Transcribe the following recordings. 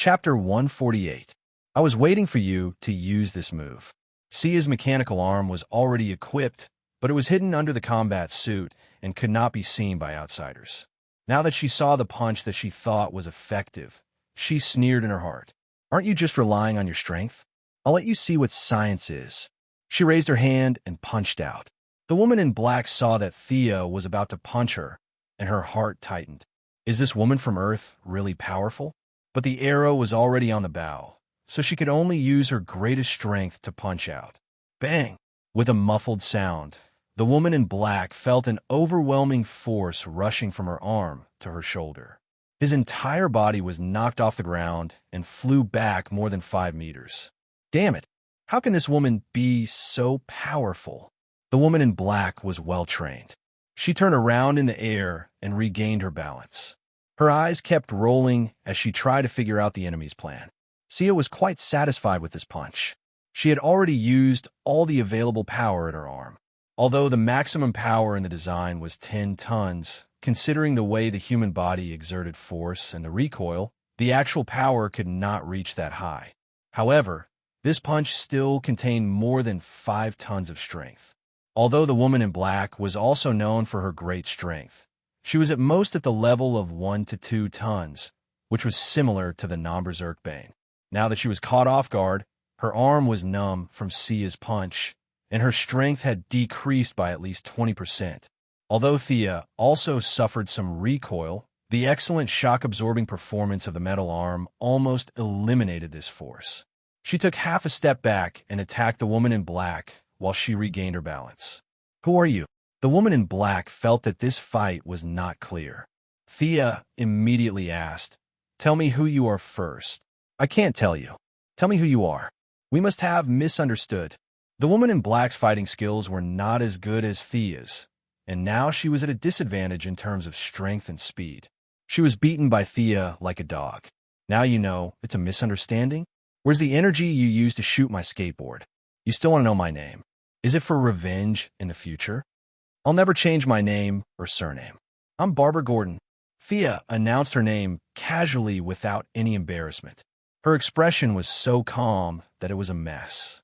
Chapter 148. I was waiting for you to use this move. Sia's mechanical arm was already equipped, but it was hidden under the combat suit and could not be seen by outsiders. Now that she saw the punch that she thought was effective, she sneered in her heart. Aren't you just relying on your strength? I'll let you see what science is. She raised her hand and punched out. The woman in black saw that Thea was about to punch her, and her heart tightened. Is this woman from Earth really powerful? But the arrow was already on the bow, so she could only use her greatest strength to punch out. Bang! With a muffled sound, the woman in black felt an overwhelming force rushing from her arm to her shoulder. His entire body was knocked off the ground and flew back more than 5 meters. Damn it! How can this woman be so powerful? The woman in black was well-trained. She turned around in the air and regained her balance. Her eyes kept rolling as she tried to figure out the enemy's plan. Sia was quite satisfied with this punch. She had already used all the available power in her arm. Although the maximum power in the design was 10 tons, considering the way the human body exerted force and the recoil, the actual power could not reach that high. However, this punch still contained more than 5 tons of strength. Although the woman in black was also known for her great strength, she was at most at the level of 1 to 2 tons, which was similar to the non-berserk Bane. Now that she was caught off guard, her arm was numb from Sia's punch, and her strength had decreased by at least 20%. Although Thea also suffered some recoil, the excellent shock-absorbing performance of the metal arm almost eliminated this force. She took half a step back and attacked the woman in black while she regained her balance. Who are you? The woman in black felt that this fight was not clear. Thea immediately asked, Tell me who you are first. I can't tell you. Tell me who you are. We must have misunderstood. The woman in black's fighting skills were not as good as Thea's, and now she was at a disadvantage in terms of strength and speed. She was beaten by Thea like a dog. Now you know it's a misunderstanding? Where's the energy you used to shoot my skateboard? You still want to know my name. Is it for revenge in the future? I'll never change my name or surname. I'm Barbara Gordon. Thea announced her name casually without any embarrassment. Her expression was so calm that it was a mess.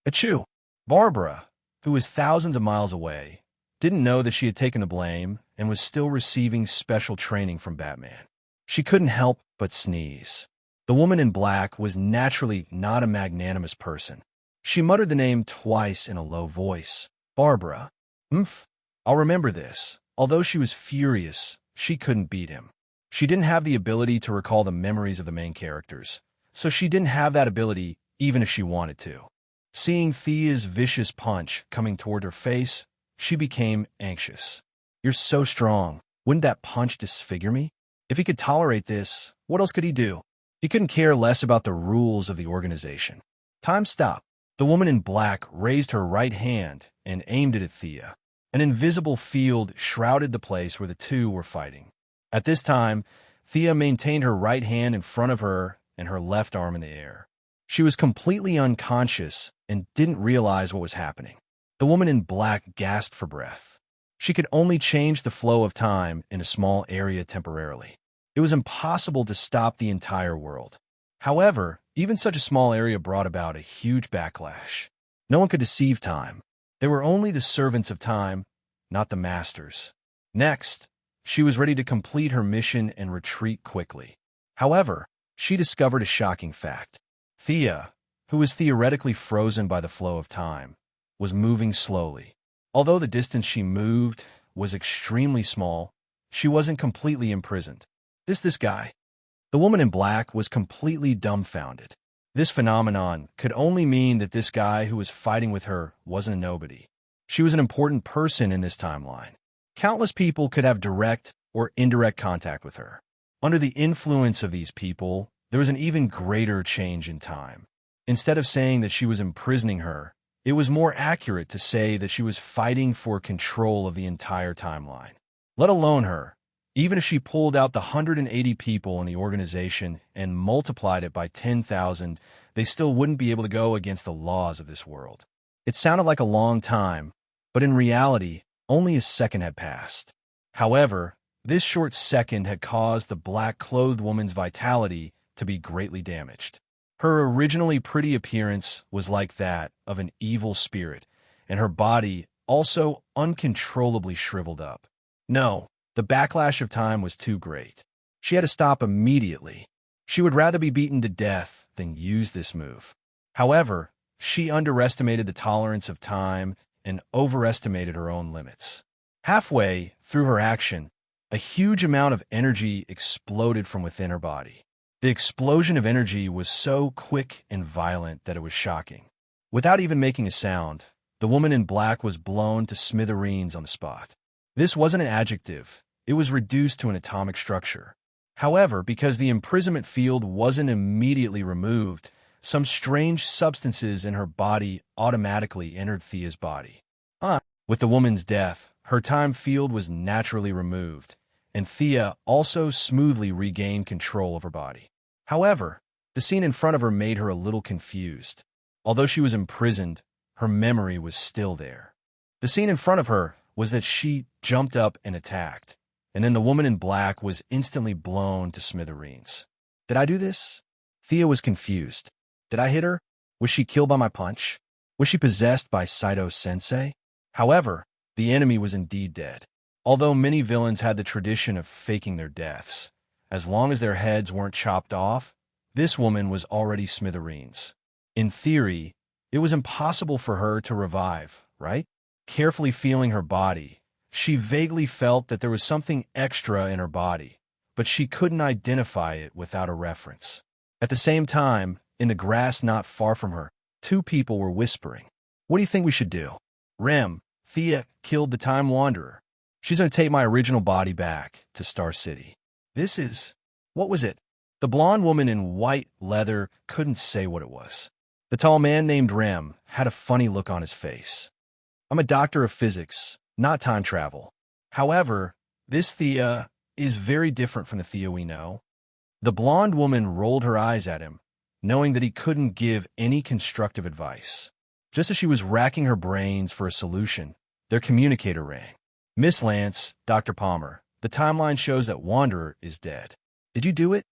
Achoo! Barbara, who was thousands of miles away, didn't know that she had taken the blame and was still receiving special training from Batman. She couldn't help but sneeze. The woman in black was naturally not a magnanimous person. She muttered the name twice in a low voice. Barbara. I'll remember this. Although she was furious, she couldn't beat him. She didn't have the ability to recall the memories of the main characters, so she didn't have that ability even if she wanted to. Seeing Thea's vicious punch coming toward her face, she became anxious. You're so strong. Wouldn't that punch disfigure me? If he could tolerate this, what else could he do? He couldn't care less about the rules of the organization. Time stopped. The woman in black raised her right hand and aimed it at Thea. An invisible field shrouded the place where the two were fighting. At this time, Thea maintained her right hand in front of her and her left arm in the air. She was completely unconscious and didn't realize what was happening. The woman in black gasped for breath. She could only change the flow of time in a small area temporarily. It was impossible to stop the entire world. However, even such a small area brought about a huge backlash. No one could deceive time. They were only the servants of time, not the masters. Next, she was ready to complete her mission and retreat quickly. However, she discovered a shocking fact. Thea, who was theoretically frozen by the flow of time, was moving slowly. Although the distance she moved was extremely small, she wasn't completely imprisoned. This guy. The woman in black was completely dumbfounded. This phenomenon could only mean that this guy who was fighting with her wasn't a nobody. She was an important person in this timeline. Countless people could have direct or indirect contact with her. Under the influence of these people, there was an even greater change in time. Instead of saying that she was imprisoning her, it was more accurate to say that she was fighting for control of the entire timeline. Let alone her. Even if she pulled out the 180 people in the organization and multiplied it by 10,000, they still wouldn't be able to go against the laws of this world. It sounded like a long time, but in reality, only a second had passed. However, this short second had caused the black-clothed woman's vitality to be greatly damaged. Her originally pretty appearance was like that of an evil spirit, and her body also uncontrollably shriveled up. No, the backlash of time was too great. She had to stop immediately. She would rather be beaten to death than use this move. However, she underestimated the tolerance of time and overestimated her own limits. Halfway through her action, a huge amount of energy exploded from within her body. The explosion of energy was so quick and violent that it was shocking. Without even making a sound, the woman in black was blown to smithereens on the spot. This wasn't an adjective. It was reduced to an atomic structure. However, because the imprisonment field wasn't immediately removed, some strange substances in her body automatically entered Thea's body. With the woman's death, her time field was naturally removed, and Thea also smoothly regained control of her body. However, the scene in front of her made her a little confused. Although she was imprisoned, her memory was still there. The scene in front of her was that she jumped up and attacked, and then the woman in black was instantly blown to smithereens. Did I do this? Thea was confused. Did I hit her? Was she killed by my punch? Was she possessed by Saito-sensei? However, the enemy was indeed dead. Although many villains had the tradition of faking their deaths, as long as their heads weren't chopped off, this woman was already smithereens. In theory, it was impossible for her to revive, right? Carefully feeling her body, she vaguely felt that there was something extra in her body, but she couldn't identify it without a reference. At the same time, in the grass not far from her, two people were whispering. What do you think we should do? Rem, Thea killed the Time Wanderer. She's going to take my original body back to Star City. What was it? The blonde woman in white leather couldn't say what it was. The tall man named Rem had a funny look on his face. I'm a doctor of physics, not time travel. However, this Thea is very different from the Thea we know. The blonde woman rolled her eyes at him, knowing that he couldn't give any constructive advice. Just as she was racking her brains for a solution, their communicator rang. Miss Lance, Dr. Palmer, the timeline shows that Wanderer is dead. Did you do it?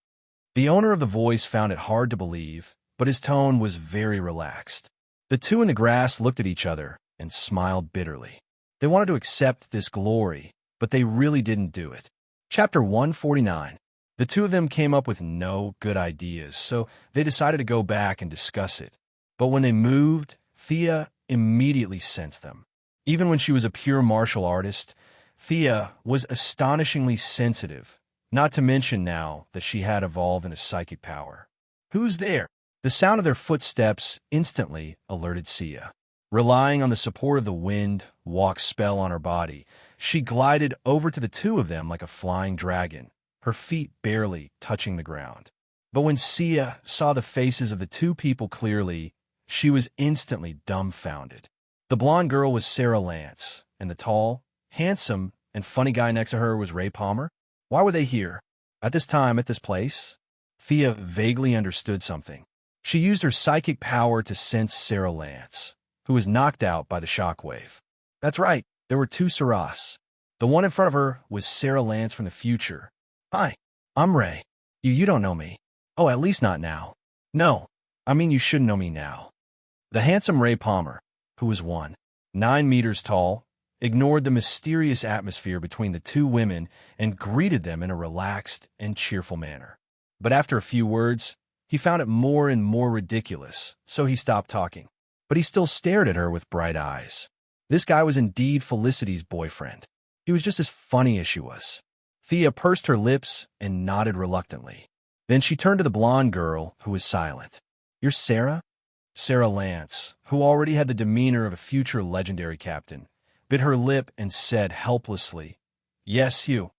The owner of the voice found it hard to believe, but his tone was very relaxed. The two in the grass looked at each other and smiled bitterly. They wanted to accept this glory, but they really didn't do it. Chapter 149. The two of them came up with no good ideas, so they decided to go back and discuss it. But when they moved, Thea immediately sensed them. Even when she was a pure martial artist, Thea was astonishingly sensitive, not to mention now that she had evolved in a psychic power. Who's there? The sound of their footsteps instantly alerted Sia. Relying on the support of the wind, walk spell on her body, she glided over to the two of them like a flying dragon, her feet barely touching the ground. But when Sia saw the faces of the two people clearly, she was instantly dumbfounded. The blonde girl was Sarah Lance, and the tall, handsome, and funny guy next to her was Ray Palmer. Why were they here? At this time, at this place? Thea vaguely understood something. She used her psychic power to sense Sarah Lance, who was knocked out by the shockwave. That's right, there were two Saras. The one in front of her was Sarah Lance from the future. Hi, I'm Ray. You don't know me. Oh, at least not now. No, I mean you should know me now. The handsome Ray Palmer, who was 9 meters tall, ignored the mysterious atmosphere between the two women and greeted them in a relaxed and cheerful manner. But after a few words, he found it more and more ridiculous, so he stopped talking. But he still stared at her with bright eyes. This guy was indeed Felicity's boyfriend. He was just as funny as she was. Thea pursed her lips and nodded reluctantly. Then she turned to the blonde girl, who was silent. You're Sarah? Sarah Lance, who already had the demeanor of a future legendary captain, bit her lip and said helplessly, Yes, you.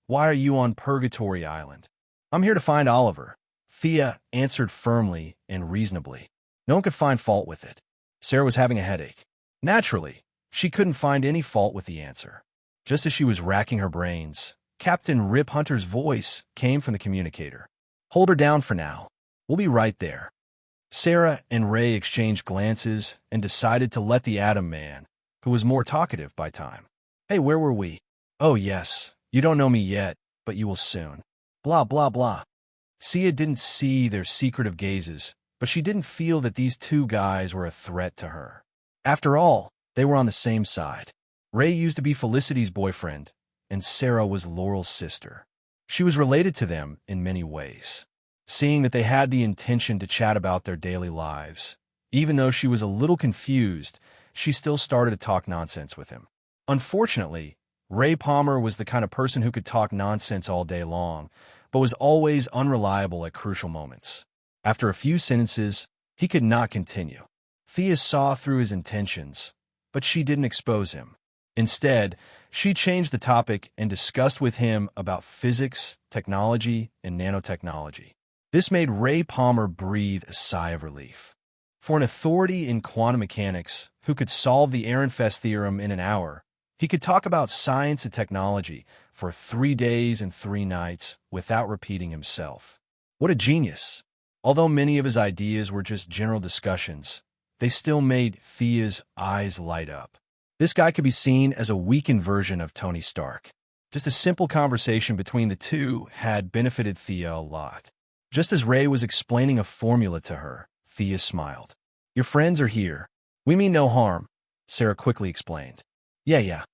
Why are you on Purgatory Island? I'm here to find Oliver. Thea answered firmly and reasonably. No one could find fault with it. Sarah was having a headache. Naturally, she couldn't find any fault with the answer. Just as she was racking her brains, Captain Rip Hunter's voice came from the communicator. Hold her down for now. We'll be right there. Sarah and Ray exchanged glances and decided to let the Atom Man, who was more talkative by time. Hey, where were we? Oh, yes. You don't know me yet, but you will soon. Blah, blah, blah. Sia didn't see their secretive gazes, but she didn't feel that these two guys were a threat to her. After all, they were on the same side. Ray used to be Felicity's boyfriend, and Sarah was Laurel's sister. She was related to them in many ways. Seeing that they had the intention to chat about their daily lives, even though she was a little confused, she still started to talk nonsense with him. Unfortunately, Ray Palmer was the kind of person who could talk nonsense all day long, but was always unreliable at crucial moments. After a few sentences, he could not continue. Thea saw through his intentions, but she didn't expose him. Instead, she changed the topic and discussed with him about physics, technology, and nanotechnology. This made Ray Palmer breathe a sigh of relief. For an authority in quantum mechanics who could solve the Ehrenfest theorem in an hour, he could talk about science and technology for 3 days and 3 nights without repeating himself. What a genius! Although many of his ideas were just general discussions, they still made Thea's eyes light up. This guy could be seen as a weakened version of Tony Stark. Just a simple conversation between the two had benefited Thea a lot. Just as Ray was explaining a formula to her, Thea smiled. "Your friends are here. We mean no harm," Sarah quickly explained. Yeah.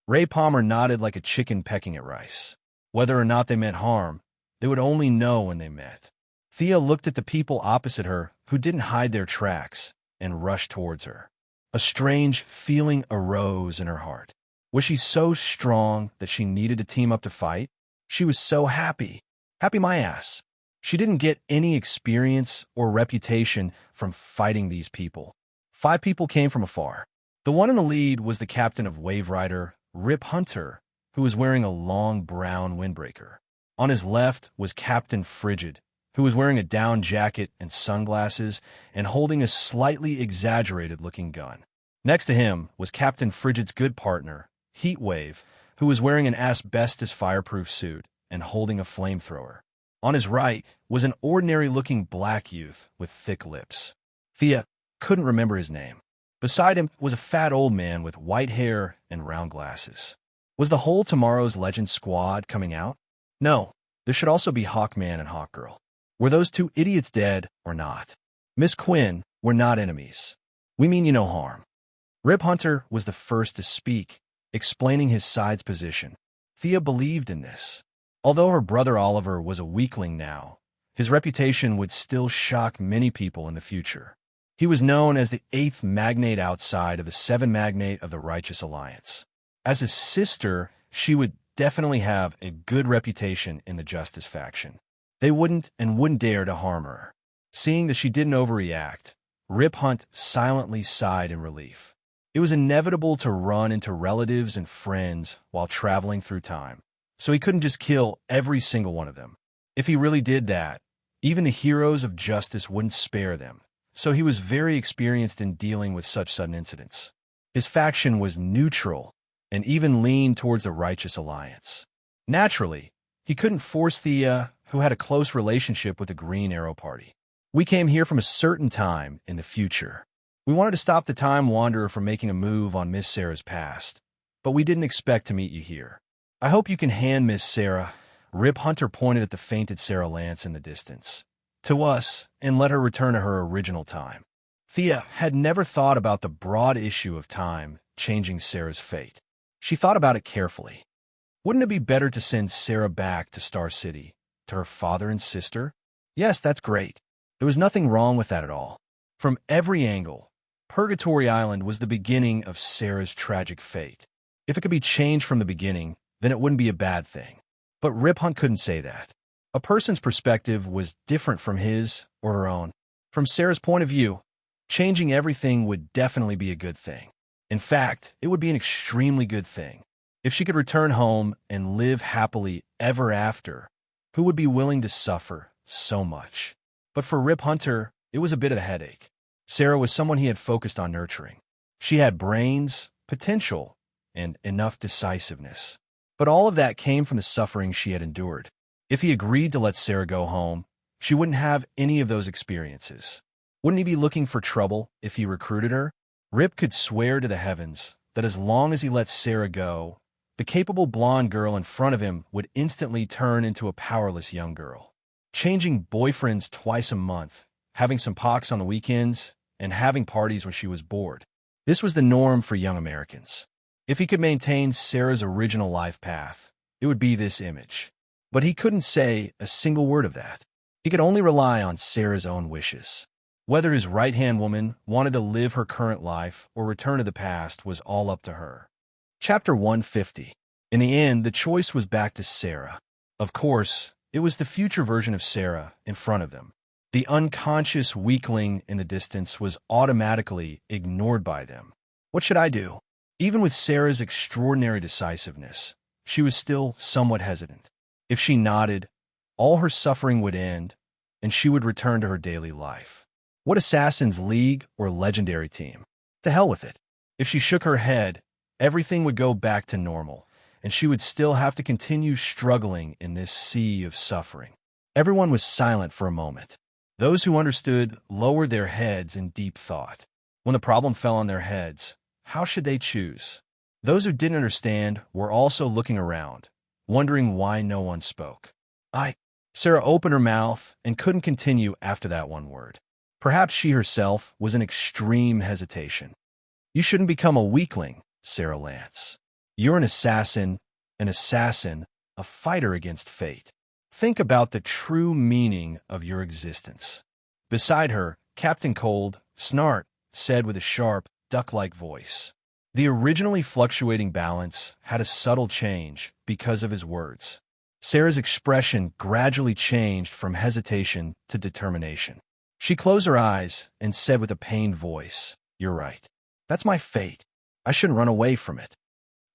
Ray Palmer nodded like a chicken pecking at rice. Whether or not they meant harm, they would only know when they met. Thea looked at the people opposite her who didn't hide their tracks and rushed towards her. A strange feeling arose in her heart. Was she so strong that she needed to team up to fight? She was so happy. Happy my ass. She didn't get any experience or reputation from fighting these people. 5 people came from afar. The one in the lead was the captain of Wave Rider, Rip Hunter, who was wearing a long brown windbreaker. On his left was Captain Frigid, who was wearing a down jacket and sunglasses and holding a slightly exaggerated-looking gun. Next to him was Captain Frigid's good partner, Heatwave, who was wearing an asbestos fireproof suit and holding a flamethrower. On his right was an ordinary-looking black youth with thick lips. Thea couldn't remember his name. Beside him was a fat old man with white hair and round glasses. Was the whole Tomorrow's Legend squad coming out? No, there should also be Hawkman and Hawkgirl. Were those 2 idiots dead or not? Miss Quinn, we're not enemies. We mean you no harm. Rip Hunter was the first to speak, explaining his side's position. Thea believed in this. Although her brother Oliver was a weakling now, his reputation would still shock many people in the future. He was known as the 8th magnate outside of the 7 magnate of the Righteous Alliance. As his sister, she would definitely have a good reputation in the Justice faction. They wouldn't dare to harm her. Seeing that she didn't overreact, Rip Hunt silently sighed in relief. It was inevitable to run into relatives and friends while traveling through time, so he couldn't just kill every single one of them. If he really did that, even the heroes of justice wouldn't spare them, so he was very experienced in dealing with such sudden incidents. His faction was neutral and even leaned towards the Righteous Alliance. Naturally, he couldn't force Thea, who had a close relationship with the Green Arrow Party. "We came here from a certain time in the future. We wanted to stop the Time Wanderer from making a move on Miss Sarah's past, but we didn't expect to meet you here. I hope you can hand Miss Sarah," Rip Hunter pointed at the fainted Sarah Lance in the distance, "to us and let her return to her original time." Thea had never thought about the broad issue of time changing Sarah's fate. She thought about it carefully. Wouldn't it be better to send Sarah back to Star City, to her father and sister? Yes, that's great. There was nothing wrong with that at all. From every angle, Purgatory Island was the beginning of Sarah's tragic fate. If it could be changed from the beginning, then it wouldn't be a bad thing. But Rip Hunt couldn't say that. A person's perspective was different from his or her own. From Sarah's point of view, changing everything would definitely be a good thing. In fact, it would be an extremely good thing. If she could return home and live happily ever after, who would be willing to suffer so much? But for Rip Hunter, it was a bit of a headache. Sarah was someone he had focused on nurturing. She had brains, potential, and enough decisiveness. But all of that came from the suffering she had endured. If he agreed to let Sarah go home, she wouldn't have any of those experiences. Wouldn't he be looking for trouble if he recruited her? Rip could swear to the heavens that as long as he let Sarah go, the capable blonde girl in front of him would instantly turn into a powerless young girl. changing boyfriends twice a month, having some pox on the weekends, and having parties when she was bored. This was the norm for young Americans. If he could maintain Sarah's original life path, it would be this image. But he couldn't say a single word of that. He could only rely on Sarah's own wishes. Whether his right-hand woman wanted to live her current life or return to the past was all up to her. Chapter 150. In the end, the choice was back to Sarah. Of course, it was the future version of Sarah in front of them. The unconscious weakling in the distance was automatically ignored by them. What should I do? Even with Sarah's extraordinary decisiveness, she was still somewhat hesitant. If she nodded, all her suffering would end, and she would return to her daily life. What Assassin's League or Legendary Team? To hell with it. If she shook her head, everything would go back to normal, and she would still have to continue struggling in this sea of suffering. Everyone was silent for a moment. Those who understood lowered their heads in deep thought. When the problem fell on their heads, how should they choose? Those who didn't understand were also looking around, wondering why no one spoke. Sarah opened her mouth and couldn't continue after that one word. Perhaps she herself was in extreme hesitation. You shouldn't become a weakling, Sarah Lance. You're an assassin, a fighter against fate. Think about the true meaning of your existence. Beside her, Captain Cold, Snart, said with a sharp, duck-like voice. The originally fluctuating balance had a subtle change because of his words. Sarah's expression gradually changed from hesitation to determination. She closed her eyes and said with a pained voice, "You're right. That's my fate. I shouldn't run away from it."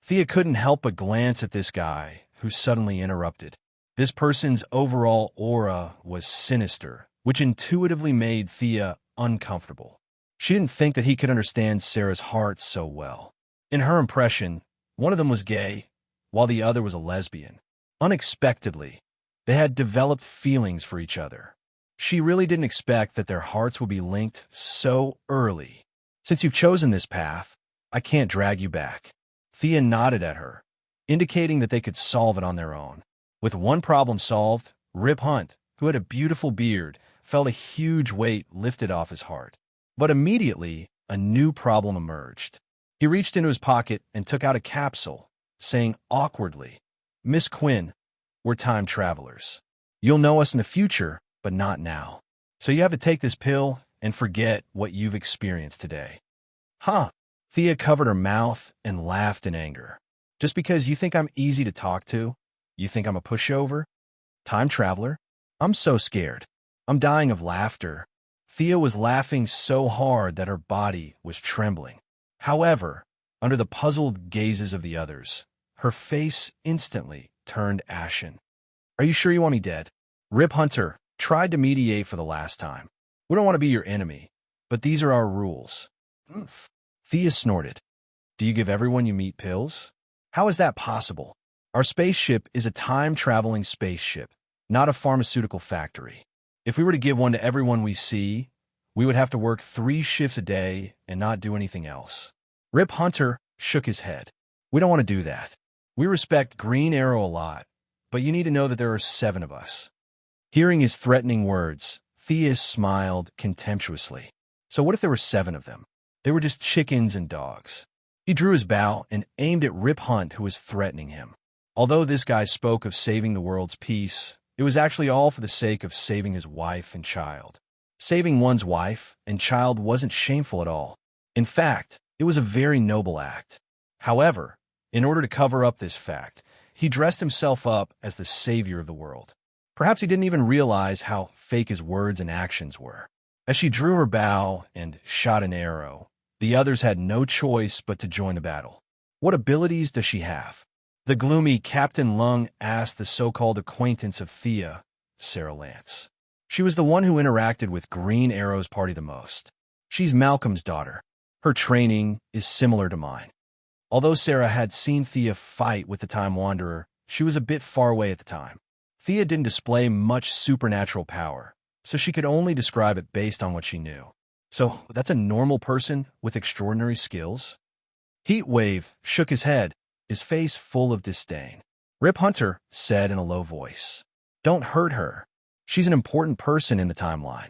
Thea couldn't help but glance at this guy who suddenly interrupted. This person's overall aura was sinister, which intuitively made Thea uncomfortable. She didn't think that he could understand Sarah's heart so well. In her impression, one of them was gay, while the other was a lesbian. Unexpectedly, they had developed feelings for each other. She really didn't expect that their hearts would be linked so early. Since you've chosen this path, I can't drag you back. Thea nodded at her, indicating that they could solve it on their own. With one problem solved, Rip Hunt, who had a beautiful beard, felt a huge weight lifted off his heart. But immediately, a new problem emerged. He reached into his pocket and took out a capsule, saying awkwardly, "Miss Quinn, we're time travelers. You'll know us in the future, but not now. So you have to take this pill and forget what you've experienced today." Huh? Thea covered her mouth and laughed in anger. Just because you think I'm easy to talk to, you think I'm a pushover? Time traveler? I'm so scared. I'm dying of laughter. Thea was laughing so hard that her body was trembling. However, under the puzzled gazes of the others, her face instantly turned ashen. "Are you sure you want me dead?" Rip Hunter tried to mediate for the last time. "We don't want to be your enemy, but these are our rules." Oof. Thea snorted. "Do you give everyone you meet pills? How is that possible? Our spaceship is a time-traveling spaceship, not a pharmaceutical factory. If we were to give one to everyone we see, we would have to work 3 shifts a day and not do anything else." Rip Hunter shook his head. "We don't want to do that. We respect Green Arrow a lot, but you need to know that there are 7 of us." Hearing his threatening words, Thea smiled contemptuously. So what if there were 7 of them? They were just chickens and dogs. He drew his bow and aimed at Rip Hunt, who was threatening him. Although this guy spoke of saving the world's peace, it was actually all for the sake of saving his wife and child. Saving one's wife and child wasn't shameful at all. In fact, it was a very noble act. However, in order to cover up this fact, he dressed himself up as the savior of the world. Perhaps he didn't even realize how fake his words and actions were. As she drew her bow and shot an arrow, the others had no choice but to join the battle. What abilities does she have? The gloomy Captain Lung asked the so-called acquaintance of Thea, Sarah Lance. She was the one who interacted with Green Arrow's party the most. She's Malcolm's daughter. Her training is similar to mine. Although Sarah had seen Thea fight with the Time Wanderer, she was a bit far away at the time. Thea didn't display much supernatural power, so she could only describe it based on what she knew. So that's a normal person with extraordinary skills? Heatwave shook his head, his face full of disdain. Rip Hunter said in a low voice, "Don't hurt her. She's an important person in the timeline.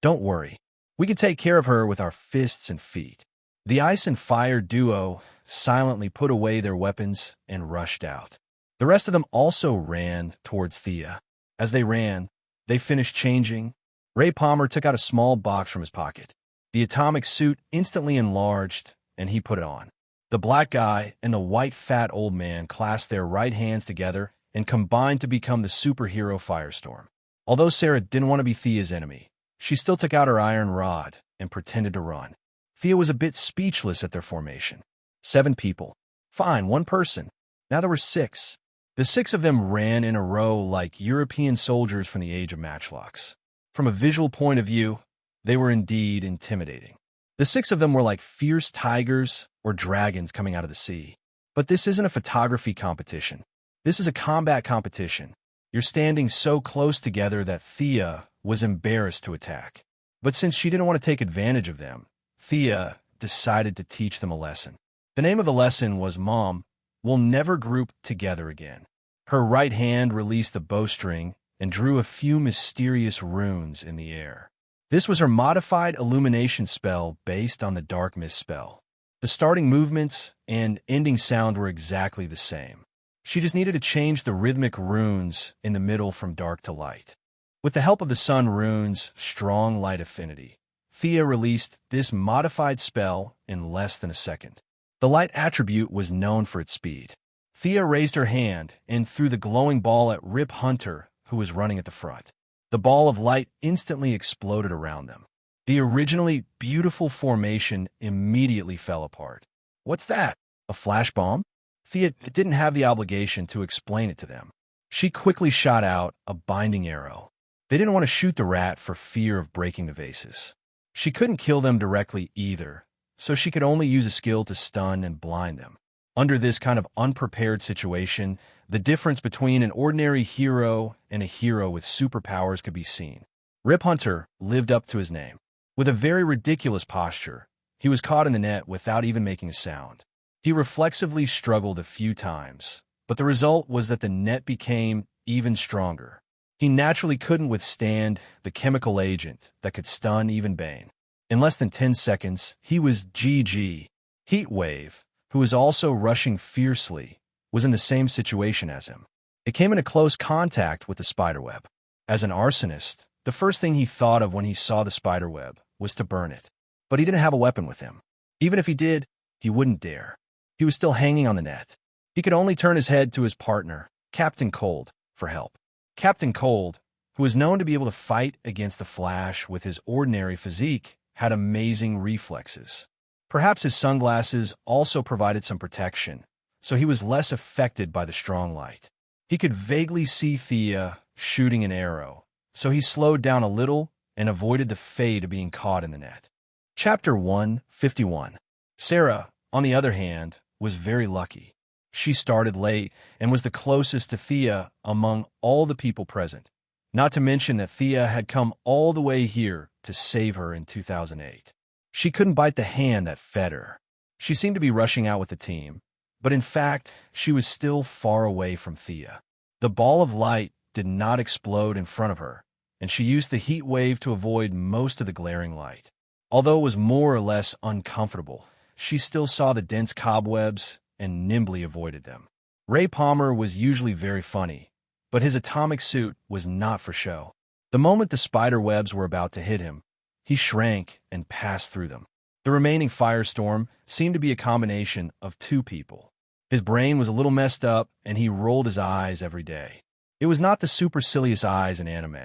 Don't worry. We can take care of her with our fists and feet. The ice and fire duo silently put away their weapons and rushed out. The rest of them also ran towards Thea. As they ran, they finished changing. Ray Palmer took out a small box from his pocket. The atomic suit instantly enlarged, and he put it on. The black guy and the white fat old man clasped their right hands together and combined to become the superhero Firestorm. Although Sarah didn't want to be Thea's enemy, she still took out her iron rod and pretended to run. Thea was a bit speechless at their formation. 7 people. Fine, 1 person. Now there were 6. The 6 of them ran in a row like European soldiers from the age of matchlocks. From a visual point of view, they were indeed intimidating. The 6 of them were like fierce tigers or dragons coming out of the sea. But this isn't a photography competition. This is a combat competition. You're standing so close together that Thea was embarrassed to attack. But since she didn't want to take advantage of them, Thea decided to teach them a lesson. The name of the lesson was Mom, we'll never group together again. Her right hand released the bowstring and drew a few mysterious runes in the air. This was her modified illumination spell based on the dark mist spell. The starting movements and ending sound were exactly the same. She just needed to change the rhythmic runes in the middle from dark to light. With the help of the sun runes' strong light affinity, Thea released this modified spell in less than a second. The light attribute was known for its speed. Thea raised her hand and threw the glowing ball at Rip Hunter, who was running at the front. The ball of light instantly exploded around them. The originally beautiful formation immediately fell apart. What's that? A flash bomb? Thea didn't have the obligation to explain it to them. She quickly shot out a binding arrow. They didn't want to shoot the rat for fear of breaking the vases. She couldn't kill them directly either, so she could only use a skill to stun and blind them. Under this kind of unprepared situation, the difference between an ordinary hero and a hero with superpowers could be seen. Rip Hunter lived up to his name. With a very ridiculous posture, he was caught in the net without even making a sound. He reflexively struggled a few times, but the result was that the net became even stronger. He naturally couldn't withstand the chemical agent that could stun even Bane. In less than 10 seconds, he was GG. Heatwave, who was also rushing fiercely, was in the same situation as him. It came into close contact with the spiderweb. As an arsonist, the first thing he thought of when he saw the spiderweb was to burn it. But he didn't have a weapon with him. Even if he did, he wouldn't dare. He was still hanging on the net. He could only turn his head to his partner, Captain Cold, for help. Captain Cold, who was known to be able to fight against the Flash with his ordinary physique, had amazing reflexes. Perhaps his sunglasses also provided some protection, so he was less affected by the strong light. He could vaguely see Thea shooting an arrow, so he slowed down a little and avoided the fate of being caught in the net. Chapter 151. Sarah, on the other hand, was very lucky. She started late and was the closest to Thea among all the people present. Not to mention that Thea had come all the way here to save her in 2008. She couldn't bite the hand that fed her. She seemed to be rushing out with the team, but in fact, she was still far away from Thea. The ball of light did not explode in front of her, and she used the heat wave to avoid most of the glaring light. Although it was more or less uncomfortable, she still saw the dense cobwebs and nimbly avoided them. Ray Palmer was usually very funny, but his atomic suit was not for show. The moment the spider webs were about to hit him, he shrank and passed through them. The remaining firestorm seemed to be a combination of 2 people. His brain was a little messed up, and he rolled his eyes every day. It was not the supercilious eyes in anime,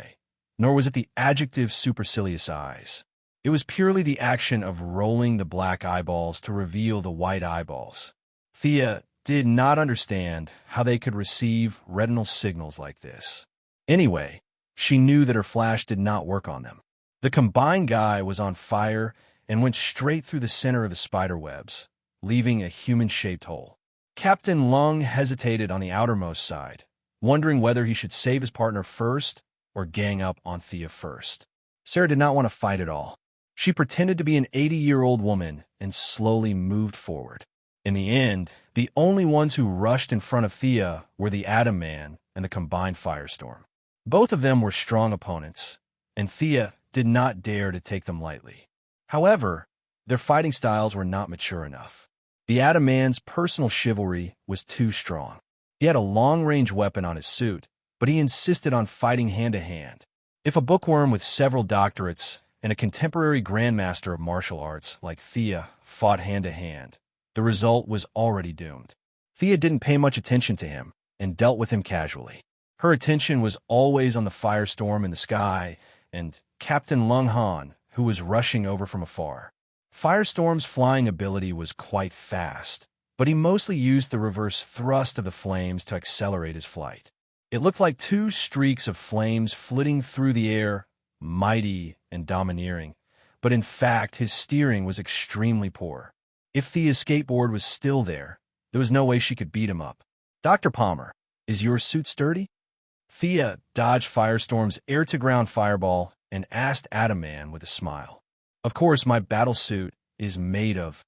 nor was it the adjective supercilious eyes. It was purely the action of rolling the black eyeballs to reveal the white eyeballs. Thea did not understand how they could receive retinal signals like this. Anyway, she knew that her flash did not work on them. The combined guy was on fire and went straight through the center of the spider webs, leaving a human-shaped hole. Captain Lung hesitated on the outermost side, wondering whether he should save his partner first or gang up on Thea first. Sarah did not want to fight at all. She pretended to be an 80-year-old woman and slowly moved forward. In the end, the only ones who rushed in front of Thea were the Atom Man and the combined firestorm. Both of them were strong opponents, and Thea did not dare to take them lightly. However, their fighting styles were not mature enough. The Adaman's personal chivalry was too strong. He had a long-range weapon on his suit, but he insisted on fighting hand-to-hand. If a bookworm with several doctorates and a contemporary grandmaster of martial arts like Thea fought hand-to-hand, the result was already doomed. Thea didn't pay much attention to him and dealt with him casually. Her attention was always on the firestorm in the sky and Captain Lung Han, who was rushing over from afar. Firestorm's flying ability was quite fast, but he mostly used the reverse thrust of the flames to accelerate his flight. It looked like two streaks of flames flitting through the air, mighty and domineering, but in fact his steering was extremely poor. If Thea's skateboard was still there was no way she could beat him up. "Dr. Palmer, is your suit sturdy?" Thea dodged Firestorm's air-to-ground fireball and asked Adaman with a smile. "Of course, my battle suit is made of,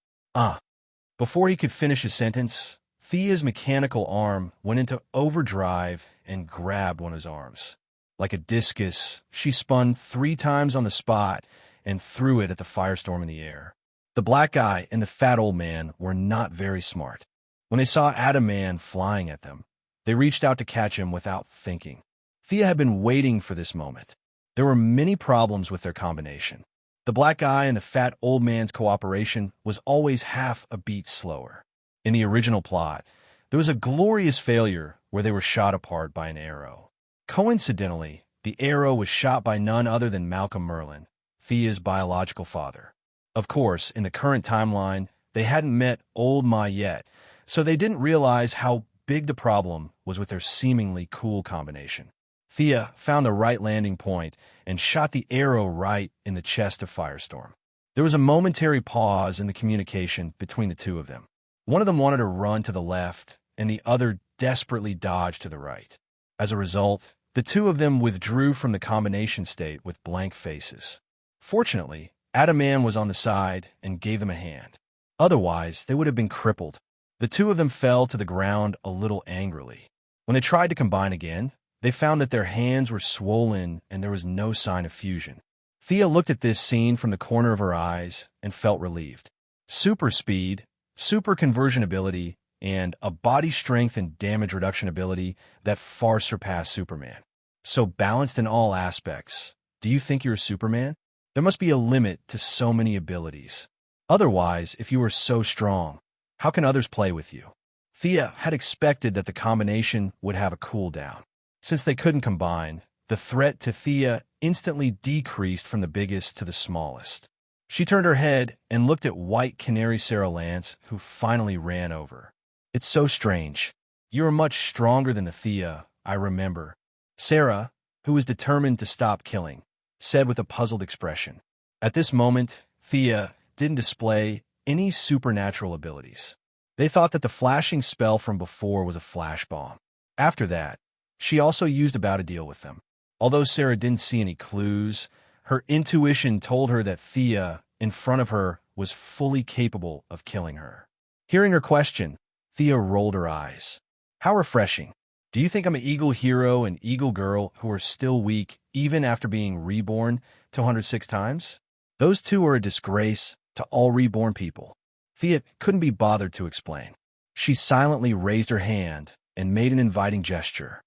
Before he could finish his sentence, Thea's mechanical arm went into overdrive and grabbed one of his arms. Like a discus, she spun 3 times on the spot and threw it at the Firestorm in the air. The black guy and the fat old man were not very smart. When they saw Adaman flying at them, they reached out to catch him without thinking. Thea had been waiting for this moment. There were many problems with their combination. The black guy and the fat old man's cooperation was always half a beat slower. In the original plot, there was a glorious failure where they were shot apart by an arrow. Coincidentally, the arrow was shot by none other than Malcolm Merlyn, Thea's biological father. Of course, in the current timeline, they hadn't met Old Ma yet, so they didn't realize how big the problem was with their seemingly cool combination. Thea found the right landing point and shot the arrow right in the chest of Firestorm. There was a momentary pause in the communication between the two of them. One of them wanted to run to the left, and the other desperately dodged to the right. As a result, the two of them withdrew from the combination state with blank faces. Fortunately, Adaman was on the side and gave them a hand. Otherwise, they would have been crippled. The two of them fell to the ground a little angrily. When they tried to combine again, they found that their hands were swollen and there was no sign of fusion. Thea looked at this scene from the corner of her eyes and felt relieved. Super speed, super conversion ability, and a body strength and damage reduction ability that far surpassed Superman. So balanced in all aspects. Do you think you're Superman? There must be a limit to so many abilities. Otherwise, if you are so strong, how can others play with you? Thea had expected that the combination would have a cooldown. Since they couldn't combine, the threat to Thea instantly decreased from the biggest to the smallest. She turned her head and looked at White Canary Sarah Lance, who finally ran over. "It's so strange. You are much stronger than the Thea I remember," Sarah, who was determined to stop killing, said with a puzzled expression. At this moment, Thea didn't display any supernatural abilities. They thought that the flashing spell from before was a flash bomb. After that, she also used about to deal with them. Although Sarah didn't see any clues, her intuition told her that Thea, in front of her, was fully capable of killing her. Hearing her question, Thea rolled her eyes. "How refreshing. Do you think I'm an Eagle hero and Eagle girl who are still weak even after being reborn 206 times? Those two are a disgrace to all reborn people." Thea couldn't be bothered to explain. She silently raised her hand and made an inviting gesture.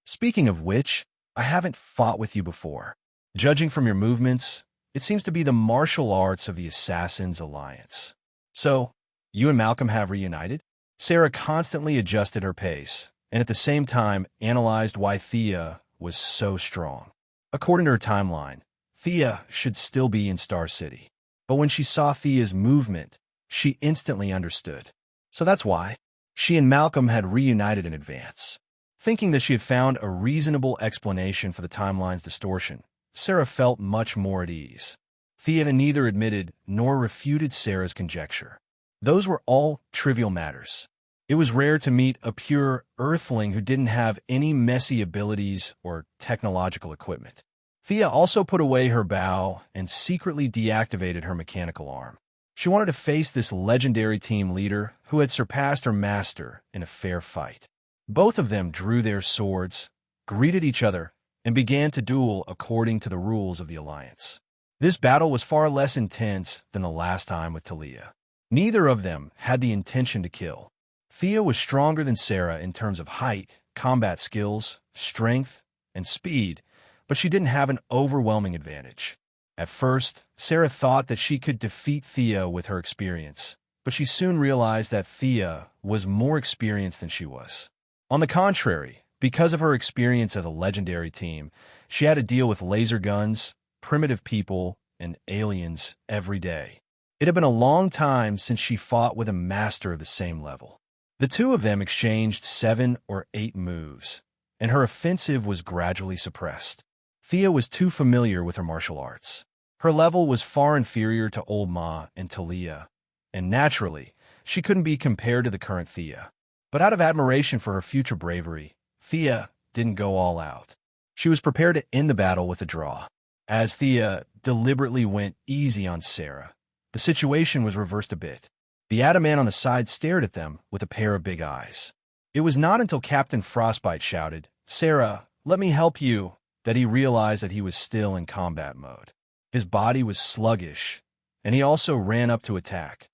"Speaking of which, I haven't fought with you before. Judging from your movements, it seems to be the martial arts of the Assassin's Alliance. So, you and Malcolm have reunited?" Sarah constantly adjusted her pace, and at the same time analyzed why Thea was so strong. According to her timeline, Thea should still be in Star City. But when she saw Thea's movement, she instantly understood. So that's why she and Malcolm had reunited in advance. Thinking that she had found a reasonable explanation for the timeline's distortion, Sarah felt much more at ease. Thea neither admitted nor refuted Sarah's conjecture. Those were all trivial matters. It was rare to meet a pure earthling who didn't have any messy abilities or technological equipment. Thea also put away her bow and secretly deactivated her mechanical arm. She wanted to face this legendary team leader who had surpassed her master in a fair fight. Both of them drew their swords, greeted each other, and began to duel according to the rules of the Alliance. This battle was far less intense than the last time with Talia. Neither of them had the intention to kill. Thea was stronger than Sarah in terms of height, combat skills, strength, and speed, but she didn't have an overwhelming advantage. At first, Sarah thought that she could defeat Thea with her experience, but she soon realized that Thea was more experienced than she was. On the contrary, because of her experience as a legendary team, she had to deal with laser guns, primitive people, and aliens every day. It had been a long time since she fought with a master of the same level. The two of them exchanged 7 or 8 moves, and her offensive was gradually suppressed. Thea was too familiar with her martial arts. Her level was far inferior to Old Ma and Talia, and naturally, she couldn't be compared to the current Thea. But out of admiration for her future bravery, Thea didn't go all out. She was prepared to end the battle with a draw. As Thea deliberately went easy on Sarah, the situation was reversed a bit. The Atom Man on the side stared at them with a pair of big eyes. It was not until Captain Frostbite shouted, "Sarah, let me help you," that he realized that he was still in combat mode. His body was sluggish, and he also ran up to attack.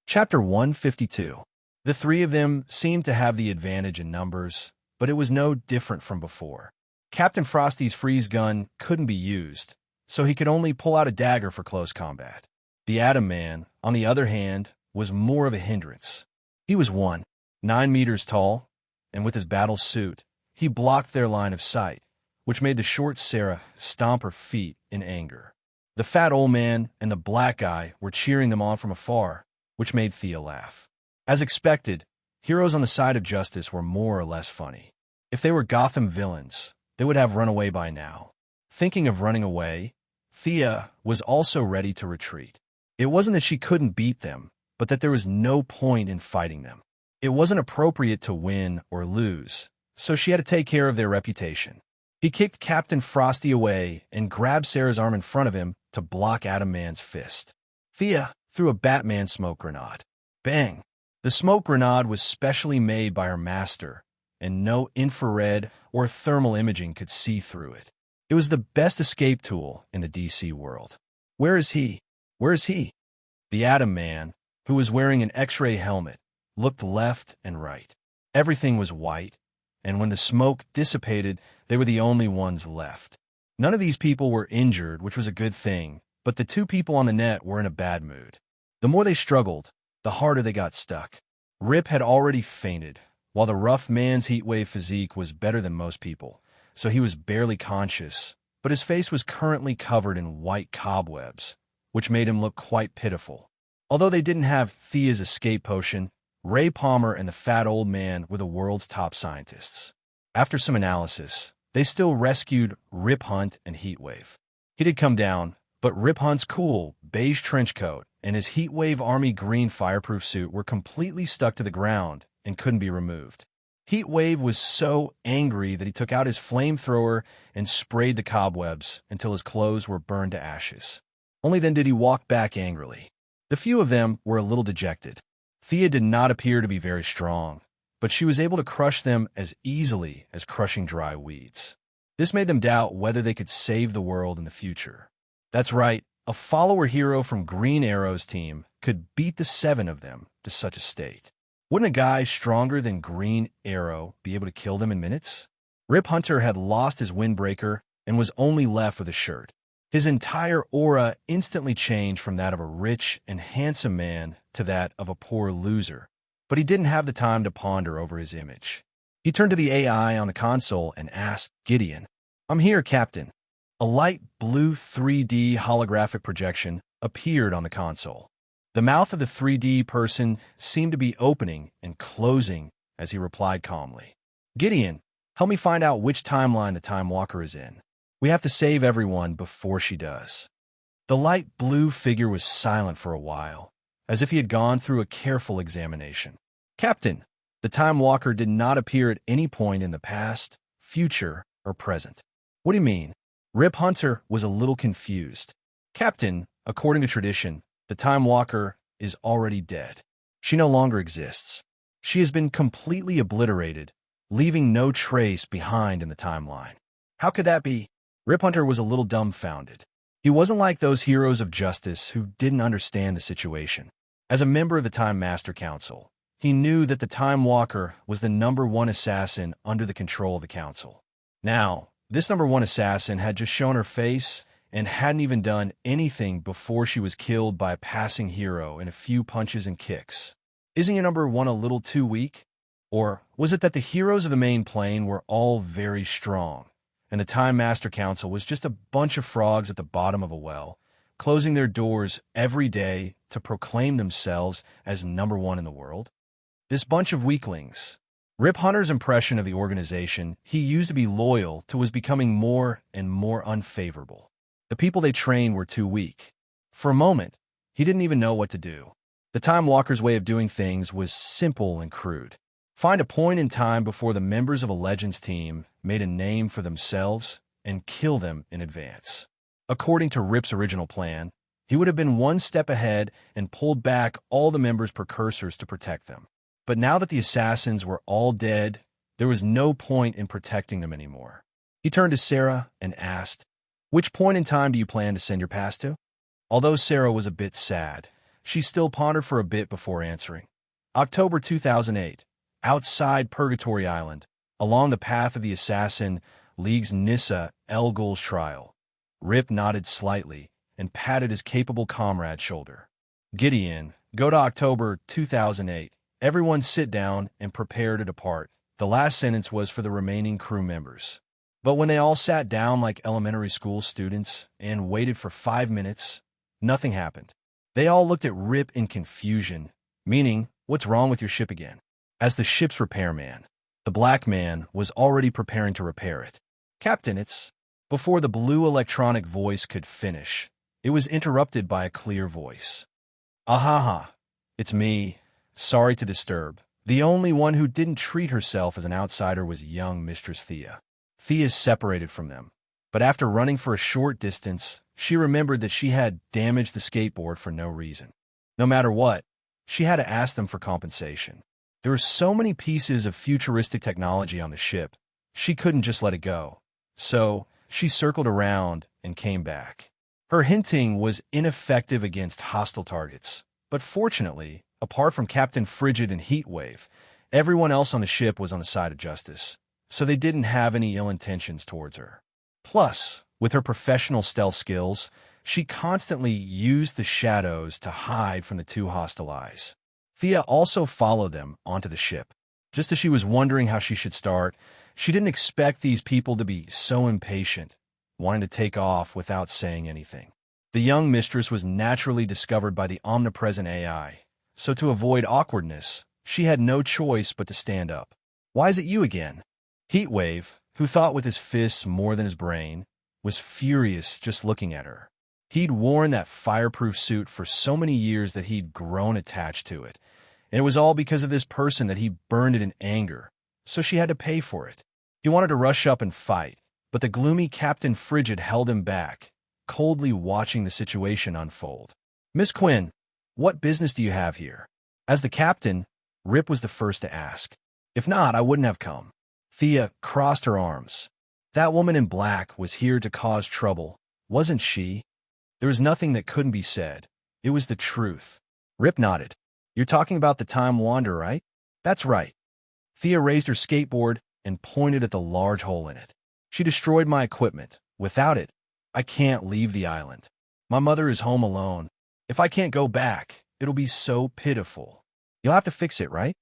Chapter 152. The three of them seemed to have the advantage in numbers, but it was no different from before. Captain Frosty's freeze gun couldn't be used, so he could only pull out a dagger for close combat. The Atom Man, on the other hand, was more of a hindrance. He was 9 meters tall, and with his battle suit, he blocked their line of sight, which made the short Sarah stomp her feet in anger. The fat old man and the black guy were cheering them on from afar, which made Thea laugh. As expected, heroes on the side of justice were more or less funny. If they were Gotham villains, they would have run away by now. Thinking of running away, Thea was also ready to retreat. It wasn't that she couldn't beat them, but that there was no point in fighting them. It wasn't appropriate to win or lose, so she had to take care of their reputation. He kicked Captain Frosty away and grabbed Sarah's arm in front of him to block Atom Man's fist. Thea threw a Batman smoke grenade. Bang! The smoke grenade was specially made by her master, and no infrared or thermal imaging could see through it. It was the best escape tool in the DC world. Where is he? Where is he? The Atom Man, who was wearing an X-ray helmet, looked left and right. Everything was white, and when the smoke dissipated, they were the only ones left. None of these people were injured, which was a good thing, but the two people on the net were in a bad mood. The more they struggled, the harder they got stuck. Rip had already fainted, while the rough man's heatwave physique was better than most people, so he was barely conscious, but his face was currently covered in white cobwebs, which made him look quite pitiful. Although they didn't have Thea's escape potion, Ray Palmer and the fat old man were the world's top scientists. After some analysis, they still rescued Rip Hunt and Heatwave. He did come down, but Rip Hunt's cool, beige trench coat and his Heatwave Army green fireproof suit were completely stuck to the ground and couldn't be removed. Heatwave was so angry that he took out his flamethrower and sprayed the cobwebs until his clothes were burned to ashes. Only then did he walk back angrily. The few of them were a little dejected. Thea did not appear to be very strong, but she was able to crush them as easily as crushing dry weeds. This made them doubt whether they could save the world in the future. That's right, a follower hero from Green Arrow's team could beat the 7 of them to such a state. Wouldn't a guy stronger than Green Arrow be able to kill them in minutes? Rip Hunter had lost his windbreaker and was only left with a shirt. His entire aura instantly changed from that of a rich and handsome man to that of a poor loser, but he didn't have the time to ponder over his image. He turned to the AI on the console and asked Gideon, "I'm here, Captain." A light blue 3D holographic projection appeared on the console. The mouth of the 3D person seemed to be opening and closing as he replied calmly, "Gideon, help me find out which timeline the Time Walker is in. We have to save everyone before she does." The light blue figure was silent for a while, as if he had gone through a careful examination. "Captain, the Time Walker did not appear at any point in the past, future, or present." "What do you mean?" Rip Hunter was a little confused. "Captain, according to tradition, the Time Walker is already dead. She no longer exists. She has been completely obliterated, leaving no trace behind in the timeline. How could that be? Rip Hunter was a little dumbfounded. He wasn't like those heroes of justice who didn't understand the situation. As a member of the Time Master Council, he knew that the Time Walker was the #1 assassin under the control of the Council. Now, this #1 assassin had just shown her face and hadn't even done anything before she was killed by a passing hero in a few punches and kicks. Isn't your #1 a little too weak? Or was it that the heroes of the main plane were all very strong, and the Time Master Council was just a bunch of frogs at the bottom of a well, closing their doors every day to proclaim themselves as #1 in the world? This bunch of weaklings. Rip Hunter's impression of the organization he used to be loyal to was becoming more and more unfavorable. The people they trained were too weak. For a moment, he didn't even know what to do. The Time Walker's way of doing things was simple and crude. Find a point in time before the members of a Legends team made a name for themselves and kill them in advance. According to Rip's original plan, he would have been one step ahead and pulled back all the members' precursors to protect them. But now that the assassins were all dead, there was no point in protecting them anymore. He turned to Sarah and asked, "Which point in time do you plan to send your past to?" Although Sarah was a bit sad, she still pondered for a bit before answering. October 2008, outside Purgatory Island, along the path of the assassin League's Nissa El Ghul's trial. Rip nodded slightly and patted his capable comrade's shoulder. "Gideon, go to October 2008. Everyone sit down and prepare to depart." The last sentence was for the remaining crew members. But when they all sat down like elementary school students and waited for 5 minutes, nothing happened. They all looked at Rip in confusion, meaning, "What's wrong with your ship again?" As the ship's repairman, the black man was already preparing to repair it. "Captain, it's—" Before the blue electronic voice could finish, it was interrupted by a clear voice. "Ahaha, it's me. Sorry to disturb." The only one who didn't treat herself as an outsider was young Mistress Thea. Thea separated from them, but after running for a short distance, she remembered that she had damaged the skateboard for no reason. No matter what, she had to ask them for compensation. There were so many pieces of futuristic technology on the ship, she couldn't just let it go. So, she circled around and came back. Her hinting was ineffective against hostile targets, but fortunately, apart from Captain Frigid and Heatwave, everyone else on the ship was on the side of justice, so they didn't have any ill intentions towards her. Plus, with her professional stealth skills, she constantly used the shadows to hide from the two hostile eyes. Thea also followed them onto the ship. Just as she was wondering how she should start, she didn't expect these people to be so impatient, wanting to take off without saying anything. The young mistress was naturally discovered by the omnipresent AI, so to avoid awkwardness, she had no choice but to stand up. "Why is it you again?" Heatwave, who thought with his fists more than his brain, was furious just looking at her. He'd worn that fireproof suit for so many years that he'd grown attached to it, and it was all because of this person that he burned it in anger, so she had to pay for it. He wanted to rush up and fight, but the gloomy Captain Frigid held him back, coldly watching the situation unfold. "Miss Quinn, what business do you have here?" As the captain, Rip was the first to ask. "If not, I wouldn't have come." Thea crossed her arms. "That woman in black was here to cause trouble, wasn't she?" There was nothing that couldn't be said. It was the truth. Rip nodded. "You're talking about the Time Wanderer, right?" "That's right." Thea raised her skateboard and pointed at the large hole in it. "She destroyed my equipment. Without it, I can't leave the island. My mother is home alone. If I can't go back, it'll be so pitiful. You'll have to fix it, right?"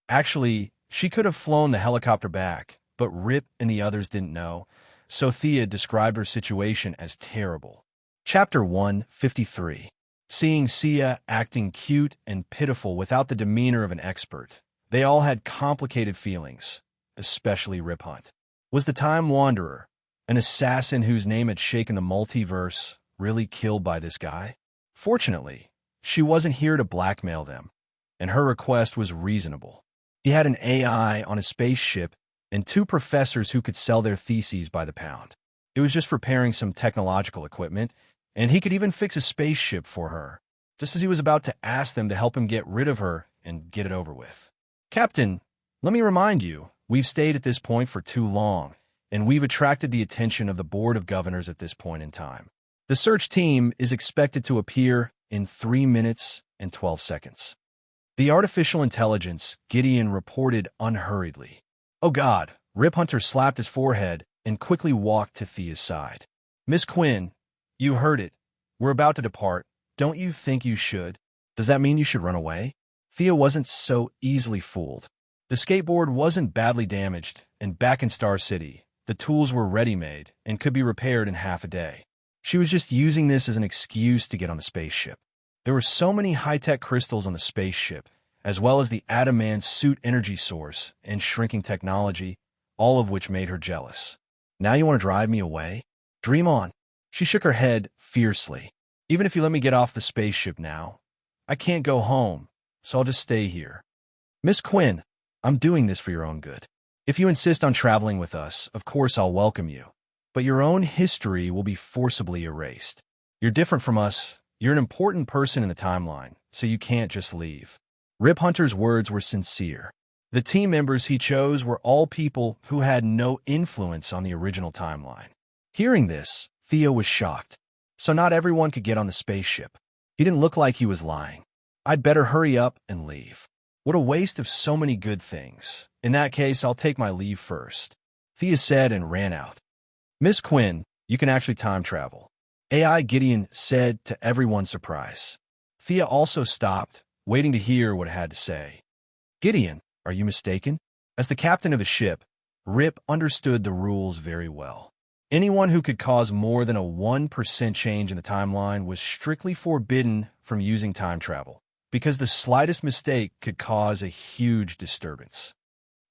Actually, she could have flown the helicopter back, but Rip and the others didn't know, so Thea described her situation as terrible. Chapter 153. Seeing Sia acting cute and pitiful without the demeanor of an expert, they all had complicated feelings, especially Rip Hunt. Was the Time Wanderer, an assassin whose name had shaken the multiverse, really killed by this guy? Fortunately, she wasn't here to blackmail them, and her request was reasonable. He had an AI on a spaceship and 2 professors who could sell their theses by the pound. It was just repairing some technological equipment, and he could even fix a spaceship for her, just as he was about to ask them to help him get rid of her and get it over with. "Captain, let me remind you, we've stayed at this point for too long, and we've attracted the attention of the Board of Governors at this point in time. The search team is expected to appear in 3 minutes and 12 seconds. The artificial intelligence, Gideon reported unhurriedly. Oh God, Rip Hunter slapped his forehead and quickly walked to Thea's side. Miss Quinn, you heard it. We're about to depart. Don't you think you should? Does that mean you should run away? Thea wasn't so easily fooled. The skateboard wasn't badly damaged, and back in Star City, the tools were ready-made and could be repaired in half a day. She was just using this as an excuse to get on the spaceship. There were so many high-tech crystals on the spaceship, as well as the adamant suit energy source and shrinking technology, all of which made her jealous. Now you want to drive me away? Dream on. She shook her head fiercely. Even if you let me get off the spaceship now, I can't go home, so I'll just stay here. Miss Quinn, I'm doing this for your own good. If you insist on traveling with us, of course I'll welcome you. But your own history will be forcibly erased. You're different from us. You're an important person in the timeline, so you can't just leave. Rip Hunter's words were sincere. The team members he chose were all people who had no influence on the original timeline. Hearing this, Theo was shocked. So not everyone could get on the spaceship. He didn't look like he was lying. I'd better hurry up and leave. What a waste of so many good things. In that case, I'll take my leave first. Thea said and ran out. Miss Quinn, you can actually time travel. AI Gideon said to everyone's surprise. Thea also stopped, waiting to hear what it had to say. Gideon, are you mistaken? As the captain of the ship, Rip understood the rules very well. Anyone who could cause more than a 1% change in the timeline was strictly forbidden from using time travel, because the slightest mistake could cause a huge disturbance.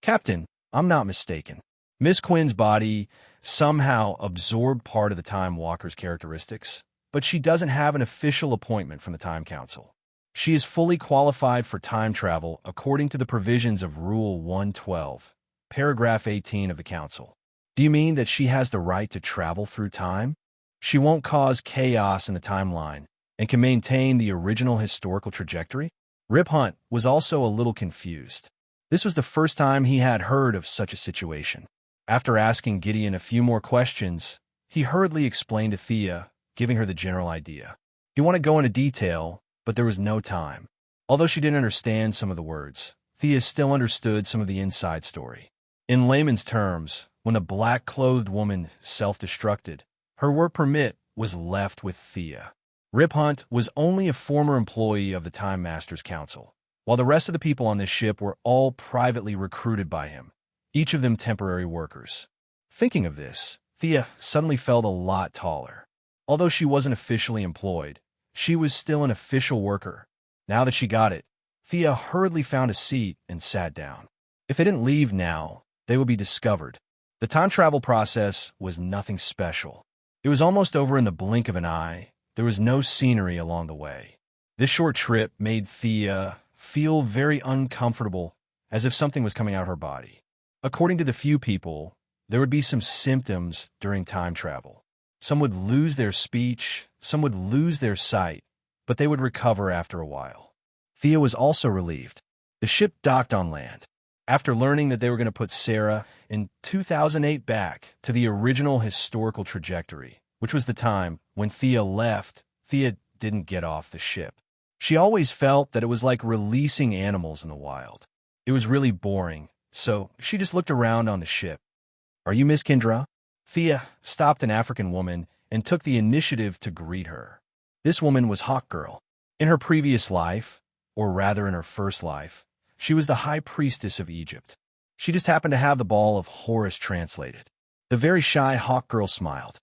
Captain, I'm not mistaken. Miss Quinn's body somehow absorbed part of the Time Walker's characteristics, but she doesn't have an official appointment from the Time Council. She is fully qualified for time travel according to the provisions of Rule 112, Paragraph 18 of the Council. Do you mean that she has the right to travel through time? She won't cause chaos in the timeline and can maintain the original historical trajectory? Rip Hunt was also a little confused. This was the first time he had heard of such a situation. After asking Gideon a few more questions, he hurriedly explained to Thea, giving her the general idea. He wanted to go into detail, but there was no time. Although she didn't understand some of the words, Thea still understood some of the inside story. In layman's terms, when the black-clothed woman self-destructed, her work permit was left with Thea. Rip Hunt was only a former employee of the Time Masters Council, while the rest of the people on this ship were all privately recruited by him, each of them temporary workers. Thinking of this, Thea suddenly felt a lot taller. Although she wasn't officially employed, she was still an official worker. Now that she got it, Thea hurriedly found a seat and sat down. If they didn't leave now, they would be discovered. The time travel process was nothing special. It was almost over in the blink of an eye. There was no scenery along the way. This short trip made Thea feel very uncomfortable, as if something was coming out of her body. According to the few people, there would be some symptoms during time travel. Some would lose their speech, some would lose their sight, but they would recover after a while. Thea was also relieved. The ship docked on land. After learning that they were going to put Sarah in 2008 back to the original historical trajectory, which was the time when Thea left, Thea didn't get off the ship. She always felt that it was like releasing animals in the wild. It was really boring, so she just looked around on the ship. Are you Miss Kendra? Thea stopped an African woman and took the initiative to greet her. This woman was Hawk Girl. In her previous life, or rather in her first life, she was the high priestess of Egypt. She just happened to have the ball of Horus translated. The very shy Hawk Girl smiled.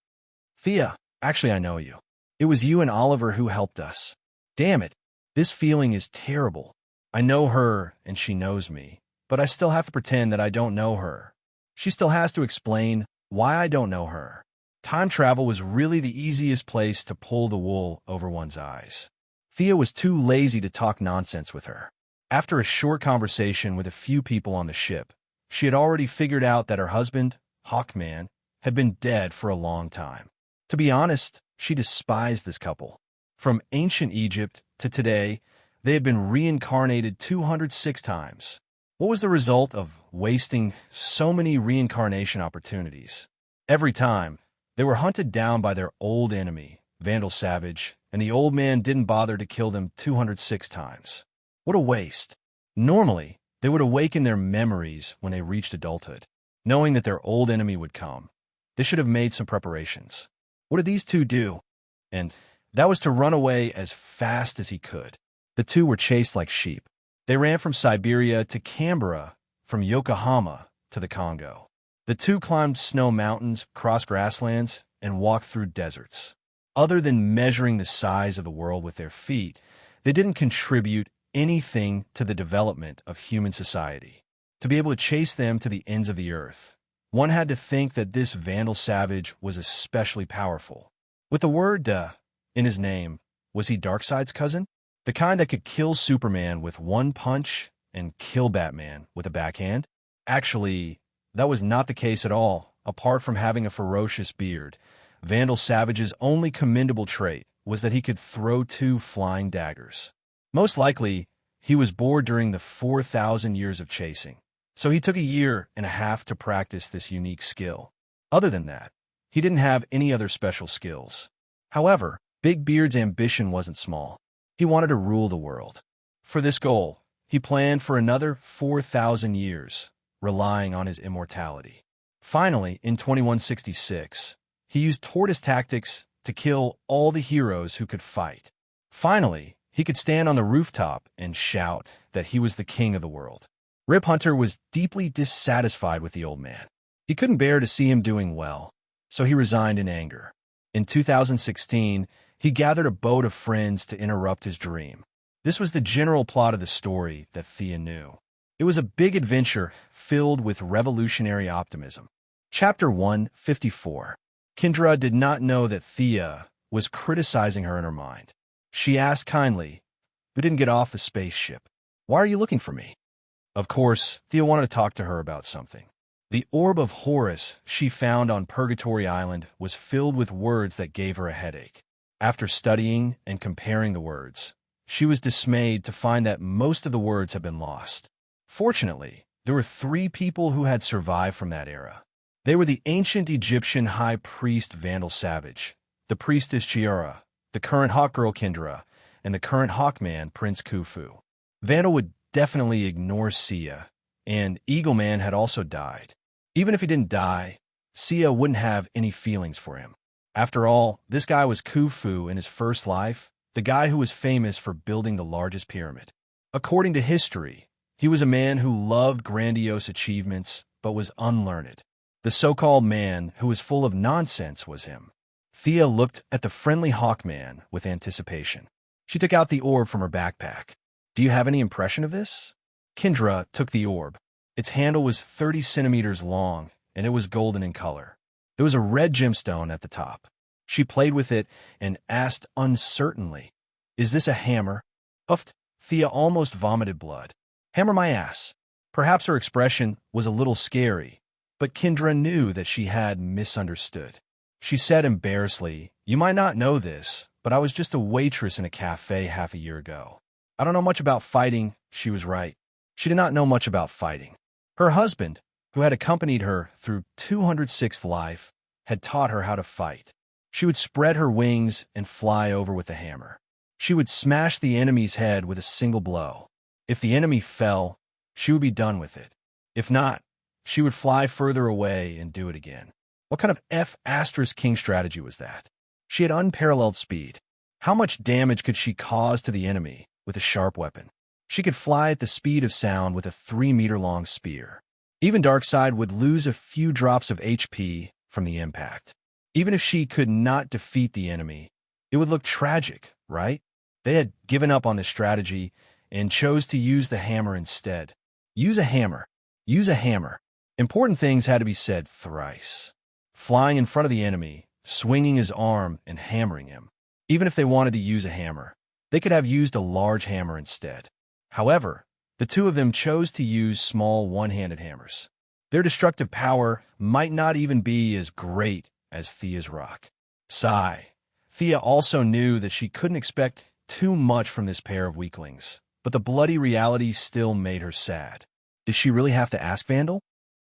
Thea, actually I know you. It was you and Oliver who helped us. Damn it, this feeling is terrible. I know her and she knows me, but I still have to pretend that I don't know her. She still has to explain why I don't know her. Time travel was really the easiest place to pull the wool over one's eyes. Thea was too lazy to talk nonsense with her. After a short conversation with a few people on the ship, she had already figured out that her husband, Hawkman, had been dead for a long time. To be honest, she despised this couple. From ancient Egypt to today, they had been reincarnated 206 times. What was the result of wasting so many reincarnation opportunities. Every time, they were hunted down by their old enemy, Vandal Savage, and the old man didn't bother to kill them 206 times. What a waste. Normally, they would awaken their memories when they reached adulthood, knowing that their old enemy would come. They should have made some preparations. What did these two do? And that was to run away as fast as he could. The two were chased like sheep. They ran from Siberia to Canberra, from Yokohama to the Congo. The two climbed snow mountains, crossed grasslands, and walked through deserts. Other than measuring the size of the world with their feet, they didn't contribute anything to the development of human society. To be able to chase them to the ends of the earth, one had to think that this Vandal Savage was especially powerful. With the word in his name, was he Darkseid's cousin? The kind that could kill Superman with one punch and kill Batman with a backhand? Actually, that was not the case at all. Apart from having a ferocious beard, Vandal Savage's only commendable trait was that he could throw two flying daggers. Most likely, he was bored during the 4,000 years of chasing, so he took a year and a half to practice this unique skill. Other than that, he didn't have any other special skills. However, Big Beard's ambition wasn't small. He wanted to rule the world. For this goal, he planned for another 4,000 years, relying on his immortality. Finally, in 2166, he used tortoise tactics to kill all the heroes who could fight. Finally, he could stand on the rooftop and shout that he was the king of the world. Rip Hunter was deeply dissatisfied with the old man. He couldn't bear to see him doing well, so he resigned in anger. In 2016, he gathered a boat of friends to interrupt his dream. This was the general plot of the story that Thea knew. It was a big adventure filled with revolutionary optimism. Chapter 154. Kendra did not know that Thea was criticizing her in her mind. She asked kindly, "We didn't get off the spaceship. Why are you looking for me?" Of course, Thea wanted to talk to her about something. The orb of Horus she found on Purgatory Island was filled with words that gave her a headache. After studying and comparing the words, she was dismayed to find that most of the words had been lost. Fortunately, there were 3 people who had survived from that era. They were the ancient Egyptian high priest Vandal Savage, the priestess Chiara, the current Hawkgirl Kendra, and the current Hawkman Prince Khufu. Vandal would definitely ignore Sia, and Eagleman had also died. Even if he didn't die, Sia wouldn't have any feelings for him. After all, this guy was Khufu in his first life, the guy who was famous for building the largest pyramid. According to history, he was a man who loved grandiose achievements but was unlearned. The so-called man who was full of nonsense was him. Thea looked at the friendly Hawkman with anticipation. She took out the orb from her backpack. "Do you have any impression of this?" Kendra took the orb. Its handle was 30 centimeters long, and it was golden in color. There was a red gemstone at the top. She played with it and asked uncertainly, "Is this a hammer?" Huffed, Thea almost vomited blood. "Hammer my ass." Perhaps her expression was a little scary, but Kendra knew that she had misunderstood. She said embarrassedly, "You might not know this, but I was just a waitress in a cafe half a year ago. I don't know much about fighting." She was right. She did not know much about fighting. Her husband, who had accompanied her through 206th life, had taught her how to fight. She would spread her wings and fly over with a hammer. She would smash the enemy's head with a single blow. If the enemy fell, she would be done with it. If not, she would fly further away and do it again. What kind of F***king strategy was that? She had unparalleled speed. How much damage could she cause to the enemy with a sharp weapon? She could fly at the speed of sound with a 3-meter-long spear. Even Darkseid would lose a few drops of HP from the impact. Even if she could not defeat the enemy, it would look tragic, right? They had given up on this strategy and chose to use the hammer instead. Use a hammer. Use a hammer. Important things had to be said thrice. Flying in front of the enemy, swinging his arm and hammering him. Even if they wanted to use a hammer, they could have used a large hammer instead. However, the two of them chose to use small one-handed hammers. Their destructive power might not even be as great as Thea's rock. Sigh. Thea also knew that she couldn't expect too much from this pair of weaklings, but the bloody reality still made her sad. Did Did she really have to ask Vandal?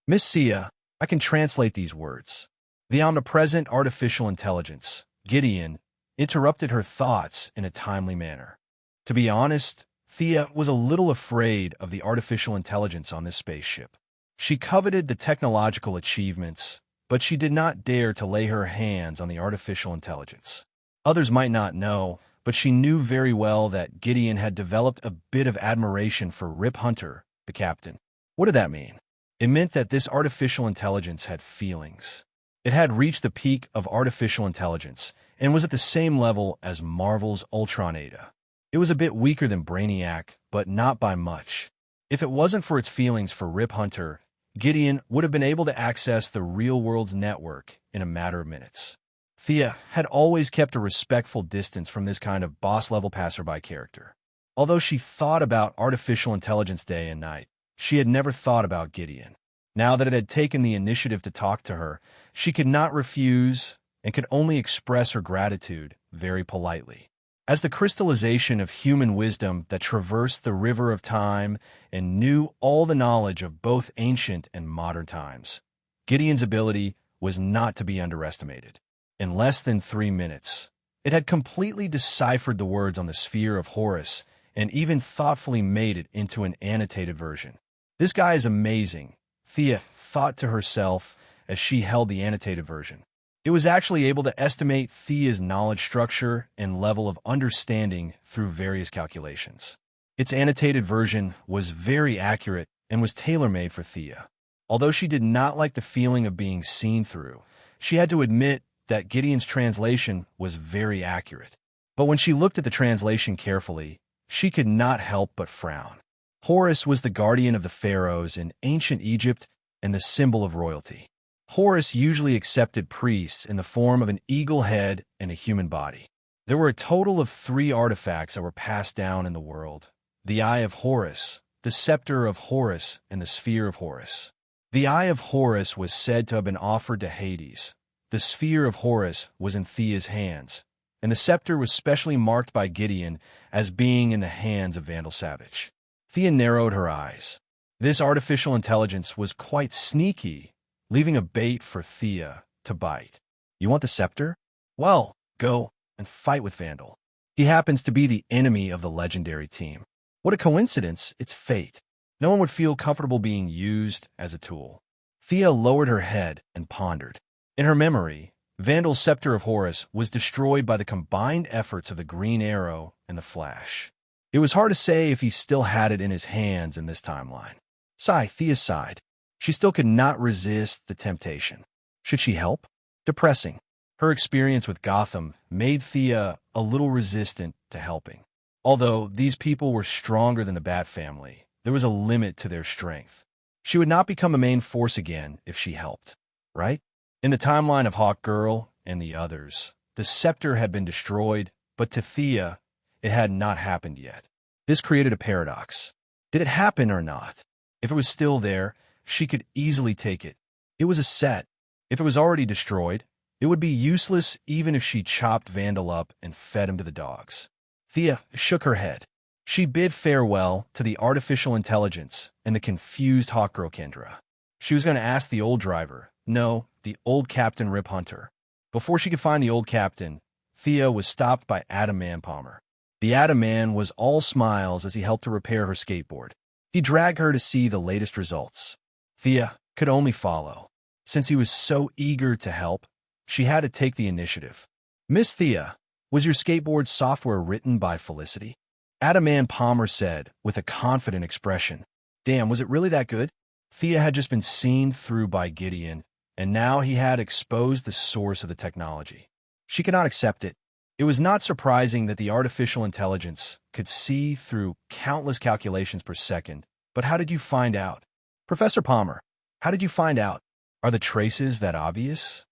Miss Sia, I can translate these words. The omnipresent artificial intelligence, Gideon, interrupted her thoughts in a timely manner. To be honest, Thea was a little afraid of the artificial intelligence on this spaceship. She coveted the technological achievements, but she did not dare to lay her hands on the artificial intelligence. Others might not know, but she knew very well that Gideon had developed a bit of admiration for Rip Hunter, the captain. What did that mean? It meant that this artificial intelligence had feelings. It had reached the peak of artificial intelligence and was at the same level as Marvel's Ultron Ada. It was a bit weaker than Brainiac, but not by much. If it wasn't for its feelings for Rip Hunter, Gideon would have been able to access the real world's network in a matter of minutes. Thea had always kept a respectful distance from this kind of boss-level passerby character. Although she thought about artificial intelligence day and night, she had never thought about Gideon. Now that it had taken the initiative to talk to her, she could not refuse and could only express her gratitude very politely. As the crystallization of human wisdom that traversed the river of time and knew all the knowledge of both ancient and modern times, Gideon's ability was not to be underestimated. In less than 3 minutes, it had completely deciphered the words on the sphere of Horus and even thoughtfully made it into an annotated version. This guy is amazing, Thea thought to herself as she held the annotated version. It was actually able to estimate Thea's knowledge structure and level of understanding through various calculations. Its annotated version was very accurate and was tailor-made for Thea. Although she did not like the feeling of being seen through, she had to admit that Gideon's translation was very accurate. But when she looked at the translation carefully, she could not help but frown. Horus was the guardian of the pharaohs in ancient Egypt and the symbol of royalty. Horus usually accepted priests in the form of an eagle head and a human body. There were a total of 3 artifacts that were passed down in the world: the Eye of Horus, the Scepter of Horus, and the Sphere of Horus. The Eye of Horus was said to have been offered to Hades. The Sphere of Horus was in Thea's hands, and the scepter was specially marked by Gideon as being in the hands of Vandal Savage. Thea narrowed her eyes. This artificial intelligence was quite sneaky, leaving a bait for Thea to bite. You want the scepter? Well, go and fight with Vandal. He happens to be the enemy of the legendary team. What a coincidence, it's fate. No one would feel comfortable being used as a tool. Thea lowered her head and pondered. In her memory, Vandal's Scepter of Horus was destroyed by the combined efforts of the Green Arrow and the Flash. It was hard to say if he still had it in his hands in this timeline. Thea sighed. She still could not resist the temptation. Should she help? Depressing. Her experience with Gotham made Thea a little resistant to helping. Although these people were stronger than the Bat family, there was a limit to their strength. She would not become a main force again if she helped, right? In the timeline of Hawkgirl and the others, the scepter had been destroyed, but to Thea, it had not happened yet. This created a paradox. Did it happen or not? If it was still there, she could easily take it. It was a set. If it was already destroyed, it would be useless even if she chopped Vandal up and fed him to the dogs. Thea shook her head. She bid farewell to the artificial intelligence and the confused Hawkgirl Kendra. She was going to ask the old driver, no, the old Captain Rip Hunter. Before she could find the old captain, Thea was stopped by Adam Man Palmer. The Adam Man was all smiles as he helped her repair her skateboard. He dragged her to see the latest results. Thea could only follow. Since he was so eager to help, she had to take the initiative. Miss Thea, was your skateboard software written by Felicity? Adam Man Palmer said with a confident expression. Damn, was it really that good? Thea had just been seen through by Gideon, and now he had exposed the source of the technology. She could not accept it. It was not surprising that the artificial intelligence could see through countless calculations per second. But how did you find out? Professor Palmer, how did you find out? Are the traces that obvious?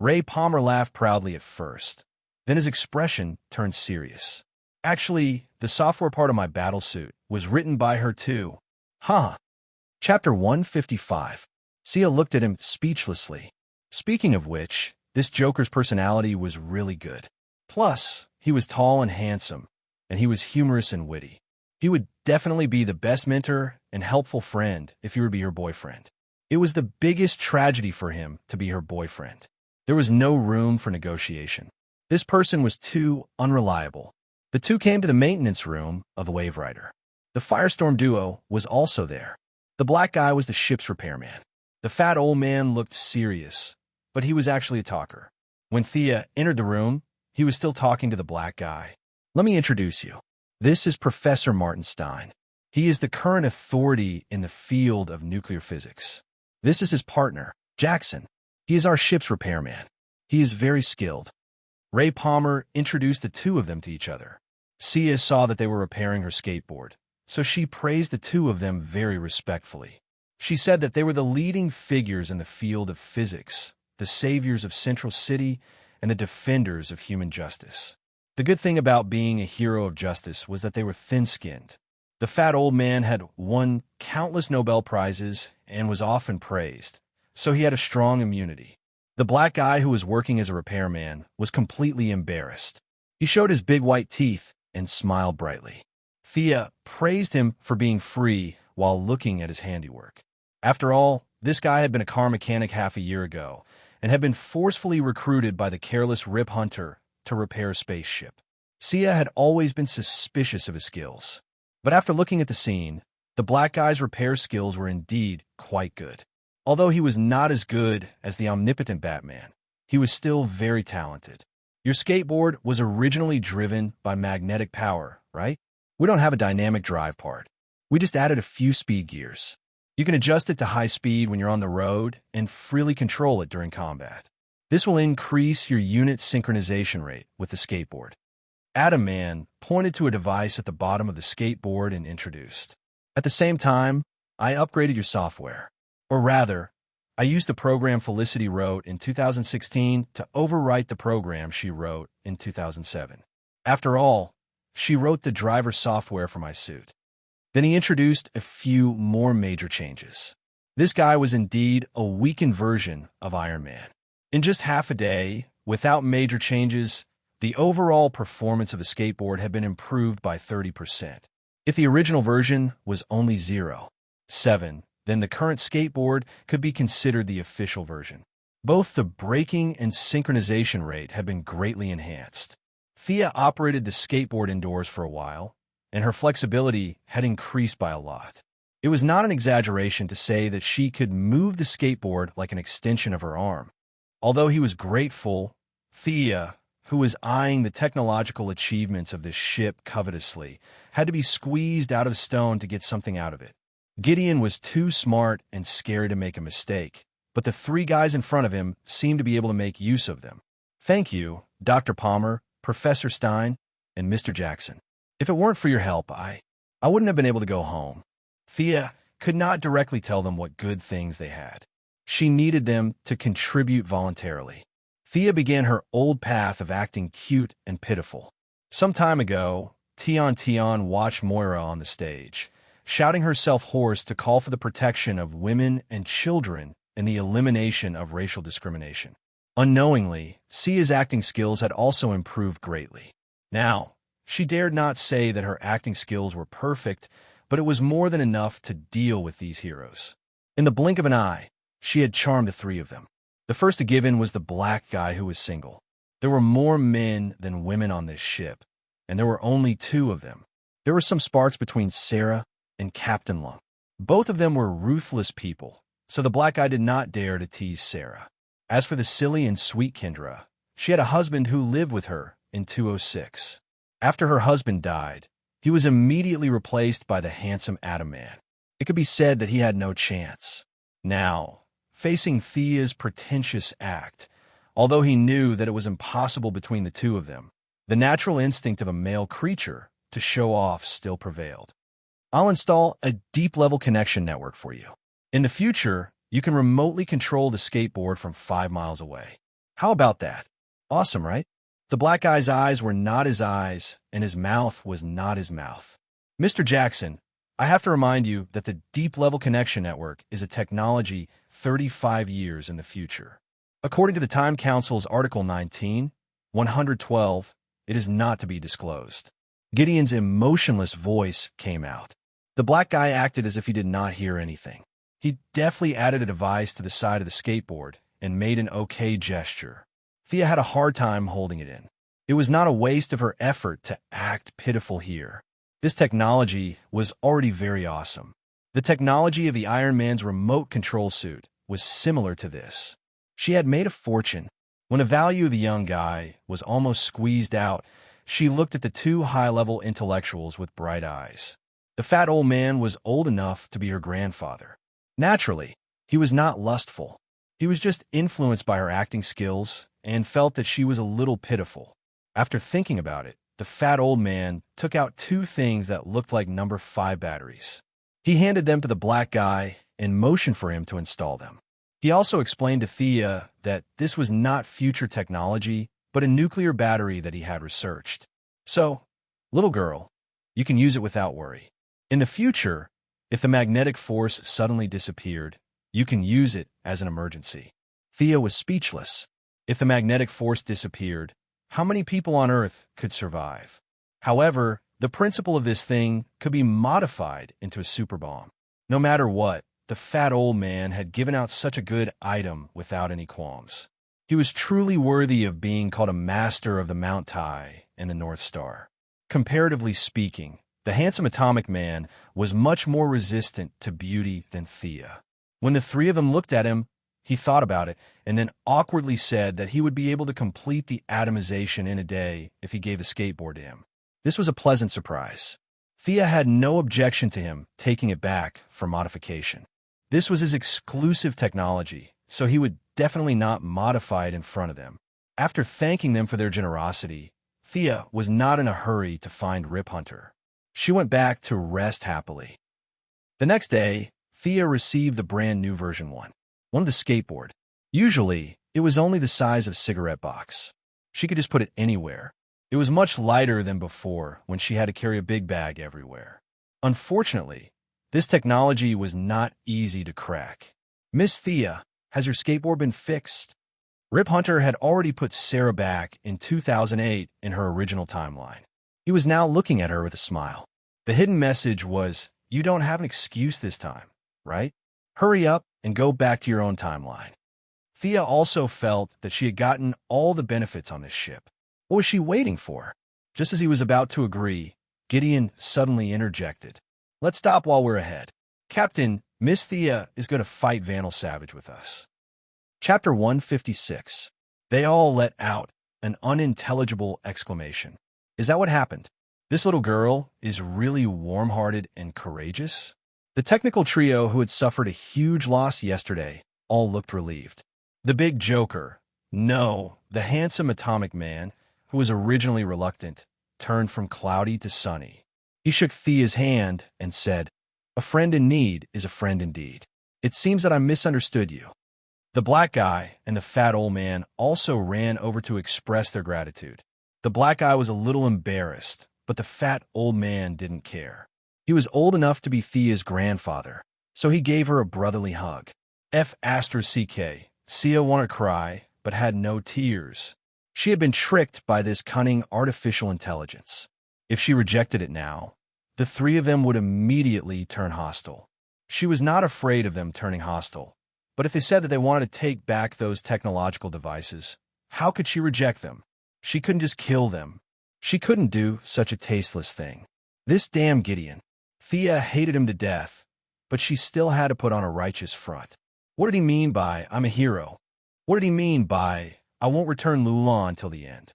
Ray Palmer laughed proudly at first. Then his expression turned serious. Actually, the software part of my battlesuit was written by her too. Huh. Chapter 155. Sia looked at him speechlessly. Speaking of which, this Joker's personality was really good. Plus, he was tall and handsome, and he was humorous and witty. He would definitely be the best mentor and helpful friend if he would be her boyfriend. It was the biggest tragedy for him to be her boyfriend. There was no room for negotiation. This person was too unreliable. The two came to the maintenance room of the Wave Rider. The Firestorm duo was also there. The black guy was the ship's repairman. The fat old man looked serious, but he was actually a talker. When Thea entered the room, he was still talking to the black guy. Let me introduce you. This is Professor Martin Stein. He is the current authority in the field of nuclear physics. This is his partner, Jackson. He is our ship's repairman. He is very skilled. Ray Palmer introduced the two of them to each other. Sia saw that they were repairing her skateboard, so she praised the two of them very respectfully. She said that they were the leading figures in the field of physics, the saviors of Central City, and the defenders of human justice. The good thing about being a hero of justice was that they were thin-skinned. The fat old man had won countless Nobel Prizes and was often praised, so he had a strong immunity. The black guy who was working as a repairman was completely embarrassed. He showed his big white teeth and smiled brightly. Thea praised him for being free while looking at his handiwork. After all, this guy had been a car mechanic half a year ago and had been forcefully recruited by the careless Rip Hunter to repair a spaceship. Sia had always been suspicious of his skills. But after looking at the scene, the black guy's repair skills were indeed quite good. Although he was not as good as the omnipotent Batman, he was still very talented. Your skateboard was originally driven by magnetic power, right? We don't have a dynamic drive part. We just added a few speed gears. You can adjust it to high speed when you're on the road and freely control it during combat. This will increase your unit synchronization rate with the skateboard. Atom Man pointed to a device at the bottom of the skateboard and introduced. At the same time, I upgraded your software. Or rather, I used the program Felicity wrote in 2016 to overwrite the program she wrote in 2007. After all, she wrote the driver software for my suit. Then he introduced a few more major changes. This guy was indeed a weakened version of Iron Man. In just half a day, without major changes, the overall performance of the skateboard had been improved by 30%. If the original version was only 0.7, then the current skateboard could be considered the official version. Both the braking and synchronization rate have been greatly enhanced. Thea operated the skateboard indoors for a while, and her flexibility had increased by a lot. It was not an exaggeration to say that she could move the skateboard like an extension of her arm. Although he was grateful, Thea, who was eyeing the technological achievements of this ship covetously, had to be squeezed out of stone to get something out of it. Gideon was too smart and scary to make a mistake, but the three guys in front of him seemed to be able to make use of them. Thank you, Dr. Palmer, Professor Stein, and Mr. Jackson. If it weren't for your help, I wouldn't have been able to go home. Thea could not directly tell them what good things they had. She needed them to contribute voluntarily. Thea began her old path of acting cute and pitiful. Some time ago, Tion watched Moira on the stage, shouting herself hoarse to call for the protection of women and children and the elimination of racial discrimination. Unknowingly, Sia's acting skills had also improved greatly. Now, she dared not say that her acting skills were perfect, but it was more than enough to deal with these heroes. In the blink of an eye, she had charmed the three of them. The first to give in was the black guy who was single. There were more men than women on this ship, and there were only two of them. There were some sparks between Sarah and Captain Lung. Both of them were ruthless people, so the black guy did not dare to tease Sarah. As for the silly and sweet Kendra, she had a husband who lived with her in 206. After her husband died, he was immediately replaced by the handsome Atom Man. It could be said that he had no chance. Now, facing Thea's pretentious act, although he knew that it was impossible between the two of them, the natural instinct of a male creature to show off still prevailed. I'll install a deep-level connection network for you. In the future, you can remotely control the skateboard from 5 miles away. How about that? Awesome, right? The black guy's eyes were not his eyes, and his mouth was not his mouth. Mr. Jackson, I have to remind you that the deep-level connection network is a technology 35 years in the future. According to the Time Council's Article 19, 112, it is not to be disclosed. Gideon's emotionless voice came out. The black guy acted as if he did not hear anything. He deftly added a device to the side of the skateboard and made an okay gesture. Thea had a hard time holding it in. It was not a waste of her effort to act pitiful here. This technology was already very awesome. The technology of the Iron Man's remote control suit was similar to this. She had made a fortune. When the value of the young guy was almost squeezed out, she looked at the two high-level intellectuals with bright eyes. The fat old man was old enough to be her grandfather. Naturally, he was not lustful. He was just influenced by her acting skills and felt that she was a little pitiful. After thinking about it, the fat old man took out two things that looked like number 5 batteries. He handed them to the black guy and motioned for him to install them. He also explained to Thea that this was not future technology, but a nuclear battery that he had researched. So, little girl, you can use it without worry. In the future, if the magnetic force suddenly disappeared, you can use it as an emergency. Thea was speechless. If the magnetic force disappeared, how many people on Earth could survive? However, the principle of this thing could be modified into a super bomb. No matter what, the fat old man had given out such a good item without any qualms. He was truly worthy of being called a master of the Mount Tai and the North Star. Comparatively speaking, the handsome atomic man was much more resistant to beauty than Thea. When the three of them looked at him, he thought about it and then awkwardly said that he would be able to complete the atomization in a day if he gave the skateboard to him. This was a pleasant surprise. Thea had no objection to him taking it back for modification. This was his exclusive technology, so he would definitely not modify it in front of them. After thanking them for their generosity, Thea was not in a hurry to find Rip Hunter. She went back to rest happily. The next day, Thea received the brand new version 1 of the skateboard. Usually, it was only the size of a cigarette box. She could just put it anywhere. It was much lighter than before when she had to carry a big bag everywhere. Unfortunately, this technology was not easy to crack. Miss Thea, has your skateboard been fixed? Rip Hunter had already put Sarah back in 2008 in her original timeline. He was now looking at her with a smile. The hidden message was, you don't have an excuse this time, right? Hurry up and go back to your own timeline. Thea also felt that she had gotten all the benefits on this ship. What was she waiting for? Just as he was about to agree, Gideon suddenly interjected. Let's stop while we're ahead. Captain, Miss Thea is going to fight Vandal Savage with us. Chapter 156. They all let out an unintelligible exclamation. Is that what happened? This little girl is really warm-hearted and courageous? The technical trio who had suffered a huge loss yesterday all looked relieved. The big joker, no, the handsome atomic man, who was originally reluctant, turned from cloudy to sunny. He shook Thea's hand and said, a friend in need is a friend indeed. It seems that I misunderstood you. The black guy and the fat old man also ran over to express their gratitude. The black guy was a little embarrassed, but the fat old man didn't care. He was old enough to be Thea's grandfather, so he gave her a brotherly hug. F***, Thea wanted to cry, but had no tears. She had been tricked by this cunning artificial intelligence. If she rejected it now, the three of them would immediately turn hostile. She was not afraid of them turning hostile, but if they said that they wanted to take back those technological devices, how could she reject them? She couldn't just kill them. She couldn't do such a tasteless thing. This damn Gideon. Thea hated him to death, but she still had to put on a righteous front. What did he mean by, I'm a hero? What did he mean by, I won't return Lula until the end?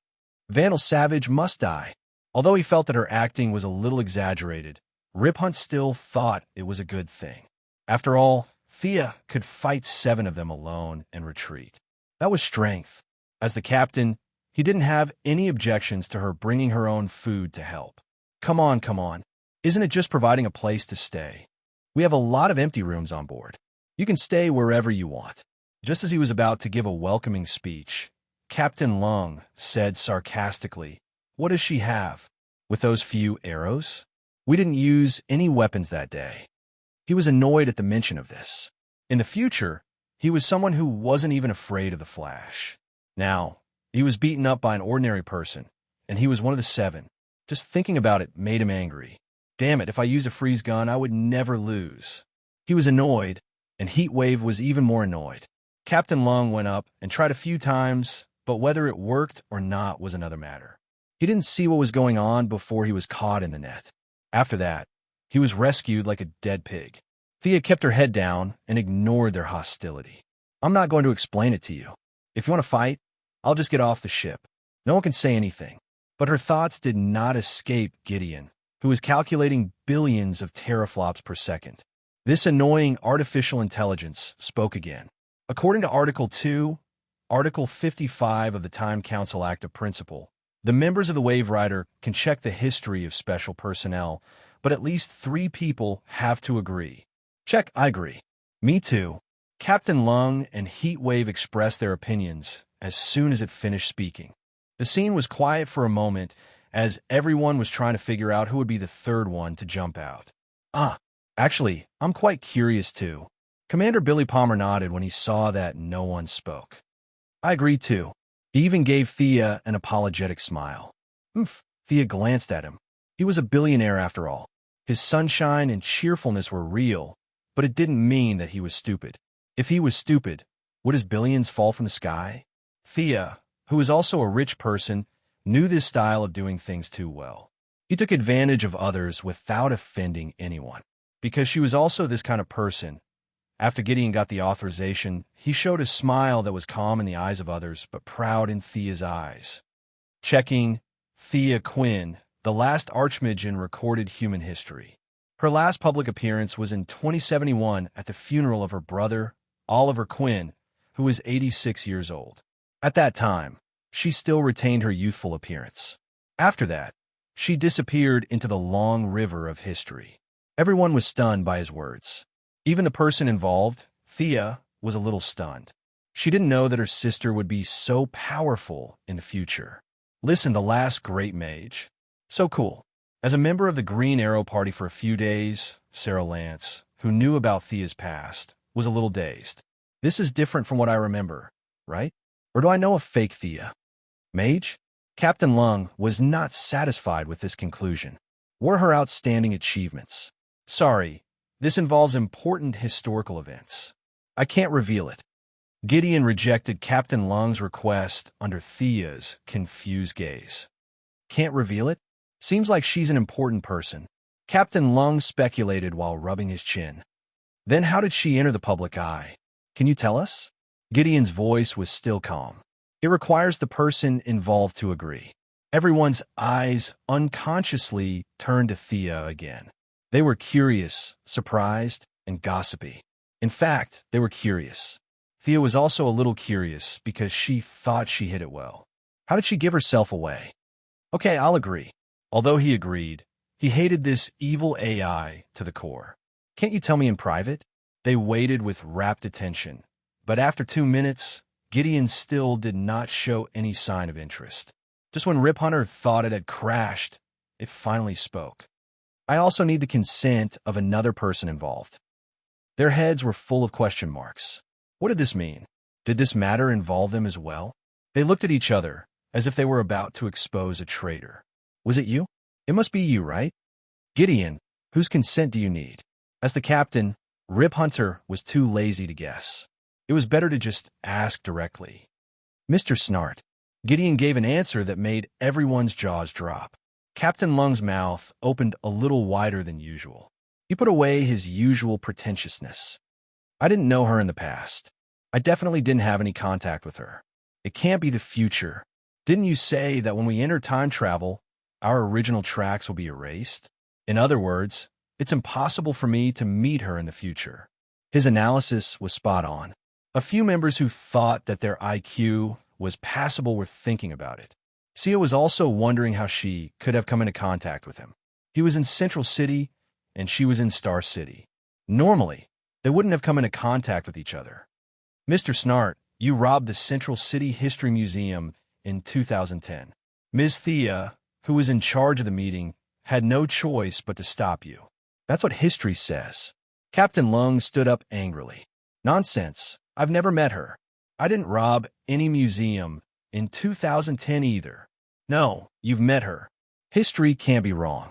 Vandal Savage must die. Although he felt that her acting was a little exaggerated, Rip Hunt still thought it was a good thing. After all, Thea could fight 7 of them alone and retreat. That was strength. As the captain, he didn't have any objections to her bringing her own food to help. Come on, come on. Isn't it just providing a place to stay? We have a lot of empty rooms on board. You can stay wherever you want. Just as he was about to give a welcoming speech, Captain Lung said sarcastically, what does she have? With those few arrows? We didn't use any weapons that day. He was annoyed at the mention of this. In the future, he was someone who wasn't even afraid of the Flash. Now, he was beaten up by an ordinary person, and he was one of the 7. Just thinking about it made him angry. Damn it, if I use a freeze gun, I would never lose. He was annoyed, and Heatwave was even more annoyed. Captain Lung went up and tried a few times, but whether it worked or not was another matter. He didn't see what was going on before he was caught in the net. After that, he was rescued like a dead pig. Thea kept her head down and ignored their hostility. I'm not going to explain it to you. If you want to fight, I'll just get off the ship. No one can say anything. But her thoughts did not escape Gideon, who was calculating billions of teraflops per second. This annoying artificial intelligence spoke again. According to Article 2, Article 55 of the Time Council Act of Principle, the members of the Wave Rider can check the history of special personnel, but at least 3 people have to agree. Check, I agree. Me too. Captain Lung and Heatwave expressed their opinions as soon as it finished speaking. The scene was quiet for a moment as everyone was trying to figure out who would be the third one to jump out. Actually, I'm quite curious too. Commander Billy Palmer nodded when he saw that no one spoke. I agree too. He even gave Thea an apologetic smile. Thea glanced at him. He was a billionaire after all. His sunshine and cheerfulness were real, but it didn't mean that he was stupid. If he was stupid, would his billions fall from the sky? Thea, who was also a rich person, knew this style of doing things too well. He took advantage of others without offending anyone. Because she was also this kind of person, after Gideon got the authorization, he showed a smile that was calm in the eyes of others, but proud in Thea's eyes. Checking, Thea Quinn, the last Archmage in recorded human history. Her last public appearance was in 2071 at the funeral of her brother, Oliver Quinn, who was 86 years old. At that time, she still retained her youthful appearance. After that, she disappeared into the long river of history. Everyone was stunned by his words. Even the person involved, Thea, was a little stunned. She didn't know that her sister would be so powerful in the future. Listen, the last great mage. So cool. As a member of the Green Arrow Party for a few days, Sarah Lance, who knew about Thea's past, was a little dazed. This is different from what I remember, right? Or do I know a fake Thea? Mage? Captain Lung was not satisfied with this conclusion. What are her outstanding achievements? Sorry, this involves important historical events. I can't reveal it. Gideon rejected Captain Lung's request under Thea's confused gaze. Can't reveal it? Seems like she's an important person. Captain Lung speculated while rubbing his chin. Then how did she enter the public eye? Can you tell us? Gideon's voice was still calm. It requires the person involved to agree. Everyone's eyes unconsciously turned to Thea again. They were curious, surprised, and gossipy. In fact, they were curious. Thea was also a little curious because she thought she hit it well. How did she give herself away? Okay, I'll agree. Although he agreed, he hated this evil AI to the core. Can't you tell me in private? They waited with rapt attention. But after 2 minutes, Gideon still did not show any sign of interest. Just when Rip Hunter thought it had crashed, it finally spoke. I also need the consent of another person involved. Their heads were full of question marks. What did this mean? Did this matter involve them as well? They looked at each other, as if they were about to expose a traitor. Was it you? It must be you, right? Gideon, whose consent do you need? As the captain, Rip Hunter was too lazy to guess. It was better to just ask directly. Mr. Snart. Gideon gave an answer that made everyone's jaws drop. Captain Lung's mouth opened a little wider than usual. He put away his usual pretentiousness. I didn't know her in the past. I definitely didn't have any contact with her. It can't be the future. Didn't you say that when we enter time travel, our original tracks will be erased? In other words, it's impossible for me to meet her in the future. His analysis was spot on. A few members who thought that their IQ was passable were thinking about it. Sia was also wondering how she could have come into contact with him. He was in Central City, and she was in Star City. Normally, they wouldn't have come into contact with each other. Mr. Snart, you robbed the Central City History Museum in 2010. Ms. Thea, who was in charge of the meeting, had no choice but to stop you. That's what history says. Captain Lung stood up angrily. Nonsense. I've never met her. I didn't rob any museum in 2010 either. No, you've met her. History can't be wrong.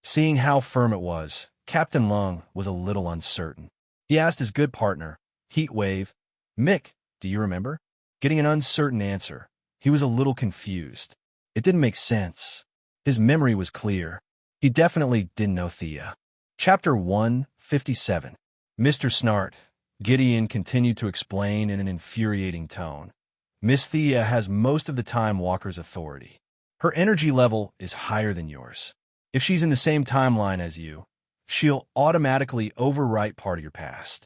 Seeing how firm it was, Captain Lung was a little uncertain. He asked his good partner, Heatwave, Mick, do you remember? Getting an uncertain answer, he was a little confused. It didn't make sense. His memory was clear. He definitely didn't know Thea. Chapter 157. Mr. Snart, Gideon continued to explain in an infuriating tone. Miss Thea has most of the Time Walker's authority. Her energy level is higher than yours. If she's in the same timeline as you, she'll automatically overwrite part of your past.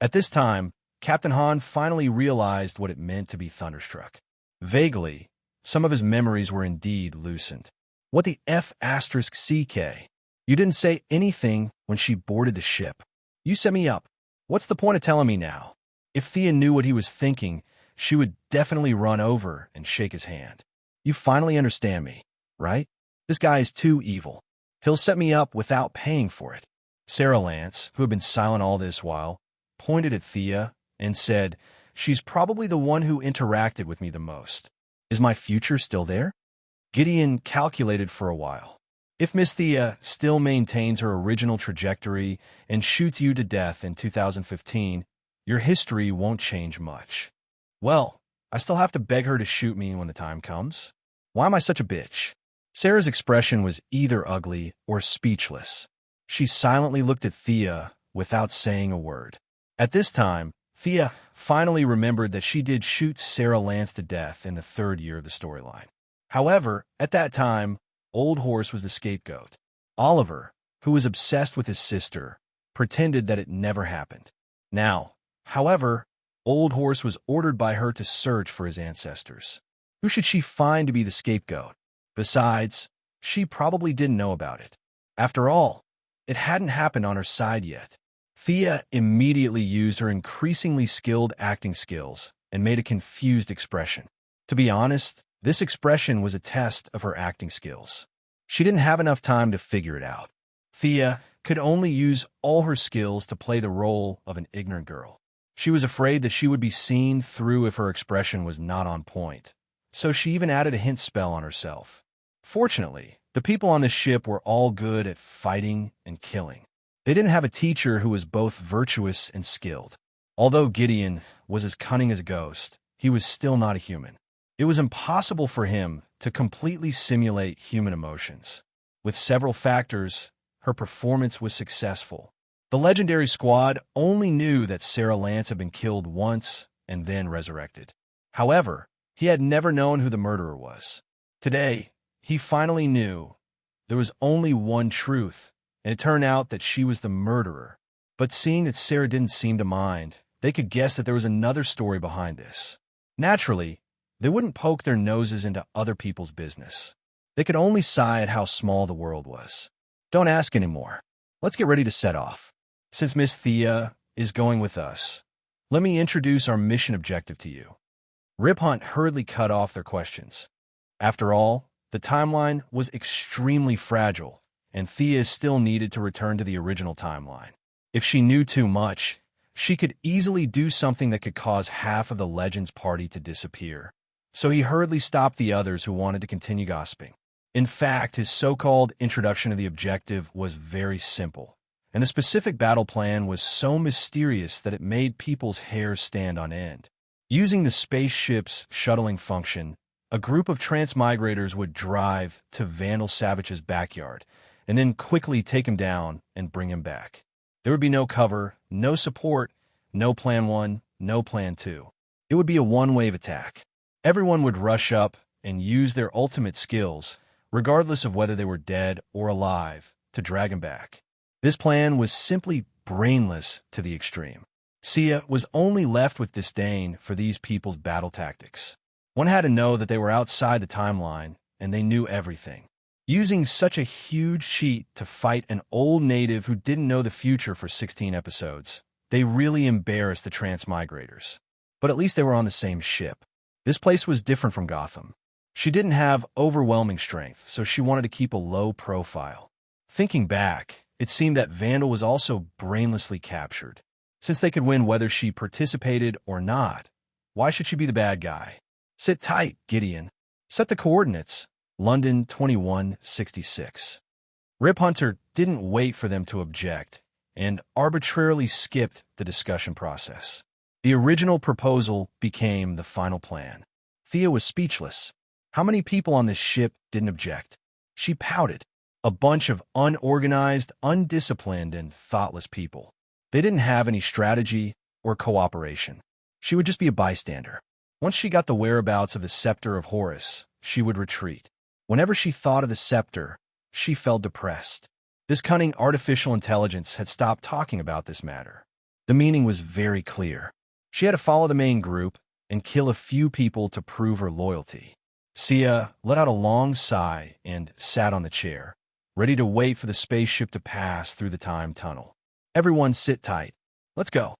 At this time, Captain Han finally realized what it meant to be thunderstruck. Vaguely, some of his memories were indeed loosened. What the F***CK? You didn't say anything when she boarded the ship. You set me up. What's the point of telling me now? If Thea knew what he was thinking, she would definitely run over and shake his hand. You finally understand me, right? This guy is too evil. He'll set me up without paying for it. Sarah Lance, who had been silent all this while, pointed at Thea and said, she's probably the one who interacted with me the most. Is my future still there? Gideon calculated for a while. If Miss Thea still maintains her original trajectory and shoots you to death in 2015, your history won't change much. Well, I still have to beg her to shoot me when the time comes. Why am I such a bitch? Sarah's expression was either ugly or speechless. She silently looked at Thea without saying a word. At this time, Thea finally remembered that she did shoot Sarah Lance to death in the third year of the storyline. However, at that time, Old Horse was the scapegoat. Oliver, who was obsessed with his sister, pretended that it never happened. Now, however, Old Horse was ordered by her to search for his ancestors. Who should she find to be the scapegoat? Besides, she probably didn't know about it. After all, it hadn't happened on her side yet. Thea immediately used her increasingly skilled acting skills and made a confused expression. To be honest, this expression was a test of her acting skills. She didn't have enough time to figure it out. Thea could only use all her skills to play the role of an ignorant girl. She was afraid that she would be seen through if her expression was not on point, so she even added a hint spell on herself. Fortunately, the people on the ship were all good at fighting and killing. They didn't have a teacher who was both virtuous and skilled. Although Gideon was as cunning as a ghost, he was still not a human. It was impossible for him to completely simulate human emotions. With several factors, her performance was successful. The legendary squad only knew that Sarah Lance had been killed once and then resurrected. However, he had never known who the murderer was. Today, he finally knew. There was only one truth, and it turned out that she was the murderer. But seeing that Sarah didn't seem to mind, they could guess that there was another story behind this. Naturally, they wouldn't poke their noses into other people's business. They could only sigh at how small the world was. Don't ask anymore. Let's get ready to set off. Since Miss Thea is going with us, let me introduce our mission objective to you. Rip Hunt hurriedly cut off their questions. After all, the timeline was extremely fragile, and Thea still needed to return to the original timeline. If she knew too much, she could easily do something that could cause half of the Legends party to disappear. So he hurriedly stopped the others who wanted to continue gossiping. In fact, his so-called introduction to the objective was very simple, and the specific battle plan was so mysterious that it made people's hair stand on end. Using the spaceship's shuttling function, a group of transmigrators would drive to Vandal Savage's backyard and then quickly take him down and bring him back. There would be no cover, no support, no Plan 1, no Plan 2. It would be a one-wave attack. Everyone would rush up and use their ultimate skills, regardless of whether they were dead or alive, to drag him back. This plan was simply brainless to the extreme. Sia was only left with disdain for these people's battle tactics. One had to know that they were outside the timeline, and they knew everything. Using such a huge cheat to fight an old native who didn't know the future for 16 episodes, they really embarrassed the Transmigrators. But at least they were on the same ship. This place was different from Gotham. She didn't have overwhelming strength, so she wanted to keep a low profile. Thinking back, it seemed that Vandal was also brainlessly captured. Since they could win whether she participated or not, why should she be the bad guy? Sit tight, Gideon. Set the coordinates. London 2166. Rip Hunter didn't wait for them to object and arbitrarily skipped the discussion process. The original proposal became the final plan. Thea was speechless. How many people on this ship didn't object? She pouted. A bunch of unorganized, undisciplined, and thoughtless people. They didn't have any strategy or cooperation. She would just be a bystander. Once she got the whereabouts of the scepter of Horus, she would retreat. Whenever she thought of the scepter, she felt depressed. This cunning artificial intelligence had stopped talking about this matter. The meaning was very clear. She had to follow the main group and kill a few people to prove her loyalty. Sia let out a long sigh and sat on the chair, ready to wait for the spaceship to pass through the time tunnel. Everyone sit tight. Let's go,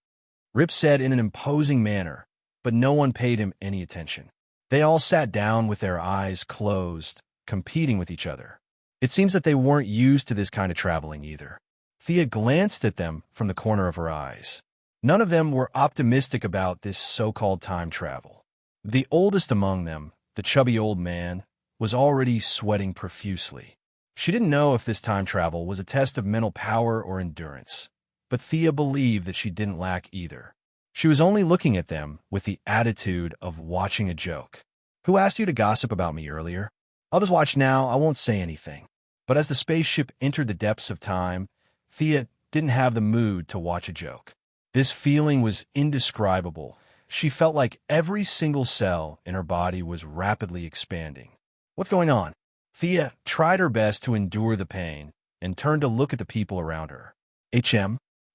Rip said in an imposing manner, but no one paid him any attention. They all sat down with their eyes closed, competing with each other. It seems that they weren't used to this kind of traveling either. Thea glanced at them from the corner of her eyes. None of them were optimistic about this so-called time travel. The oldest among them, the chubby old man, was already sweating profusely. She didn't know if this time travel was a test of mental power or endurance, but Thea believed that she didn't lack either. She was only looking at them with the attitude of watching a joke. Who asked you to gossip about me earlier? I'll just watch now, I won't say anything. But as the spaceship entered the depths of time, Thea didn't have the mood to watch a joke. This feeling was indescribable. She felt like every single cell in her body was rapidly expanding. What's going on? Thea tried her best to endure the pain and turned to look at the people around her.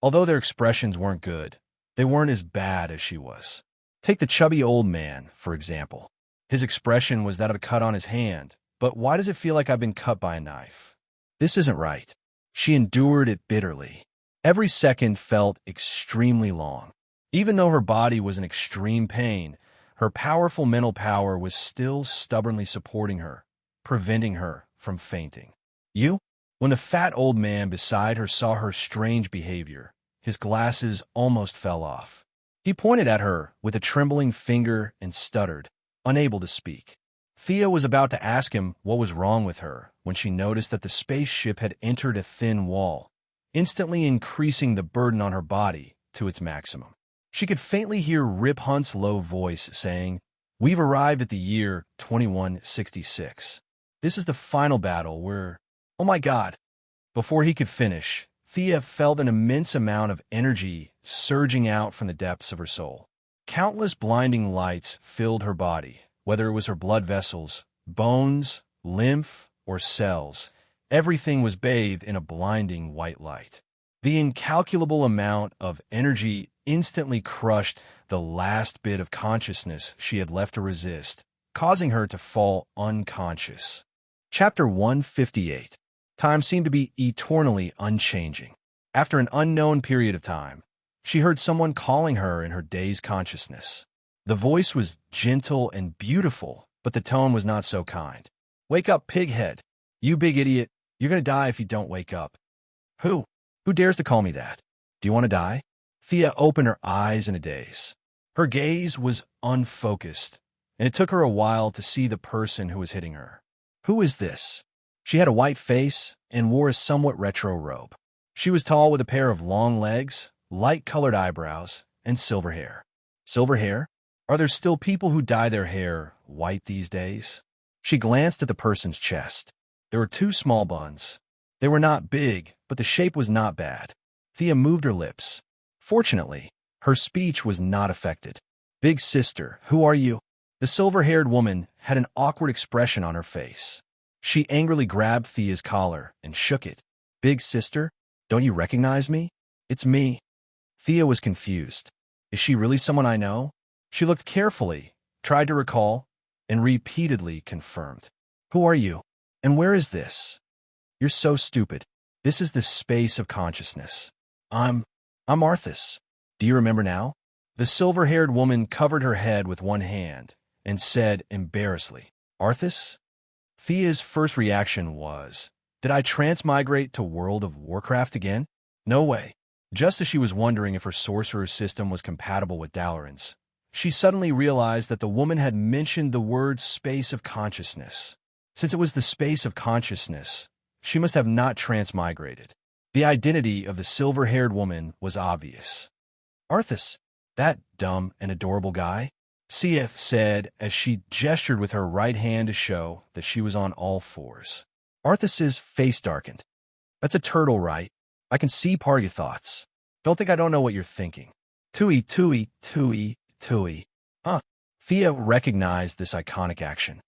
Although their expressions weren't good, they weren't as bad as she was. Take the chubby old man, for example. His expression was that of a cut on his hand. But why does it feel like I've been cut by a knife? This isn't right. She endured it bitterly. Every second felt extremely long. Even though her body was in extreme pain, her powerful mental power was still stubbornly supporting her, preventing her from fainting. You? When the fat old man beside her saw her strange behavior, his glasses almost fell off. He pointed at her with a trembling finger and stuttered, unable to speak. Thea was about to ask him what was wrong with her when she noticed that the spaceship had entered a thin wall, instantly increasing the burden on her body to its maximum. She could faintly hear Rip Hunt's low voice saying, "We've arrived at the year 2166. This is the final battle where, oh my God." Before he could finish, Thea felt an immense amount of energy surging out from the depths of her soul. Countless blinding lights filled her body. Whether it was her blood vessels, bones, lymph, or cells, everything was bathed in a blinding white light. The incalculable amount of energy instantly crushed the last bit of consciousness she had left to resist, causing her to fall unconscious. Chapter 158. Time seemed to be eternally unchanging. After an unknown period of time, she heard someone calling her in her dazed consciousness. The voice was gentle and beautiful, but the tone was not so kind. "Wake up, pighead. You big idiot. You're going to die if you don't wake up." Who? Who dares to call me that? Do you want to die? Thea opened her eyes in a daze. Her gaze was unfocused, and it took her a while to see the person who was hitting her. Who is this? She had a white face and wore a somewhat retro robe. She was tall with a pair of long legs, light-colored eyebrows, and silver hair. Silver hair? Are there still people who dye their hair white these days? She glanced at the person's chest. There were two small buns. They were not big, but the shape was not bad. Thea moved her lips. Fortunately, her speech was not affected. "Big sister, who are you?" The silver-haired woman had an awkward expression on her face. She angrily grabbed Thea's collar and shook it. "Big sister, don't you recognize me? It's me." Thea was confused. Is she really someone I know? She looked carefully, tried to recall, and repeatedly confirmed. "Who are you? And where is this?" "You're so stupid. This is the space of consciousness. I'm Arthas. Do you remember now?" The silver-haired woman covered her head with one hand and said embarrassedly, "Arthas?" Thea's first reaction was, did I transmigrate to World of Warcraft again? No way. Just as she was wondering if her sorcerer system was compatible with Dalaran's, she suddenly realized that the woman had mentioned the word space of consciousness. Since it was the space of consciousness, she must have not transmigrated. The identity of the silver-haired woman was obvious. Arthas, that dumb and adorable guy, CF said as she gestured with her right hand to show that she was on all fours. Arthas's face darkened. That's a turtle, right? I can see part of your thoughts. Don't think I don't know what you're thinking. Tui, tui, tui, tui. Huh. Thea recognized this iconic action.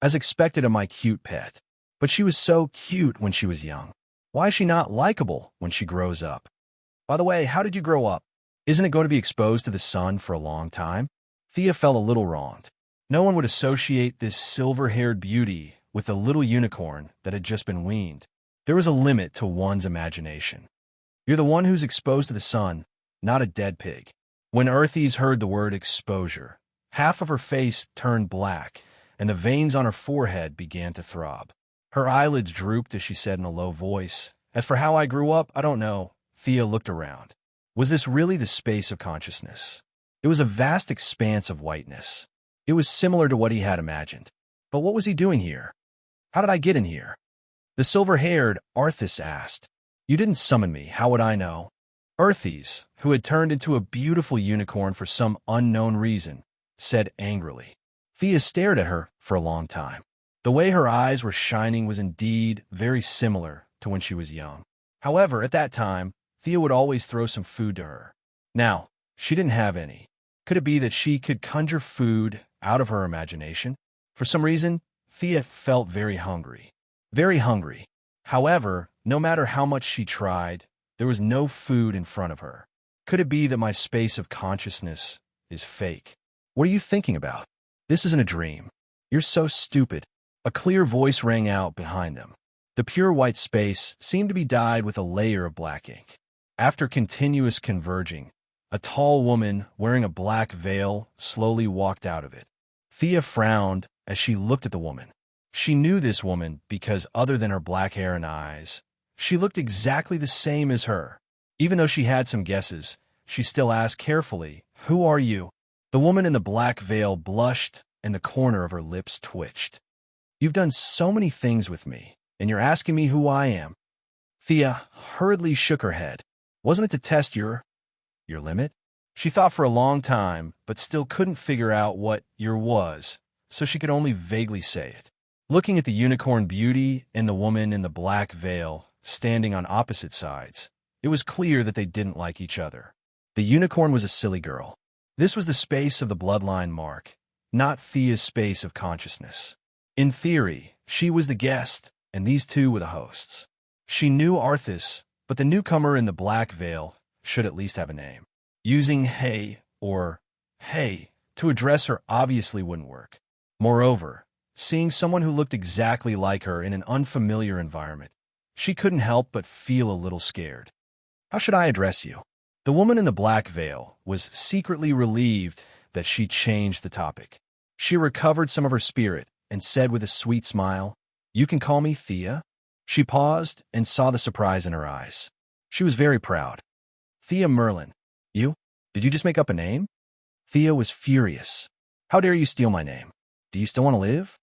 As expected of my cute pet. But she was so cute when she was young. Why is she not likable when she grows up? By the way, how did you grow up? Isn't it going to be exposed to the sun for a long time? Thea felt a little wronged. No one would associate this silver-haired beauty with a little unicorn that had just been weaned. There was a limit to one's imagination. You're the one who's exposed to the sun, not a dead pig. When Earthies heard the word exposure, half of her face turned black, and the veins on her forehead began to throb. Her eyelids drooped as she said in a low voice, "As for how I grew up, I don't know." Thea looked around. Was this really the space of consciousness? It was a vast expanse of whiteness. It was similar to what he had imagined. But what was he doing here? How did I get in here? The silver-haired Arthas asked. You didn't summon me, how would I know? Earthies, who had turned into a beautiful unicorn for some unknown reason, said angrily. Thea stared at her for a long time. The way her eyes were shining was indeed very similar to when she was young. However, at that time, Thea would always throw some food to her. Now, she didn't have any. Could it be that she could conjure food out of her imagination? For some reason, Thea felt very hungry. Very hungry. However, no matter how much she tried, there was no food in front of her. Could it be that my space of consciousness is fake? What are you thinking about? This isn't a dream. You're so stupid. A clear voice rang out behind them. The pure white space seemed to be dyed with a layer of black ink. After continuous converging, a tall woman wearing a black veil slowly walked out of it. Thea frowned as she looked at the woman. She knew this woman because, other than her black hair and eyes, she looked exactly the same as her. Even though she had some guesses, she still asked carefully, "Who are you?" The woman in the black veil blushed and the corner of her lips twitched. You've done so many things with me, and you're asking me who I am. Thea hurriedly shook her head. Wasn't it to test your limit? She thought for a long time, but still couldn't figure out what your was, so she could only vaguely say it. Looking at the unicorn beauty and the woman in the black veil, standing on opposite sides, it was clear that they didn't like each other. The unicorn was a silly girl. This was the space of the bloodline mark, not Thea's space of consciousness. In theory, she was the guest, and these two were the hosts. She knew Arthas, but the newcomer in the black veil should at least have a name. Using hey or hey to address her obviously wouldn't work. Moreover, seeing someone who looked exactly like her in an unfamiliar environment, she couldn't help but feel a little scared. How should I address you? The woman in the black veil was secretly relieved that she changed the topic. She recovered some of her spirit and said with a sweet smile, "You can call me Thea." She paused and saw the surprise in her eyes. She was very proud. Thea Merlin. You? Did you just make up a name? Thea was furious. How dare you steal my name? Do you still want to live?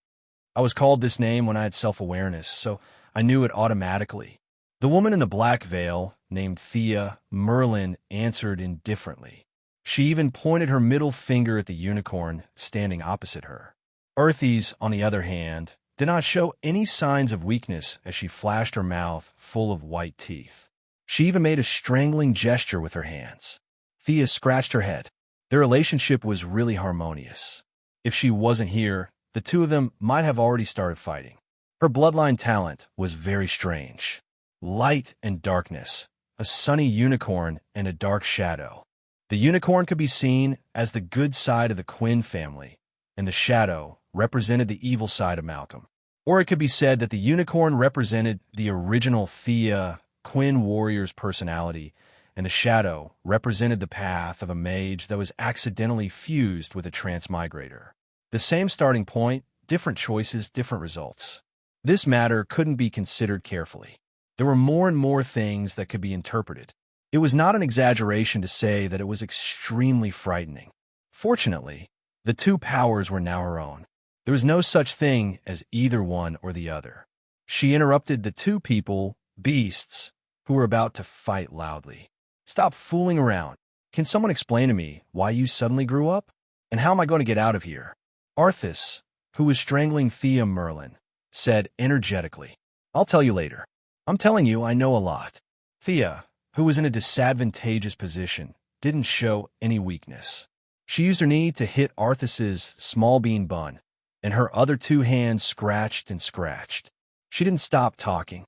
I was called this name when I had self-awareness, so I knew it automatically. The woman in the black veil, named Thea Merlin, answered indifferently. She even pointed her middle finger at the unicorn standing opposite her. Earthies, on the other hand, did not show any signs of weakness as she flashed her mouth full of white teeth. She even made a strangling gesture with her hands. Thea scratched her head. Their relationship was really harmonious. If she wasn't here, the two of them might have already started fighting. Her bloodline talent was very strange. Light and darkness, a sunny unicorn and a dark shadow. The unicorn could be seen as the good side of the Quinn family, and the shadow represented the evil side of Malcolm. Or it could be said that the unicorn represented the original Thea Quinn warrior's personality, and the shadow represented the path of a mage that was accidentally fused with a transmigrator. The same starting point, different choices, different results. This matter couldn't be considered carefully. There were more and more things that could be interpreted. It was not an exaggeration to say that it was extremely frightening. Fortunately, the two powers were now her own. There was no such thing as either one or the other. She interrupted the two people, beasts, who were about to fight loudly. Stop fooling around. Can someone explain to me why you suddenly grew up? And how am I going to get out of here? Arthas, who was strangling Thea Merlin, said energetically. I'll tell you later. I'm telling you I know a lot. Thea, who was in a disadvantageous position, didn't show any weakness. She used her knee to hit Arthas's small bean bun, and her other two hands scratched and scratched. She didn't stop talking.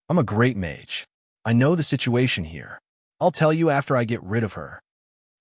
I'm a great mage. I know the situation here. I'll tell you after I get rid of her.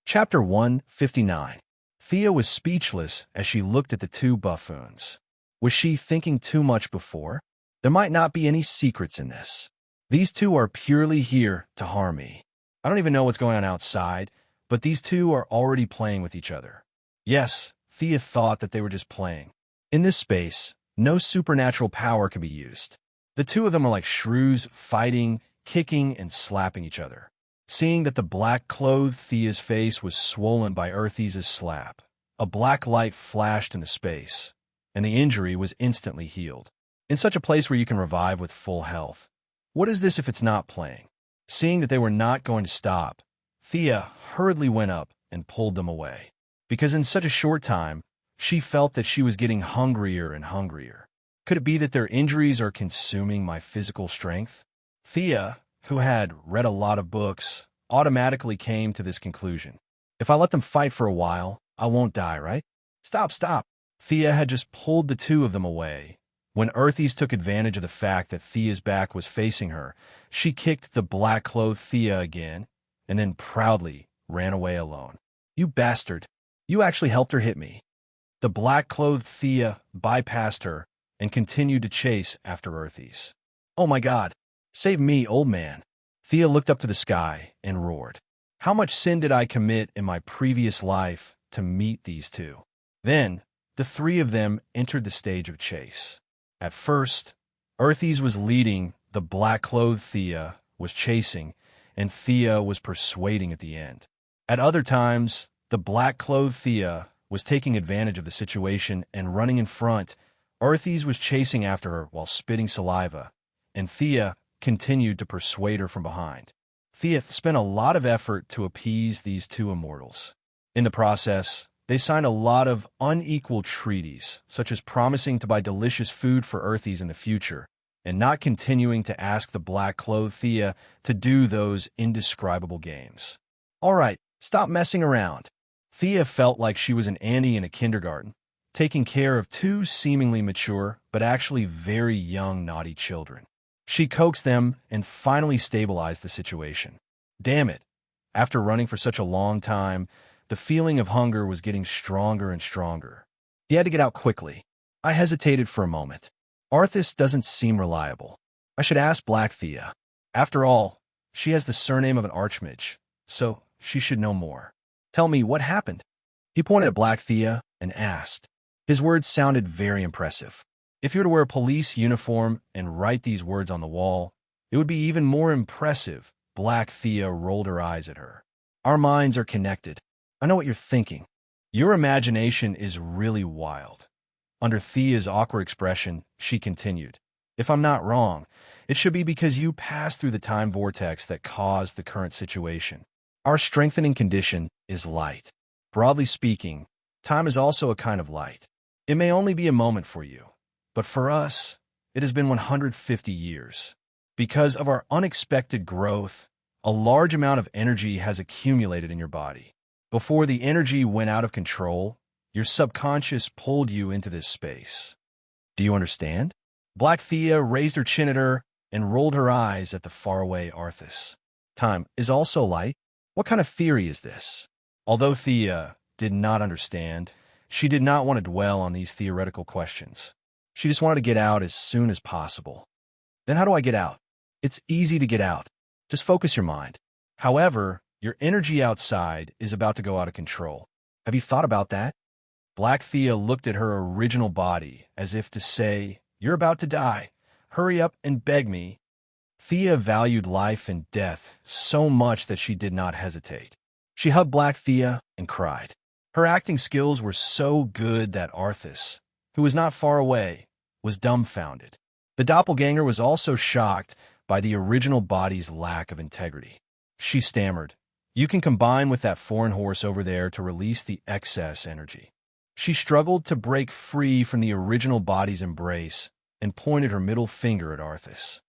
Chapter 159. Thea was speechless as she looked at the two buffoons. Was she thinking too much before? There might not be any secrets in this. These two are purely here to harm me. I don't even know what's going on outside, but these two are already playing with each other. Yes, Thea thought that they were just playing. In this space, no supernatural power can be used. The two of them are like shrews fighting, kicking, and slapping each other. Seeing that the black-clothed Thea's face was swollen by Earthes' slap, a black light flashed into space, and the injury was instantly healed. In such a place where you can revive with full health. What is this if it's not playing? Seeing that they were not going to stop, Thea hurriedly went up and pulled them away. Because in such a short time, she felt that she was getting hungrier and hungrier. Could it be that their injuries are consuming my physical strength? Thea, who had read a lot of books, automatically came to this conclusion. If I let them fight for a while, I won't die, right? Stop, stop. Thea had just pulled the two of them away. When Earthes took advantage of the fact that Thea's back was facing her, she kicked the black-clothed Thea again, and then proudly ran away alone. You bastard. You actually helped her hit me. The black-clothed Thea bypassed her and continued to chase after Earthes. Oh my God. Save me, old man. Thea looked up to the sky and roared. How much sin did I commit in my previous life to meet these two? Then, the three of them entered the stage of chase. At first, Earthes was leading, the black-clothed Thea was chasing, and Thea was persuading at the end. At other times, the black-clothed Thea was taking advantage of the situation and running in front. Earthes was chasing after her while spitting saliva, and Thea continued to persuade her from behind. Thea spent a lot of effort to appease these two immortals. In the process, they signed a lot of unequal treaties, such as promising to buy delicious food for Earthes in the future, and not continuing to ask the black-clothed Thea to do those indescribable games. All right, stop messing around. Thea felt like she was an Annie in a kindergarten, taking care of two seemingly mature, but actually very young naughty children. She coaxed them and finally stabilized the situation. Damn it. After running for such a long time, the feeling of hunger was getting stronger and stronger. He had to get out quickly. I hesitated for a moment. Arthas doesn't seem reliable. I should ask Black Thea. After all, she has the surname of an archmage, so she should know more. Tell me, what happened? He pointed at Black Thea and asked. His words sounded very impressive. If you were to wear a police uniform and write these words on the wall, it would be even more impressive. Black Thea rolled her eyes at her. Our minds are connected. I know what you're thinking. Your imagination is really wild. Under Thea's awkward expression, she continued. If I'm not wrong, it should be because you passed through the time vortex that caused the current situation. Our strengthening condition is light. Broadly speaking, time is also a kind of light. It may only be a moment for you, but for us, it has been 150 years. Because of our unexpected growth, a large amount of energy has accumulated in your body. Before the energy went out of control, your subconscious pulled you into this space. Do you understand? Black Thea raised her chin at her and rolled her eyes at the faraway Arthas. Time is also light. What kind of theory is this? Although Thea did not understand, she did not want to dwell on these theoretical questions. She just wanted to get out as soon as possible. Then how do I get out? It's easy to get out. Just focus your mind. However, your energy outside is about to go out of control. Have you thought about that? Black Thea looked at her original body as if to say, You're about to die. Hurry up and beg me. Thea valued life and death so much that she did not hesitate. She hugged Black Thea and cried. Her acting skills were so good that Arthas, who was not far away, was dumbfounded. The doppelganger was also shocked by the original body's lack of integrity. She stammered, "You can combine with that foreign horse over there to release the excess energy." She struggled to break free from the original body's embrace and pointed her middle finger at Arthas.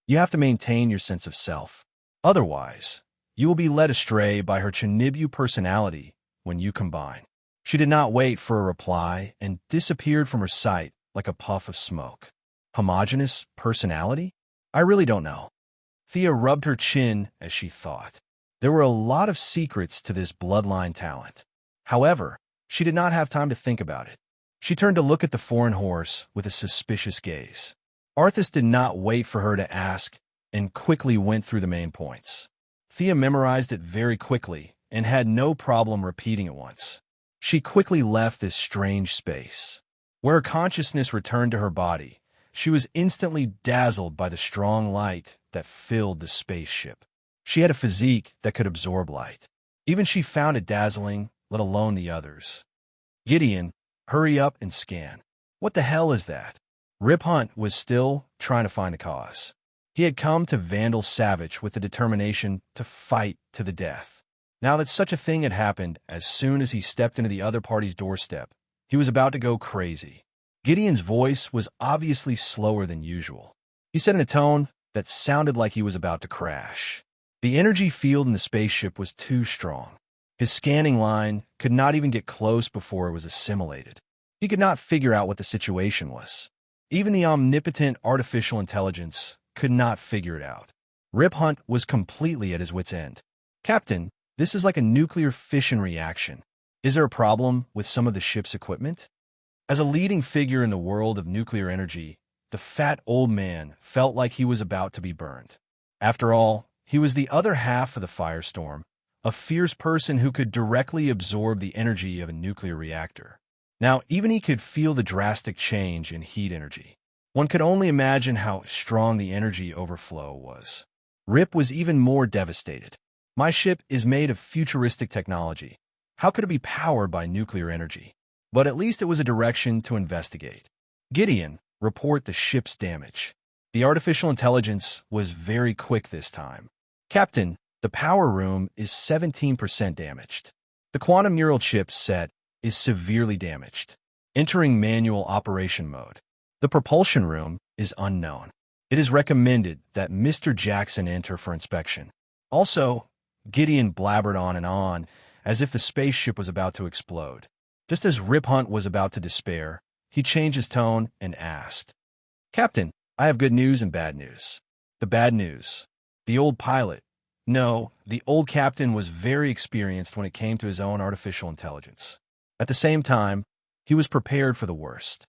"You have to maintain your sense of self. Otherwise, you will be led astray by her Chinibu personality when you combine." She did not wait for a reply and disappeared from her sight like a puff of smoke. Homogeneous personality? I really don't know. Thea rubbed her chin as she thought. There were a lot of secrets to this bloodline talent. However, she did not have time to think about it. She turned to look at the foreign horse with a suspicious gaze. Arthas did not wait for her to ask and quickly went through the main points. Thea memorized it very quickly and had no problem repeating it once. She quickly left this strange space. Where her consciousness returned to her body, she was instantly dazzled by the strong light that filled the spaceship. She had a physique that could absorb light. Even she found it dazzling, let alone the others. "Gideon, hurry up and scan." "What the hell is that?" Rip Hunt was still trying to find the cause. He had come to Vandal Savage with the determination to fight to the death. Now that such a thing had happened, as soon as he stepped into the other party's doorstep, he was about to go crazy. Gideon's voice was obviously slower than usual. He said in a tone that sounded like he was about to crash. The energy field in the spaceship was too strong. His scanning line could not even get close before it was assimilated. He could not figure out what the situation was. Even the omnipotent artificial intelligence could not figure it out. Rip Hunt was completely at his wit's end. "Captain, this is like a nuclear fission reaction. Is there a problem with some of the ship's equipment?" As a leading figure in the world of nuclear energy, the fat old man felt like he was about to be burned. After all, he was the other half of the firestorm, a fierce person who could directly absorb the energy of a nuclear reactor. Now, even he could feel the drastic change in heat energy. One could only imagine how strong the energy overflow was. Rip was even more devastated. "My ship is made of futuristic technology. How could it be powered by nuclear energy?" But at least it was a direction to investigate. "Gideon, report the ship's damage." The artificial intelligence was very quick this time. "Captain, the power room is 17% damaged. The quantum neural chip set is severely damaged. Entering manual operation mode. The propulsion room is unknown. It is recommended that Mr. Jackson enter for inspection." Also, Gideon blabbered on and on, as if the spaceship was about to explode. Just as Rip Hunt was about to despair, he changed his tone and asked, "Captain, I have good news and bad news." "The bad news. The old pilot." No, the old captain was very experienced when it came to his own artificial intelligence. At the same time, he was prepared for the worst.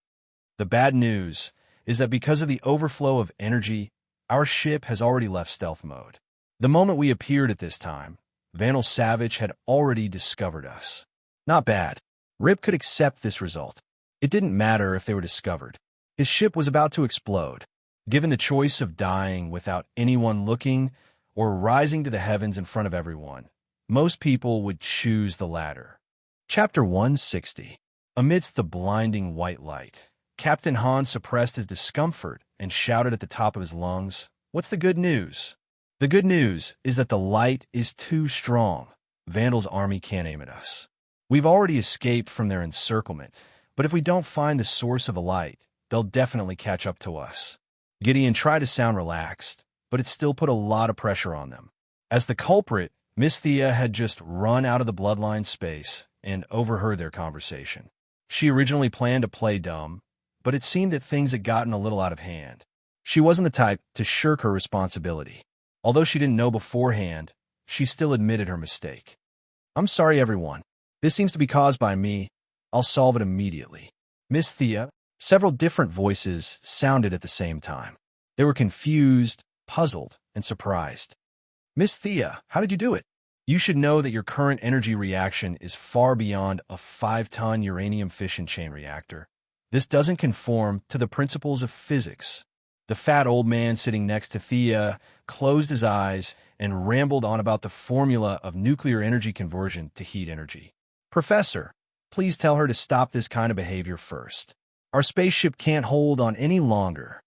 "The bad news is that because of the overflow of energy, our ship has already left stealth mode. The moment we appeared at this time, Vandal Savage had already discovered us." Not bad. Rip could accept this result. It didn't matter if they were discovered. His ship was about to explode. Given the choice of dying without anyone looking or rising to the heavens in front of everyone, most people would choose the latter. Chapter 160. Amidst the blinding white light, Captain Han suppressed his discomfort and shouted at the top of his lungs, "What's the good news?" "The good news is that the light is too strong. Vandal's army can't aim at us. We've already escaped from their encirclement, but if we don't find the source of the light, they'll definitely catch up to us." Gideon tried to sound relaxed, but it still put a lot of pressure on them. As the culprit, Miss Thea had just run out of the bloodline space and overheard their conversation. She originally planned to play dumb, but it seemed that things had gotten a little out of hand. She wasn't the type to shirk her responsibility. Although she didn't know beforehand, she still admitted her mistake. "I'm sorry, everyone. This seems to be caused by me. I'll solve it immediately." "Miss Thea." Several different voices sounded at the same time. They were confused, puzzled, and surprised. "Miss Thea, how did you do it?" "You should know that your current energy reaction is far beyond a 5-ton uranium fission chain reactor. This doesn't conform to the principles of physics." The fat old man sitting next to Thea closed his eyes and rambled on about the formula of nuclear energy conversion to heat energy. "Professor, please tell her to stop this kind of behavior first." Our spaceship can't hold on any longer.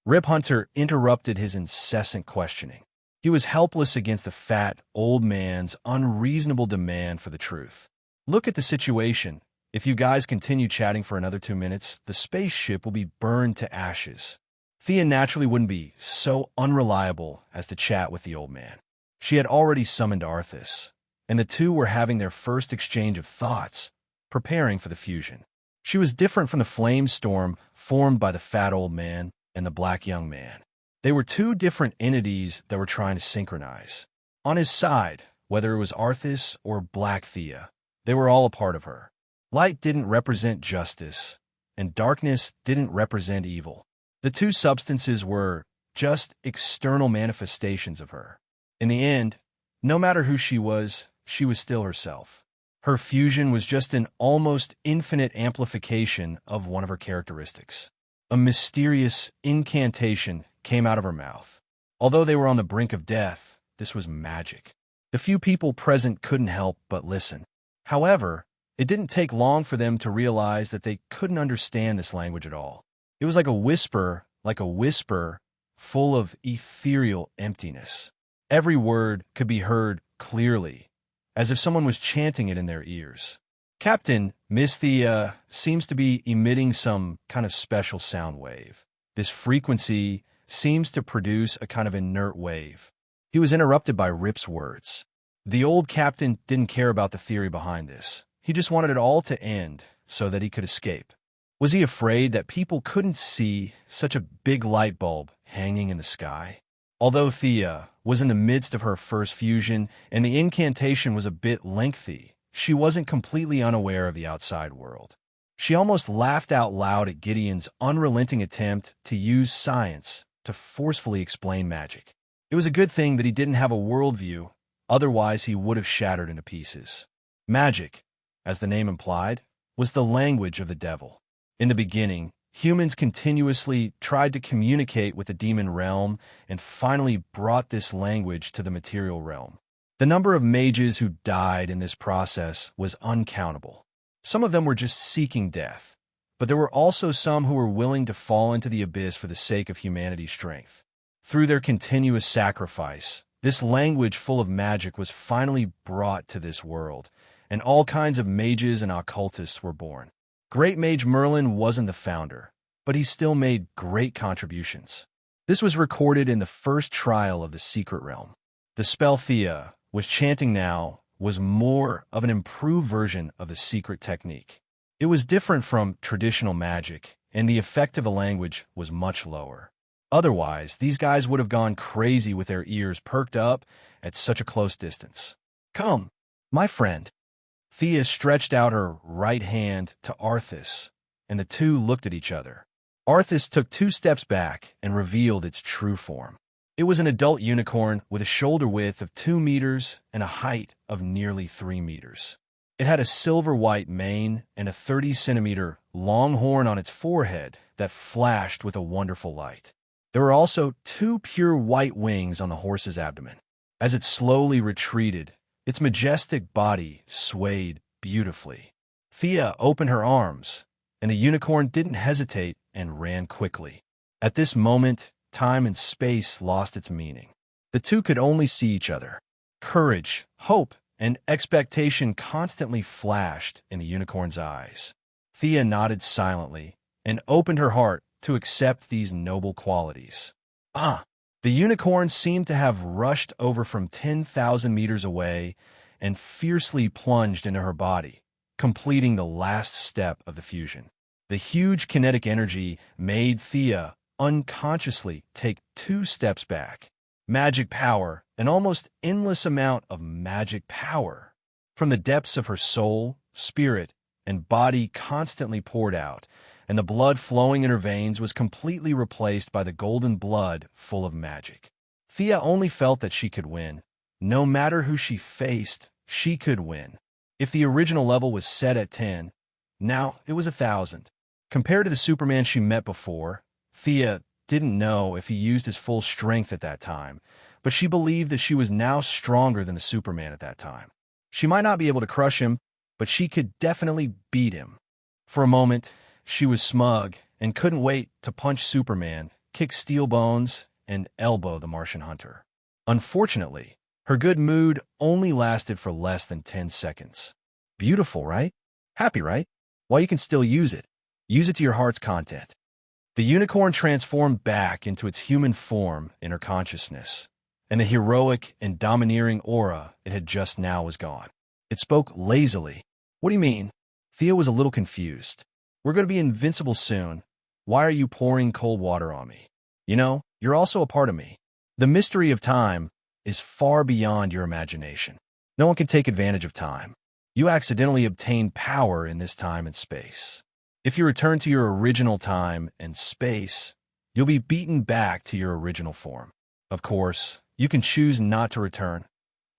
Rip Hunter interrupted his incessant questioning. He was helpless against the fat, old man's unreasonable demand for the truth. Look at the situation. If you guys continue chatting for another 2 minutes, the spaceship will be burned to ashes. Thea naturally wouldn't be so unreliable as to chat with the old man. She had already summoned Arthas, and the two were having their first exchange of thoughts, preparing for the fusion. She was different from the flame storm formed by the fat old man and the black young man. They were two different entities that were trying to synchronize. On his side, whether it was Arthas or Black Thea, they were all a part of her. Light didn't represent justice, and darkness didn't represent evil. The two substances were just external manifestations of her. In the end, no matter who she was still herself. Her fusion was just an almost infinite amplification of one of her characteristics. A mysterious incantation came out of her mouth. Although they were on the brink of death, this was magic. The few people present couldn't help but listen. However, it didn't take long for them to realize that they couldn't understand this language at all. It was like a whisper, full of ethereal emptiness. Every word could be heard clearly, as if someone was chanting it in their ears. Captain, Miss Thea seems to be emitting some kind of special sound wave. This frequency seems to produce a kind of inert wave. He was interrupted by Rip's words. The old captain didn't care about the theory behind this. He just wanted it all to end so that he could escape. Was he afraid that people couldn't see such a big light bulb hanging in the sky? Although Thea was in the midst of her first fusion and the incantation was a bit lengthy, she wasn't completely unaware of the outside world. She almost laughed out loud at Gideon's unrelenting attempt to use science to forcefully explain magic. It was a good thing that he didn't have a worldview, otherwise he would have shattered into pieces. Magic, as the name implied, was the language of the devil. In the beginning, humans continuously tried to communicate with the demon realm and finally brought this language to the material realm. The number of mages who died in this process was uncountable. Some of them were just seeking death, but there were also some who were willing to fall into the abyss for the sake of humanity's strength. Through their continuous sacrifice, this language full of magic was finally brought to this world, and all kinds of mages and occultists were born. Great Mage Merlin wasn't the founder, but he still made great contributions. This was recorded in the first trial of the Secret Realm. The spell Thea was chanting now was more of an improved version of the secret technique. It was different from traditional magic, and the effect of the language was much lower. Otherwise, these guys would have gone crazy with their ears perked up at such a close distance. Come, my friend. Thea stretched out her right hand to Arthas, and the two looked at each other. Arthas took 2 steps back and revealed its true form. It was an adult unicorn with a shoulder width of 2 meters and a height of nearly 3 meters. It had a silver-white mane and a 30-centimeter long horn on its forehead that flashed with a wonderful light. There were also 2 pure white wings on the horse's abdomen. As it slowly retreated, its majestic body swayed beautifully. Thea opened her arms, and the unicorn didn't hesitate and ran quickly. At this moment, time and space lost its meaning. The two could only see each other. Courage, hope, and expectation constantly flashed in the unicorn's eyes. Thea nodded silently and opened her heart to accept these noble qualities. The unicorn seemed to have rushed over from 10,000 meters away and fiercely plunged into her body, completing the last step of the fusion. The huge kinetic energy made Thea unconsciously take 2 steps back. Magic power, an almost endless amount of magic power, from the depths of her soul, spirit, and body constantly poured out, and the blood flowing in her veins was completely replaced by the golden blood full of magic. Thea only felt that she could win. No matter who she faced, she could win. If the original level was set at 10, now it was 1,000. Compared to the Superman she met before, Thea didn't know if he used his full strength at that time, but she believed that she was now stronger than the Superman at that time. She might not be able to crush him, but she could definitely beat him. For a moment, She was smug and couldn't wait to punch Superman, kick steel bones, and elbow the Martian hunter. Unfortunately, her good mood only lasted for less than 10 seconds. Beautiful, right? Happy, right? Well, you can still use it. Use it to your heart's content. The unicorn transformed back into its human form in her consciousness, and the heroic and domineering aura it had just now was gone. It spoke lazily. What do you mean? Thea was a little confused. We're going to be invincible soon. Why are you pouring cold water on me? You know, you're also a part of me. The mystery of time is far beyond your imagination. No one can take advantage of time. You accidentally obtained power in this time and space. If you return to your original time and space, you'll be beaten back to your original form. Of course, you can choose not to return.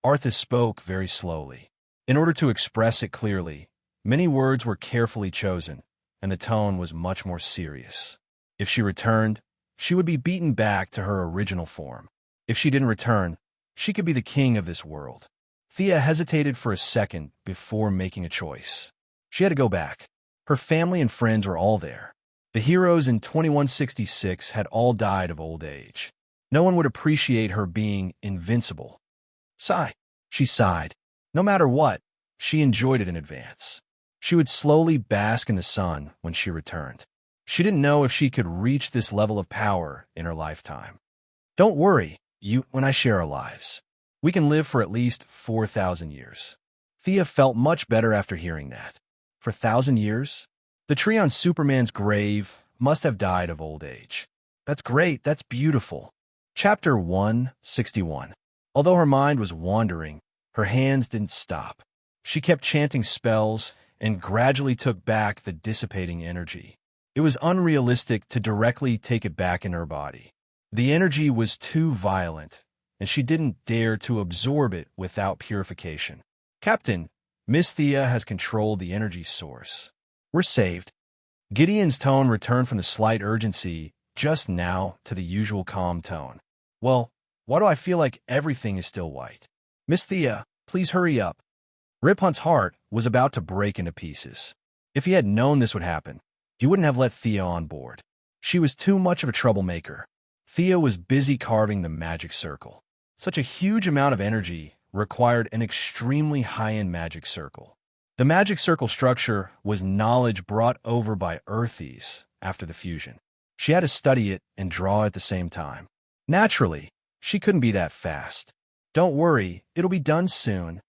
Arthas spoke very slowly. In order to express it clearly, many words were carefully chosen, and the tone was much more serious. If she returned, she would be beaten back to her original form. If she didn't return, she could be the king of this world. Thea hesitated for a second before making a choice. She had to go back. Her family and friends were all there. The heroes in 2166 had all died of old age. No one would appreciate her being invincible. Sigh. She sighed. No matter what, she enjoyed it in advance. She would slowly bask in the sun when she returned. She didn't know if she could reach this level of power in her lifetime. Don't worry, you and I share our lives. We can live for at least 4,000 years. Thea felt much better after hearing that. For 1,000 years? The tree on Superman's grave must have died of old age. That's great, that's beautiful. Chapter 161. Although her mind was wandering, her hands didn't stop. She kept chanting spells and gradually took back the dissipating energy. It was unrealistic to directly take it back in her body. The energy was too violent, and she didn't dare to absorb it without purification. Captain, Miss Thea has controlled the energy source. We're saved. Gideon's tone returned from the slight urgency just now to the usual calm tone. Well, why do I feel like everything is still white? Miss Thea, please hurry up. Rip Hunt's heart was about to break into pieces. If he had known this would happen, he wouldn't have let Thea on board. She was too much of a troublemaker. Thea was busy carving the magic circle. Such a huge amount of energy required an extremely high-end magic circle. The magic circle structure was knowledge brought over by Earthies after the fusion. She had to study it and draw at the same time. Naturally, she couldn't be that fast. Don't worry, it'll be done soon.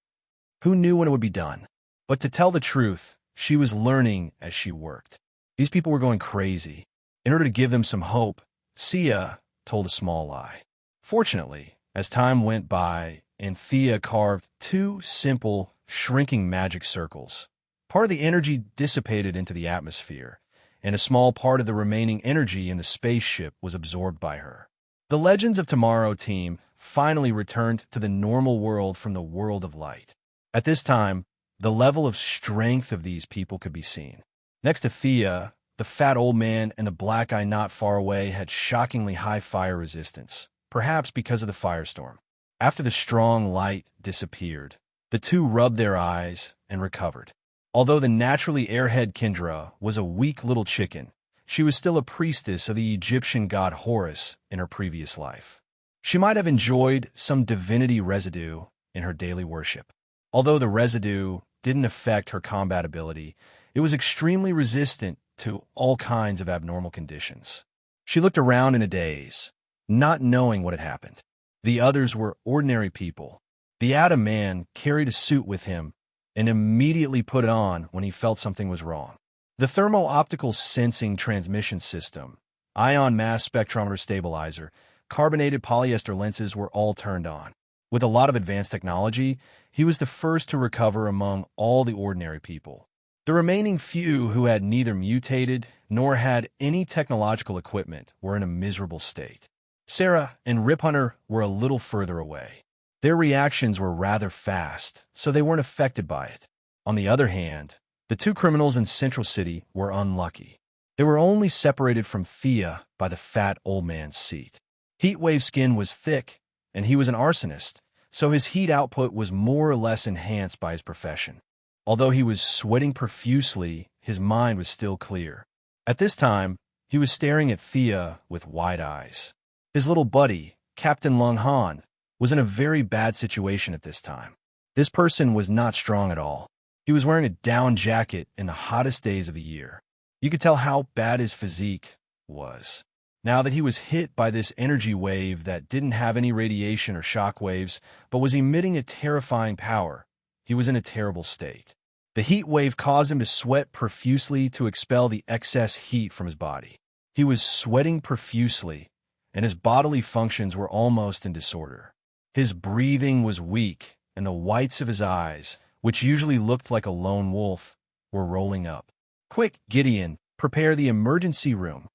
Who knew when it would be done? But to tell the truth, she was learning as she worked. These people were going crazy. In order to give them some hope, Sia told a small lie. Fortunately, as time went by and Thea carved 2 simple, shrinking magic circles, part of the energy dissipated into the atmosphere, and a small part of the remaining energy in the spaceship was absorbed by her. The Legends of Tomorrow team finally returned to the normal world from the world of light. At this time, the level of strength of these people could be seen. Next to Thea, the fat old man and the black eye not far away had shockingly high fire resistance, perhaps because of the firestorm. After the strong light disappeared, the two rubbed their eyes and recovered. Although the naturally airhead Kendra was a weak little chicken, she was still a priestess of the Egyptian god Horus in her previous life. She might have enjoyed some divinity residue in her daily worship. Although the residue didn't affect her combat ability, it was extremely resistant to all kinds of abnormal conditions. She looked around in a daze, not knowing what had happened. The others were ordinary people. The Atom Man carried a suit with him and immediately put it on when he felt something was wrong. The thermo-optical sensing transmission system, ion mass spectrometer stabilizer, carbonated polyester lenses were all turned on. With a lot of advanced technology, he was the first to recover among all the ordinary people. The remaining few who had neither mutated nor had any technological equipment were in a miserable state. Sarah and Rip Hunter were a little further away. Their reactions were rather fast, so they weren't affected by it. On the other hand, the two criminals in Central City were unlucky. They were only separated from Thea by the fat old man's seat. Heatwave skin was thick, and he was an arsonist, so his heat output was more or less enhanced by his profession. Although he was sweating profusely, his mind was still clear. At this time, he was staring at Thea with wide eyes. His little buddy, Captain Lung Han, was in a very bad situation at this time. This person was not strong at all. He was wearing a down jacket in the hottest days of the year. You could tell how bad his physique was. Now that he was hit by this energy wave that didn't have any radiation or shock waves, but was emitting a terrifying power, he was in a terrible state. The heat wave caused him to sweat profusely to expel the excess heat from his body. He was sweating profusely, and his bodily functions were almost in disorder. His breathing was weak, and the whites of his eyes, which usually looked like a lone wolf, were rolling up. "Quick, Gideon, prepare the emergency room."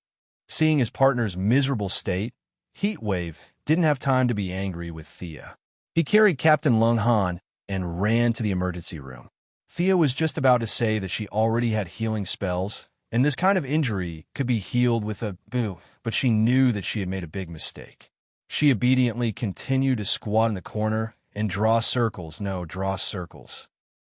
Seeing his partner's miserable state, Heatwave didn't have time to be angry with Thea. He carried Captain Lung Han and ran to the emergency room. Thea was just about to say that she already had healing spells, and this kind of injury could be healed with a boo, but she knew that she had made a big mistake. She obediently continued to squat in the corner and draw circles.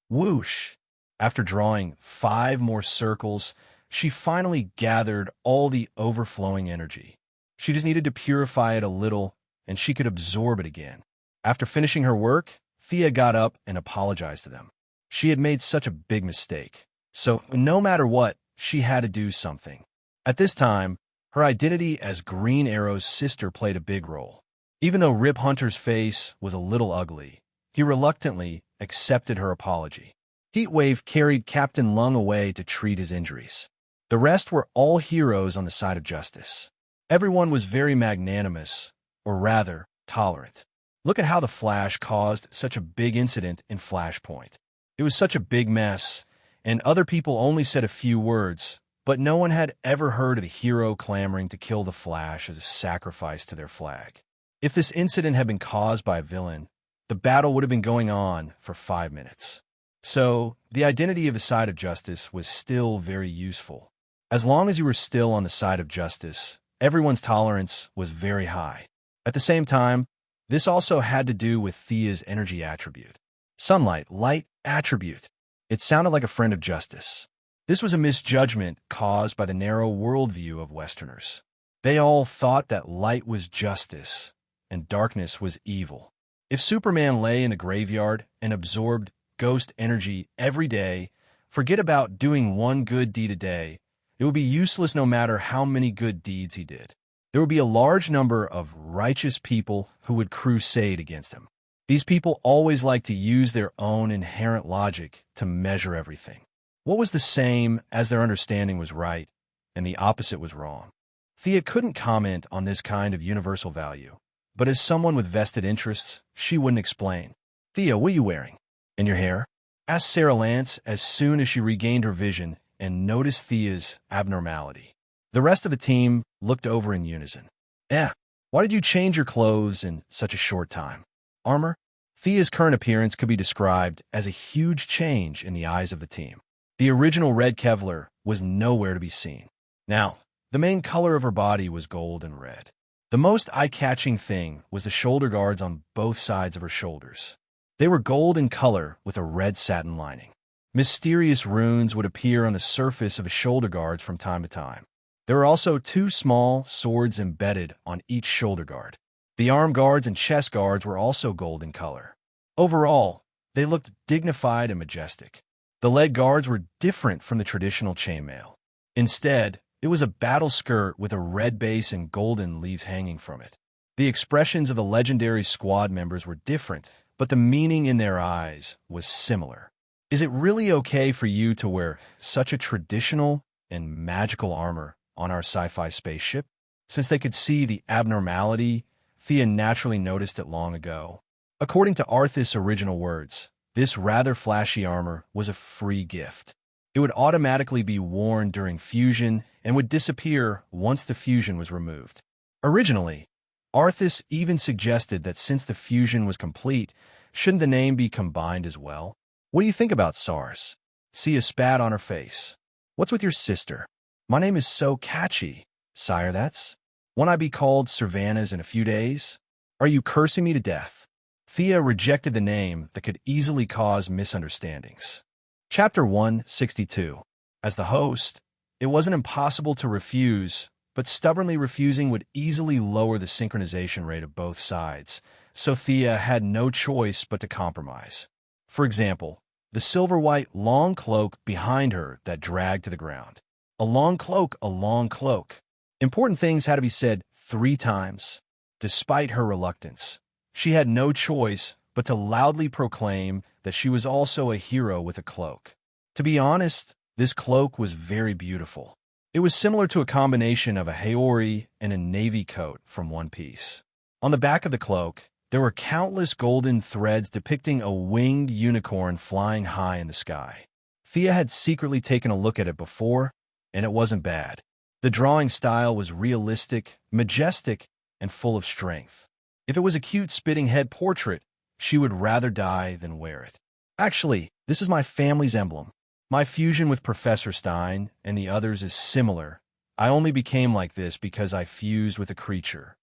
Whoosh! After drawing 5 more circles, she finally gathered all the overflowing energy. She just needed to purify it a little, and she could absorb it again. After finishing her work, Thea got up and apologized to them. She had made such a big mistake, so no matter what, she had to do something. At this time, her identity as Green Arrow's sister played a big role. Even though Rip Hunter's face was a little ugly, he reluctantly accepted her apology. Heatwave carried Captain Lung away to treat his injuries. The rest were all heroes on the side of justice. Everyone was very magnanimous, or rather, tolerant. Look at how the Flash caused such a big incident in Flashpoint. It was such a big mess, and other people only said a few words, but no one had ever heard of the hero clamoring to kill the Flash as a sacrifice to their flag. If this incident had been caused by a villain, the battle would have been going on for 5 minutes. So, the identity of the side of justice was still very useful. As long as you were still on the side of justice, everyone's tolerance was very high. At the same time, this also had to do with Thea's energy attribute. Sunlight, light attribute. It sounded like a friend of justice. This was a misjudgment caused by the narrow worldview of Westerners. They all thought that light was justice and darkness was evil. If Superman lay in the graveyard and absorbed ghost energy every day, forget about doing one good deed a day. It would be useless no matter how many good deeds he did. There would be a large number of righteous people who would crusade against him. These people always like to use their own inherent logic to measure everything. What was the same as their understanding was right, and the opposite was wrong? Thea couldn't comment on this kind of universal value, but as someone with vested interests, she wouldn't explain. "Thea, what are you wearing? In your hair?" asked Sarah Lance as soon as she regained her vision and noticed Thea's abnormality. The rest of the team looked over in unison. Why did you change your clothes in such a short time?" "Armor?" Thea's current appearance could be described as a huge change in the eyes of the team. The original red Kevlar was nowhere to be seen. Now, the main color of her body was gold and red. The most eye-catching thing was the shoulder guards on both sides of her shoulders. They were gold in color with a red satin lining. Mysterious runes would appear on the surface of his shoulder guards from time to time. There were also 2 small swords embedded on each shoulder guard. The arm guards and chest guards were also gold in color. Overall, they looked dignified and majestic. The leg guards were different from the traditional chainmail. Instead, it was a battle skirt with a red base and golden leaves hanging from it. The expressions of the legendary squad members were different, but the meaning in their eyes was similar. Is it really okay for you to wear such a traditional and magical armor on our sci-fi spaceship? Since they could see the abnormality, Thea naturally noticed it long ago. According to Arthas' original words, this rather flashy armor was a free gift. It would automatically be worn during fusion and would disappear once the fusion was removed. Originally, Arthas even suggested that since the fusion was complete, shouldn't the name be combined as well? "What do you think about SARS?" Sia spat on her face. "What's with your sister?" "My name is so catchy, sire, that's. Won't I be called Cervantes in a few days? Are you cursing me to death?" Thea rejected the name that could easily cause misunderstandings. Chapter 162. As the host, It wasn't impossible to refuse, but stubbornly refusing would easily lower the synchronization rate of both sides, so Thea had no choice but to compromise. For example, the silver-white long cloak behind her that dragged to the ground. A long cloak, a long cloak. Important things had to be said 3 times. Despite her reluctance, she had no choice but to loudly proclaim that she was also a hero with a cloak. To be honest, this cloak was very beautiful. It was similar to a combination of a haori and a navy coat from One Piece. On the back of the cloak, there were countless golden threads depicting a winged unicorn flying high in the sky. Thea had secretly taken a look at it before, and it wasn't bad. The drawing style was realistic, majestic, and full of strength. If it was a cute spitting head portrait, she would rather die than wear it. Actually, this is my family's emblem. My fusion with Professor Stein and the others is similar. I only became like this because I fused with a creature.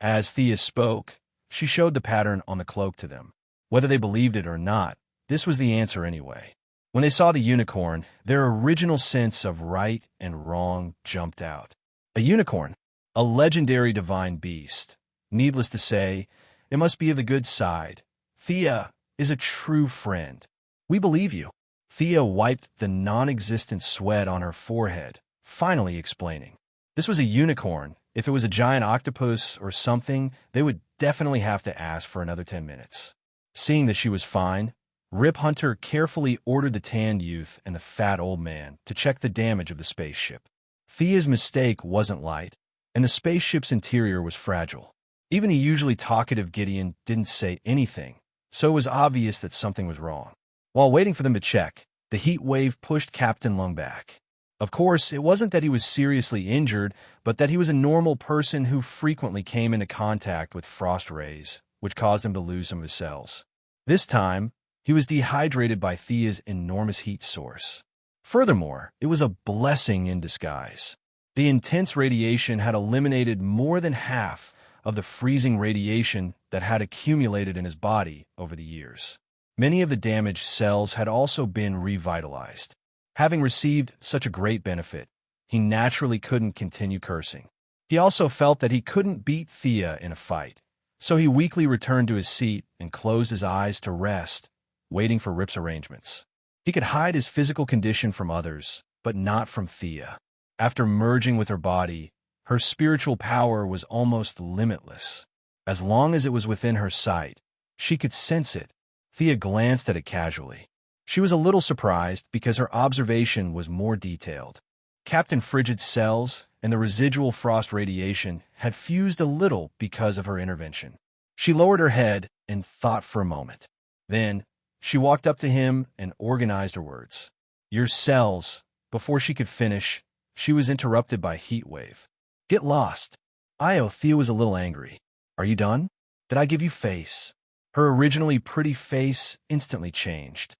As Thea spoke, she showed the pattern on the cloak to them. Whether they believed it or not, this was the answer anyway. When they saw the unicorn, their original sense of right and wrong jumped out. A unicorn, a legendary divine beast. Needless to say, it must be of the good side. Thea is a true friend. We believe you. Thea wiped the non-existent sweat on her forehead, finally explaining. This was a unicorn. If it was a giant octopus or something, they would definitely have to ask for another 10 minutes. Seeing that she was fine, Rip Hunter carefully ordered the tanned youth and the fat old man to check the damage of the spaceship. Thea's mistake wasn't light, and the spaceship's interior was fragile. Even the usually talkative Gideon didn't say anything, so it was obvious that something was wrong. While waiting for them to check, the heat wave pushed Captain Lung back. Of course, it wasn't that he was seriously injured, but that he was a normal person who frequently came into contact with frost rays, which caused him to lose some of his cells. This time, he was dehydrated by Thea's enormous heat source. Furthermore, it was a blessing in disguise. The intense radiation had eliminated more than half of the freezing radiation that had accumulated in his body over the years. Many of the damaged cells had also been revitalized. Having received such a great benefit, he naturally couldn't continue cursing. He also felt that he couldn't beat Thea in a fight, so he weakly returned to his seat and closed his eyes to rest, waiting for Rip's arrangements. He could hide his physical condition from others, but not from Thea. After merging with her body, her spiritual power was almost limitless. As long as it was within her sight, she could sense it. Thea glanced at it casually. She was a little surprised because her observation was more detailed. Captain Frigid's cells and the residual frost radiation had fused a little because of her intervention. She lowered her head and thought for a moment. Then, she walked up to him and organized her words. Your cells. Before she could finish, she was interrupted by a heat wave. Get lost. Thea was a little angry. Are you done? Did I give you face? Her originally pretty face instantly changed.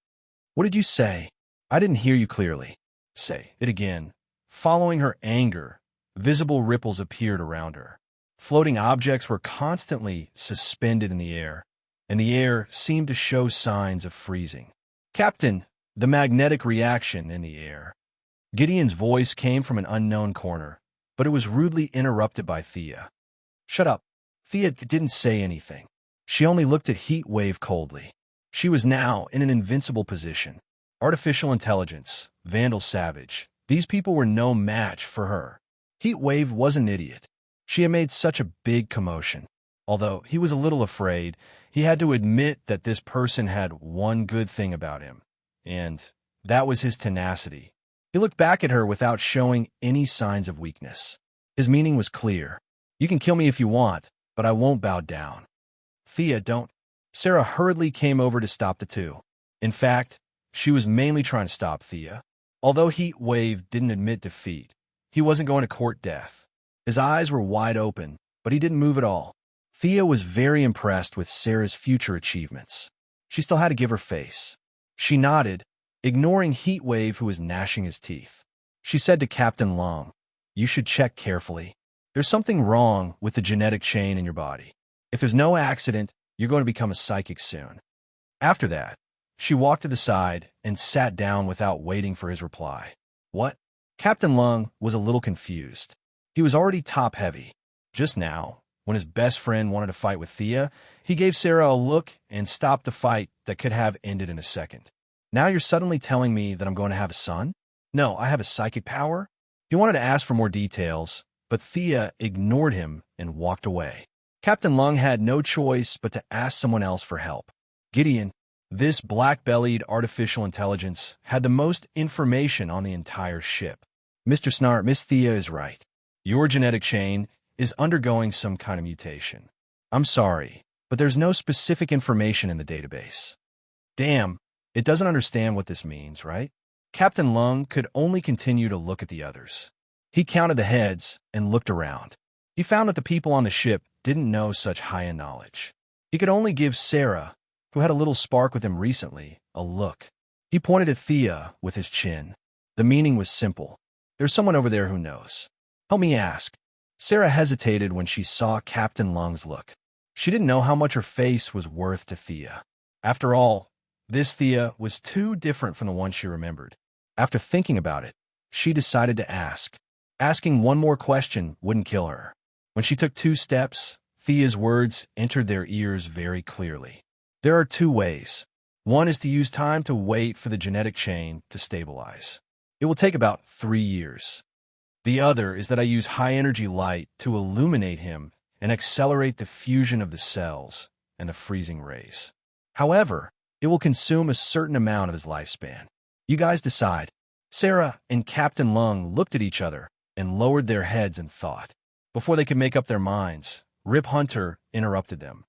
What did you say? I didn't hear you clearly. Say it again. Following her anger, visible ripples appeared around her. Floating objects were constantly suspended in the air, and the air seemed to show signs of freezing. Captain, the magnetic reaction in the air. Gideon's voice came from an unknown corner, but it was rudely interrupted by Thea. Shut up. Thea didn't say anything. She only looked at Heat Wave coldly. She was now in an invincible position. Artificial intelligence, Vandal Savage, these people were no match for her. Heat Wave was an idiot. She had made such a big commotion. Although he was a little afraid, he had to admit that this person had one good thing about him, and that was his tenacity. He looked back at her without showing any signs of weakness. His meaning was clear. You can kill me if you want, but I won't bow down. Thea, don't. Sarah hurriedly came over to stop the two. In fact, she was mainly trying to stop Thea. Although Heat Wave didn't admit defeat, he wasn't going to court death. His eyes were wide open, but he didn't move at all. Thea was very impressed with Sarah's future achievements. She still had to give her face. She nodded, ignoring Heat Wave, who was gnashing his teeth. She said to Captain Long, you should check carefully. There's something wrong with the genetic chain in your body. If there's no accident, you're going to become a psychic soon. After that, she walked to the side and sat down without waiting for his reply. What? Captain Lung was a little confused. He was already top-heavy. Just now, when his best friend wanted to fight with Thea, he gave Sarah a look and stopped the fight that could have ended in a second. Now you're suddenly telling me that I'm going to have a son? No, I have a psychic power? He wanted to ask for more details, but Thea ignored him and walked away. Captain Lung had no choice but to ask someone else for help. Gideon, this black-bellied artificial intelligence, had the most information on the entire ship. Mr. Snart, Miss Thea is right. Your genetic chain is undergoing some kind of mutation. I'm sorry, but there's no specific information in the database. Damn, it doesn't understand what this means, right? Captain Lung could only continue to look at the others. He counted the heads and looked around. He found that the people on the ship didn't know such high-end knowledge. He could only give Sarah, who had a little spark with him recently, a look. He pointed at Thea with his chin. The meaning was simple. There's someone over there who knows. Help me ask. Sarah hesitated when she saw Captain Lung's look. She didn't know how much her face was worth to Thea. After all, this Thea was too different from the one she remembered. After thinking about it, she decided to ask. Asking one more question wouldn't kill her. When she took 2 steps, Thea's words entered their ears very clearly. There are 2 ways. One is to use time to wait for the genetic chain to stabilize. It will take about 3 years. The other is that I use high-energy light to illuminate him and accelerate the fusion of the cells and the freezing rays. However, it will consume a certain amount of his lifespan. You guys decide. Sarah and Captain Lung looked at each other and lowered their heads in thought. Before they could make up their minds, Rip Hunter interrupted them.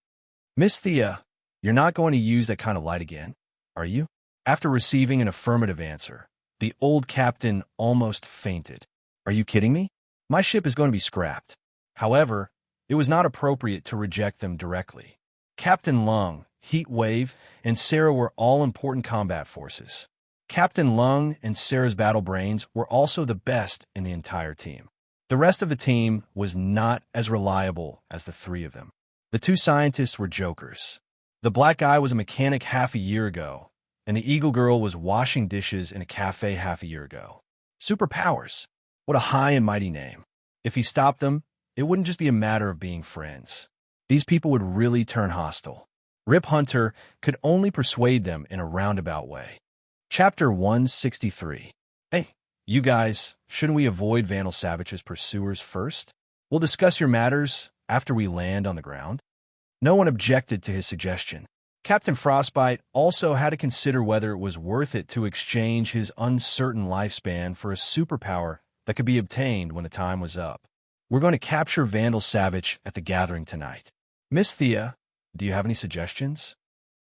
Miss Thea, you're not going to use that kind of light again, are you? After receiving an affirmative answer, the old captain almost fainted. Are you kidding me? My ship is going to be scrapped. However, it was not appropriate to reject them directly. Captain Lung, Heat Wave, and Sarah were all important combat forces. Captain Lung and Sarah's battle brains were also the best in the entire team. The rest of the team was not as reliable as the 3 of them. The 2 scientists were jokers. The black guy was a mechanic half a year ago, and the Eagle Girl was washing dishes in a cafe half a year ago. Superpowers. What a high and mighty name. If he stopped them, it wouldn't just be a matter of being friends. These people would really turn hostile. Rip Hunter could only persuade them in a roundabout way. Chapter 163. Hey, you guys, shouldn't we avoid Vandal Savage's pursuers first? We'll discuss your matters after we land on the ground. No one objected to his suggestion. Captain Frostbite also had to consider whether it was worth it to exchange his uncertain lifespan for a superpower that could be obtained when the time was up. We're going to capture Vandal Savage at the gathering tonight. Miss Thea, do you have any suggestions?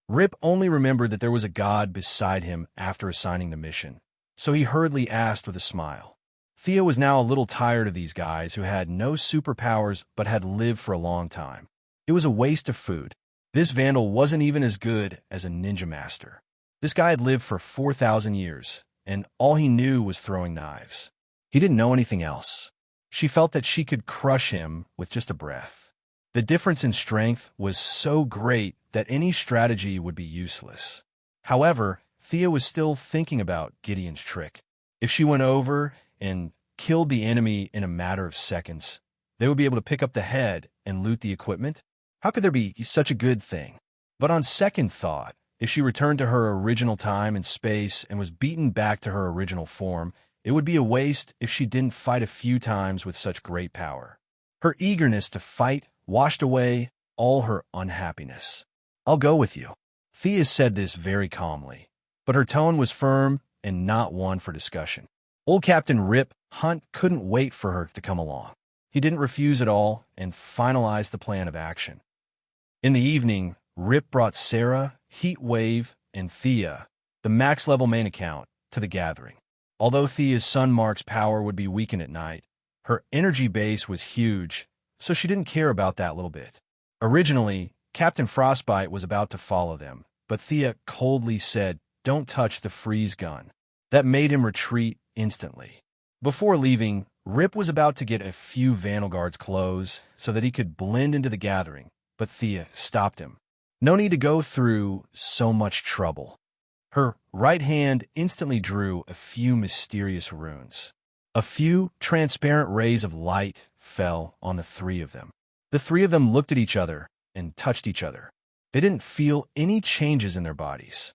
Rip only remembered that there was a god beside him after assigning the mission, so he hurriedly asked with a smile. Thea was now a little tired of these guys who had no superpowers but had lived for a long time. It was a waste of food. This Vandal wasn't even as good as a ninja master. This guy had lived for 4,000 years, and all he knew was throwing knives. He didn't know anything else. She felt that she could crush him with just a breath. The difference in strength was so great that any strategy would be useless. However, Thea was still thinking about Gideon's trick. If she went over and killed the enemy in a matter of seconds, they would be able to pick up the head and loot the equipment. How could there be such a good thing? But on second thought, if she returned to her original time and space and was beaten back to her original form, it would be a waste if she didn't fight a few times with such great power. Her eagerness to fight washed away all her unhappiness. I'll go with you. Thea said this very calmly, but her tone was firm and not one for discussion. Old Captain Rip Hunt couldn't wait for her to come along. He didn't refuse at all and finalized the plan of action. In the evening, Rip brought Sarah, Heat Wave, and Thea, the max-level main account, to the gathering. Although Thea's Sun Mark's power would be weakened at night, her energy base was huge, so she didn't care about that little bit. Originally, Captain Frostbite was about to follow them, but Thea coldly said, "Don't touch the freeze gun." That made him retreat instantly. Before leaving, Rip was about to get a few Vandal Guard's clothes so that he could blend into the gathering, but Thea stopped him. No need to go through so much trouble. Her right hand instantly drew a few mysterious runes. A few transparent rays of light fell on the three of them. The three of them looked at each other and touched each other. They didn't feel any changes in their bodies.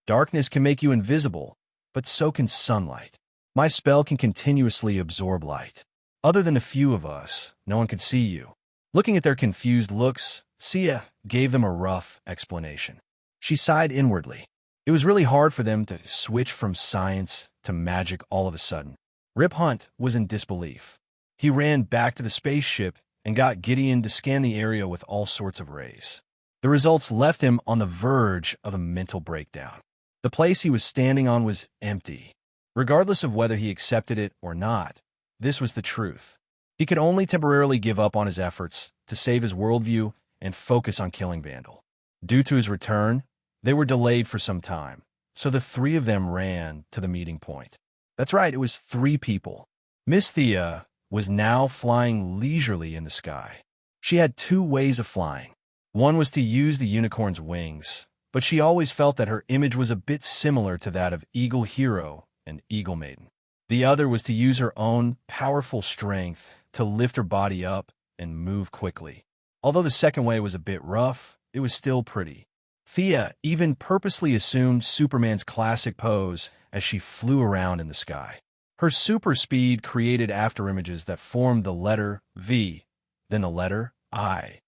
Darkness can make you invisible, but so can sunlight. My spell can continuously absorb light. Other than a few of us, no one could see you. Looking at their confused looks, Sia gave them a rough explanation. She sighed inwardly. It was really hard for them to switch from science to magic all of a sudden. Rip Hunt was in disbelief. He ran back to the spaceship and got Gideon to scan the area with all sorts of rays. The results left him on the verge of a mental breakdown. The place he was standing on was empty. Regardless of whether he accepted it or not, this was the truth. He could only temporarily give up on his efforts to save his worldview and focus on killing Vandal. Due to his return, they were delayed for some time, so the three of them ran to the meeting point. That's right, it was 3 people. Miss Thea was now flying leisurely in the sky. She had 2 ways of flying. One was to use the unicorn's wings, but she always felt that her image was a bit similar to that of Eagle Hero and Eagle Maiden. The other was to use her own powerful strength to lift her body up and move quickly. Although the second way was a bit rough, it was still pretty. Thea even purposely assumed Superman's classic pose as she flew around in the sky. Her super speed created afterimages that formed the letter V, then the letter I.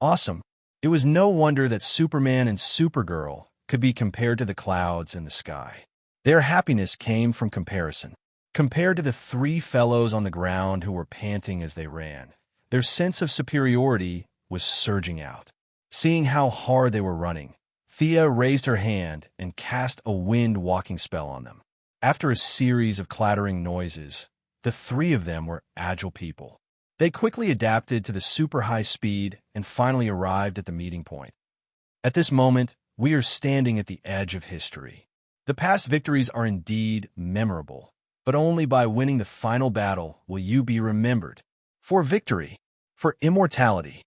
Awesome. It was no wonder that Superman and Supergirl could be compared to the clouds in the sky. Their happiness came from comparison. Compared to the 3 fellows on the ground who were panting as they ran, their sense of superiority was surging out. Seeing how hard they were running, Thea raised her hand and cast a wind walking spell on them. After a series of clattering noises, the 3 of them were agile people. They quickly adapted to the super high speed and finally arrived at the meeting point. At this moment, we are standing at the edge of history. The past victories are indeed memorable, but only by winning the final battle will you be remembered. For victory, for immortality.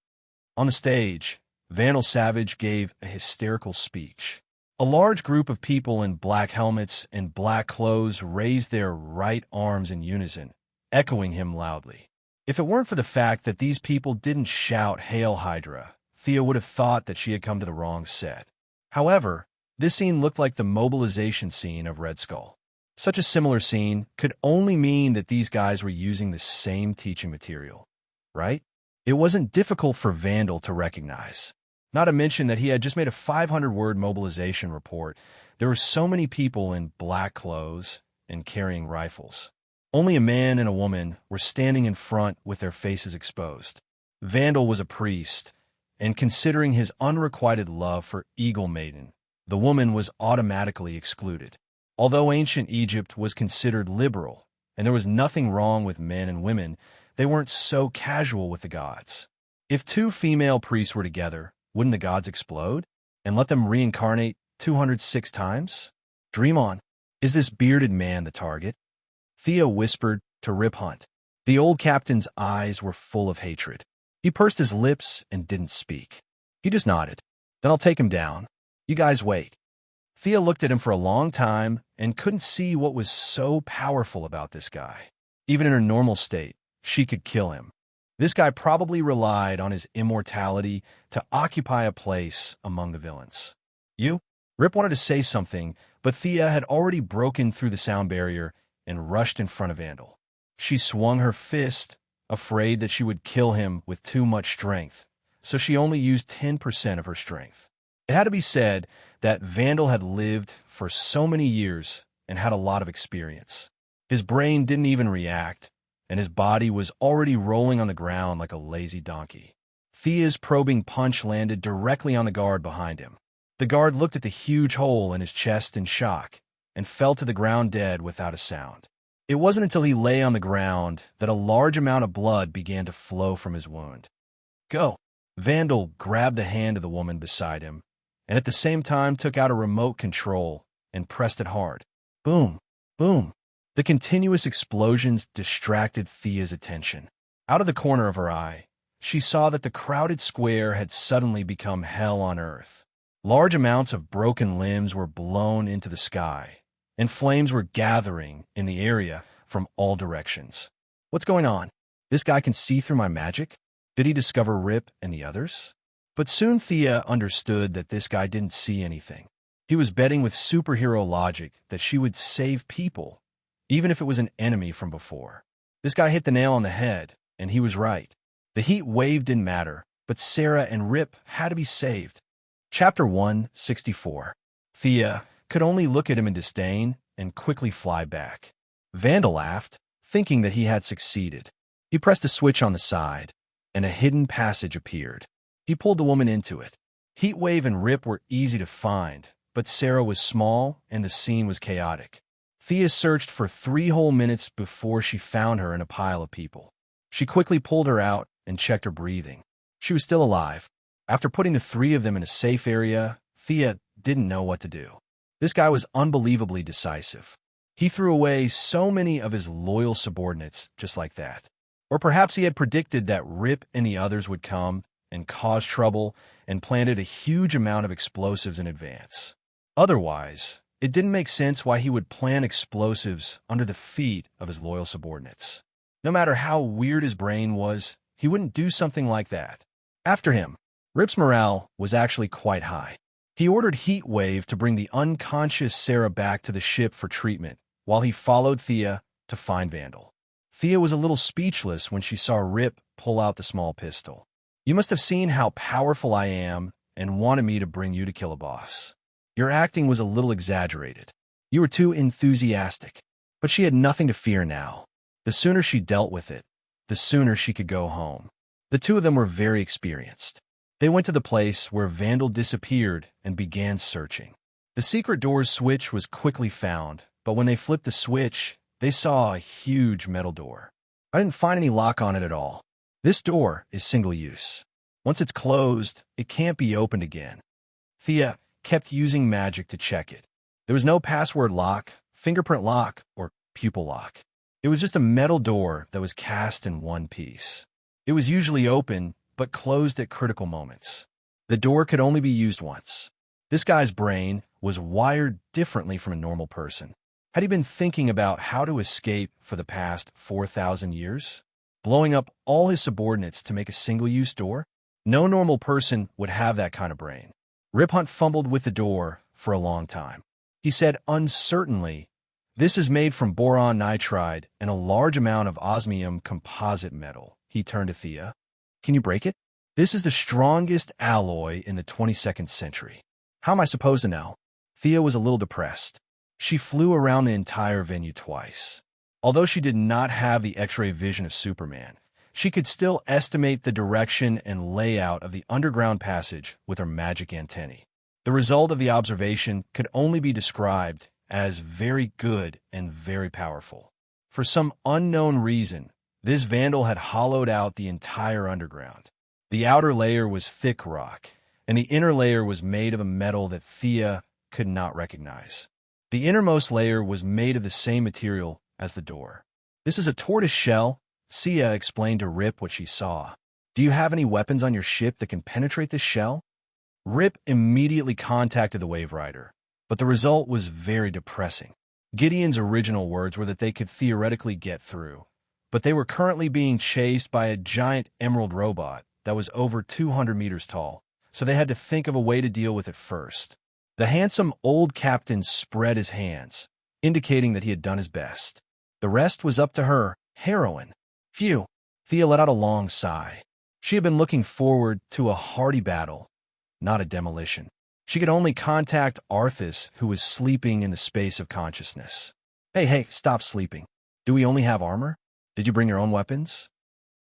On the stage, Vandal Savage gave a hysterical speech. A large group of people in black helmets and black clothes raised their right arms in unison, echoing him loudly. If it weren't for the fact that these people didn't shout "Hail Hydra," Thea would have thought that she had come to the wrong set. However, this scene looked like the mobilization scene of Red Skull. Such a similar scene could only mean that these guys were using the same teaching material, right? It wasn't difficult for Vandal to recognize. Not to mention that he had just made a 500-word mobilization report. There were so many people in black clothes and carrying rifles. Only a man and a woman were standing in front with their faces exposed. Vandal was a priest, and considering his unrequited love for Eagle Maiden, the woman was automatically excluded. Although ancient Egypt was considered liberal, and there was nothing wrong with men and women, they weren't so casual with the gods. If 2 female priests were together, wouldn't the gods explode and let them reincarnate 206 times? Dream on. Is this bearded man the target? Thea whispered to Rip Hunt. The old captain's eyes were full of hatred. He pursed his lips and didn't speak. He just nodded. Then I'll take him down. You guys wait. Thea looked at him for a long time and couldn't see what was so powerful about this guy. Even in her normal state, she could kill him. This guy probably relied on his immortality to occupy a place among the villains. You? Rip wanted to say something, but Thea had already broken through the sound barrier and rushed in front of Vandal. She swung her fist, afraid that she would kill him with too much strength, so she only used 10% of her strength. It had to be said that Vandal had lived for so many years and had a lot of experience. His brain didn't even react, and his body was already rolling on the ground like a lazy donkey. Thea's probing punch landed directly on the guard behind him. The guard looked at the huge hole in his chest in shock and fell to the ground dead without a sound. It wasn't until he lay on the ground that a large amount of blood began to flow from his wound. Go! Vandal grabbed the hand of the woman beside him, and at the same time took out a remote control and pressed it hard. Boom! Boom! The continuous explosions distracted Thea's attention. Out of the corner of her eye, she saw that the crowded square had suddenly become hell on earth. Large amounts of broken limbs were blown into the sky, and flames were gathering in the area, from all directions. What's going on? This guy can see through my magic? Did he discover Rip and the others? But soon Thea understood that this guy didn't see anything. He was betting with superhero logic that she would save people, even if it was an enemy from before. This guy hit the nail on the head, and he was right. The heat wave didn't matter, but Sarah and Rip had to be saved. Chapter 164. Thea could only look at him in disdain and quickly fly back. Vandal laughed, thinking that he had succeeded. He pressed a switch on the side, and a hidden passage appeared. He pulled the woman into it. Heatwave and Rip were easy to find, but Sarah was small and the scene was chaotic. Thea searched for 3 whole minutes before she found her in a pile of people. She quickly pulled her out and checked her breathing. She was still alive. After putting the 3 of them in a safe area, Thea didn't know what to do. This guy was unbelievably decisive. He threw away so many of his loyal subordinates just like that. Or perhaps he had predicted that Rip and the others would come and cause trouble and planted a huge amount of explosives in advance. Otherwise, it didn't make sense why he would plant explosives under the feet of his loyal subordinates. No matter how weird his brain was, he wouldn't do something like that. After him, Rip's morale was actually quite high. He ordered Heatwave to bring the unconscious Sarah back to the ship for treatment, while he followed Thea to find Vandal. Thea was a little speechless when she saw Rip pull out the small pistol. You must have seen how powerful I am and wanted me to bring you to kill a boss. Your acting was a little exaggerated. You were too enthusiastic. But she had nothing to fear now. The sooner she dealt with it, the sooner she could go home. The 2 of them were very experienced. They went to the place where Vandal disappeared and began searching. The secret door's switch was quickly found, but when they flipped the switch, they saw a huge metal door. I didn't find any lock on it at all. This door is single-use. Once it's closed, it can't be opened again. Thea kept using magic to check it. There was no password lock, fingerprint lock, or pupil lock. It was just a metal door that was cast in one piece. It was usually open, but closed at critical moments. The door could only be used once. This guy's brain was wired differently from a normal person. Had he been thinking about how to escape for the past 4,000 years? Blowing up all his subordinates to make a single-use door? No normal person would have that kind of brain. Rip Hunt fumbled with the door for a long time. He said uncertainly, "This is made from boron nitride and a large amount of osmium composite metal." He turned to Thea. "Can you break it? This is the strongest alloy in the 22nd century. How am I supposed to know?" Thea was a little depressed. She flew around the entire venue twice. Although she did not have the X-ray vision of Superman, she could still estimate the direction and layout of the underground passage with her magic antennae. The result of the observation could only be described as very good and very powerful. For some unknown reason, this vandal had hollowed out the entire underground. The outer layer was thick rock, and the inner layer was made of a metal that Thea could not recognize. The innermost layer was made of the same material as the door. "This is a tortoise shell," Thea explained to Rip what she saw. "Do you have any weapons on your ship that can penetrate this shell?" Rip immediately contacted the Wave Rider, but the result was very depressing. Gideon's original words were that they could theoretically get through, but they were currently being chased by a giant emerald robot that was over 200 meters tall, so they had to think of a way to deal with it first. The handsome old captain spread his hands, indicating that he had done his best. The rest was up to her, heroine. Phew, Thea let out a long sigh. She had been looking forward to a hearty battle, not a demolition. She could only contact Arthas, who was sleeping in the space of consciousness. Hey, stop sleeping. Do we only have armor? Did you bring your own weapons?"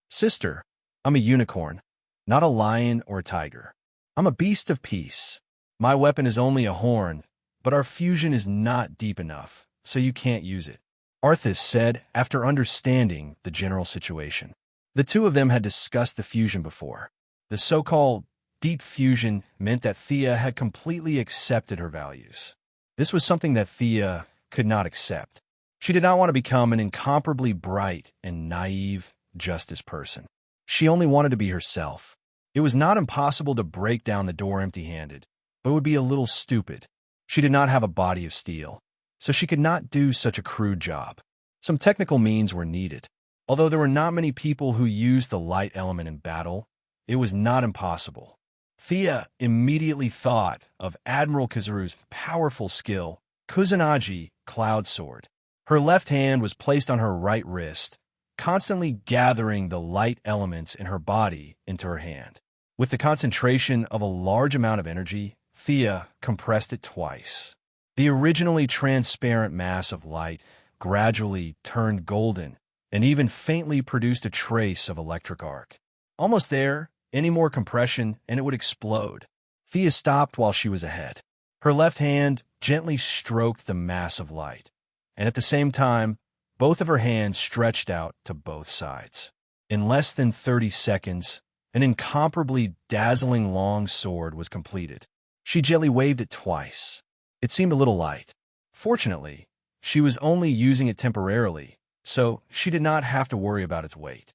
"Sister, I'm a unicorn, not a lion or a tiger. I'm a beast of peace. My weapon is only a horn, but our fusion is not deep enough, so you can't use it," Arthas said after understanding the general situation. The 2 of them had discussed the fusion before. The so-called deep fusion meant that Thea had completely accepted her values. This was something that Thea could not accept. She did not want to become an incomparably bright and naive justice person. She only wanted to be herself. It was not impossible to break down the door empty-handed, but it would be a little stupid. She did not have a body of steel, so she could not do such a crude job. Some technical means were needed. Although there were not many people who used the light element in battle, it was not impossible. Thea immediately thought of Admiral Kazuru's powerful skill, Kusanagi Cloud Sword. Her left hand was placed on her right wrist, constantly gathering the light elements in her body into her hand. With the concentration of a large amount of energy, Thea compressed it twice. The originally transparent mass of light gradually turned golden and even faintly produced a trace of electric arc. Almost there, any more compression and it would explode. Thea stopped while she was ahead. Her left hand gently stroked the mass of light, and at the same time, both of her hands stretched out to both sides. In less than 30 seconds, an incomparably dazzling long sword was completed. She gently waved it twice. It seemed a little light. Fortunately, she was only using it temporarily, so she did not have to worry about its weight.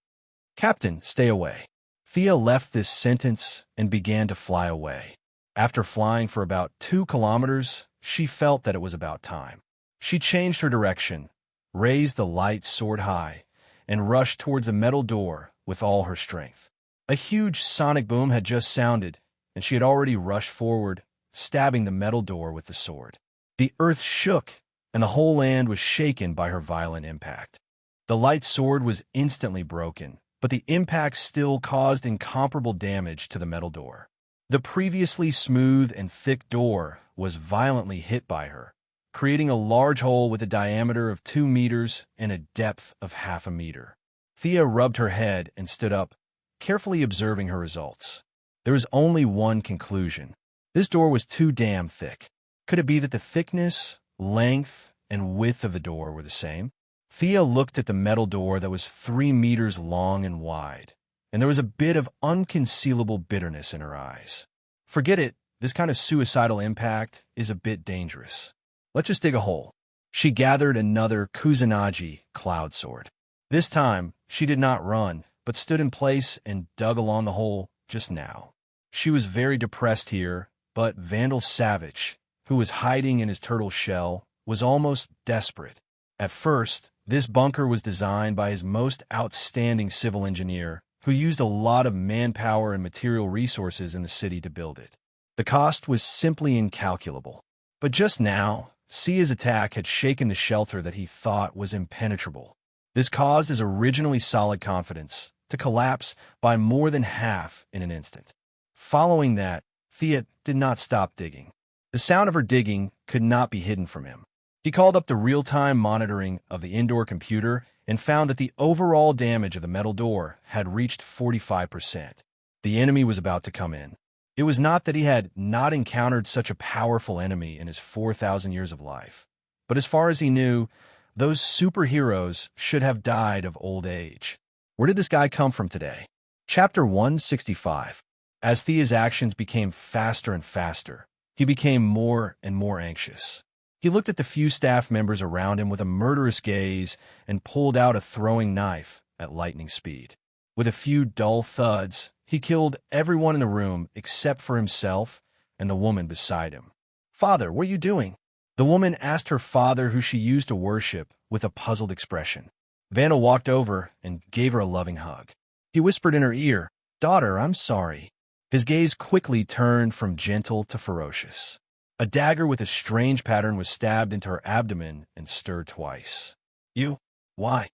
"Captain, stay away." Thea left this sentence and began to fly away. After flying for about 2 kilometers, she felt that it was about time. She changed her direction, raised the light sword high, and rushed towards the metal door with all her strength. A huge sonic boom had just sounded, and she had already rushed forward, stabbing the metal door with the sword. The earth shook, and the whole land was shaken by her violent impact. The light sword was instantly broken, but the impact still caused incomparable damage to the metal door. The previously smooth and thick door was violently hit by her, creating a large hole with a diameter of 2 meters and a depth of half a meter. Thea rubbed her head and stood up, carefully observing her results. There was only one conclusion. This door was too damn thick. Could it be that the thickness, length, and width of the door were the same? Thea looked at the metal door that was 3 meters long and wide, and there was a bit of unconcealable bitterness in her eyes. Forget it, this kind of suicidal impact is a bit dangerous. Let's just dig a hole. She gathered another Kusanagi Cloud Sword. This time, she did not run, but stood in place and dug along the hole just now. She was very depressed here, but Vandal Savage, who was hiding in his turtle shell, was almost desperate. At first, this bunker was designed by his most outstanding civil engineer, who used a lot of manpower and material resources in the city to build it. The cost was simply incalculable. But just now, Sia's attack had shaken the shelter that he thought was impenetrable. This caused his originally solid confidence to collapse by more than half in an instant. Following that, Thea did not stop digging. The sound of her digging could not be hidden from him. He called up the real-time monitoring of the indoor computer and found that the overall damage of the metal door had reached 45%. The enemy was about to come in. It was not that he had not encountered such a powerful enemy in his 4,000 years of life, but as far as he knew, those superheroes should have died of old age. Where did this guy come from today? Chapter 165. As Thea's actions became faster and faster, he became more and more anxious. He looked at the few staff members around him with a murderous gaze and pulled out a throwing knife at lightning speed. With a few dull thuds, he killed everyone in the room except for himself and the woman beside him. "Father, what are you doing?" The woman asked her father, who she used to worship, with a puzzled expression. Vandal walked over and gave her a loving hug. He whispered in her ear, "Daughter, I'm sorry." His gaze quickly turned from gentle to ferocious. A dagger with a strange pattern was stabbed into her abdomen and stirred twice. "You? Why?"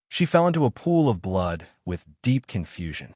She fell into a pool of blood with deep confusion.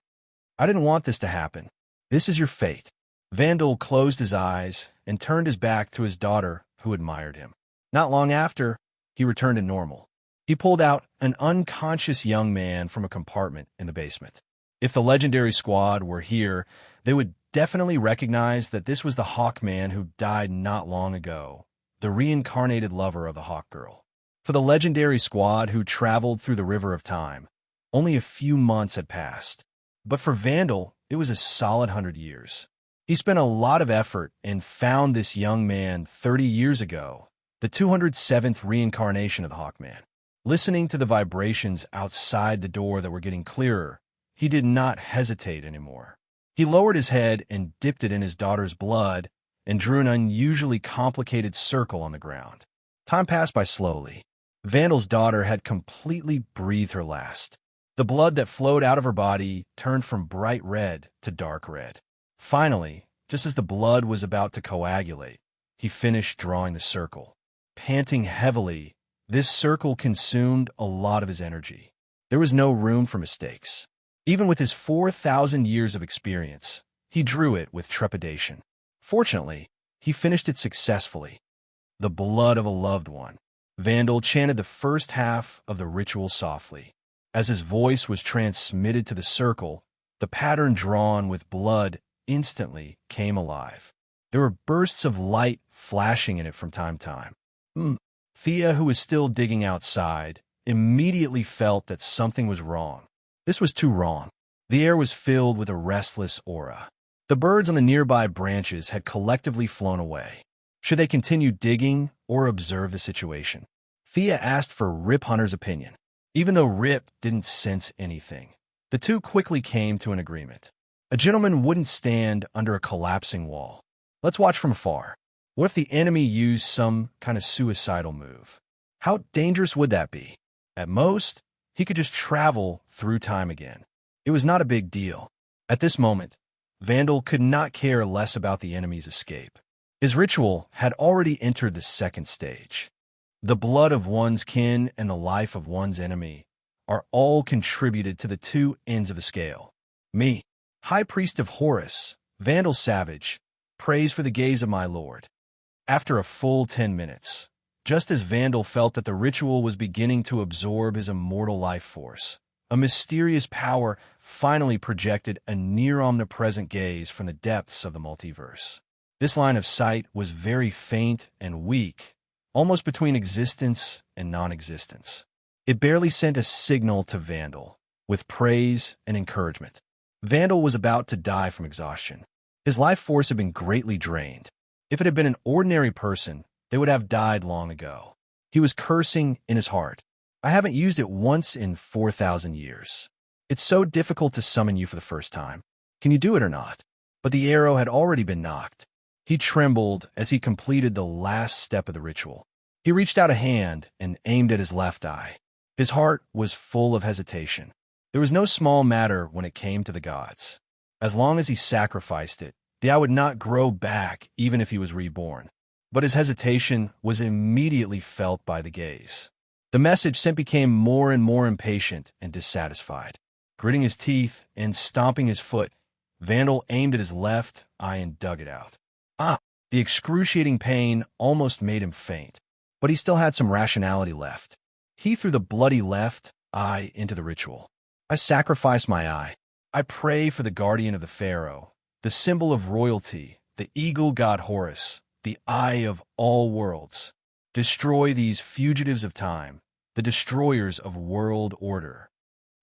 "I didn't want this to happen. This is your fate." Vandal closed his eyes and turned his back to his daughter, who admired him. Not long after, he returned to normal. He pulled out an unconscious young man from a compartment in the basement. If the legendary squad were here, they would definitely recognize that this was the Hawkman who died not long ago, the reincarnated lover of the Hawk Girl. For the legendary squad who traveled through the river of time, only a few months had passed. But for Vandal, it was a solid 100 years. He spent a lot of effort and found this young man 30 years ago, the 207th reincarnation of the Hawkman. Listening to the vibrations outside the door that were getting clearer, he did not hesitate anymore. He lowered his head and dipped it in his daughter's blood and drew an unusually complicated circle on the ground. Time passed by slowly. Vandal's daughter had completely breathed her last. The blood that flowed out of her body turned from bright red to dark red. Finally, just as the blood was about to coagulate, he finished drawing the circle. Panting heavily, this circle consumed a lot of his energy. There was no room for mistakes. Even with his 4,000 years of experience, he drew it with trepidation. Fortunately, he finished it successfully. The blood of a loved one. Vandal chanted the first half of the ritual softly. As his voice was transmitted to the circle, the pattern drawn with blood instantly came alive. There were bursts of light flashing in it from time to time. Thea, who was still digging outside, immediately felt that something was wrong. This was too wrong. The air was filled with a restless aura. The birds on the nearby branches had collectively flown away. Should they continue digging or observe the situation? Thea asked for Rip Hunter's opinion. Even though Rip didn't sense anything, the two quickly came to an agreement. A gentleman wouldn't stand under a collapsing wall. Let's watch from afar. What if the enemy used some kind of suicidal move? How dangerous would that be? At most, he could just travel through time again. It was not a big deal. At this moment, Vandal could not care less about the enemy's escape. His ritual had already entered the second stage. The blood of one's kin and the life of one's enemy are all contributed to the two ends of the scale. Me, High Priest of Horus, Vandal Savage, prays for the gaze of my lord. After a full 10 minutes, just as Vandal felt that the ritual was beginning to absorb his immortal life force, a mysterious power finally projected a near-omnipresent gaze from the depths of the multiverse. This line of sight was very faint and weak, almost between existence and non-existence. It barely sent a signal to Vandal, with praise and encouragement. Vandal was about to die from exhaustion. His life force had been greatly drained. If it had been an ordinary person, they would have died long ago. He was cursing in his heart. I haven't used it once in 4,000 years. It's so difficult to summon you for the first time. Can you do it or not? But the arrow had already been knocked. He trembled as he completed the last step of the ritual. He reached out a hand and aimed at his left eye. His heart was full of hesitation. There was no small matter when it came to the gods. As long as he sacrificed it, the eye would not grow back even if he was reborn. But his hesitation was immediately felt by the gaze. The message sent became more and more impatient and dissatisfied. Gritting his teeth and stomping his foot, Vandal aimed at his left eye and dug it out. The excruciating pain almost made him faint, but he still had some rationality left. He threw the bloody left eye into the ritual. I sacrifice my eye. I pray for the guardian of the pharaoh, the symbol of royalty, the eagle god Horus, the eye of all worlds. Destroy these fugitives of time, the destroyers of world order.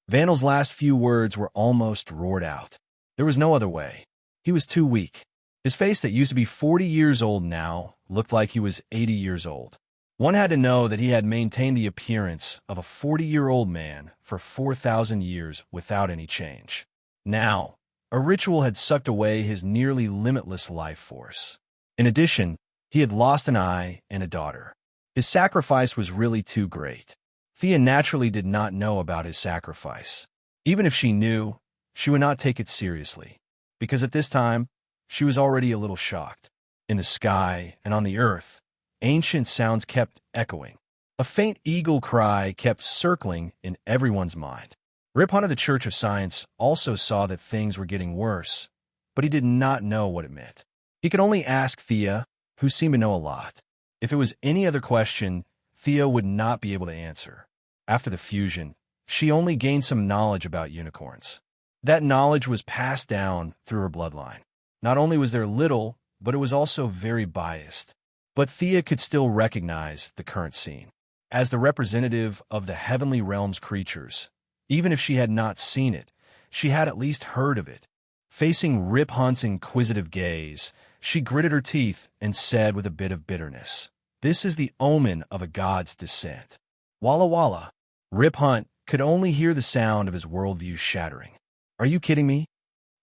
Vandal's last few words were almost roared out. There was no other way. He was too weak. His face that used to be 40 years old now looked like he was 80 years old. One had to know that he had maintained the appearance of a 40-year-old man for 4,000 years without any change. Now, a ritual had sucked away his nearly limitless life force. In addition, he had lost an eye and a daughter. His sacrifice was really too great. Thea naturally did not know about his sacrifice. Even if she knew, she would not take it seriously, because at this time, she was already a little shocked. In the sky and on the earth, ancient sounds kept echoing. A faint eagle cry kept circling in everyone's mind. Rip Hunt of the Church of Science also saw that things were getting worse, but he did not know what it meant. He could only ask Thea, who seemed to know a lot. If it was any other question, Thea would not be able to answer. After the fusion, she only gained some knowledge about unicorns. That knowledge was passed down through her bloodline. Not only was there little, but it was also very biased. But Thea could still recognize the current scene. As the representative of the heavenly realm's creatures, even if she had not seen it, she had at least heard of it. Facing Rip Hunt's inquisitive gaze, she gritted her teeth and said with a bit of bitterness, "This is the omen of a god's descent." Walla Walla. Rip Hunt could only hear the sound of his worldview shattering. Are you kidding me?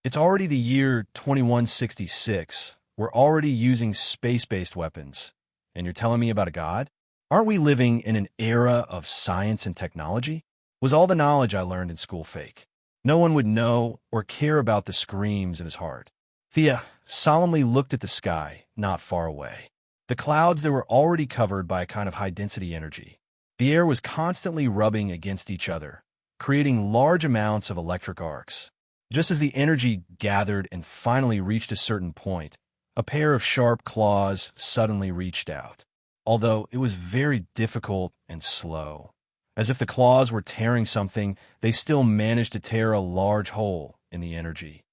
It's already the year 2166. We're already using space-based weapons. And you're telling me about a god? Aren't we living in an era of science and technology? Was all the knowledge I learned in school fake? No one would know or care about the screams in his heart. Thea solemnly looked at the sky, not far away. The clouds that were already covered by a kind of high-density energy. The air was constantly rubbing against each other, creating large amounts of electric arcs. Just as the energy gathered and finally reached a certain point, a pair of sharp claws suddenly reached out. Although it was very difficult and slow. As if the claws were tearing something, they still managed to tear a large hole in the energy.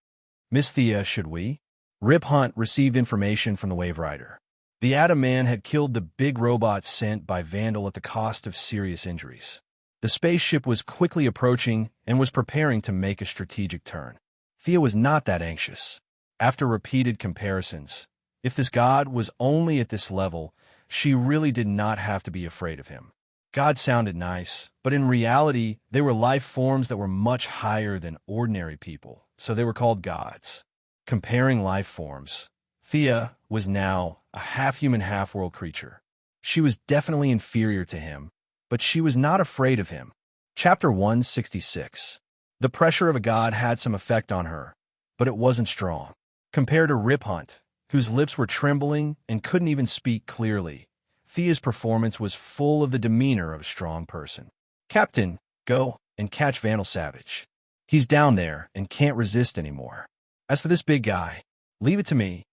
Miss Thea, should we? Rip Hunt received information from the Wave Rider. The Atom Man had killed the big robot sent by Vandal at the cost of serious injuries. The spaceship was quickly approaching and was preparing to make a strategic turn. Thea was not that anxious. After repeated comparisons, if this god was only at this level, she really did not have to be afraid of him. God sounded nice, but in reality, they were life forms that were much higher than ordinary people, so they were called gods. Comparing life forms, Thea was now a half-human, half-world creature. She was definitely inferior to him, but she was not afraid of him. Chapter 166. The pressure of a god had some effect on her, but it wasn't strong. Compared to Rip Hunt, whose lips were trembling and couldn't even speak clearly, Thea's performance was full of the demeanor of a strong person. Captain, go and catch Vandal Savage. He's down there and can't resist anymore. As for this big guy, leave it to me.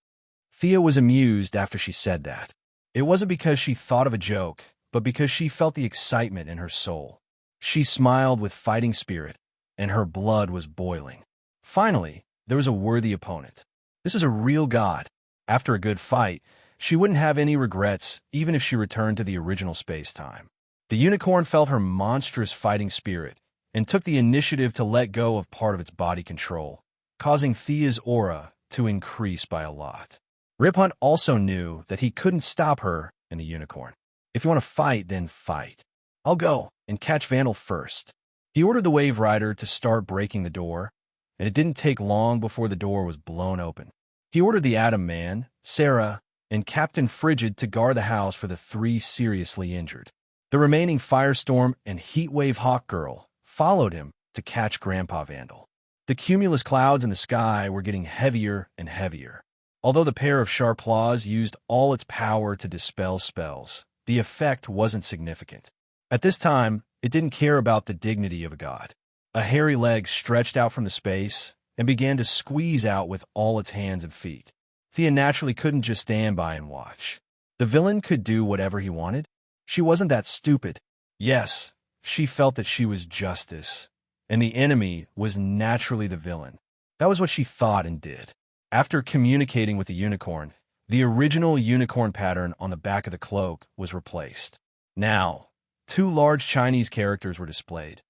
Thea was amused after she said that. It wasn't because she thought of a joke, but because she felt the excitement in her soul. She smiled with fighting spirit, and her blood was boiling. Finally, there was a worthy opponent. This was a real god. After a good fight, she wouldn't have any regrets even if she returned to the original space-time. The unicorn felt her monstrous fighting spirit and took the initiative to let go of part of its body control, causing Thea's aura to increase by a lot. Rip Hunt also knew that he couldn't stop her and the unicorn. If you want to fight, then fight. I'll go and catch Vandal first. He ordered the Wave Rider to start breaking the door, and it didn't take long before the door was blown open. He ordered the Atom Man, Sarah, and Captain Frigid to guard the house for the 3 seriously injured. The remaining Firestorm and Heatwave Hawk Girl followed him to catch Grandpa Vandal. The cumulus clouds in the sky were getting heavier and heavier. Although the pair of sharp claws used all its power to dispel spells, the effect wasn't significant. At this time, it didn't care about the dignity of a god. A hairy leg stretched out from the space and began to squeeze out with all its hands and feet. Thea naturally couldn't just stand by and watch. The villain could do whatever he wanted. She wasn't that stupid. Yes, she felt that she was justice, and the enemy was naturally the villain. That was what she thought and did. After communicating with the unicorn, the original unicorn pattern on the back of the cloak was replaced. Now, 2 large Chinese characters were displayed.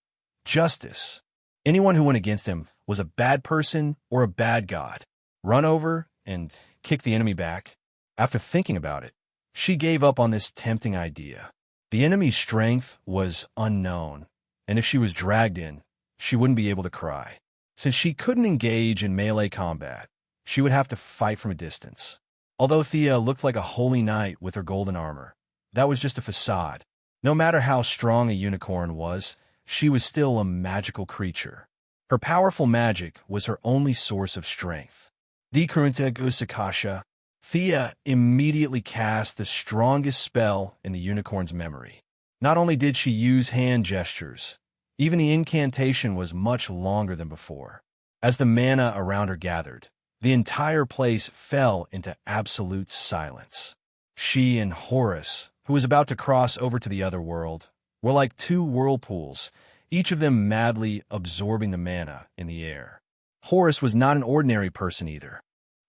Justice. Anyone who went against him was a bad person or a bad god. Run over and kick the enemy back. After thinking about it, she gave up on this tempting idea. The enemy's strength was unknown, and if she was dragged in, she wouldn't be able to cry. Since she couldn't engage in melee combat, she would have to fight from a distance. Although Thea looked like a holy knight with her golden armor, that was just a facade. No matter how strong a unicorn was, she was still a magical creature. Her powerful magic was her only source of strength. Dekrunta Gusakasha, Thea immediately cast the strongest spell in the unicorn's memory. Not only did she use hand gestures, even the incantation was much longer than before. As the mana around her gathered, the entire place fell into absolute silence. She and Horus, who was about to cross over to the other world, were like 2 whirlpools, each of them madly absorbing the mana in the air. Horus was not an ordinary person either.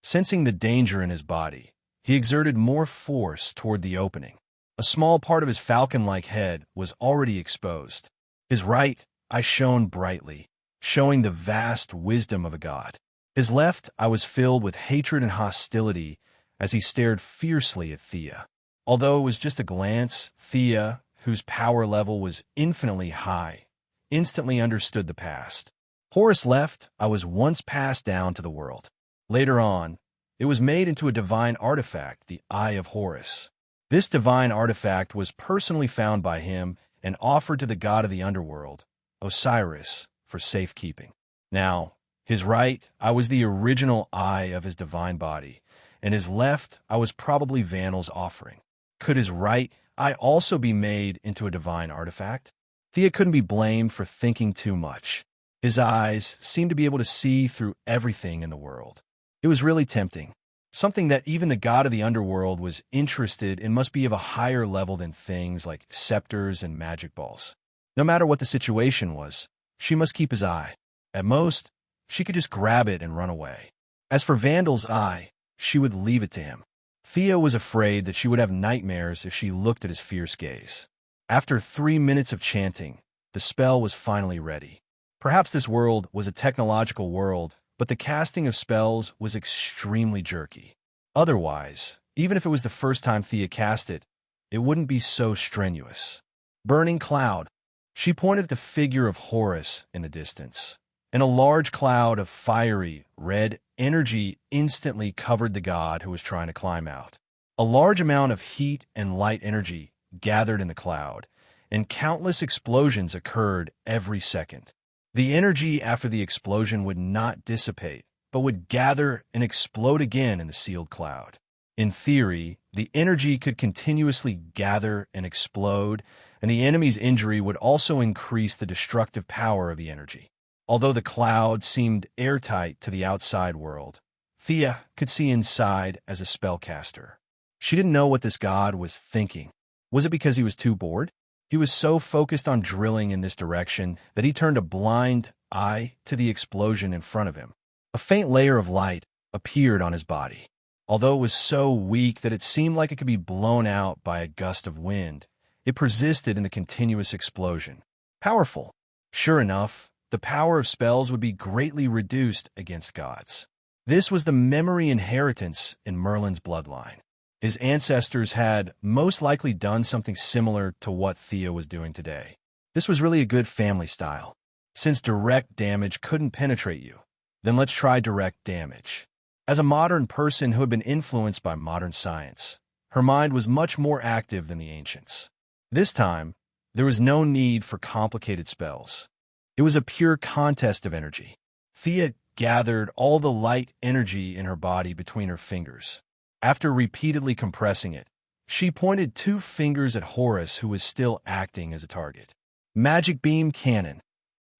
Sensing the danger in his body, he exerted more force toward the opening. A small part of his falcon-like head was already exposed. His right eye shone brightly, showing the vast wisdom of a god. His left eye was filled with hatred and hostility as he stared fiercely at Thea. Although it was just a glance, Thea, whose power level was infinitely high, instantly understood the past. Horus' left eye was once passed down to the world. Later on, it was made into a divine artifact, the Eye of Horus. This divine artifact was personally found by him and offered to the god of the underworld, Osiris, for safekeeping. Now, his right, I was the original eye of his divine body, and his left, I was probably Vanel's offering. Could his right eye also be made into a divine artifact? Thea couldn't be blamed for thinking too much. His eyes seemed to be able to see through everything in the world. It was really tempting. Something that even the god of the underworld was interested in must be of a higher level than things like scepters and magic balls. No matter what the situation was, she must keep his eye. At most, she could just grab it and run away. As for Vandal's eye, she would leave it to him. Thea was afraid that she would have nightmares if she looked at his fierce gaze. After 3 minutes of chanting, the spell was finally ready. Perhaps this world was a technological world, but the casting of spells was extremely jerky. Otherwise, even if it was the first time Thea cast it, it wouldn't be so strenuous. Burning cloud. She pointed at the figure of Horus in the distance, and a large cloud of fiery, red energy instantly covered the god who was trying to climb out. A large amount of heat and light energy gathered in the cloud, and countless explosions occurred every second. The energy after the explosion would not dissipate, but would gather and explode again in the sealed cloud. In theory, the energy could continuously gather and explode, and the enemy's injury would also increase the destructive power of the energy. Although the cloud seemed airtight to the outside world, Thea could see inside as a spellcaster. She didn't know what this god was thinking. Was it because he was too bored? He was so focused on drilling in this direction that he turned a blind eye to the explosion in front of him. A faint layer of light appeared on his body. Although it was so weak that it seemed like it could be blown out by a gust of wind, it persisted in the continuous explosion. Powerful. Sure enough, the power of spells would be greatly reduced against gods. This was the memory inheritance in Merlin's bloodline. His ancestors had most likely done something similar to what Thea was doing today. This was really a good family style. Since direct damage couldn't penetrate you, then let's try direct damage. As a modern person who had been influenced by modern science, her mind was much more active than the ancients. This time, there was no need for complicated spells. It was a pure contest of energy. Thea gathered all the light energy in her body between her fingers. After repeatedly compressing it, she pointed 2 fingers at Horus, who was still acting as a target. Magic Beam Cannon.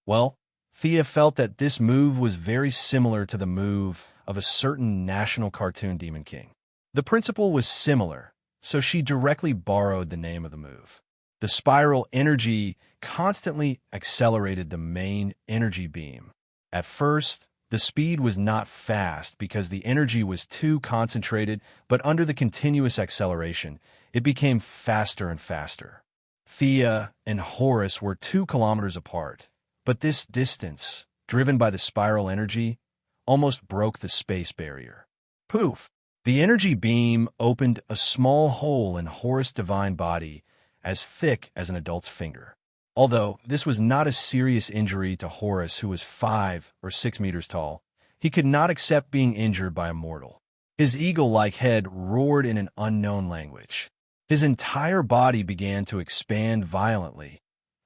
Well, Thea felt that this move was very similar to the move of a certain national cartoon Demon King. The principle was similar, so she directly borrowed the name of the move. The spiral energy constantly accelerated the main energy beam. At first, the speed was not fast because the energy was too concentrated, but under the continuous acceleration, it became faster and faster. Thea and Horus were 2 kilometers apart, but this distance, driven by the spiral energy, almost broke the space barrier. Poof! The energy beam opened a small hole in Horus' divine body as thick as an adult's finger. Although this was not a serious injury to Horus, who was 5 or 6 meters tall, he could not accept being injured by a mortal. His eagle-like head roared in an unknown language. His entire body began to expand violently,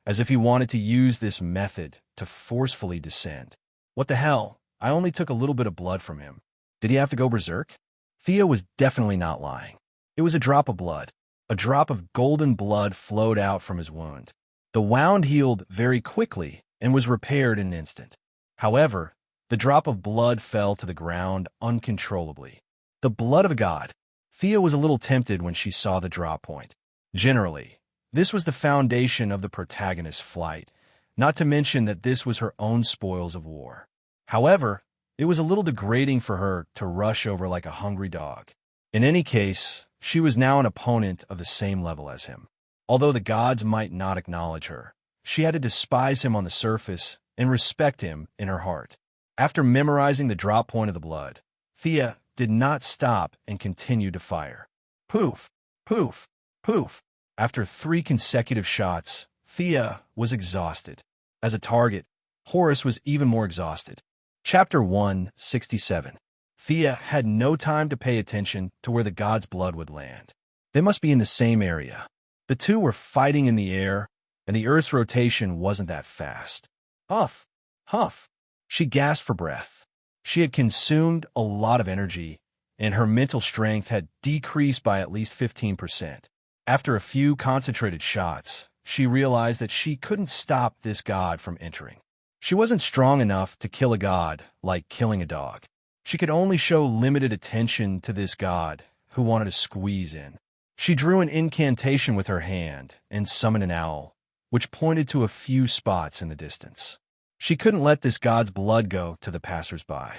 as if he wanted to use this method to forcefully descend. What the hell? I only took a little bit of blood from him. Did he have to go berserk? Thea was definitely not lying. It was a drop of blood. A drop of golden blood flowed out from his wound. The wound healed very quickly and was repaired in an instant. However, the drop of blood fell to the ground uncontrollably. The blood of a god. Thea was a little tempted when she saw the drop point. Generally, this was the foundation of the protagonist's flight, not to mention that this was her own spoils of war. However, it was a little degrading for her to rush over like a hungry dog. In any case, she was now an opponent of the same level as him. Although the gods might not acknowledge her, she had to despise him on the surface and respect him in her heart. After memorizing the drop point of the blood, Thea did not stop and continued to fire. Poof, poof, poof. After 3 consecutive shots, Thea was exhausted. As a target, Horus was even more exhausted. Chapter 167. Thea had no time to pay attention to where the god's blood would land. They must be in the same area. The two were fighting in the air, and the Earth's rotation wasn't that fast. Huff, huff. She gasped for breath. She had consumed a lot of energy, and her mental strength had decreased by at least 15%. After a few concentrated shots, she realized that she couldn't stop this god from entering. She wasn't strong enough to kill a god like killing a dog. She could only show limited attention to this god who wanted to squeeze in. She drew an incantation with her hand and summoned an owl, which pointed to a few spots in the distance. She couldn't let this god's blood go to the passers-by.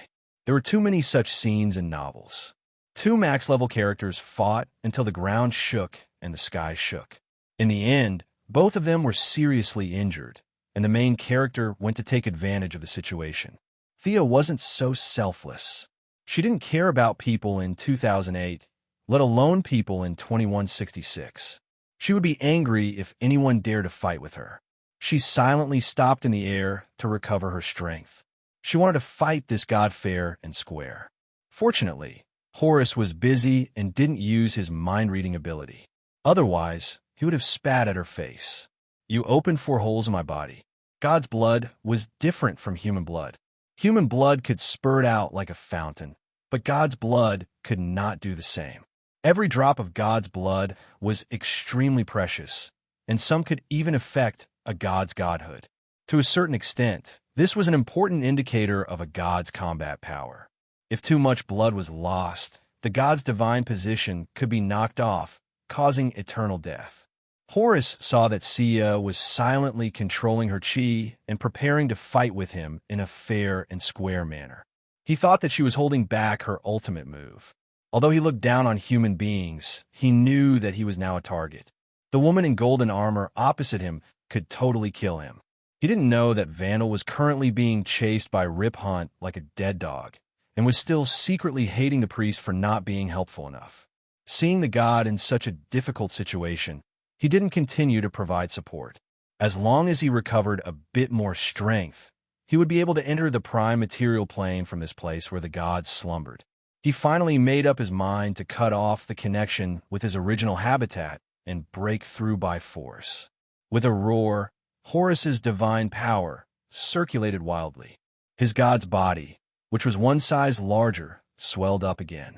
There were too many such scenes in novels. Two max-level characters fought until the ground shook and the sky shook. In the end, both of them were seriously injured, and the main character went to take advantage of the situation. Thea wasn't so selfless. She didn't care about people in 2008, let alone people in 2166. She would be angry if anyone dared to fight with her. She silently stopped in the air to recover her strength. She wanted to fight this god fair and square. Fortunately, Horus was busy and didn't use his mind-reading ability. Otherwise, he would have spat at her face. You opened 4 holes in my body. God's blood was different from human blood. Human blood could spurt out like a fountain, but God's blood could not do the same. Every drop of God's blood was extremely precious, and some could even affect a god's godhood. To a certain extent, this was an important indicator of a god's combat power. If too much blood was lost, the god's divine position could be knocked off, causing eternal death. Horus saw that Sia was silently controlling her chi and preparing to fight with him in a fair and square manner. He thought that she was holding back her ultimate move. Although he looked down on human beings, he knew that he was now a target. The woman in golden armor opposite him could totally kill him. He didn't know that Vandal was currently being chased by Rip Hunt like a dead dog, and was still secretly hating the priest for not being helpful enough. Seeing the god in such a difficult situation, he didn't continue to provide support. As long as he recovered a bit more strength, he would be able to enter the prime material plane from this place where the gods slumbered. He finally made up his mind to cut off the connection with his original habitat and break through by force. With a roar, Horus's divine power circulated wildly. His god's body, which was one size larger, swelled up again.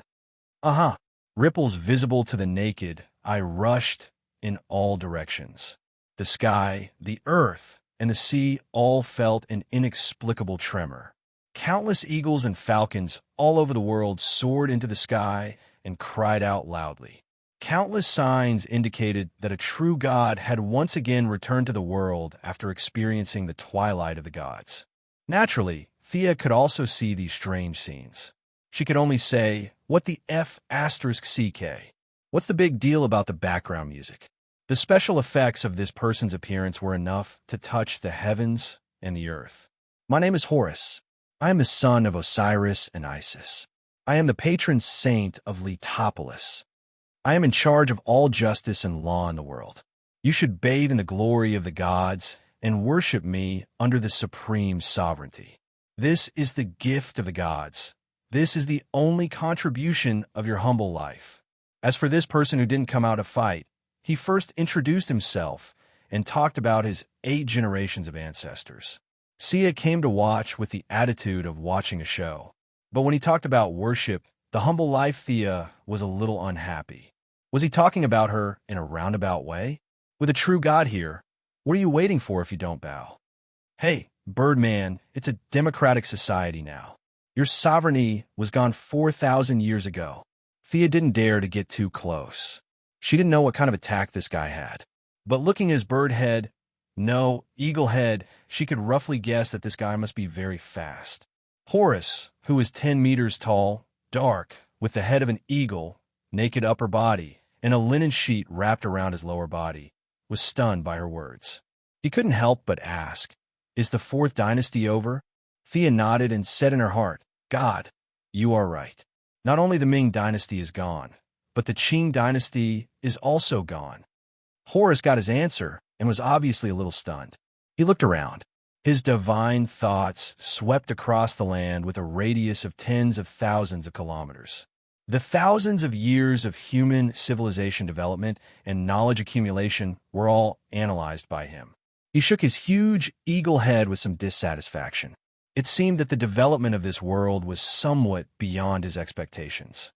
Ripples visible to the naked eye rushed in all directions. The sky, the earth, and the sea all felt an inexplicable tremor. Countless eagles and falcons all over the world soared into the sky and cried out loudly. Countless signs indicated that a true god had once again returned to the world after experiencing the twilight of the gods. Naturally, Thea could also see these strange scenes. She could only say, "What the F***CK? What's the big deal about the background music?" The special effects of this person's appearance were enough to touch the heavens and the earth. "My name is Horus. I am the son of Osiris and Isis. I am the patron saint of Letopolis. I am in charge of all justice and law in the world. You should bathe in the glory of the gods and worship me under the supreme sovereignty. This is the gift of the gods. This is the only contribution of your humble life." As for this person who didn't come out to fight, he first introduced himself and talked about his 8 generations of ancestors. Sia came to watch with the attitude of watching a show. But when he talked about worship, the humble life Thea was a little unhappy. Was he talking about her in a roundabout way? With a true god here, what are you waiting for if you don't bow? Hey, Birdman, it's a democratic society now. Your sovereignty was gone 4,000 years ago. Thea didn't dare to get too close. She didn't know what kind of attack this guy had. But looking at his bird head, no, eagle head, she could roughly guess that this guy must be very fast. Horus, who was 10 meters tall, dark, with the head of an eagle, naked upper body, and a linen sheet wrapped around his lower body, was stunned by her words. He couldn't help but ask, "Is the 4th dynasty over?" Thea nodded and said in her heart, "God, you are right. Not only the Ming dynasty is gone, but the Qing dynasty is also gone." Horus got his answer and was obviously a little stunned. He looked around. His divine thoughts swept across the land with a radius of tens of thousands of kilometers. The thousands of years of human civilization development and knowledge accumulation were all analyzed by him. He shook his huge eagle head with some dissatisfaction. It seemed that the development of this world was somewhat beyond his expectations.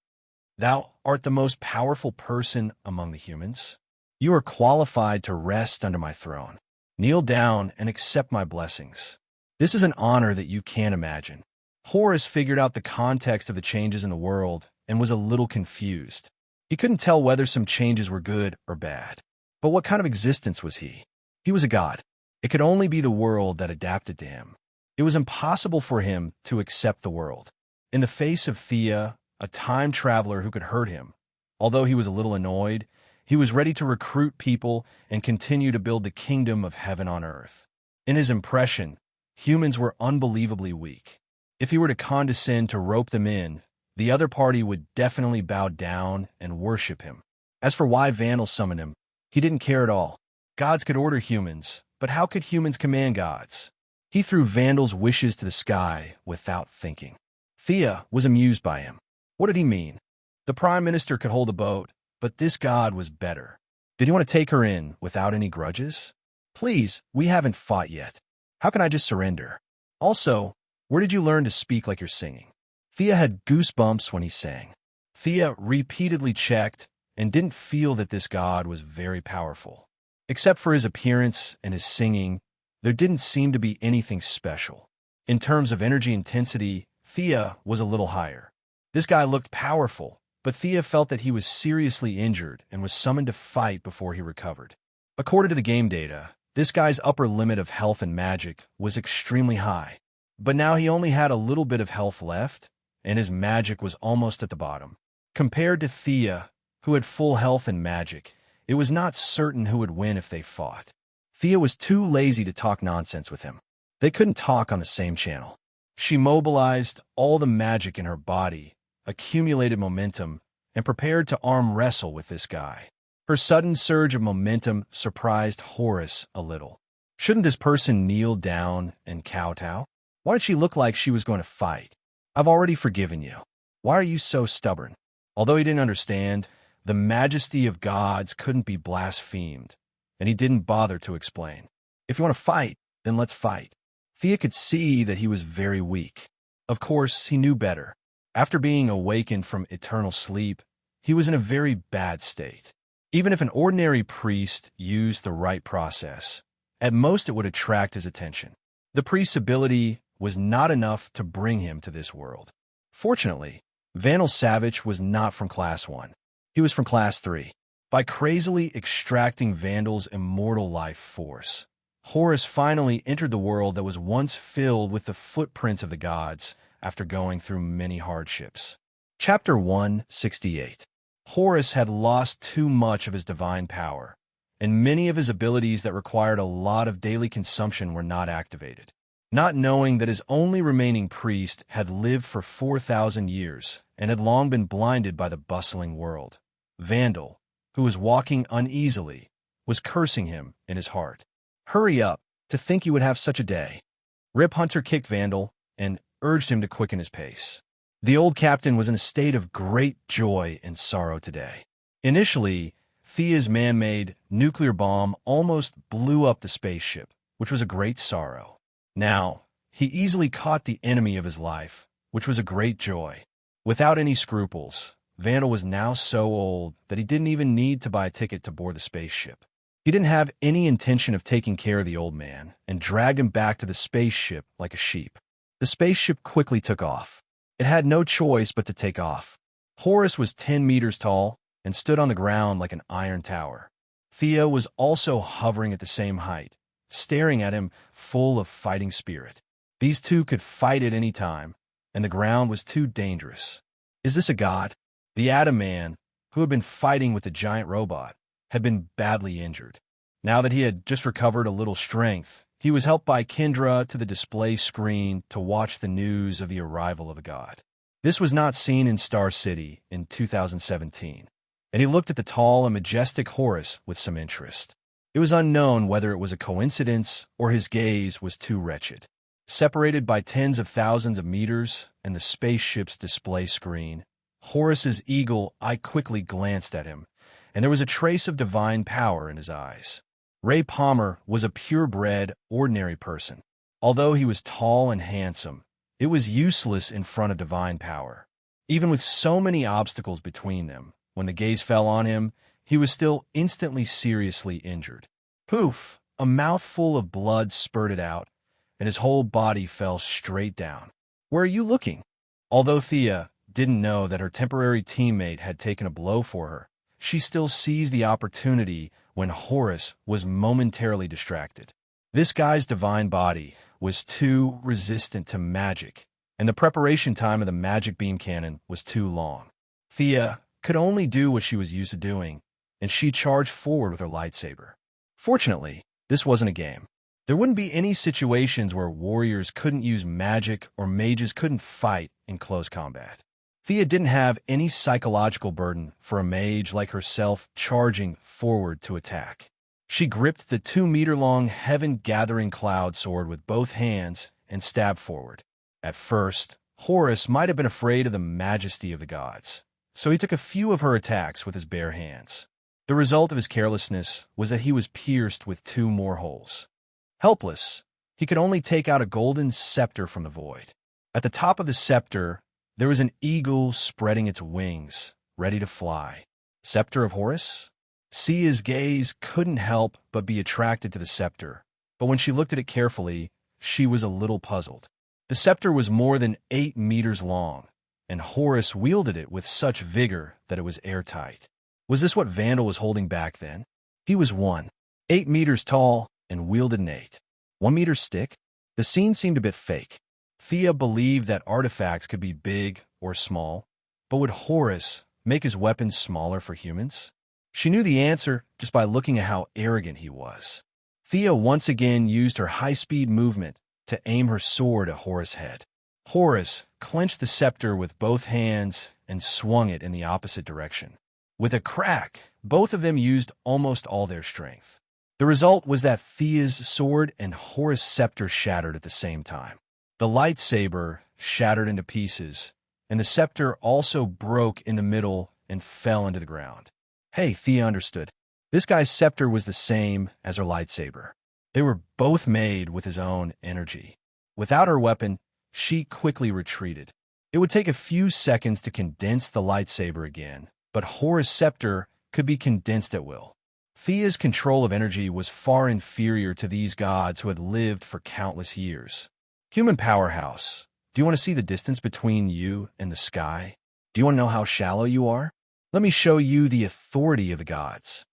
Thou art the most powerful person among the humans. You are qualified to rest under my throne. Kneel down and accept my blessings. This is an honor that you can't imagine. Horus figured out the context of the changes in the world and was a little confused. He couldn't tell whether some changes were good or bad. But what kind of existence was he? He was a god. It could only be the world that adapted to him. It was impossible for him to accept the world. In the face of Thea, a time traveler who could hurt him, although he was a little annoyed, he was ready to recruit people and continue to build the kingdom of heaven on earth. In his impression, humans were unbelievably weak. If he were to condescend to rope them in, the other party would definitely bow down and worship him. As for why Vandal summoned him, he didn't care at all. Gods could order humans, but how could humans command gods? He threw Vandal's wishes to the sky without thinking. Thea was amused by him. What did he mean? The Prime Minister could hold a boat, but this god was better. Did he want to take her in without any grudges? Please, we haven't fought yet. How can I just surrender? Also, where did you learn to speak like you're singing? Thea had goosebumps when he sang. Thea repeatedly checked and didn't feel that this god was very powerful. Except for his appearance and his singing, there didn't seem to be anything special. In terms of energy intensity, Thea was a little higher. This guy looked powerful, but Thea felt that he was seriously injured and was summoned to fight before he recovered. According to the game data, this guy's upper limit of health and magic was extremely high. But now he only had a little bit of health left, and his magic was almost at the bottom. Compared to Thea, who had full health and magic, it was not certain who would win if they fought. Thea was too lazy to talk nonsense with him. They couldn't talk on the same channel. She mobilized all the magic in her body, accumulated momentum, and prepared to arm wrestle with this guy. Her sudden surge of momentum surprised Horus a little. Shouldn't this person kneel down and kowtow? Why did she look like she was going to fight? I've already forgiven you. Why are you so stubborn? Although he didn't understand, the majesty of gods couldn't be blasphemed, and he didn't bother to explain. If you want to fight, then let's fight. Thea could see that he was very weak. Of course, he knew better. After being awakened from eternal sleep, he was in a very bad state. Even if an ordinary priest used the right process, at most it would attract his attention. The priest's ability was not enough to bring him to this world. Fortunately, Vandal Savage was not from Class 1. He was from Class 3. By crazily extracting Vandal's immortal life force, Horus finally entered the world that was once filled with the footprints of the gods after going through many hardships. Chapter 168. Horus had lost too much of his divine power, and many of his abilities that required a lot of daily consumption were not activated. Not knowing that his only remaining priest had lived for 4,000 years and had long been blinded by the bustling world, Vandal, who was walking uneasily, was cursing him in his heart. Hurry up, to think you would have such a day. Rip Hunter kicked Vandal and urged him to quicken his pace. The old captain was in a state of great joy and sorrow today. Initially, Thea's man-made nuclear bomb almost blew up the spaceship, which was a great sorrow. Now, he easily caught the enemy of his life, which was a great joy. Without any scruples, Vandal was now so old that he didn't even need to buy a ticket to board the spaceship. He didn't have any intention of taking care of the old man and dragged him back to the spaceship like a sheep. The spaceship quickly took off. It had no choice but to take off. Horus was 10 meters tall and stood on the ground like an iron tower. Thea was also hovering at the same height, staring at him full of fighting spirit. These two could fight at any time, and the ground was too dangerous. Is this a god? The Atom Man, who had been fighting with the giant robot, had been badly injured. Now that he had just recovered a little strength, he was helped by Kendra to the display screen to watch the news of the arrival of a god. This was not seen in Star City in 2017, and he looked at the tall and majestic Horus with some interest. It was unknown whether it was a coincidence or his gaze was too wretched. Separated by tens of thousands of meters and the spaceship's display screen, Horus's eagle eye quickly glanced at him, and there was a trace of divine power in his eyes. Ray Palmer was a purebred, ordinary person. Although he was tall and handsome, it was useless in front of divine power. Even with so many obstacles between them, when the gaze fell on him, he was still instantly seriously injured. Poof! A mouthful of blood spurted out, and his whole body fell straight down. "Where are you looking?" Although Thea didn't know that her temporary teammate had taken a blow for her, she still seized the opportunity when Horus was momentarily distracted. This guy's divine body was too resistant to magic, and the preparation time of the magic beam cannon was too long. Thea could only do what she was used to doing, and she charged forward with her lightsaber. Fortunately, this wasn't a game. There wouldn't be any situations where warriors couldn't use magic or mages couldn't fight in close combat. Thea didn't have any psychological burden for a mage like herself charging forward to attack. She gripped the 2-meter-long heaven-gathering cloud sword with both hands and stabbed forward. At first, Horus might have been afraid of the majesty of the gods, so he took a few of her attacks with his bare hands. The result of his carelessness was that he was pierced with 2 more holes. Helpless, he could only take out a golden scepter from the void. At the top of the scepter, there was an eagle spreading its wings, ready to fly. Scepter of Horus? Sia's gaze couldn't help but be attracted to the scepter, but when she looked at it carefully, she was a little puzzled. The scepter was more than 8 meters long, and Horus wielded it with such vigor that it was airtight. Was this what Vandal was holding back then? He was 8 meters tall and wielded an 1-meter stick? The scene seemed a bit fake. Thea believed that artifacts could be big or small, but would Horus make his weapons smaller for humans? She knew the answer just by looking at how arrogant he was. Thea once again used her high-speed movement to aim her sword at Horus' head. Horus clenched the scepter with both hands and swung it in the opposite direction. With a crack, both of them used almost all their strength. The result was that Thea's sword and Horus' scepter shattered at the same time. The lightsaber shattered into pieces, and the scepter also broke in the middle and fell into the ground. Hey, Thea understood. This guy's scepter was the same as her lightsaber. They were both made with his own energy. Without her weapon, she quickly retreated. It would take a few seconds to condense the lightsaber again, but Horus' scepter could be condensed at will. Thea's control of energy was far inferior to these gods who had lived for countless years. Human powerhouse, do you want to see the distance between you and the sky? Do you want to know how shallow you are? Let me show you the authority of the gods.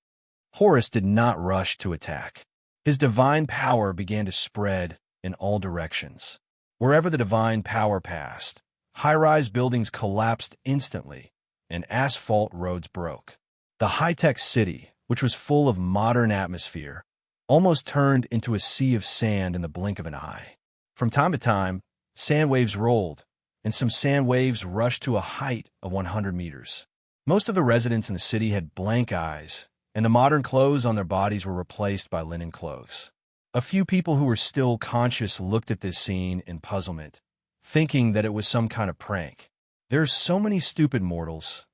Horus did not rush to attack. His divine power began to spread in all directions. Wherever the divine power passed, high-rise buildings collapsed instantly, and asphalt roads broke. The high-tech city, which was full of modern atmosphere, almost turned into a sea of sand in the blink of an eye. From time to time, sand waves rolled, and some sand waves rushed to a height of 100 meters. Most of the residents in the city had blank eyes, and the modern clothes on their bodies were replaced by linen clothes. A few people who were still conscious looked at this scene in puzzlement, thinking that it was some kind of prank. There are so many stupid mortals.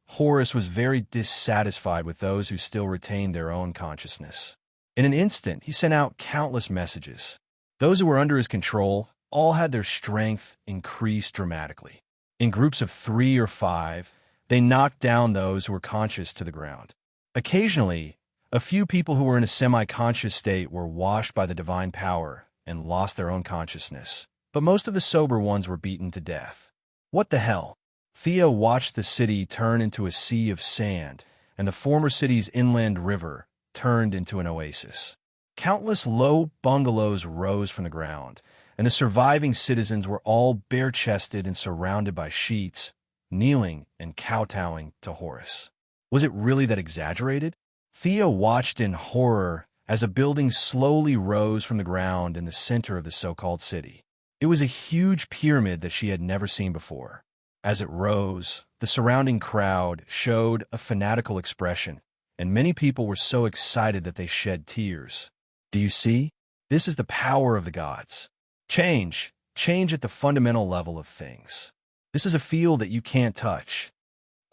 Horus was very dissatisfied with those who still retained their own consciousness. In an instant, he sent out countless messages. Those who were under his control all had their strength increased dramatically. In groups of 3 or 5, they knocked down those who were conscious to the ground. Occasionally, a few people who were in a semi-conscious state were washed by the divine power and lost their own consciousness, but most of the sober ones were beaten to death. What the hell? Thea watched the city turn into a sea of sand, and the former city's inland river turned into an oasis. Countless low bungalows rose from the ground, and the surviving citizens were all bare-chested and surrounded by sheets, kneeling and kowtowing to Horus. Was it really that exaggerated? Thea watched in horror as a building slowly rose from the ground in the center of the so-called city. It was a huge pyramid that she had never seen before. As it rose, the surrounding crowd showed a fanatical expression, and many people were so excited that they shed tears. Do you see? This is the power of the gods. Change at the fundamental level of things. This is a field that you can't touch.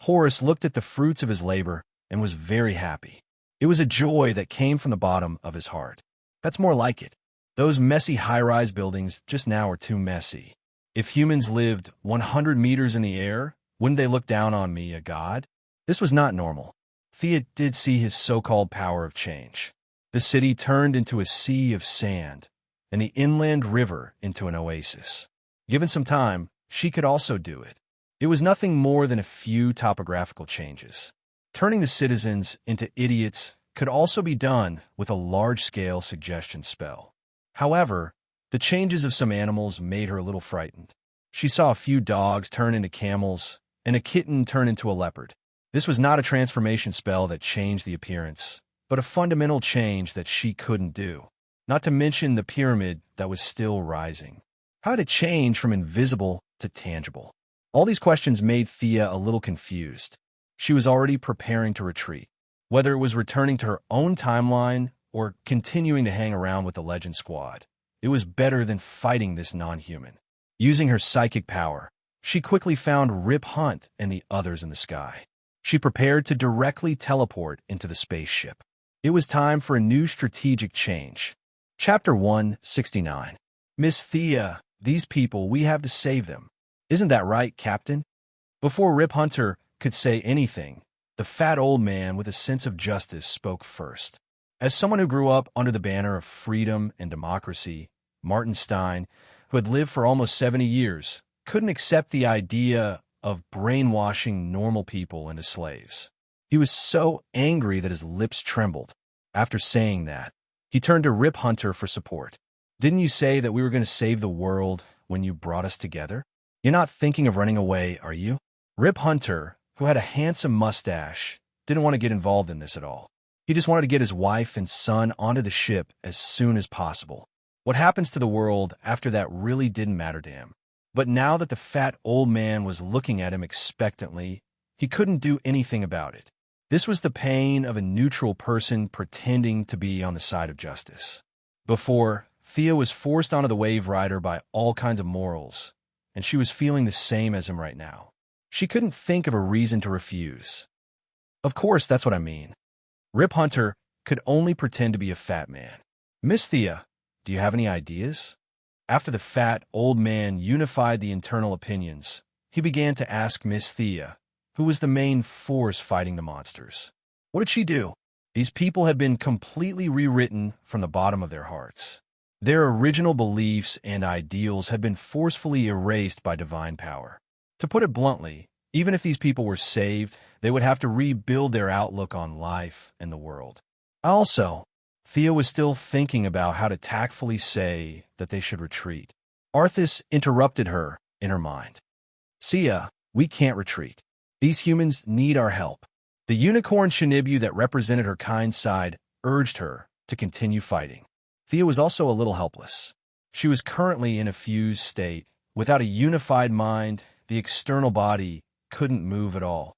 Horace looked at the fruits of his labor and was very happy. It was a joy that came from the bottom of his heart. That's more like it. Those messy high-rise buildings just now are too messy. If humans lived 100 meters in the air, wouldn't they look down on me, a god? This was not normal. Thea did see his so-called power of change. The city turned into a sea of sand, and the inland river into an oasis. Given some time, she could also do it. It was nothing more than a few topographical changes. Turning the citizens into idiots could also be done with a large-scale suggestion spell. However, the changes of some animals made her a little frightened. She saw a few dogs turn into camels and a kitten turn into a leopard. This was not a transformation spell that changed the appearance, but a fundamental change that she couldn't do. Not to mention the pyramid that was still rising. How did it change from invisible to tangible? All these questions made Thea a little confused. She was already preparing to retreat. Whether it was returning to her own timeline or continuing to hang around with the Legend Squad, it was better than fighting this non-human. Using her psychic power, she quickly found Rip Hunt and the others in the sky. She prepared to directly teleport into the spaceship. It was time for a new strategic change. Chapter 169. Miss Thea, these people, we have to save them. Isn't that right, Captain? Before Rip Hunter could say anything, the fat old man with a sense of justice spoke first. As someone who grew up under the banner of freedom and democracy, Martin Stein, who had lived for almost 70 years, couldn't accept the idea of brainwashing normal people into slaves. He was so angry that his lips trembled. After saying that, he turned to Rip Hunter for support. Didn't you say that we were going to save the world when you brought us together? You're not thinking of running away, are you? Rip Hunter, who had a handsome mustache, didn't want to get involved in this at all. He just wanted to get his wife and son onto the ship as soon as possible. What happens to the world after that really didn't matter to him. But now that the fat old man was looking at him expectantly, he couldn't do anything about it. This was the pain of a neutral person pretending to be on the side of justice. Before, Thea was forced onto the Wave Rider by all kinds of morals, and she was feeling the same as him right now. She couldn't think of a reason to refuse. Of course, that's what I mean. Rip Hunter could only pretend to be a fat man. Miss Thea, do you have any ideas? After the fat old man unified the internal opinions, he began to ask Miss Thea, who was the main force fighting the monsters. What did she do? These people had been completely rewritten from the bottom of their hearts. Their original beliefs and ideals had been forcefully erased by divine power. To put it bluntly, even if these people were saved, they would have to rebuild their outlook on life and the world. Also, Thea was still thinking about how to tactfully say that they should retreat. Arthas interrupted her in her mind. Sia, we can't retreat. These humans need our help. The unicorn Shinibu that represented her kind side urged her to continue fighting. Thea was also a little helpless. She was currently in a fused state. Without a unified mind, the external body couldn't move at all.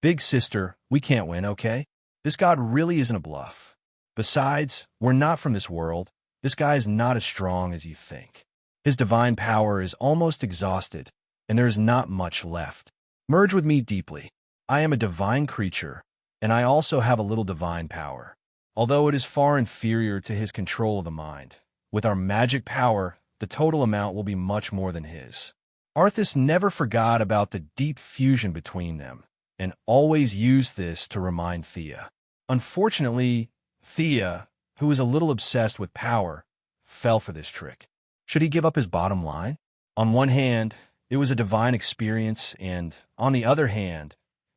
Big sister, we can't win, okay? This god really isn't a bluff. Besides, we're not from this world. This guy is not as strong as you think. His divine power is almost exhausted, and there is not much left. Merge with me deeply. I am a divine creature, and I also have a little divine power. Although it is far inferior to his control of the mind, with our magic power, the total amount will be much more than his. Arthas never forgot about the deep fusion between them, and always used this to remind Thea. Unfortunately, Thea, who was a little obsessed with power, fell for this trick. Should he give up his bottom line? On one hand, it was a divine experience, and on the other hand,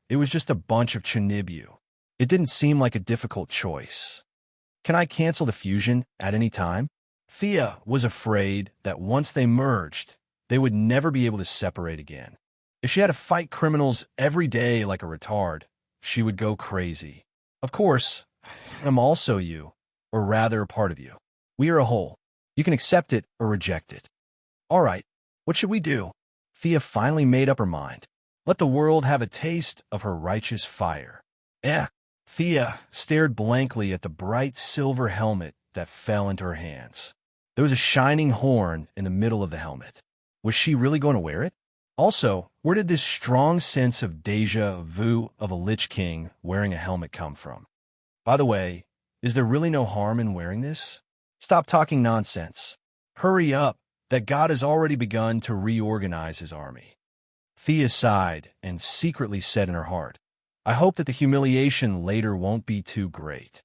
it was just a bunch of Chinibu. It didn't seem like a difficult choice. Can I cancel the fusion at any time? Thea was afraid that once they merged, they would never be able to separate again. If she had to fight criminals every day like a retard, she would go crazy. Of course, I'm also you, or rather a part of you. We are a whole. You can accept it or reject it. All right, what should we do? Thea finally made up her mind. Let the world have a taste of her righteous fire. Thea stared blankly at the bright silver helmet that fell into her hands. There was a shining horn in the middle of the helmet. Was she really going to wear it? Also, where did this strong sense of déjà vu of a Lich King wearing a helmet come from? By the way, is there really no harm in wearing this? Stop talking nonsense. Hurry up, that God has already begun to reorganize his army. Thea sighed and secretly said in her heart, I hope that the humiliation later won't be too great.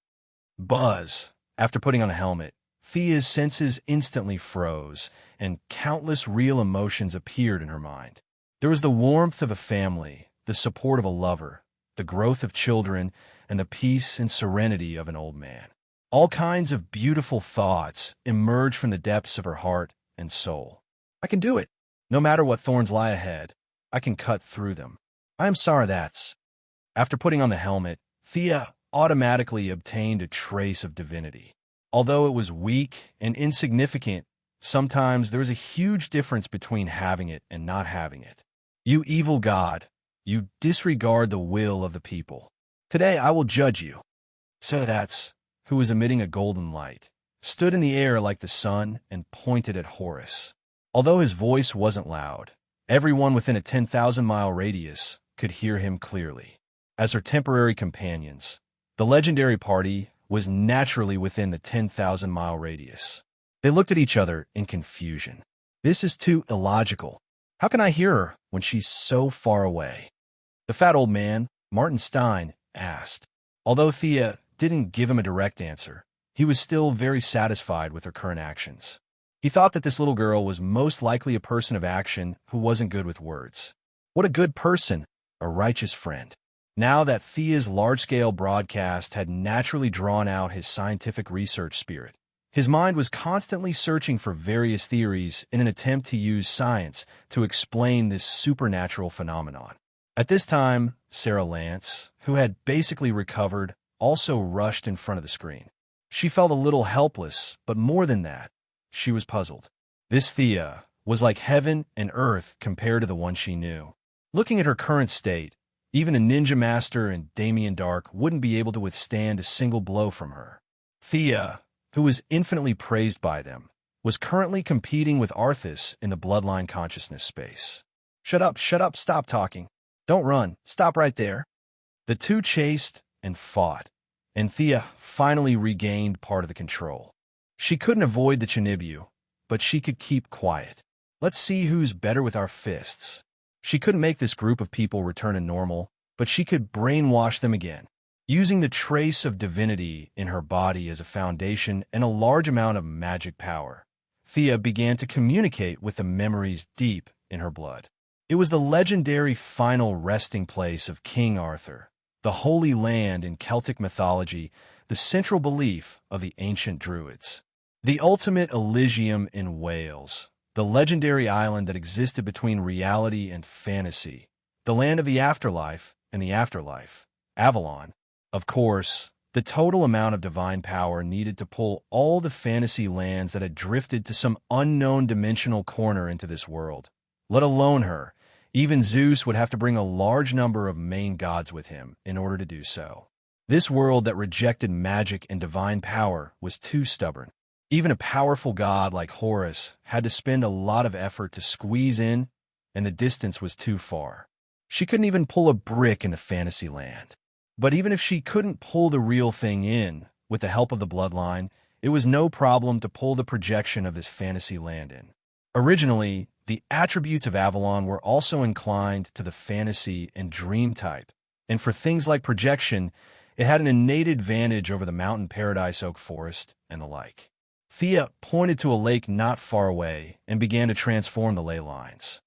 Buzz. After putting on a helmet, Thea's senses instantly froze, and countless real emotions appeared in her mind. There was the warmth of a family, the support of a lover, the growth of children, and the peace and serenity of an old man. All kinds of beautiful thoughts emerged from the depths of her heart and soul. I can do it. No matter what thorns lie ahead, I can cut through them. I am sorry that's. After putting on the helmet, Thea automatically obtained a trace of divinity. Although it was weak and insignificant, sometimes there is a huge difference between having it and not having it. You evil God, you disregard the will of the people. Today I will judge you. So that's who was emitting a golden light, stood in the air like the sun and pointed at Horus. Although his voice wasn't loud, everyone within a 10,000-mile radius could hear him clearly. As her temporary companions, the legendary party was naturally within the 10,000-mile radius. They looked at each other in confusion. This is too illogical. How can I hear her when she's so far away? The fat old man, Martin Stein, asked. Although Thea didn't give him a direct answer, he was still very satisfied with her current actions. He thought that this little girl was most likely a person of action who wasn't good with words. What a good person, a righteous friend. Now that Thea's large-scale broadcast had naturally drawn out his scientific research spirit, his mind was constantly searching for various theories in an attempt to use science to explain this supernatural phenomenon. At this time, Sarah Lance, who had basically recovered, also rushed in front of the screen. She felt a little helpless, but more than that, she was puzzled. This Thea was like heaven and earth compared to the one she knew. Looking at her current state, even a ninja master and Damien Dark wouldn't be able to withstand a single blow from her. Thea, who was infinitely praised by them, was currently competing with Arthas in the bloodline consciousness space. Shut up, stop talking. Don't run, stop right there. The two chased and fought, and Thea finally regained part of the control. She couldn't avoid the Chinibu, but she could keep quiet. Let's see who's better with our fists. She couldn't make this group of people return to normal, but she could brainwash them again. Using the trace of divinity in her body as a foundation and a large amount of magic power, Thea began to communicate with the memories deep in her blood. It was the legendary final resting place of King Arthur, the Holy Land in Celtic mythology, the central belief of the ancient Druids. The ultimate Elysium in Wales, the legendary island that existed between reality and fantasy, the land of the afterlife and the afterlife, Avalon. Of course, the total amount of divine power needed to pull all the fantasy lands that had drifted to some unknown dimensional corner into this world. Let alone her, even Zeus would have to bring a large number of main gods with him in order to do so. This world that rejected magic and divine power was too stubborn. Even a powerful god like Horus had to spend a lot of effort to squeeze in, and the distance was too far. She couldn't even pull a brick into fantasy land. But even if she couldn't pull the real thing in, with the help of the bloodline, it was no problem to pull the projection of this fantasy land in. Originally, the attributes of Avalon were also inclined to the fantasy and dream type, and for things like projection, it had an innate advantage over the mountain paradise oak forest and the like. Thea pointed to a lake not far away and began to transform the ley lines.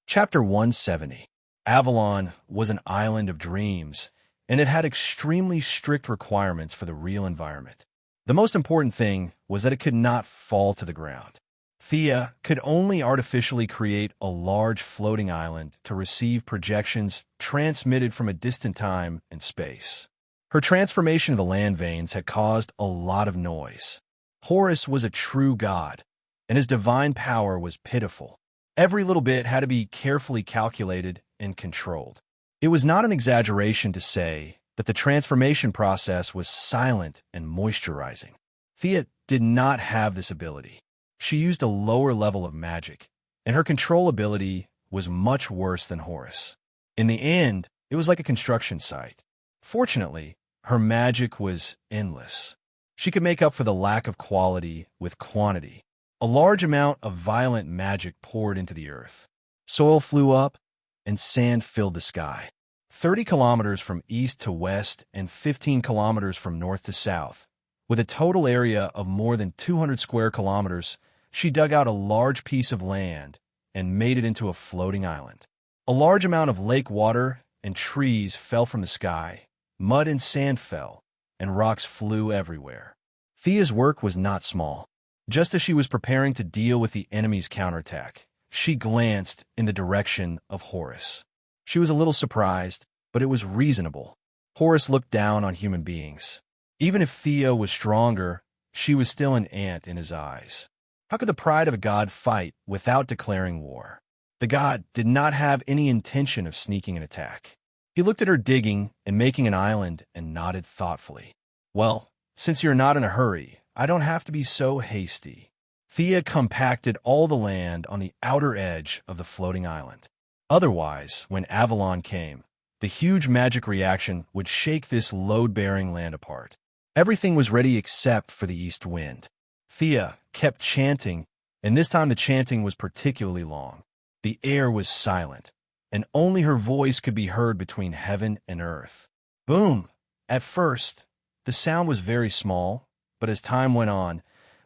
Chapter 170. Avalon was an island of dreams, and it had extremely strict requirements for the real environment. The most important thing was that it could not fall to the ground. Thea could only artificially create a large floating island to receive projections transmitted from a distant time and space. Her transformation of the land veins had caused a lot of noise. Horus was a true god, and his divine power was pitiful. Every little bit had to be carefully calculated and controlled. It was not an exaggeration to say that the transformation process was silent and moisturizing. Thea did not have this ability. She used a lower level of magic, and her control ability was much worse than Horus. In the end, it was like a construction site. Fortunately, her magic was endless. She could make up for the lack of quality with quantity. A large amount of violent magic poured into the earth. Soil flew up, and sand filled the sky. 30 kilometers from east to west and 15 kilometers from north to south. With a total area of more than 200 square kilometers, she dug out a large piece of land and made it into a floating island. A large amount of lake water and trees fell from the sky, mud and sand fell, and rocks flew everywhere. Thea's work was not small. Just as she was preparing to deal with the enemy's counterattack, she glanced in the direction of Horus. She was a little surprised, but it was reasonable. Horus looked down on human beings. Even if Thea was stronger, she was still an ant in his eyes. How could the pride of a god fight without declaring war? The god did not have any intention of sneaking an attack. He looked at her digging and making an island and nodded thoughtfully. Well, since you're not in a hurry, I don't have to be so hasty. Thea compacted all the land on the outer edge of the floating island. Otherwise, when Avalon came, the huge magic reaction would shake this load-bearing land apart. Everything was ready except for the east wind. Thea kept chanting, and this time the chanting was particularly long. The air was silent, and only her voice could be heard between heaven and earth. Boom! At first, the sound was very small, but as time went on,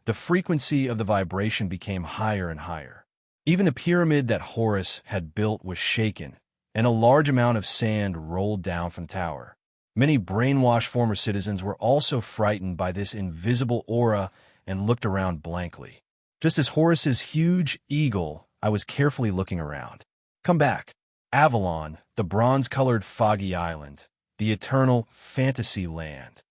the frequency of the vibration became higher and higher. Even the pyramid that Horus had built was shaken, and a large amount of sand rolled down from the tower. Many brainwashed former citizens were also frightened by this invisible aura and looked around blankly. Just as Horus's huge eagle, I was carefully looking around. Come back. Avalon, the bronze-colored foggy island, the eternal fantasy land.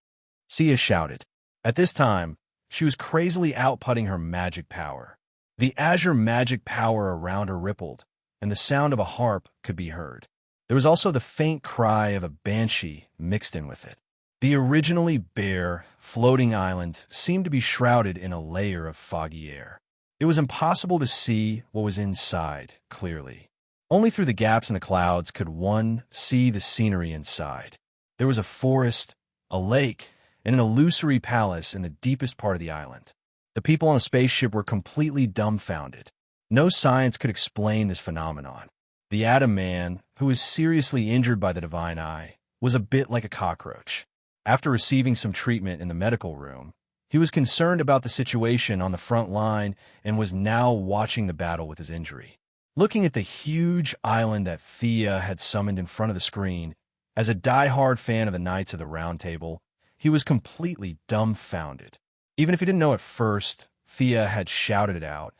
Sia shouted. At this time, she was crazily outputting her magic power. The azure magic power around her rippled, and the sound of a harp could be heard. There was also the faint cry of a banshee mixed in with it. The originally bare, floating island seemed to be shrouded in a layer of foggy air. It was impossible to see what was inside clearly. Only through the gaps in the clouds could one see the scenery inside. There was a forest, a lake, and an illusory palace in the deepest part of the island. The people on the spaceship were completely dumbfounded. No science could explain this phenomenon. The Atom Man, who was seriously injured by the divine eye, was a bit like a cockroach. After receiving some treatment in the medical room, he was concerned about the situation on the front line and was now watching the battle with his injury. Looking at the huge island that Thea had summoned in front of the screen, as a die-hard fan of the Knights of the Round Table, he was completely dumbfounded. Even if he didn't know at first, Thea had shouted it out,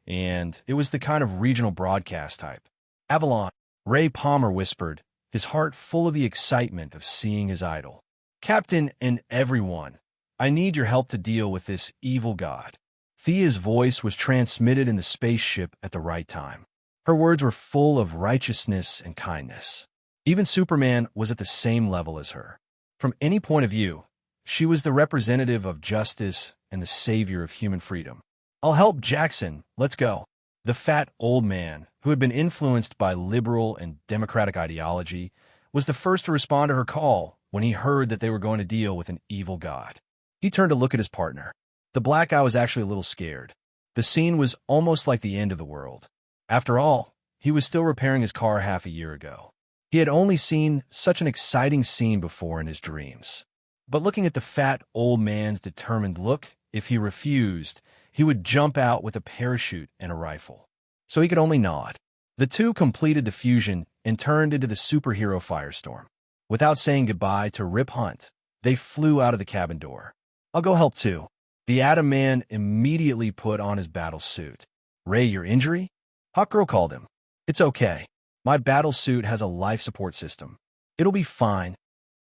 and it was the kind of regional broadcast type. Avalon, Ray Palmer whispered, his heart full of the excitement of seeing his idol. Captain and everyone, I need your help to deal with this evil god. Thea's voice was transmitted in the spaceship at the right time. Her words were full of righteousness and kindness. Even Superman was at the same level as her. From any point of view, she was the representative of justice and the savior of human freedom. I'll help Jackson, let's go. The fat old man, who had been influenced by liberal and democratic ideology, was the first to respond to her call when he heard that they were going to deal with an evil god. He turned to look at his partner. The black guy was actually a little scared. The scene was almost like the end of the world. After all, he was still repairing his car half a year ago. He had only seen such an exciting scene before in his dreams. But looking at the fat old man's determined look, if he refused, he would jump out with a parachute and a rifle. So he could only nod. The two completed the fusion and turned into the superhero firestorm. Without saying goodbye to Rip Hunt, they flew out of the cabin door. I'll go help too. The Atom Man immediately put on his battle suit. Ray, your injury? Hawkgirl called him. It's okay. My battle suit has a life support system. It'll be fine.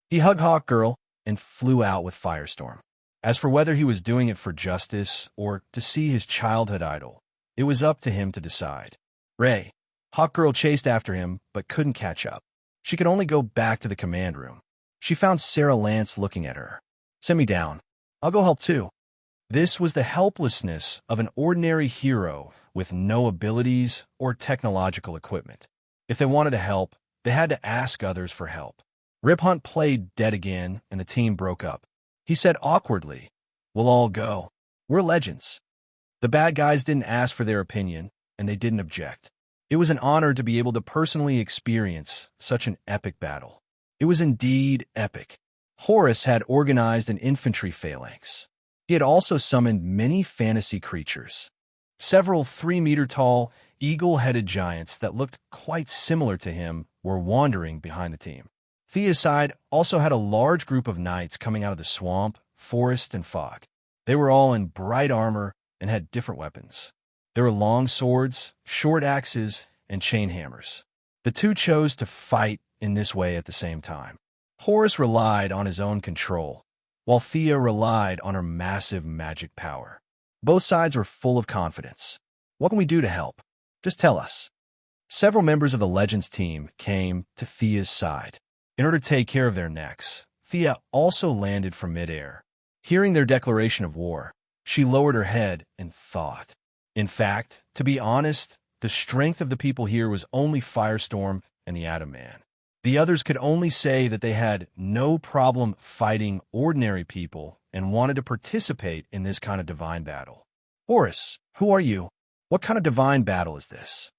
He hugged Hawkgirl and flew out with Firestorm. As for whether he was doing it for justice or to see his childhood idol, it was up to him to decide. Ray, Hawkgirl chased after him but couldn't catch up. She could only go back to the command room. She found Sarah Lance looking at her. Send me down. I'll go help too. This was the helplessness of an ordinary hero with no abilities or technological equipment. If they wanted to help, they had to ask others for help. Rip Hunt played dead again, and the team broke up. He said awkwardly, "We'll all go. We're legends." The bad guys didn't ask for their opinion, and they didn't object. It was an honor to be able to personally experience such an epic battle. It was indeed epic. Horus had organized an infantry phalanx. He had also summoned many fantasy creatures. Several 3-meter-tall, eagle-headed giants that looked quite similar to him were wandering behind the team. Thea's side also had a large group of knights coming out of the swamp, forest, and fog. They were all in bright armor and had different weapons. There were long swords, short axes, and chain hammers. The two chose to fight in this way at the same time. Horus relied on his own control, while Thea relied on her massive magic power. Both sides were full of confidence. "What can we do to help? Just tell us." Several members of the Legends team came to Thea's side. In order to take care of their necks, Thea also landed from midair. Hearing their declaration of war, she lowered her head and thought. In fact, to be honest, the strength of the people here was only Firestorm and the Atom Man. The others could only say that they had no problem fighting ordinary people and wanted to participate in this kind of divine battle. "Horus, who are you? What kind of divine battle is this?"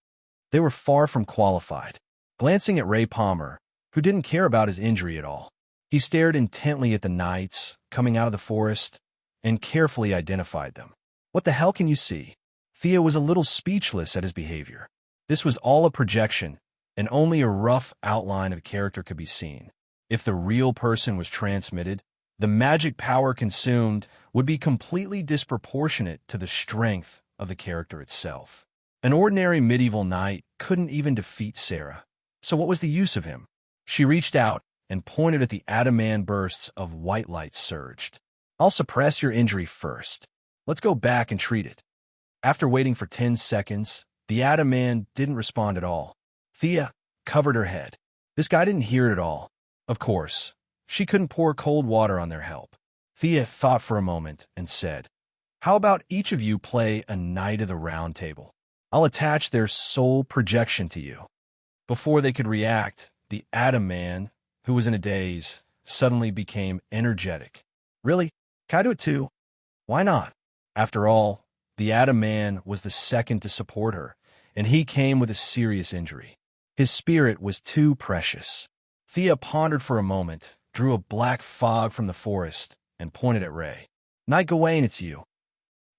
They were far from qualified. Glancing at Ray Palmer, who didn't care about his injury at all, he stared intently at the knights coming out of the forest and carefully identified them. "What the hell can you see?" Thea was a little speechless at his behavior. This was all a projection, and only a rough outline of a character could be seen. If the real person was transmitted, the magic power consumed would be completely disproportionate to the strength of the character itself. An ordinary medieval knight couldn't even defeat Sarah. So what was the use of him? She reached out and pointed at the Atom Man. Bursts of white light surged. "I'll suppress your injury first. Let's go back and treat it." After waiting for 10 seconds, the Atom Man didn't respond at all. Thea covered her head. This guy didn't hear it at all. Of course, she couldn't pour cold water on their help. Thea thought for a moment and said, "How about each of you play a Knight of the Round Table? I'll attach their soul projection to you." Before they could react, the Atom Man, who was in a daze, suddenly became energetic. "Really? Can I do it too?" "Why not?" After all, the Atom Man was the second to support her, and he came with a serious injury. His spirit was too precious. Thea pondered for a moment, drew a black fog from the forest, and pointed at Ray. "Knight Gawain, it's you."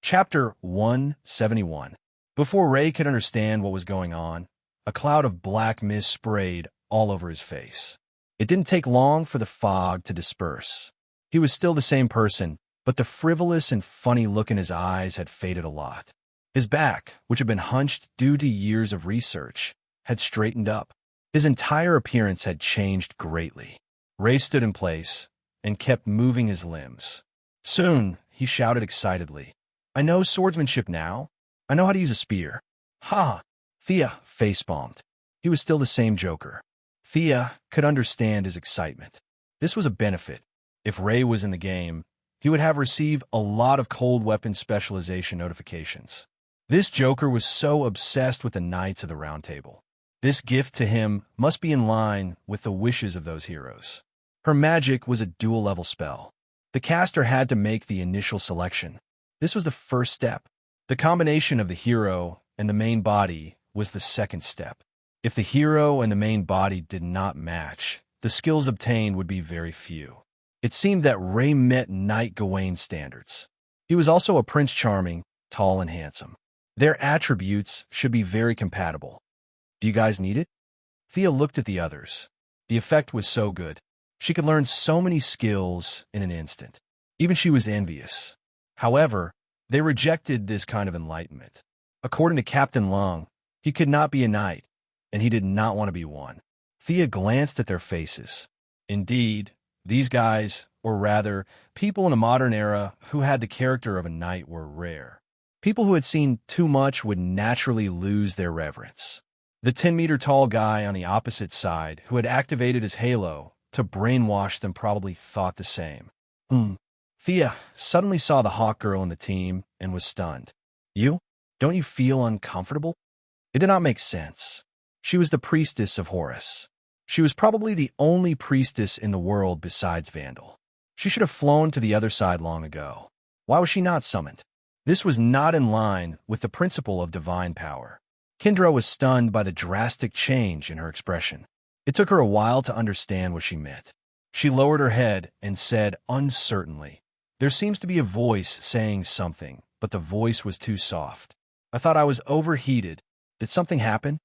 Chapter 171. Before Ray could understand what was going on, a cloud of black mist sprayed all over his face. It didn't take long for the fog to disperse. He was still the same person, but the frivolous and funny look in his eyes had faded a lot. His back, which had been hunched due to years of research, had straightened up. His entire appearance had changed greatly. Ray stood in place and kept moving his limbs. Soon, he shouted excitedly, "I know swordsmanship now. I know how to use a spear." "Ha!" Thea facepalmed. He was still the same joker. Thea could understand his excitement. This was a benefit. If Ray was in the game, he would have received a lot of cold weapon specialization notifications. This joker was so obsessed with the Knights of the Round Table. This gift to him must be in line with the wishes of those heroes. Her magic was a dual-level spell. The caster had to make the initial selection. This was the first step. The combination of the hero and the main body was the second step. If the hero and the main body did not match, the skills obtained would be very few. It seemed that Ray met Knight Gawain's standards. He was also a Prince Charming, tall and handsome. Their attributes should be very compatible. "Do you guys need it?" Thea looked at the others. The effect was so good. She could learn so many skills in an instant. Even she was envious. However, they rejected this kind of enlightenment. According to Captain Lung, he could not be a knight, and he did not want to be one. Thea glanced at their faces. Indeed, these guys, or rather, people in a modern era who had the character of a knight, were rare. People who had seen too much would naturally lose their reverence. The 10-meter-tall guy on the opposite side, who had activated his halo to brainwash them, probably thought the same. Thea suddenly saw the hawk girl in the team and was stunned. "You? Don't you feel uncomfortable? It did not make sense. She was the priestess of Horus. She was probably the only priestess in the world besides Vandal. She should have flown to the other side long ago. Why was she not summoned? This was not in line with the principle of divine power. Kendra was stunned by the drastic change in her expression. It took her a while to understand what she meant. She lowered her head and said uncertainly, "There seems to be a voice saying something, but the voice was too soft. I thought I was overheated. Did something happen?"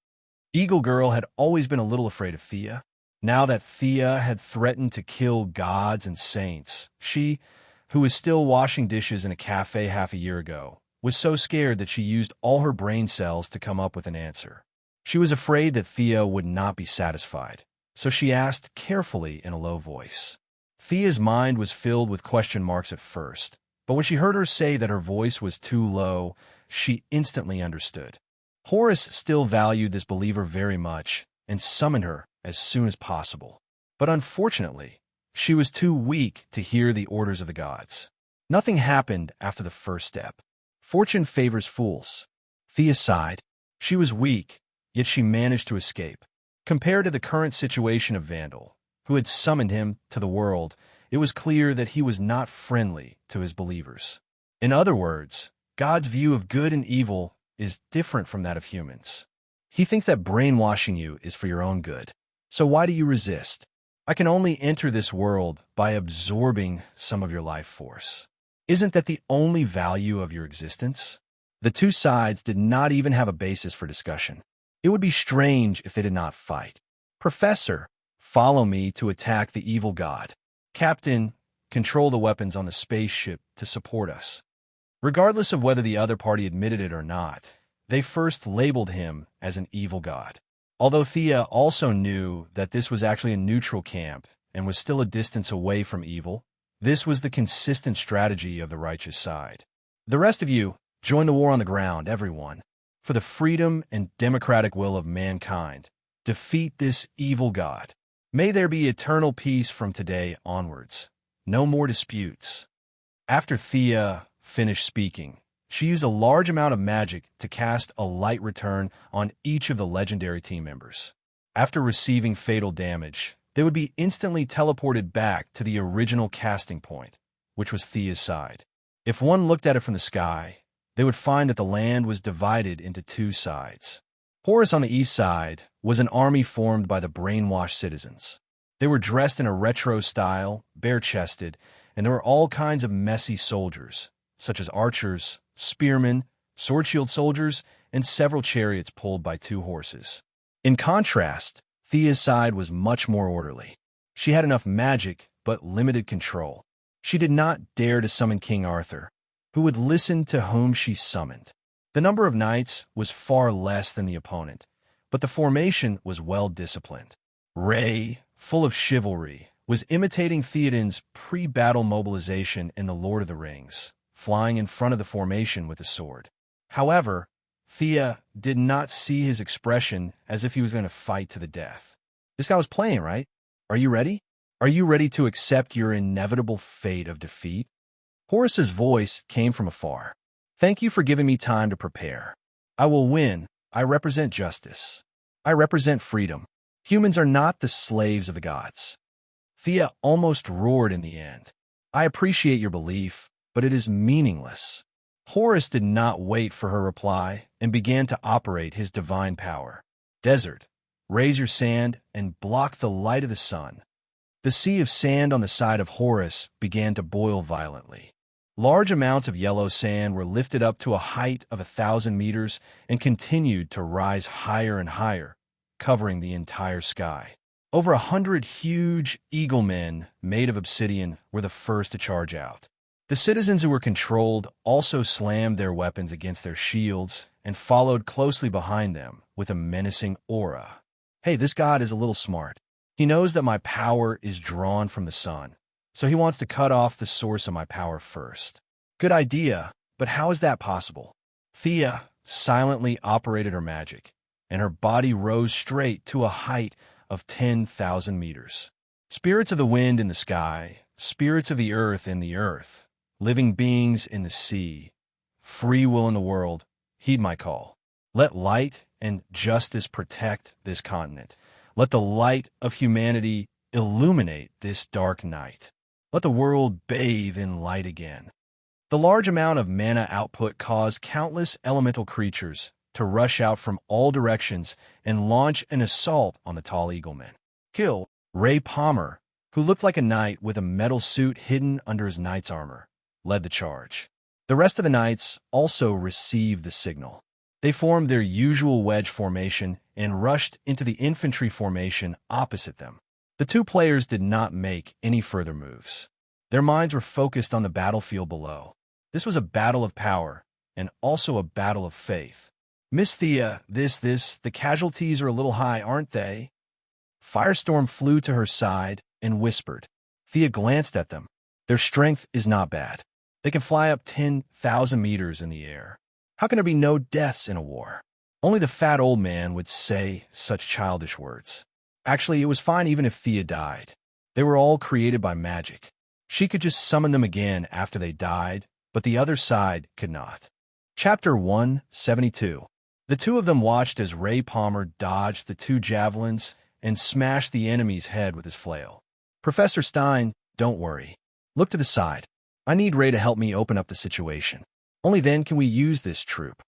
Eagle Girl had always been a little afraid of Thea. Now that Thea had threatened to kill gods and saints, she, who was still washing dishes in a cafe half a year ago, was so scared that she used all her brain cells to come up with an answer. She was afraid that Thea would not be satisfied, so she asked carefully in a low voice. Thea's mind was filled with question marks at first, but when she heard her say that her voice was too low, she instantly understood. Horus still valued this believer very much and summoned her as soon as possible. But unfortunately, she was too weak to hear the orders of the gods. Nothing happened after the first step. Fortune favors fools. Thea sighed. She was weak, yet she managed to escape. Compared to the current situation of Vandal, who had summoned him to the world, it was clear that he was not friendly to his believers. In other words, God's view of good and evil is different from that of humans. He thinks that brainwashing you is for your own good. So why do you resist? I can only enter this world by absorbing some of your life force. Isn't that the only value of your existence? The two sides did not even have a basis for discussion. It would be strange if they did not fight. Professor, follow me to attack the evil god. Captain, control the weapons on the spaceship to support us. Regardless of whether the other party admitted it or not, they first labeled him as an evil god. Although Thea also knew that this was actually a neutral camp and was still a distance away from evil, this was the consistent strategy of the righteous side. The rest of you, join the war on the ground, everyone. For the freedom and democratic will of mankind, defeat this evil god. May there be eternal peace from today onwards. No more disputes. After Thea finished speaking, she used a large amount of magic to cast a light return on each of the legendary team members. After receiving fatal damage, they would be instantly teleported back to the original casting point, which was Thea's side. If one looked at it from the sky, they would find that the land was divided into two sides. Horus on the east side was an army formed by the brainwashed citizens. They were dressed in a retro style, bare-chested, and there were all kinds of messy soldiers, such as archers, spearmen, sword-shield soldiers, and several chariots pulled by two horses. In contrast, Thea's side was much more orderly. She had enough magic, but limited control. She did not dare to summon King Arthur, who would listen to whom she summoned. The number of knights was far less than the opponent, but the formation was well-disciplined. Rey, full of chivalry, was imitating Theoden's pre-battle mobilization in The Lord of the Rings, flying in front of the formation with a sword. However, Thea did not see his expression as if he was going to fight to the death. This guy was playing, right? Are you ready? Are you ready to accept your inevitable fate of defeat? Horus's voice came from afar. Thank you for giving me time to prepare. I will win. I represent justice. I represent freedom. Humans are not the slaves of the gods. Thea almost roared in the end. I appreciate your belief, but it is meaningless. Horus did not wait for her reply and began to operate his divine power. Desert, raise your sand and block the light of the sun. The sea of sand on the side of Horus began to boil violently. Large amounts of yellow sand were lifted up to a height of 1,000 meters and continued to rise higher and higher, covering the entire sky. Over 100 huge eagle men made of obsidian were the first to charge out. The citizens who were controlled also slammed their weapons against their shields and followed closely behind them with a menacing aura. Hey, this god is a little smart. He knows that my power is drawn from the sun, so he wants to cut off the source of my power first. Good idea, but how is that possible? Thea silently operated her magic, and her body rose straight to a height of 10,000 meters. Spirits of the wind in the sky, spirits of the earth in the earth, living beings in the sea, free will in the world, heed my call. Let light and justice protect this continent. Let the light of humanity illuminate this dark night. Let the world bathe in light again. The large amount of mana output caused countless elemental creatures to rush out from all directions and launch an assault on the tall eaglemen. Kill Ray Palmer, who looked like a knight with a metal suit hidden under his knight's armor, led the charge. The rest of the knights also received the signal. They formed their usual wedge formation and rushed into the infantry formation opposite them. The two players did not make any further moves. Their minds were focused on the battlefield below. This was a battle of power, and also a battle of faith. Miss Thea, the casualties are a little high, aren't they? Firestorm flew to her side and whispered. Thea glanced at them. Their strength is not bad. They can fly up 10,000 meters in the air. How can there be no deaths in a war? Only the fat old man would say such childish words. Actually, it was fine even if Thea died. They were all created by magic. She could just summon them again after they died, but the other side could not. Chapter 172. The two of them watched as Ray Palmer dodged the two javelins and smashed the enemy's head with his flail. Professor Stein, don't worry. Look to the side. I need Ray to help me open up the situation. Only then can we use this troop.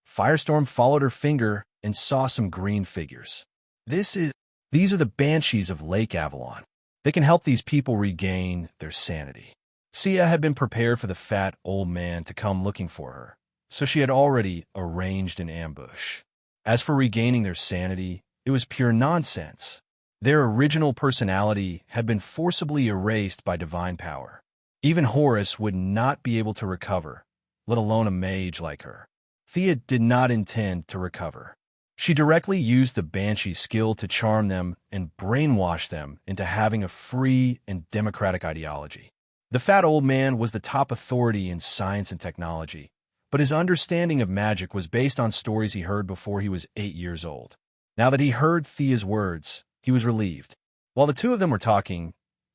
Firestorm followed her finger and saw some green figures. These are the Banshees of Lake Avalon. They can help these people regain their sanity. Sia had been prepared for the fat old man to come looking for her, so she had already arranged an ambush. As for regaining their sanity, it was pure nonsense. Their original personality had been forcibly erased by divine power. Even Horus would not be able to recover, let alone a mage like her. Thea did not intend to recover. She directly used the Banshee skill to charm them and brainwash them into having a free and democratic ideology. The fat old man was the top authority in science and technology, but his understanding of magic was based on stories he heard before he was 8 years old. Now that he heard Thea's words, he was relieved. While the two of them were talking,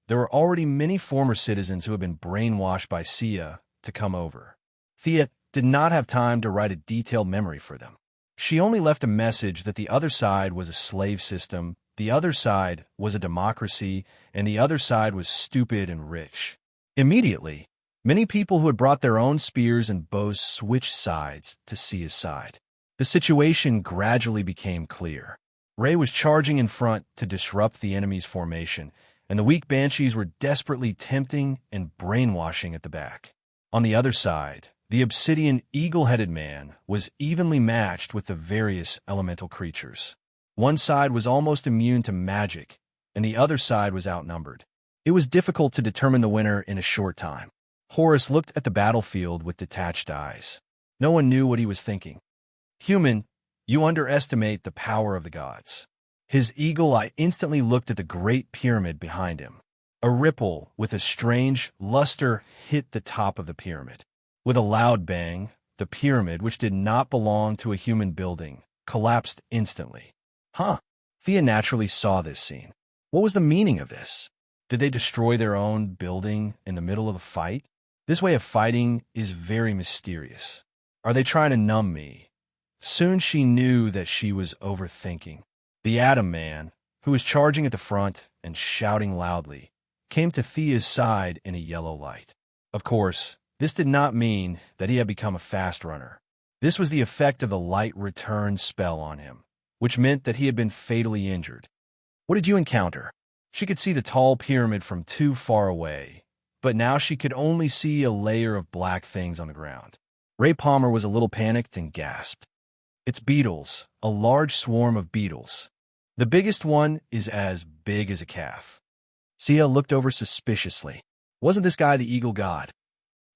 there were already many former citizens who had been brainwashed by Sia to come over. Thea did not have time to write a detailed memory for them. She only left a message that the other side was a slave system, the other side was a democracy, and the other side was stupid and rich. Immediately, many people who had brought their own spears and bows switched sides to Sia's side. The situation gradually became clear. Ray was charging in front to disrupt the enemy's formation, and the weak Banshees were desperately tempting and brainwashing at the back. On the other side, the obsidian eagle-headed man was evenly matched with the various elemental creatures. One side was almost immune to magic, and the other side was outnumbered. It was difficult to determine the winner in a short time. Horus looked at the battlefield with detached eyes. No one knew what he was thinking. Human, you underestimate the power of the gods. His eagle eye instantly looked at the great pyramid behind him. A ripple with a strange luster hit the top of the pyramid. With a loud bang, the pyramid, which did not belong to a human building, collapsed instantly. Thea naturally saw this scene. What was the meaning of this? Did they destroy their own building in the middle of a fight? This way of fighting is very mysterious. Are they trying to numb me? Soon she knew that she was overthinking. The Atom Man, who was charging at the front and shouting loudly, came to Thea's side in a yellow light. Of course, this did not mean that he had become a fast runner. This was the effect of the light return spell on him, which meant that he had been fatally injured. What did you encounter? She could see the tall pyramid from too far away, but now she could only see a layer of black things on the ground. Ray Palmer was a little panicked and gasped. It's beetles, a large swarm of beetles. The biggest one is as big as a calf. Sia looked over suspiciously. Wasn't this guy the eagle god?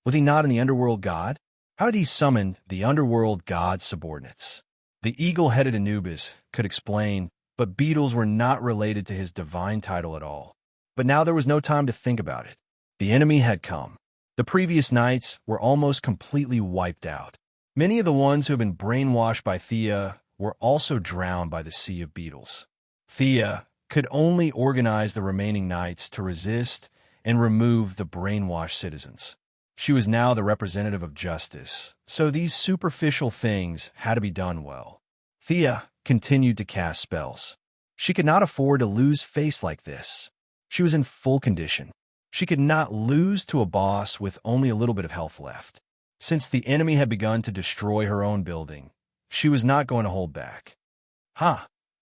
Was he not in the underworld god? How did he summon the underworld god's subordinates? The eagle-headed Anubis could explain, but beetles were not related to his divine title at all. But now there was no time to think about it. The enemy had come. The previous nights were almost completely wiped out. Many of the ones who had been brainwashed by Thea were also drowned by the sea of beetles. Thea could only organize the remaining knights to resist and remove the brainwashed citizens. She was now the representative of justice, so these superficial things had to be done well. Thea continued to cast spells. She could not afford to lose face like this. She was in full condition. She could not lose to a boss with only a little bit of health left. Since the enemy had begun to destroy her own building, she was not going to hold back.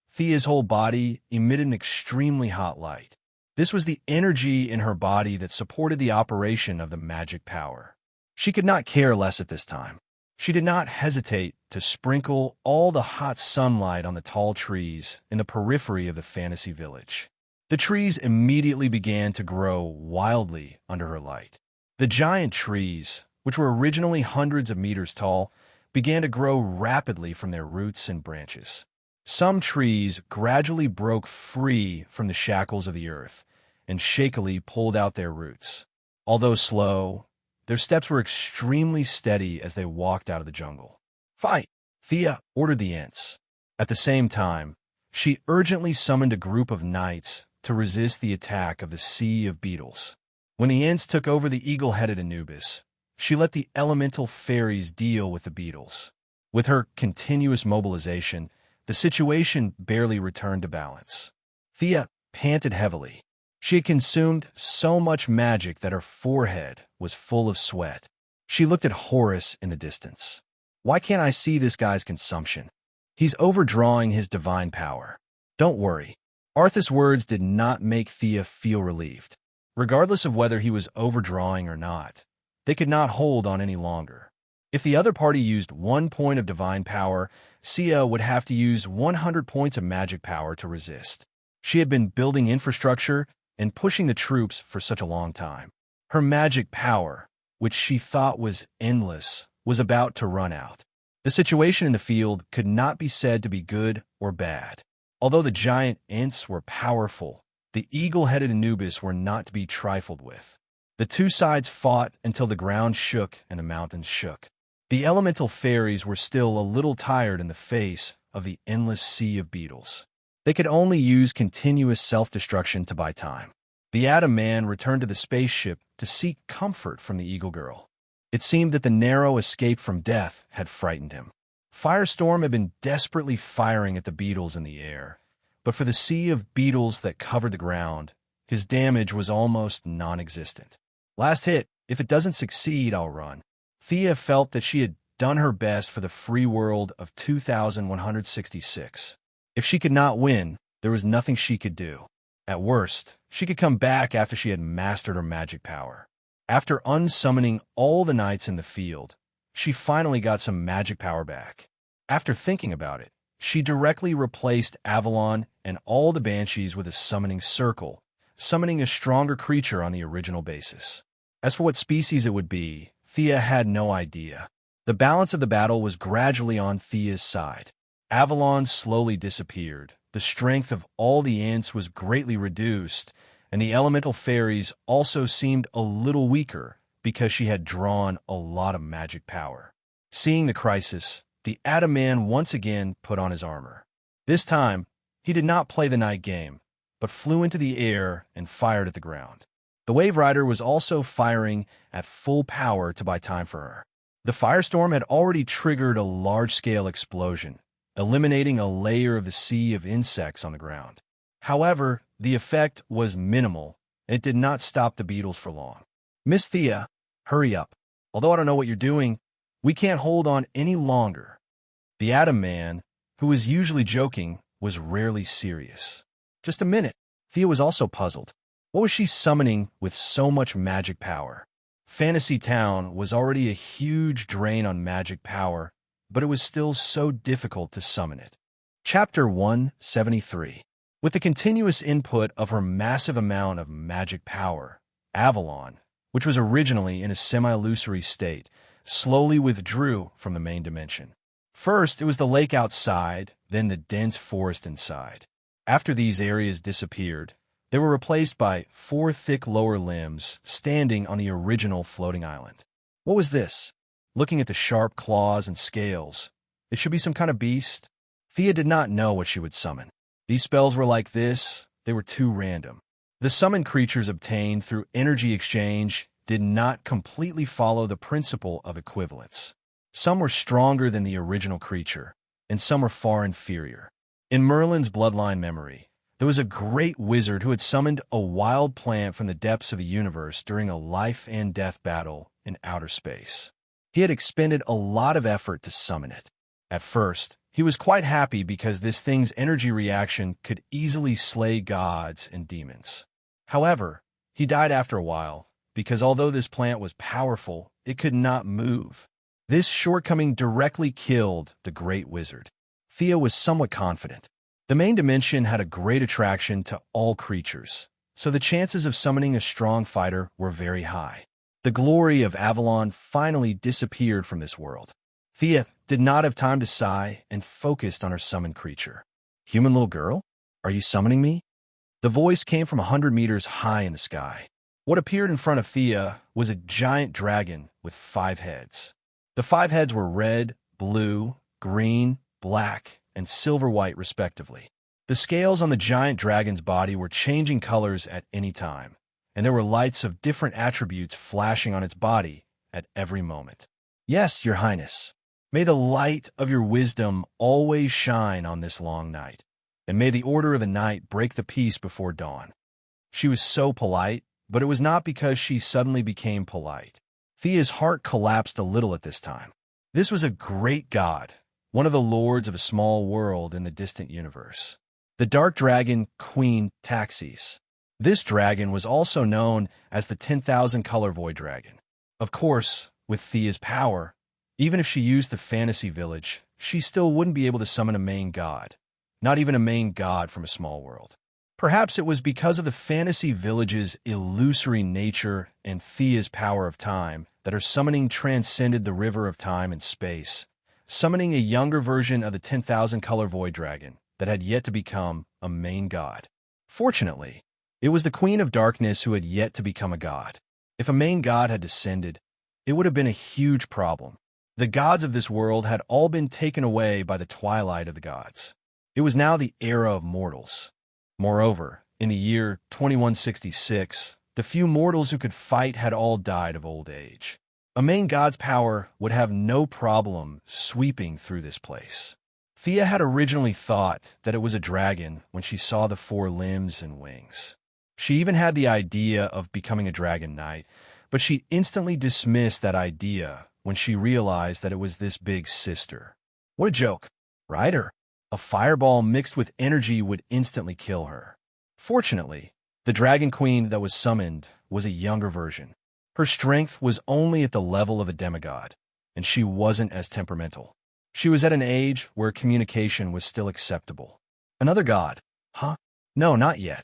Thea's whole body emitted an extremely hot light. This was the energy in her body that supported the operation of the magic power. She could not care less at this time. She did not hesitate to sprinkle all the hot sunlight on the tall trees in the periphery of the fantasy village. The trees immediately began to grow wildly under her light. The giant trees, which were originally hundreds of meters tall, began to grow rapidly from their roots and branches. Some trees gradually broke free from the shackles of the earth and shakily pulled out their roots. Although slow, their steps were extremely steady as they walked out of the jungle. "Fight!" Thea ordered the Ents. At the same time, she urgently summoned a group of knights to resist the attack of the sea of beetles. When the Ents took over the eagle-headed Anubis, she let the elemental fairies deal with the beetles. With her continuous mobilization, the situation barely returned to balance. Thea panted heavily. She had consumed so much magic that her forehead was full of sweat. She looked at Horus in the distance. "Why can't I see this guy's consumption? He's overdrawing his divine power." "Don't worry." Arthas' words did not make Thea feel relieved. Regardless of whether he was overdrawing or not, they could not hold on any longer. If the other party used 1 point of divine power, Thea would have to use 100 points of magic power to resist. She had been building infrastructure and pushing the troops for such a long time. Her magic power, which she thought was endless, was about to run out. The situation in the field could not be said to be good or bad. Although the giant Ents were powerful, the eagle-headed Anubis were not to be trifled with. The two sides fought until the ground shook and the mountains shook. The elemental fairies were still a little tired in the face of the endless sea of beetles. They could only use continuous self-destruction to buy time. The Atom Man returned to the spaceship to seek comfort from the Eagle Girl. It seemed that the narrow escape from death had frightened him. Firestorm had been desperately firing at the beetles in the air, but for the sea of beetles that covered the ground, his damage was almost non-existent. "Last hit. If it doesn't succeed, I'll run." Thea felt that she had done her best for the free world of 2166. If she could not win, there was nothing she could do. At worst, she could come back after she had mastered her magic power. After unsummoning all the knights in the field, she finally got some magic power back. After thinking about it, she directly replaced Avalon and all the banshees with a summoning circle, summoning a stronger creature on the original basis. As for what species it would be, Thea had no idea. The balance of the battle was gradually on Thea's side. Avalon slowly disappeared, the strength of all the Ents was greatly reduced, and the elemental fairies also seemed a little weaker because she had drawn a lot of magic power. Seeing the crisis, the Atom Man once again put on his armor. This time, he did not play the night game, but flew into the air and fired at the ground. The Wave Rider was also firing at full power to buy time for her. The firestorm had already triggered a large-scale explosion, eliminating a layer of the sea of insects on the ground. However, the effect was minimal, and it did not stop the beetles for long. "Miss Thea, hurry up. Although I don't know what you're doing, we can't hold on any longer." The Atom Man, who was usually joking, was rarely serious. "Just a minute." Thea was also puzzled. What was she summoning with so much magic power? Fantasy Town was already a huge drain on magic power, but it was still so difficult to summon it. Chapter 173. With the continuous input of her massive amount of magic power, Avalon, which was originally in a semi-illusory state, slowly withdrew from the main dimension. First, it was the lake outside, then the dense forest inside. After these areas disappeared, they were replaced by 4 thick lower limbs standing on the original floating island. What was this? Looking at the sharp claws and scales, it should be some kind of beast. Thea did not know what she would summon. These spells were like this, they were too random. The summoned creatures obtained through energy exchange did not completely follow the principle of equivalence. Some were stronger than the original creature, and some were far inferior. In Merlin's bloodline memory, there was a great wizard who had summoned a wild plant from the depths of the universe during a life-and-death battle in outer space. He had expended a lot of effort to summon it. At first, he was quite happy because this thing's energy reaction could easily slay gods and demons. However, he died after a while, because although this plant was powerful, it could not move. This shortcoming directly killed the great wizard. Thea was somewhat confident. The main dimension had a great attraction to all creatures, so the chances of summoning a strong fighter were very high. The glory of Avalon finally disappeared from this world. Thea did not have time to sigh and focused on her summoned creature. "Human little girl, are you summoning me?" The voice came from 100 meters high in the sky. What appeared in front of Thea was a giant dragon with 5 heads. The 5 heads were red, blue, green, black, and silver-white respectively. The scales on the giant dragon's body were changing colors at any time, and there were lights of different attributes flashing on its body at every moment. "Yes, Your Highness. May the light of your wisdom always shine on this long night, and may the order of the night break the peace before dawn." She was so polite, but it was not because she suddenly became polite. Thea's heart collapsed a little at this time. This was a great god, one of the lords of a small world in the distant universe. The dark dragon Queen Taxis. This dragon was also known as the 10,000 color void dragon. Of course, with Thea's power, even if she used the fantasy village, she still wouldn't be able to summon a main god, not even a main god from a small world. Perhaps it was because of the fantasy village's illusory nature and Thea's power of time that her summoning transcended the river of time and space, summoning a younger version of the 10,000 color void dragon that had yet to become a main god. Fortunately, it was the Queen of Darkness who had yet to become a god. If a main god had descended, it would have been a huge problem. The gods of this world had all been taken away by the twilight of the gods. It was now the era of mortals. Moreover, in the year 2166, the few mortals who could fight had all died of old age. A main god's power would have no problem sweeping through this place. Thea had originally thought that it was a dragon when she saw the 4 limbs and wings. She even had the idea of becoming a dragon knight, but she instantly dismissed that idea when she realized that it was this big sister. What a joke, right? A fireball mixed with energy would instantly kill her. Fortunately, the dragon queen that was summoned was a younger version. Her strength was only at the level of a demigod, and she wasn't as temperamental. She was at an age where communication was still acceptable. Another god? Huh? No, not yet.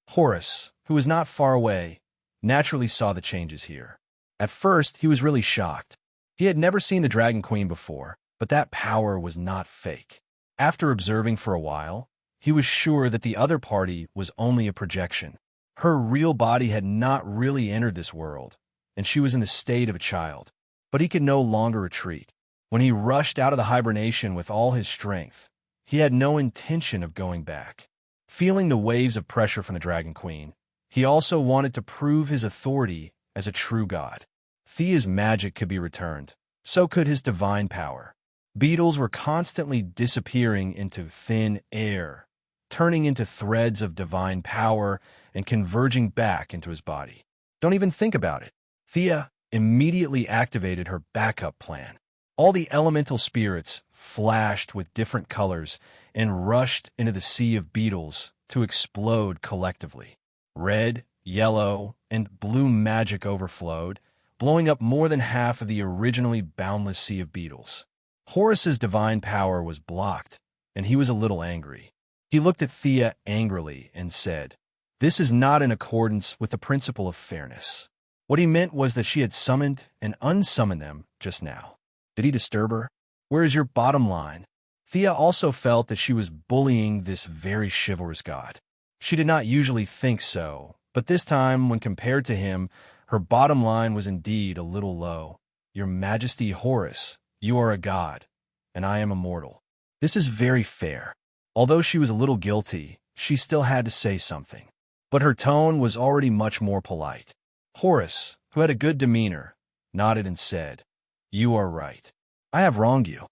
Horus, who was not far away, naturally saw the changes here. At first, he was really shocked. He had never seen the Dragon Queen before, but that power was not fake. After observing for a while, he was sure that the other party was only a projection. Her real body had not really entered this world, and she was in the state of a child. But he could no longer retreat. When he rushed out of the hibernation with all his strength, he had no intention of going back. Feeling the waves of pressure from the Dragon Queen, he also wanted to prove his authority as a true god. Thea's magic could be returned, so could his divine power. Beetles were constantly disappearing into thin air, turning into threads of divine power and converging back into his body. Don't even think about it. Thea immediately activated her backup plan. All the elemental spirits flashed with different colors and rushed into the sea of beetles to explode collectively. Red, yellow, and blue magic overflowed, blowing up more than half of the originally boundless sea of beetles. Horus's divine power was blocked, and he was a little angry. He looked at Thea angrily and said, "This is not in accordance with the principle of fairness." What he meant was that she had summoned and unsummoned them just now. Did he disturb her? Where is your bottom line? Thea also felt that she was bullying this very chivalrous god. She did not usually think so, but this time, when compared to him, her bottom line was indeed a little low. "Your Majesty Horus, you are a god, and I am a mortal. This is very fair." Although she was a little guilty, she still had to say something. But her tone was already much more polite. "Horus, who had a good demeanor, nodded and said, "You are right. I have wronged you."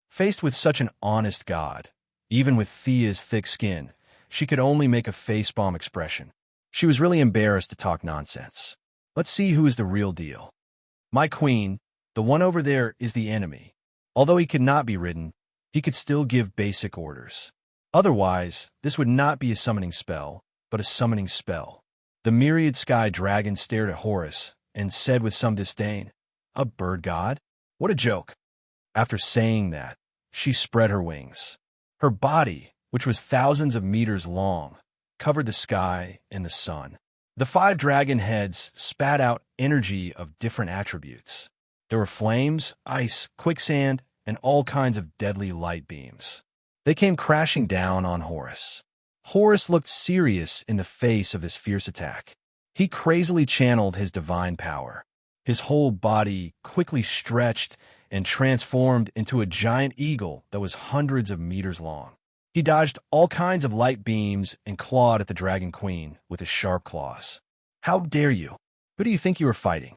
Faced with such an honest god, even with Thea's thick skin, she could only make a facepalm expression. She was really embarrassed to talk nonsense. "Let's see who is the real deal. My queen, the one over there, is the enemy. Although he could not be ridden, he could still give basic orders. Otherwise, this would not be a summoning spell, but a summoning spell." The myriad sky dragon stared at Horus and said with some disdain, "A bird god? What a joke." After saying that, she spread her wings. Her body, which was thousands of meters long, covered the sky and the sun. The 5 dragon heads spat out energy of different attributes. There were flames, ice, quicksand, and all kinds of deadly light beams. They came crashing down on Horus. Horus looked serious in the face of this fierce attack. He crazily channeled his divine power. His whole body quickly stretched and transformed into a giant eagle that was hundreds of meters long. He dodged all kinds of light beams and clawed at the Dragon Queen with his sharp claws. "How dare you? Who do you think you are fighting?"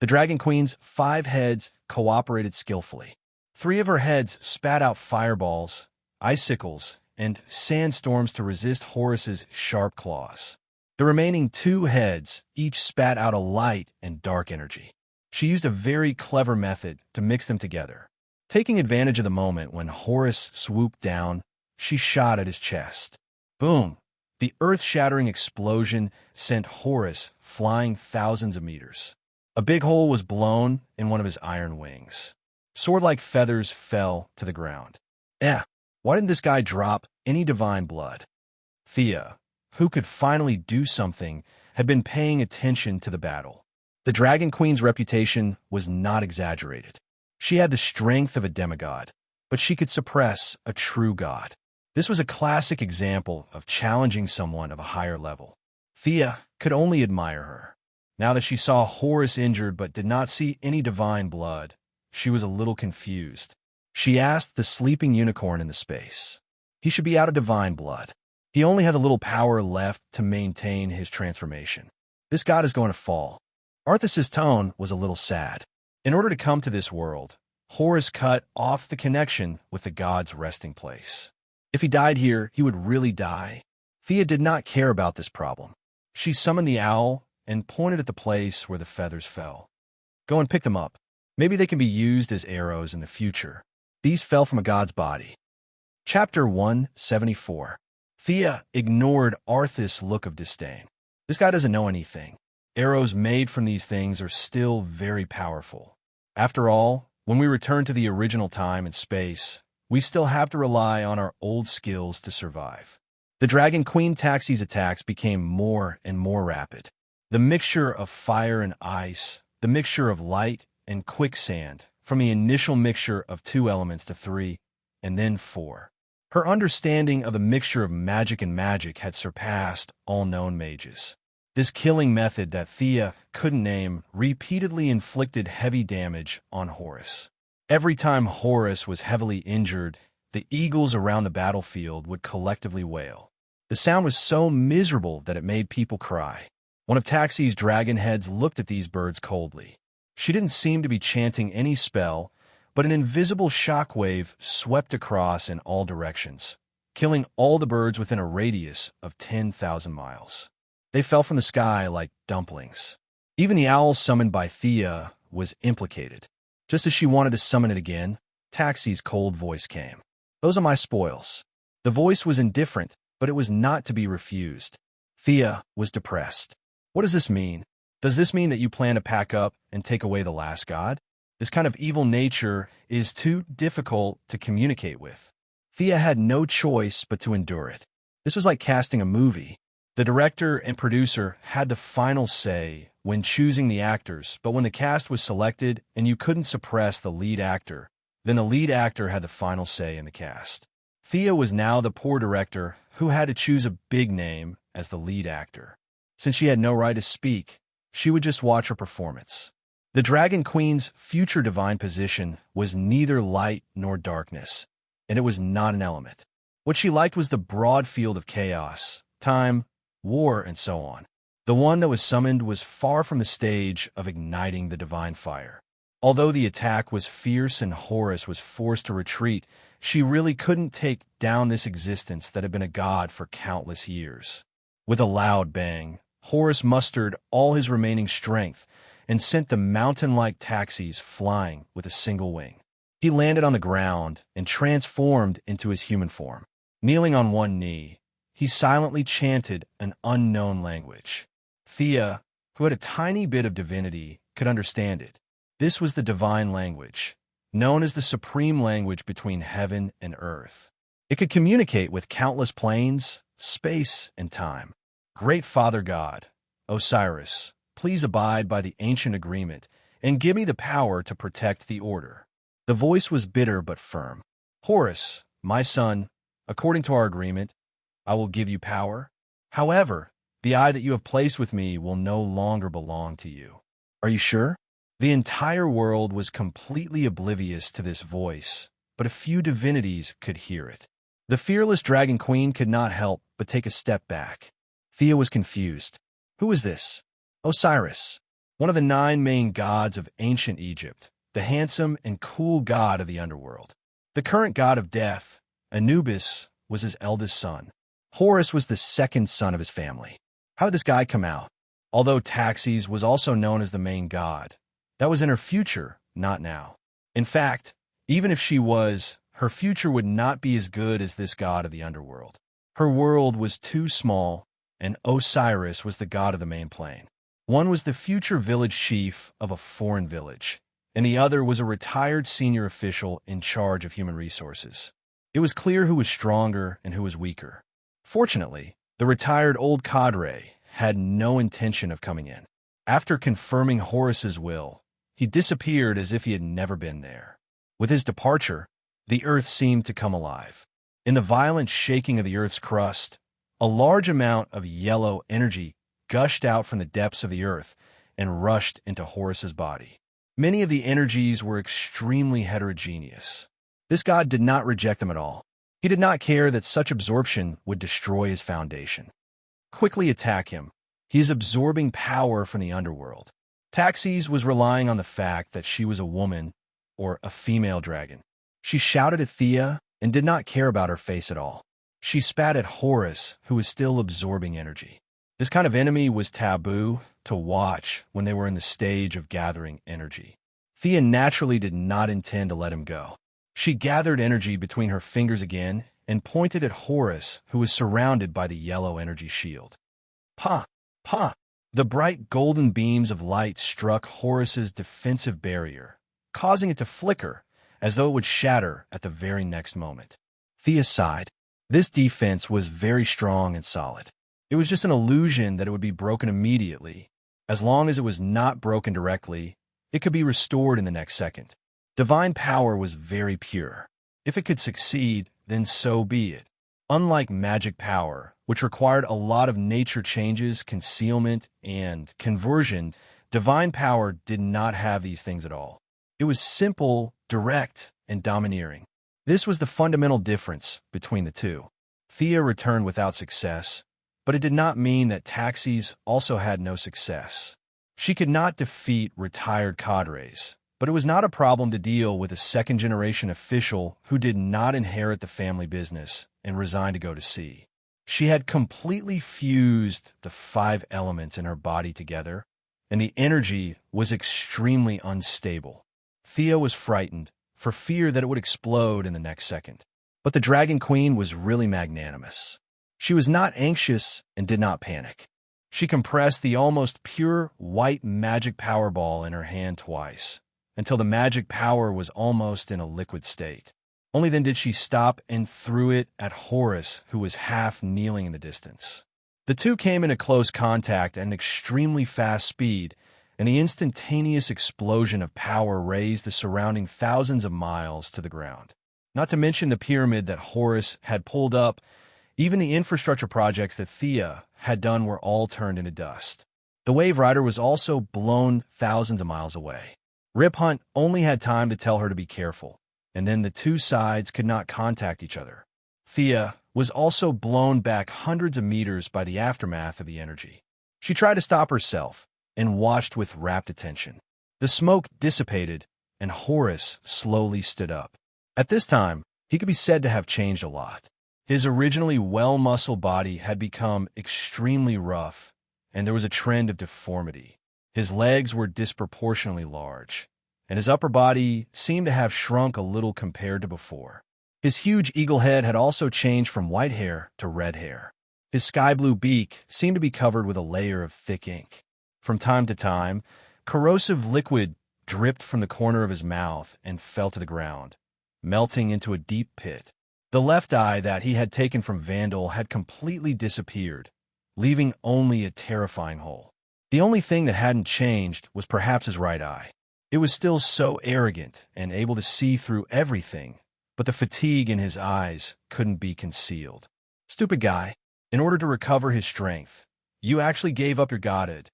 The Dragon Queen's 5 heads cooperated skillfully. 3 of her heads spat out fireballs, icicles, and sandstorms to resist Horus's sharp claws. The remaining 2 heads each spat out a light and dark energy. She used a very clever method to mix them together. Taking advantage of the moment when Horus swooped down, she shot at his chest. Boom! The earth-shattering explosion sent Horus flying thousands of meters. A big hole was blown in one of his iron wings. Sword-like feathers fell to the ground. Why didn't this guy drop any divine blood? Thea, who could finally do something, had been paying attention to the battle. The Dragon Queen's reputation was not exaggerated. She had the strength of a demigod, but she could suppress a true god. This was a classic example of challenging someone of a higher level. Thea could only admire her. Now that she saw Horus injured but did not see any divine blood, she was a little confused. She asked the sleeping unicorn in the space. He should be out of divine blood. He only had a little power left to maintain his transformation. This god is going to fall. Arthas's tone was a little sad. In order to come to this world, Horus cut off the connection with the god's resting place. If he died here, he would really die. Thea did not care about this problem. She summoned the owl and pointed at the place where the feathers fell. "Go and pick them up. Maybe they can be used as arrows in the future. These fell from a god's body." Chapter 174. Thea ignored Arthas' look of disdain. This guy doesn't know anything. Arrows made from these things are still very powerful. After all, when we return to the original time and space, we still have to rely on our old skills to survive. The Dragon Queen Taxi's attacks became more and more rapid. The mixture of fire and ice, the mixture of light and quicksand, from the initial mixture of 2 elements to 3, and then 4. Her understanding of the mixture of magic and magic had surpassed all known mages. This killing method that Thea couldn't name repeatedly inflicted heavy damage on Horus. Every time Horus was heavily injured, the eagles around the battlefield would collectively wail. The sound was so miserable that it made people cry. One of Taxi's dragon heads looked at these birds coldly. She didn't seem to be chanting any spell, but an invisible shockwave swept across in all directions, killing all the birds within a radius of 10,000 miles. They fell from the sky like dumplings. Even the owl summoned by Thea was implicated. Just as she wanted to summon it again, Taxi's cold voice came. "Those are my spoils." The voice was indifferent, but it was not to be refused. Thea was depressed. "What does this mean? Does this mean that you plan to pack up and take away the last god? This kind of evil nature is too difficult to communicate with." Thea had no choice but to endure it. This was like casting a movie. The director and producer had the final say when choosing the actors, but when the cast was selected and you couldn't suppress the lead actor, then the lead actor had the final say in the cast. Thea was now the poor director who had to choose a big name as the lead actor. Since she had no right to speak, she would just watch her performance. The Dragon Queen's future divine position was neither light nor darkness, and it was not an element. What she liked was the broad field of chaos, time, war, and so on. The one that was summoned was far from the stage of igniting the divine fire. Although the attack was fierce and Horus was forced to retreat, she really couldn't take down this existence that had been a god for countless years. With a loud bang, Horus mustered all his remaining strength and sent the mountain-like taxis flying with a single wing. He landed on the ground and transformed into his human form. Kneeling on one knee, he silently chanted an unknown language. Thea, who had a tiny bit of divinity, could understand it. This was the divine language, known as the supreme language between heaven and earth. It could communicate with countless planes, space, and time. Great Father God, Osiris, please abide by the ancient agreement and give me the power to protect the order. The voice was bitter but firm. Horus, my son, according to our agreement, I will give you power. However, the eye that you have placed with me will no longer belong to you. Are you sure? The entire world was completely oblivious to this voice, but a few divinities could hear it. The fearless Dragon Queen could not help but take a step back. Thea was confused. Who is this? Osiris, one of the 9 main gods of ancient Egypt, the handsome and cool god of the underworld. The current god of death, Anubis, was his eldest son. Horus was the second son of his family. How did this guy come out? Although Taxis was also known as the main god, that was in her future, not now. In fact, even if she was, her future would not be as good as this god of the underworld. Her world was too small, and Osiris was the god of the main plane. One was the future village chief of a foreign village, and the other was a retired senior official in charge of human resources. It was clear who was stronger and who was weaker. Fortunately, the retired old cadre had no intention of coming in. After confirming Horus's will, he disappeared as if he had never been there. With his departure, the earth seemed to come alive. In the violent shaking of the earth's crust, a large amount of yellow energy gushed out from the depths of the earth and rushed into Horus's body. Many of the energies were extremely heterogeneous. This god did not reject them at all. He did not care that such absorption would destroy his foundation. Quickly attack him. He is absorbing power from the underworld. Taxis was relying on the fact that she was a woman, or a female dragon. She shouted at Thea and did not care about her face at all. She spat at Horus, who was still absorbing energy. This kind of enemy was taboo to watch when they were in the stage of gathering energy. Thea naturally did not intend to let him go. She gathered energy between her fingers again and pointed at Horus, who was surrounded by the yellow energy shield. Pa! Pa! The bright golden beams of light struck Horus's defensive barrier, causing it to flicker as though it would shatter at the very next moment. Thea sighed. This defense was very strong and solid. It was just an illusion that it would be broken immediately. As long as it was not broken directly, it could be restored in the next second. Divine power was very pure. If it could succeed, then so be it. Unlike magic power, which required a lot of nature changes, concealment, and conversion, divine power did not have these things at all. It was simple, direct, and domineering. This was the fundamental difference between the two. Thea returned without success, but it did not mean that Taxis also had no success. She could not defeat retired cadres, but it was not a problem to deal with a second-generation official who did not inherit the family business and resigned to go to sea. She had completely fused the 5 elements in her body together, and the energy was extremely unstable. Thea was frightened, for fear that it would explode in the next second. But the Dragon Queen was really magnanimous. She was not anxious and did not panic. She compressed the almost pure white magic power ball in her hand twice, until the magic power was almost in a liquid state. Only then did she stop and threw it at Horus, who was half kneeling in the distance. The two came into close contact at an extremely fast speed, and the instantaneous explosion of power raised the surrounding thousands of miles to the ground. Not to mention the pyramid that Horus had pulled up, even the infrastructure projects that Thea had done were all turned into dust. The Wave Rider was also blown thousands of miles away. Rip Hunt only had time to tell her to be careful, and then the two sides could not contact each other. Thea was also blown back hundreds of meters by the aftermath of the energy. She tried to stop herself and watched with rapt attention. The smoke dissipated, and Horus slowly stood up. At this time, he could be said to have changed a lot. His originally well-muscled body had become extremely rough, and there was a trend of deformity. His legs were disproportionately large, and his upper body seemed to have shrunk a little compared to before. His huge eagle head had also changed from white hair to red hair. His sky-blue beak seemed to be covered with a layer of thick ink. From time to time, corrosive liquid dripped from the corner of his mouth and fell to the ground, melting into a deep pit. The left eye that he had taken from Vandal had completely disappeared, leaving only a terrifying hole. The only thing that hadn't changed was perhaps his right eye. It was still so arrogant and able to see through everything, but the fatigue in his eyes couldn't be concealed. Stupid guy. In order to recover his strength, you actually gave up your godhood.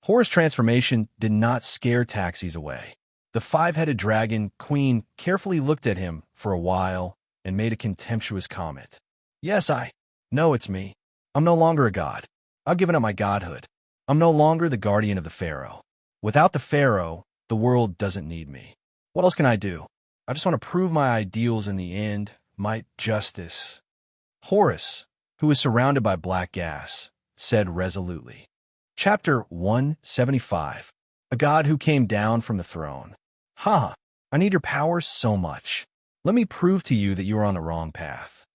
Horus' transformation did not scare Taxis away. The five-headed dragon queen carefully looked at him for a while and made a contemptuous comment. Yes, No, it's me. I'm no longer a god. I've given up my godhood. I'm no longer the guardian of the pharaoh. Without the pharaoh, the world doesn't need me. What else can I do? I just want to prove my ideals in the end, my justice. Horus, who was surrounded by black gas, said resolutely. Chapter 175. A god who came down from the throne. Ha! I need your power so much. Let me prove to you that you are on the wrong path.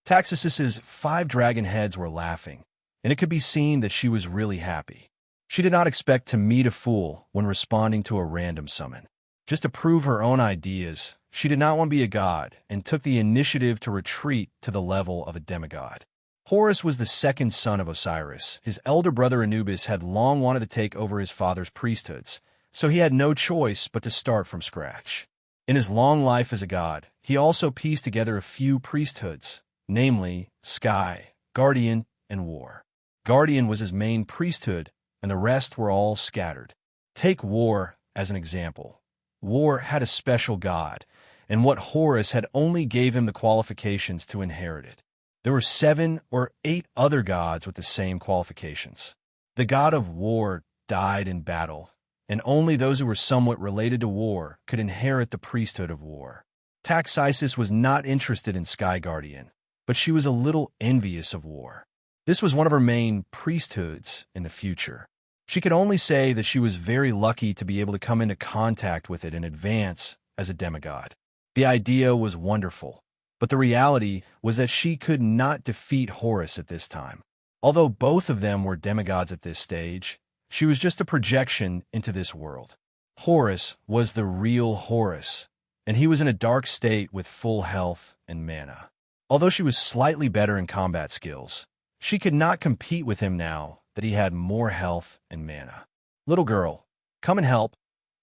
Taxis's 5 dragon heads were laughing, and it could be seen that she was really happy. She did not expect to meet a fool when responding to a random summon. Just to prove her own ideas, she did not want to be a god and took the initiative to retreat to the level of a demigod. Horus was the second son of Osiris. His elder brother Anubis had long wanted to take over his father's priesthoods, so he had no choice but to start from scratch. In his long life as a god, he also pieced together a few priesthoods, namely Sky, Guardian, and War. Guardian was his main priesthood, and the rest were all scattered. Take War as an example. War had a special god, and what Horus had only gave him the qualifications to inherit it. There were 7 or 8 other gods with the same qualifications. The god of war died in battle, and only those who were somewhat related to war could inherit the priesthood of war. Taxisis was not interested in Sky Guardian, but she was a little envious of war. This was one of her main priesthoods in the future. She could only say that she was very lucky to be able to come into contact with it in advance as a demigod. The idea was wonderful, but the reality was that she could not defeat Horus at this time. Although both of them were demigods at this stage, she was just a projection into this world. Horus was the real Horus, and he was in a dark state with full health and mana. Although she was slightly better in combat skills, she could not compete with him now that he had more health and mana. Little girl, come and help.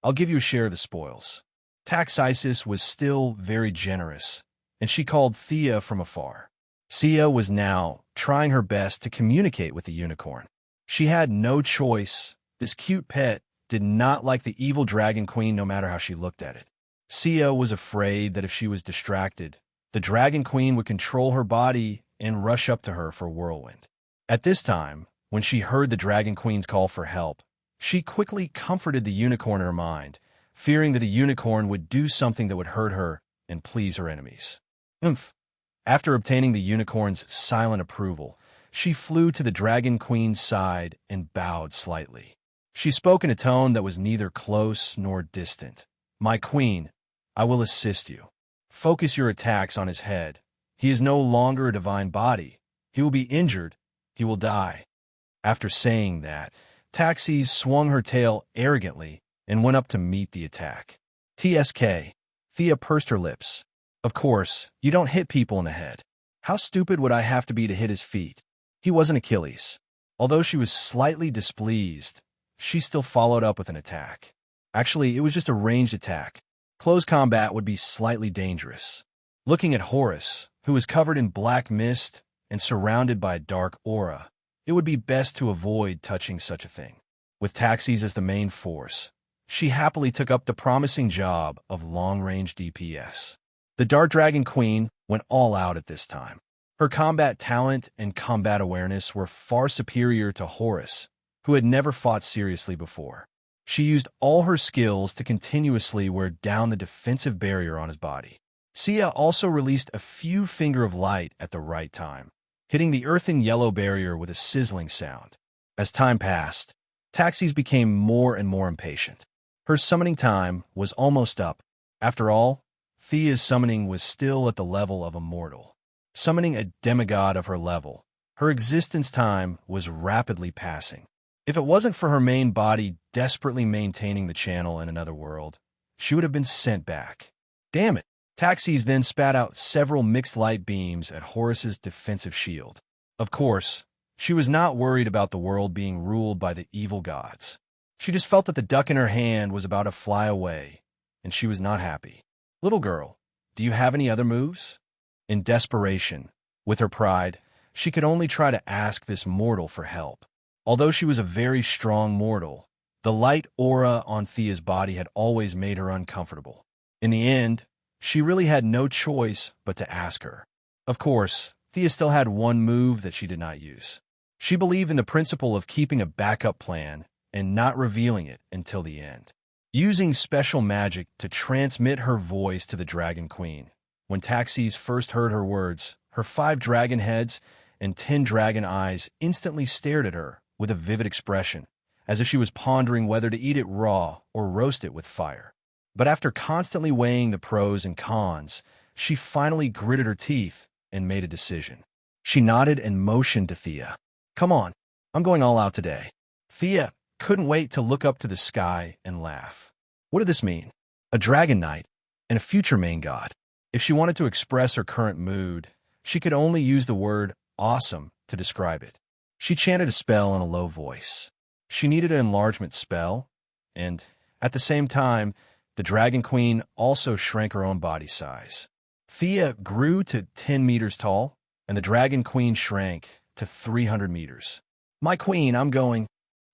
I'll give you a share of the spoils. Taxisis was still very generous, and she called Thea from afar. Thea was now trying her best to communicate with the unicorn. She had no choice. This cute pet did not like the evil dragon queen no matter how she looked at it. Thea was afraid that if she was distracted, the dragon queen would control her body and rush up to her for whirlwind. At this time, when she heard the dragon queen's call for help, she quickly comforted the unicorn in her mind, fearing that the unicorn would do something that would hurt her and please her enemies. After obtaining the unicorn's silent approval, she flew to the dragon queen's side and bowed slightly. She spoke in a tone that was neither close nor distant. My queen, I will assist you. Focus your attacks on his head. He is no longer a divine body. He will be injured. He will die. After saying that, Taxis swung her tail arrogantly and went up to meet the attack. TSK. Thea pursed her lips. Of course, you don't hit people in the head. How stupid would I have to be to hit his feet? He wasn't Achilles. Although she was slightly displeased, she still followed up with an attack. Actually, it was just a ranged attack. Close combat would be slightly dangerous. Looking at Horus, who was covered in black mist and surrounded by a dark aura, it would be best to avoid touching such a thing. With Taxis as the main force, she happily took up the promising job of long-range DPS. The Dark Dragon Queen went all out at this time. Her combat talent and combat awareness were far superior to Horus, who had never fought seriously before. She used all her skills to continuously wear down the defensive barrier on his body. Sia also released a few finger of light at the right time, hitting the earthen yellow barrier with a sizzling sound. As time passed, Taxis became more and more impatient. Her summoning time was almost up. After all, Thea's summoning was still at the level of a mortal. Summoning a demigod of her level, her existence time was rapidly passing. If it wasn't for her main body desperately maintaining the channel in another world, she would have been sent back. Damn it! Taxis then spat out several mixed light beams at Horus's defensive shield. Of course, she was not worried about the world being ruled by the evil gods. She just felt that the duck in her hand was about to fly away, and she was not happy. Little girl, do you have any other moves? In desperation, with her pride, she could only try to ask this mortal for help. Although she was a very strong mortal, the light aura on Thea's body had always made her uncomfortable. In the end, she really had no choice but to ask her. Of course, Thea still had one move that she did not use. She believed in the principle of keeping a backup plan and not revealing it until the end. Using special magic to transmit her voice to the Dragon Queen. When Taxis first heard her words, her 5 dragon heads and 10 dragon eyes instantly stared at her with a vivid expression, as if she was pondering whether to eat it raw or roast it with fire. But after constantly weighing the pros and cons, she finally gritted her teeth and made a decision. She nodded and motioned to Thea. Come on, I'm going all out today. Thea couldn't wait to look up to the sky and laugh. What did this mean? A dragon knight and a future main god. If she wanted to express her current mood, she could only use the word awesome to describe it. She chanted a spell in a low voice. She needed an enlargement spell, and at the same time, the Dragon Queen also shrank her own body size. Thea grew to 10 meters tall, and the Dragon Queen shrank to 300 meters. My queen, I'm going.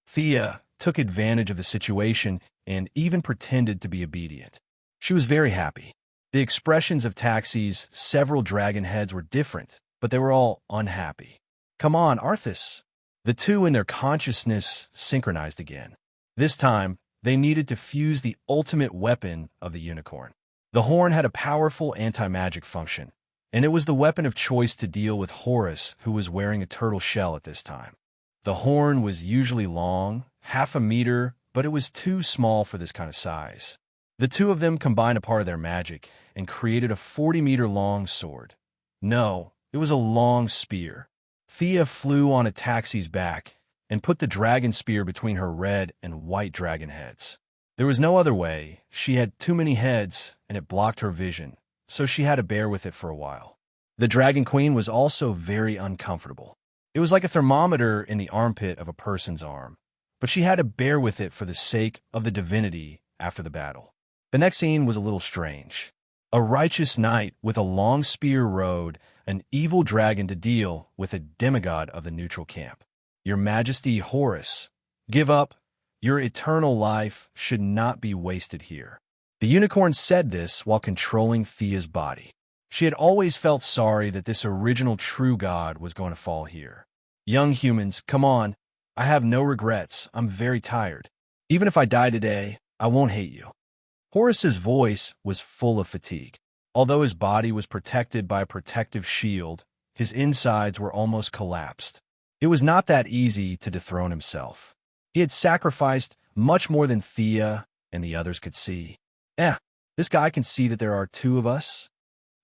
Thea took advantage of the situation and even pretended to be obedient. She was very happy. The expressions of Taxis' several dragon heads were different, but they were all unhappy. Come on, Arthas. The two in their consciousness synchronized again. This time, they needed to fuse the ultimate weapon of the unicorn. The horn had a powerful anti-magic function, and it was the weapon of choice to deal with Horus, who was wearing a turtle shell at this time. The horn was usually long, half a meter, but it was too small for this kind of size. The two of them combined a part of their magic and created a 40-meter-long sword. No, it was a long spear. Thea flew on a Taxi's back and put the dragon spear between her red and white dragon heads. There was no other way. She had too many heads, and it blocked her vision, so she had to bear with it for a while. The Dragon Queen was also very uncomfortable. It was like a thermometer in the armpit of a person's arm, but she had to bear with it for the sake of the divinity after the battle. The next scene was a little strange. A righteous knight with a long spear rode an evil dragon to deal with a demigod of the neutral camp. Your Majesty Horus, give up. Your eternal life should not be wasted here. The unicorn said this while controlling Thea's body. She had always felt sorry that this original true god was going to fall here. Young humans, come on. I have no regrets. I'm very tired. Even if I die today, I won't hate you. Horus's voice was full of fatigue. Although his body was protected by a protective shield, his insides were almost collapsed. It was not that easy to dethrone himself. He had sacrificed much more than Thea and the others could see. This guy can see that there are two of us.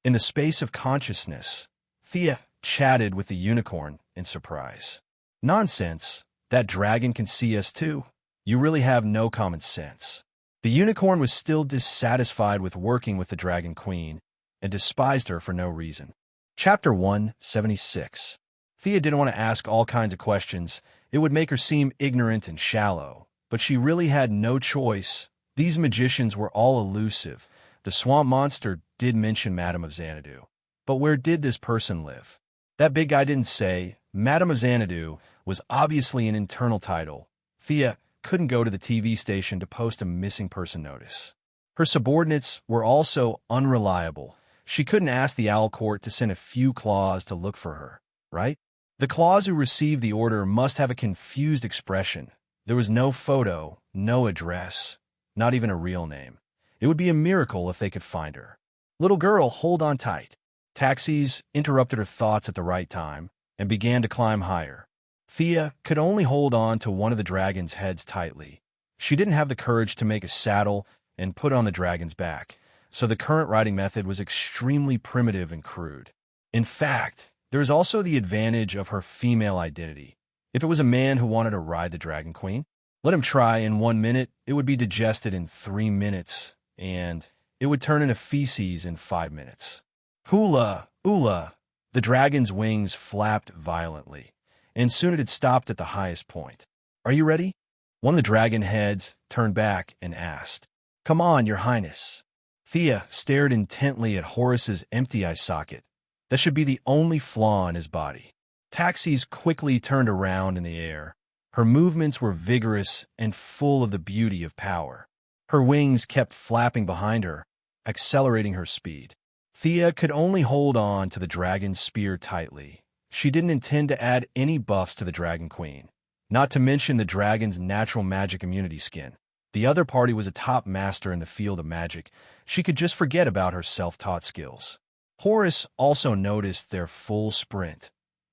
In the space of consciousness, Thea chatted with the unicorn in surprise. Nonsense. That dragon can see us too. You really have no common sense. The unicorn was still dissatisfied with working with the Dragon Queen and despised her for no reason. Chapter 176. Thea didn't want to ask all kinds of questions. It would make her seem ignorant and shallow, but she really had no choice. These magicians were all elusive. The swamp monster did mention Madame of Xanadu. But where did this person live? That big guy didn't say. Madame of Xanadu was obviously an internal title. Thea couldn't go to the TV station to post a missing person notice. Her subordinates were also unreliable. She couldn't ask the Owl Court to send a few claws to look for her, right? The claws who received the order must have a confused expression. There was no photo, no address, not even a real name. It would be a miracle if they could find her. Little girl, hold on tight. Taxis interrupted her thoughts at the right time and began to climb higher. Thea could only hold on to one of the dragon's heads tightly. She didn't have the courage to make a saddle and put on the dragon's back, so the current riding method was extremely primitive and crude. In fact, there is also the advantage of her female identity. If it was a man who wanted to ride the Dragon Queen, let him try. In 1 minute, it would be digested in 3 minutes, and it would turn into feces in 5 minutes. Hula, ula! The dragon's wings flapped violently, and soon it had stopped at the highest point. Are you ready? One of the dragon heads turned back and asked. Come on, your highness. Thea stared intently at Horace's empty eye socket. That should be the only flaw in his body. Taxis quickly turned around in the air. Her movements were vigorous and full of the beauty of power. Her wings kept flapping behind her, accelerating her speed. Thea could only hold on to the dragon's spear tightly. She didn't intend to add any buffs to the Dragon Queen, not to mention the dragon's natural magic immunity skin. The other party was a top master in the field of magic. She could just forget about her self-taught skills. Horace also noticed their full sprint.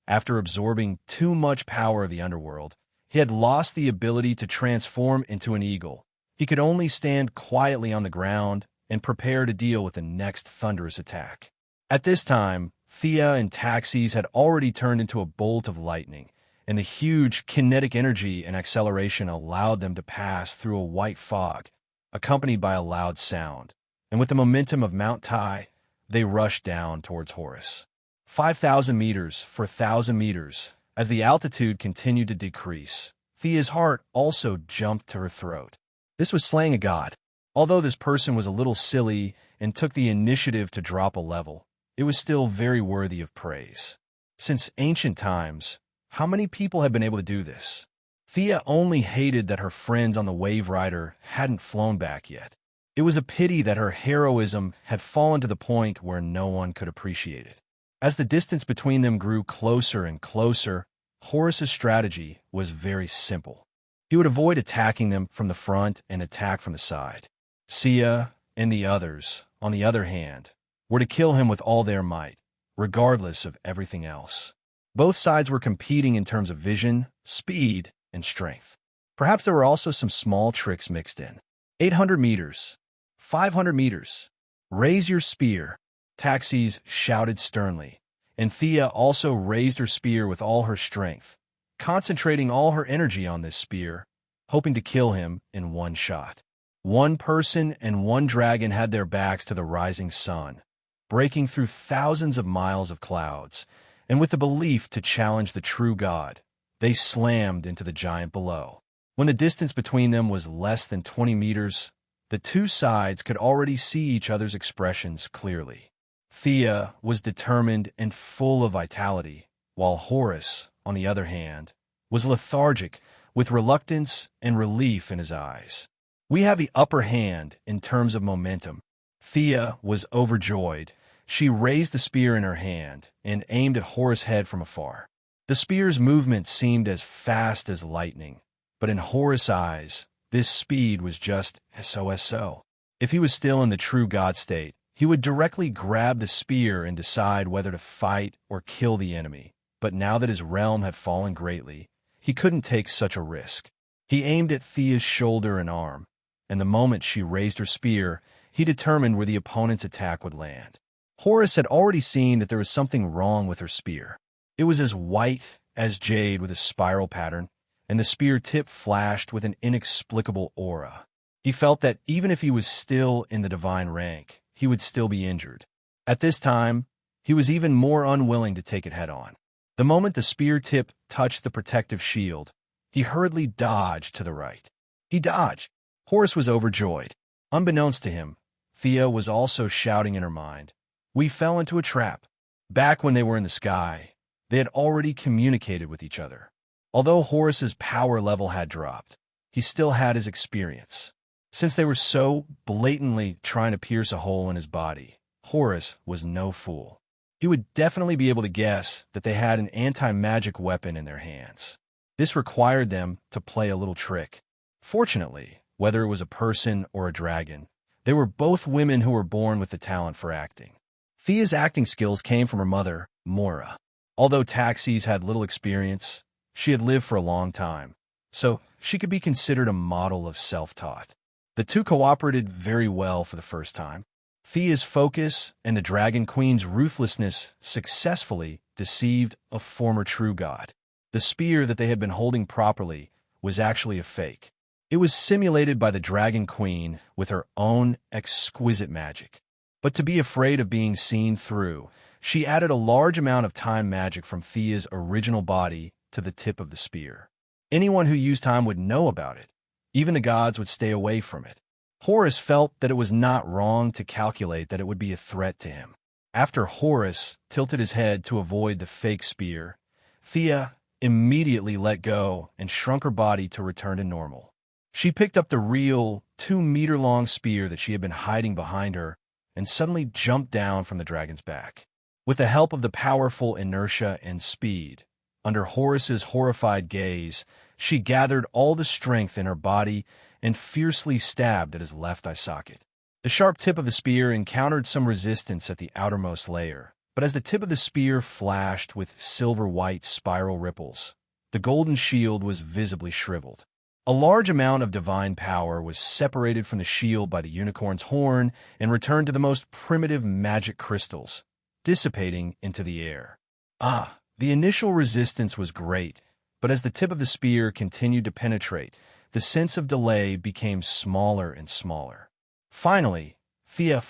After absorbing too much power of the underworld, he had lost the ability to transform into an eagle. He could only stand quietly on the ground and prepare to deal with the next thunderous attack. At this time, Thea and Taxis had already turned into a bolt of lightning, and the huge kinetic energy and acceleration allowed them to pass through a white fog, accompanied by a loud sound. And with the momentum of Mount Tai, they rushed down towards Horace. 5,000 meters for 1,000 meters. As the altitude continued to decrease, Thea's heart also jumped to her throat. This was slaying a god. Although this person was a little silly and took the initiative to drop a level, it was still very worthy of praise. Since ancient times, how many people had been able to do this? Thea only hated that her friends on the Wave Rider hadn't flown back yet. It was a pity that her heroism had fallen to the point where no one could appreciate it. As the distance between them grew closer and closer, Horace's strategy was very simple. He would avoid attacking them from the front and attack from the side. Sia and the others, on the other hand, were to kill him with all their might, regardless of everything else. Both sides were competing in terms of vision, speed, and strength. Perhaps there were also some small tricks mixed in. 800 meters. 500 meters. Raise your spear, Taxis shouted sternly, and Thea also raised her spear with all her strength, concentrating all her energy on this spear, hoping to kill him in one shot. One person and one dragon had their backs to the rising sun, breaking through thousands of miles of clouds, and with the belief to challenge the true god, they slammed into the giant below. When the distance between them was less than 20 meters, the two sides could already see each other's expressions clearly. Thea was determined and full of vitality, while Horace, on the other hand, was lethargic, with reluctance and relief in his eyes. We have the upper hand in terms of momentum. Thea was overjoyed. She raised the spear in her hand and aimed at Horace's head from afar. The spear's movement seemed as fast as lightning, but in Horace's eyes, this speed was just so. If he was still in the true god state, he would directly grab the spear and decide whether to fight or kill the enemy. But now that his realm had fallen greatly, he couldn't take such a risk. He aimed at Thea's shoulder and arm, and the moment she raised her spear, he determined where the opponent's attack would land. Horace had already seen that there was something wrong with her spear. It was as white as jade with a spiral pattern, and the spear tip flashed with an inexplicable aura. He felt that even if he was still in the divine rank, he would still be injured. At this time, he was even more unwilling to take it head-on. The moment the spear tip touched the protective shield, he hurriedly dodged to the right. He dodged. Horace was overjoyed. Unbeknownst to him, Thea was also shouting in her mind, "We fell into a trap." Back when they were in the sky, they had already communicated with each other. Although Horace's power level had dropped, he still had his experience. Since they were so blatantly trying to pierce a hole in his body, Horace was no fool. he would definitely be able to guess that they had an anti-magic weapon in their hands. This required them to play a little trick. Fortunately, whether it was a person or a dragon, they were both women who were born with the talent for acting. Thea's acting skills came from her mother, Mora. Although Taxis had little experience, she had lived for a long time, so she could be considered a model of self-taught. The two cooperated very well for the first time. Thea's focus and the Dragon Queen's ruthlessness successfully deceived a former true god. The spear that they had been holding properly was actually a fake. It was simulated by the Dragon Queen with her own exquisite magic. But to be afraid of being seen through, she added a large amount of time magic from Thea's original body to the tip of the spear. Anyone who used time would know about it. Even the gods would stay away from it. Horus felt that it was not wrong to calculate that it would be a threat to him. After Horus tilted his head to avoid the fake spear, Thea immediately let go and shrunk her body to return to normal. She picked up the real 2-meter-long spear that she had been hiding behind her and suddenly jumped down from the dragon's back. With the help of the powerful inertia and speed, under Horus's horrified gaze, she gathered all the strength in her body and fiercely stabbed at his left eye socket. The sharp tip of the spear encountered some resistance at the outermost layer, but as the tip of the spear flashed with silver-white spiral ripples, the golden shield was visibly shriveled. A large amount of divine power was separated from the shield by the unicorn's horn and returned to the most primitive magic crystals, dissipating into the air. The initial resistance was great, but as the tip of the spear continued to penetrate, the sense of delay became smaller and smaller. Finally, Thea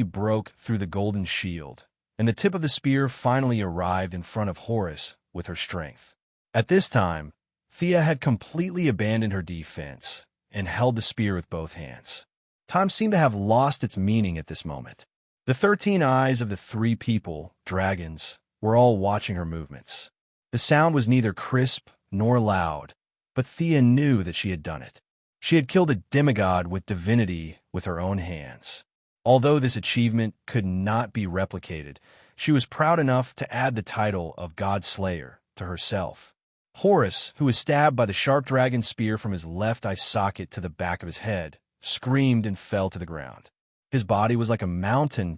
broke through the golden shield, and the tip of the spear finally arrived in front of Horus with her strength. At this time, Thea had completely abandoned her defense and held the spear with both hands. Time seemed to have lost its meaning at this moment. The 13 eyes of the 3 people, dragons, were all watching her movements. The sound was neither crisp nor loud, but Thea knew that she had done it. She had killed a demigod with divinity with her own hands. Although this achievement could not be replicated, she was proud enough to add the title of God Slayer to herself. Horus, who was stabbed by the sharp dragon spear from his left eye socket to the back of his head, screamed and fell to the ground. His body was like a mountain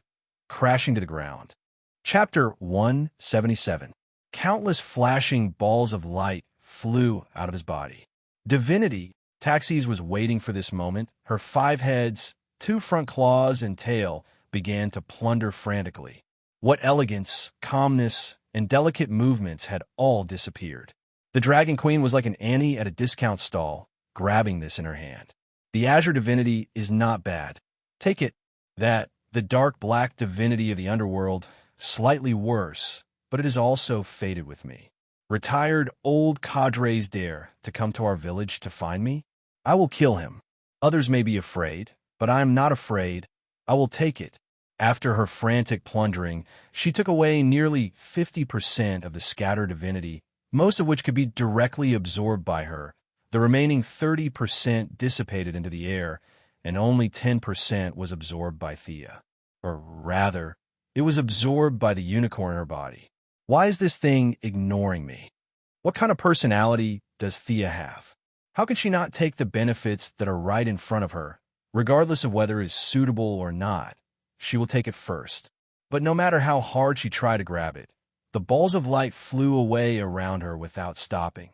crashing to the ground. Chapter 177. Countless flashing balls of light flew out of his body. Divinity, Taxis was waiting for this moment. Her 5 heads, 2 front claws, and tail began to plunder frantically. What elegance, calmness, and delicate movements had all disappeared. The Dragon Queen was like an Annie at a discount stall, grabbing this in her hand. The Azure Divinity is not bad. Take it that the dark black divinity of the underworld, slightly worse, but it is also faded with me. Retired old cadres dare to come to our village to find me? I will kill him. Others may be afraid, but I am not afraid. I will take it. After her frantic plundering, she took away nearly 50% of the scattered divinity, most of which could be directly absorbed by her. The remaining 30% dissipated into the air, and only 10% was absorbed by Thea. Or rather, it was absorbed by the unicorn in her body. Why is this thing ignoring me? What kind of personality does Thea have? How can she not take the benefits that are right in front of her, regardless of whether it is suitable or not? She will take it first. But no matter how hard she tried to grab it, the balls of light flew away around her without stopping,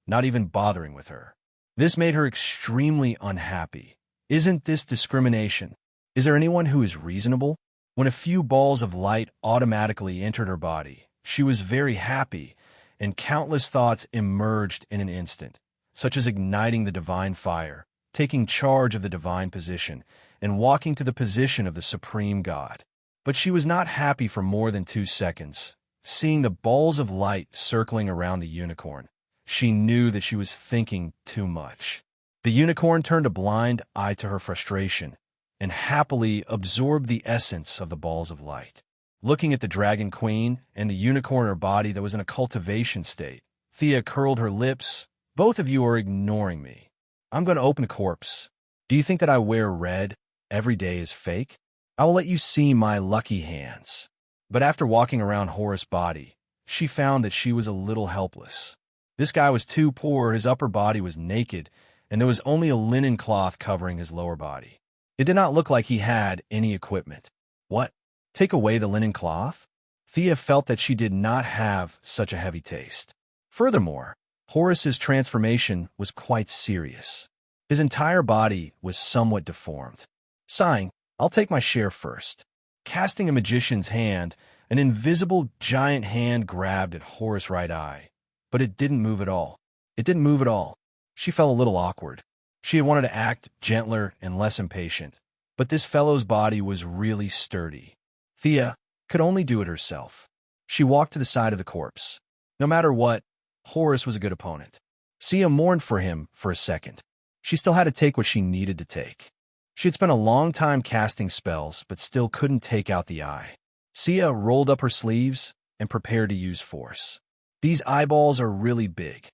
not even bothering with her. This made her extremely unhappy. Isn't this discrimination? Is there anyone who is reasonable? When a few balls of light automatically entered her body, she was very happy, and countless thoughts emerged in an instant, such as igniting the divine fire, taking charge of the divine position, and walking to the position of the supreme God. But she was not happy for more than 2 seconds. Seeing the balls of light circling around the unicorn, she knew that she was thinking too much. The unicorn turned a blind eye to her frustration and happily absorbed the essence of the balls of light. Looking at the Dragon Queen and the unicorn in her body that was in a cultivation state, Thea curled her lips. Both of you are ignoring me. I'm going to open the corpse. Do you think that I wear red every day is fake? I will let you see my lucky hands. But after walking around Horace's body, she found that she was a little helpless. This guy was too poor, his upper body was naked, and there was only a linen cloth covering his lower body. It did not look like he had any equipment. What? Take away the linen cloth? Thea felt that she did not have such a heavy taste. Furthermore, Horace's transformation was quite serious. His entire body was somewhat deformed. Sighing, "I'll take my share first." Casting a magician's hand, an invisible giant hand grabbed at Horace's right eye. But it didn't move at all. It didn't move at all. She felt a little awkward. She had wanted to act gentler and less impatient, but this fellow's body was really sturdy. Thea could only do it herself. She walked to the side of the corpse. No matter what, Horace was a good opponent. Sia mourned for him for a second. She still had to take what she needed to take. She had spent a long time casting spells, but still couldn't take out the eye. Sia rolled up her sleeves and prepared to use force. These eyeballs are really big.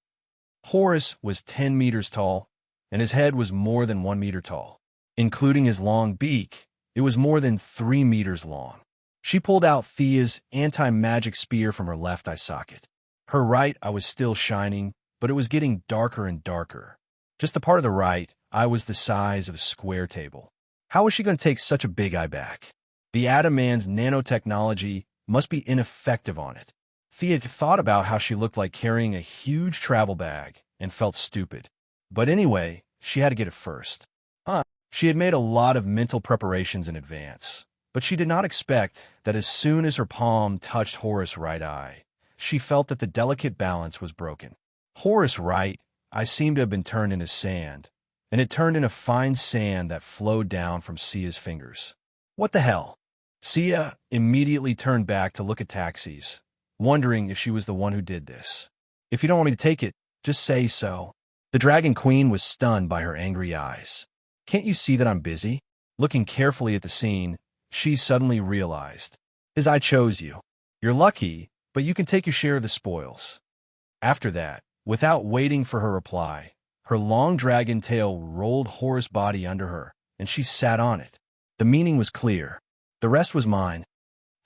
Horace was 10 meters tall, and his head was more than 1 meter tall. Including his long beak, it was more than 3 meters long. She pulled out Thea's anti-magic spear from her left eye socket. Her right eye was still shining, but it was getting darker and darker. Just the part of the right eye was the size of a square table. How was she going to take such a big eye back? The Atom Man's nanotechnology must be ineffective on it. Thea thought about how she looked like carrying a huge travel bag and felt stupid. But anyway, she had to get it first. She had made a lot of mental preparations in advance, but she did not expect that as soon as her palm touched Horace's right eye, she felt that the delicate balance was broken. Horace's right eye seemed to have been turned into sand, and it turned into fine sand that flowed down from Sia's fingers. What the hell? Sia immediately turned back to look at taxis, wondering if she was the one who did this. "If you don't want me to take it, just say so." The Dragon Queen was stunned by her angry eyes. "Can't you see that I'm busy?" Looking carefully at the scene, she suddenly realized. "His eye chose you. You're lucky, but you can take your share of the spoils." After that, without waiting for her reply, her long dragon tail rolled Horace's body under her, and she sat on it. The meaning was clear. The rest was mine.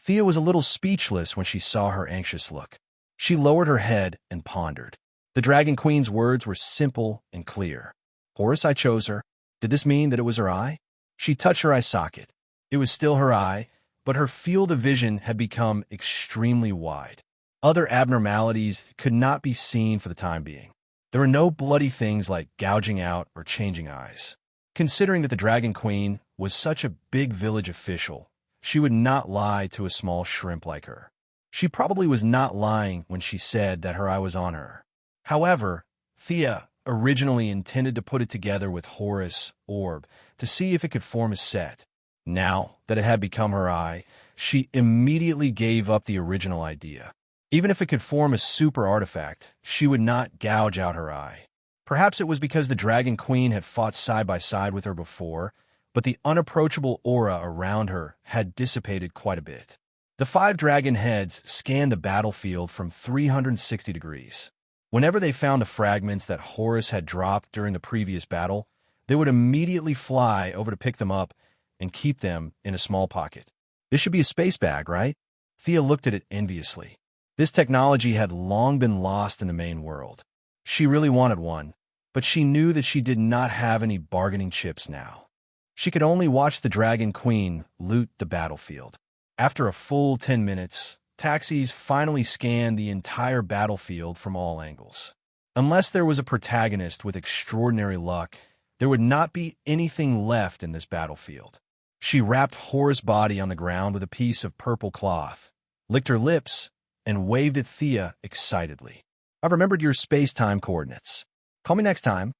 Thea was a little speechless when she saw her anxious look. She lowered her head and pondered. The Dragon Queen's words were simple and clear. "Horace, I chose her." Did this mean that it was her eye? She touched her eye socket. It was still her eye, but her field of vision had become extremely wide. Other abnormalities could not be seen for the time being. There were no bloody things like gouging out or changing eyes. Considering that the Dragon Queen was such a big village official, she would not lie to a small shrimp like her. She probably was not lying when she said that her eye was on her. However, Thea originally intended to put it together with Horace's orb to see if it could form a set. Now that it had become her eye, she immediately gave up the original idea. Even if it could form a super artifact, she would not gouge out her eye. Perhaps it was because the Dragon Queen had fought side by side with her before, but the unapproachable aura around her had dissipated quite a bit. The 5 dragon heads scanned the battlefield from 360 degrees. Whenever they found the fragments that Horace had dropped during the previous battle, they would immediately fly over to pick them up and keep them in a small pocket. This should be a space bag, right? Thea looked at it enviously. This technology had long been lost in the main world. She really wanted one, but she knew that she did not have any bargaining chips now. She could only watch the Dragon Queen loot the battlefield. After a full 10 minutes, taxis finally scanned the entire battlefield from all angles. Unless there was a protagonist with extraordinary luck, there would not be anything left in this battlefield. She wrapped Horace's body on the ground with a piece of purple cloth, licked her lips, and waved at Thea excitedly. "I've remembered your space-time coordinates. Call me next time."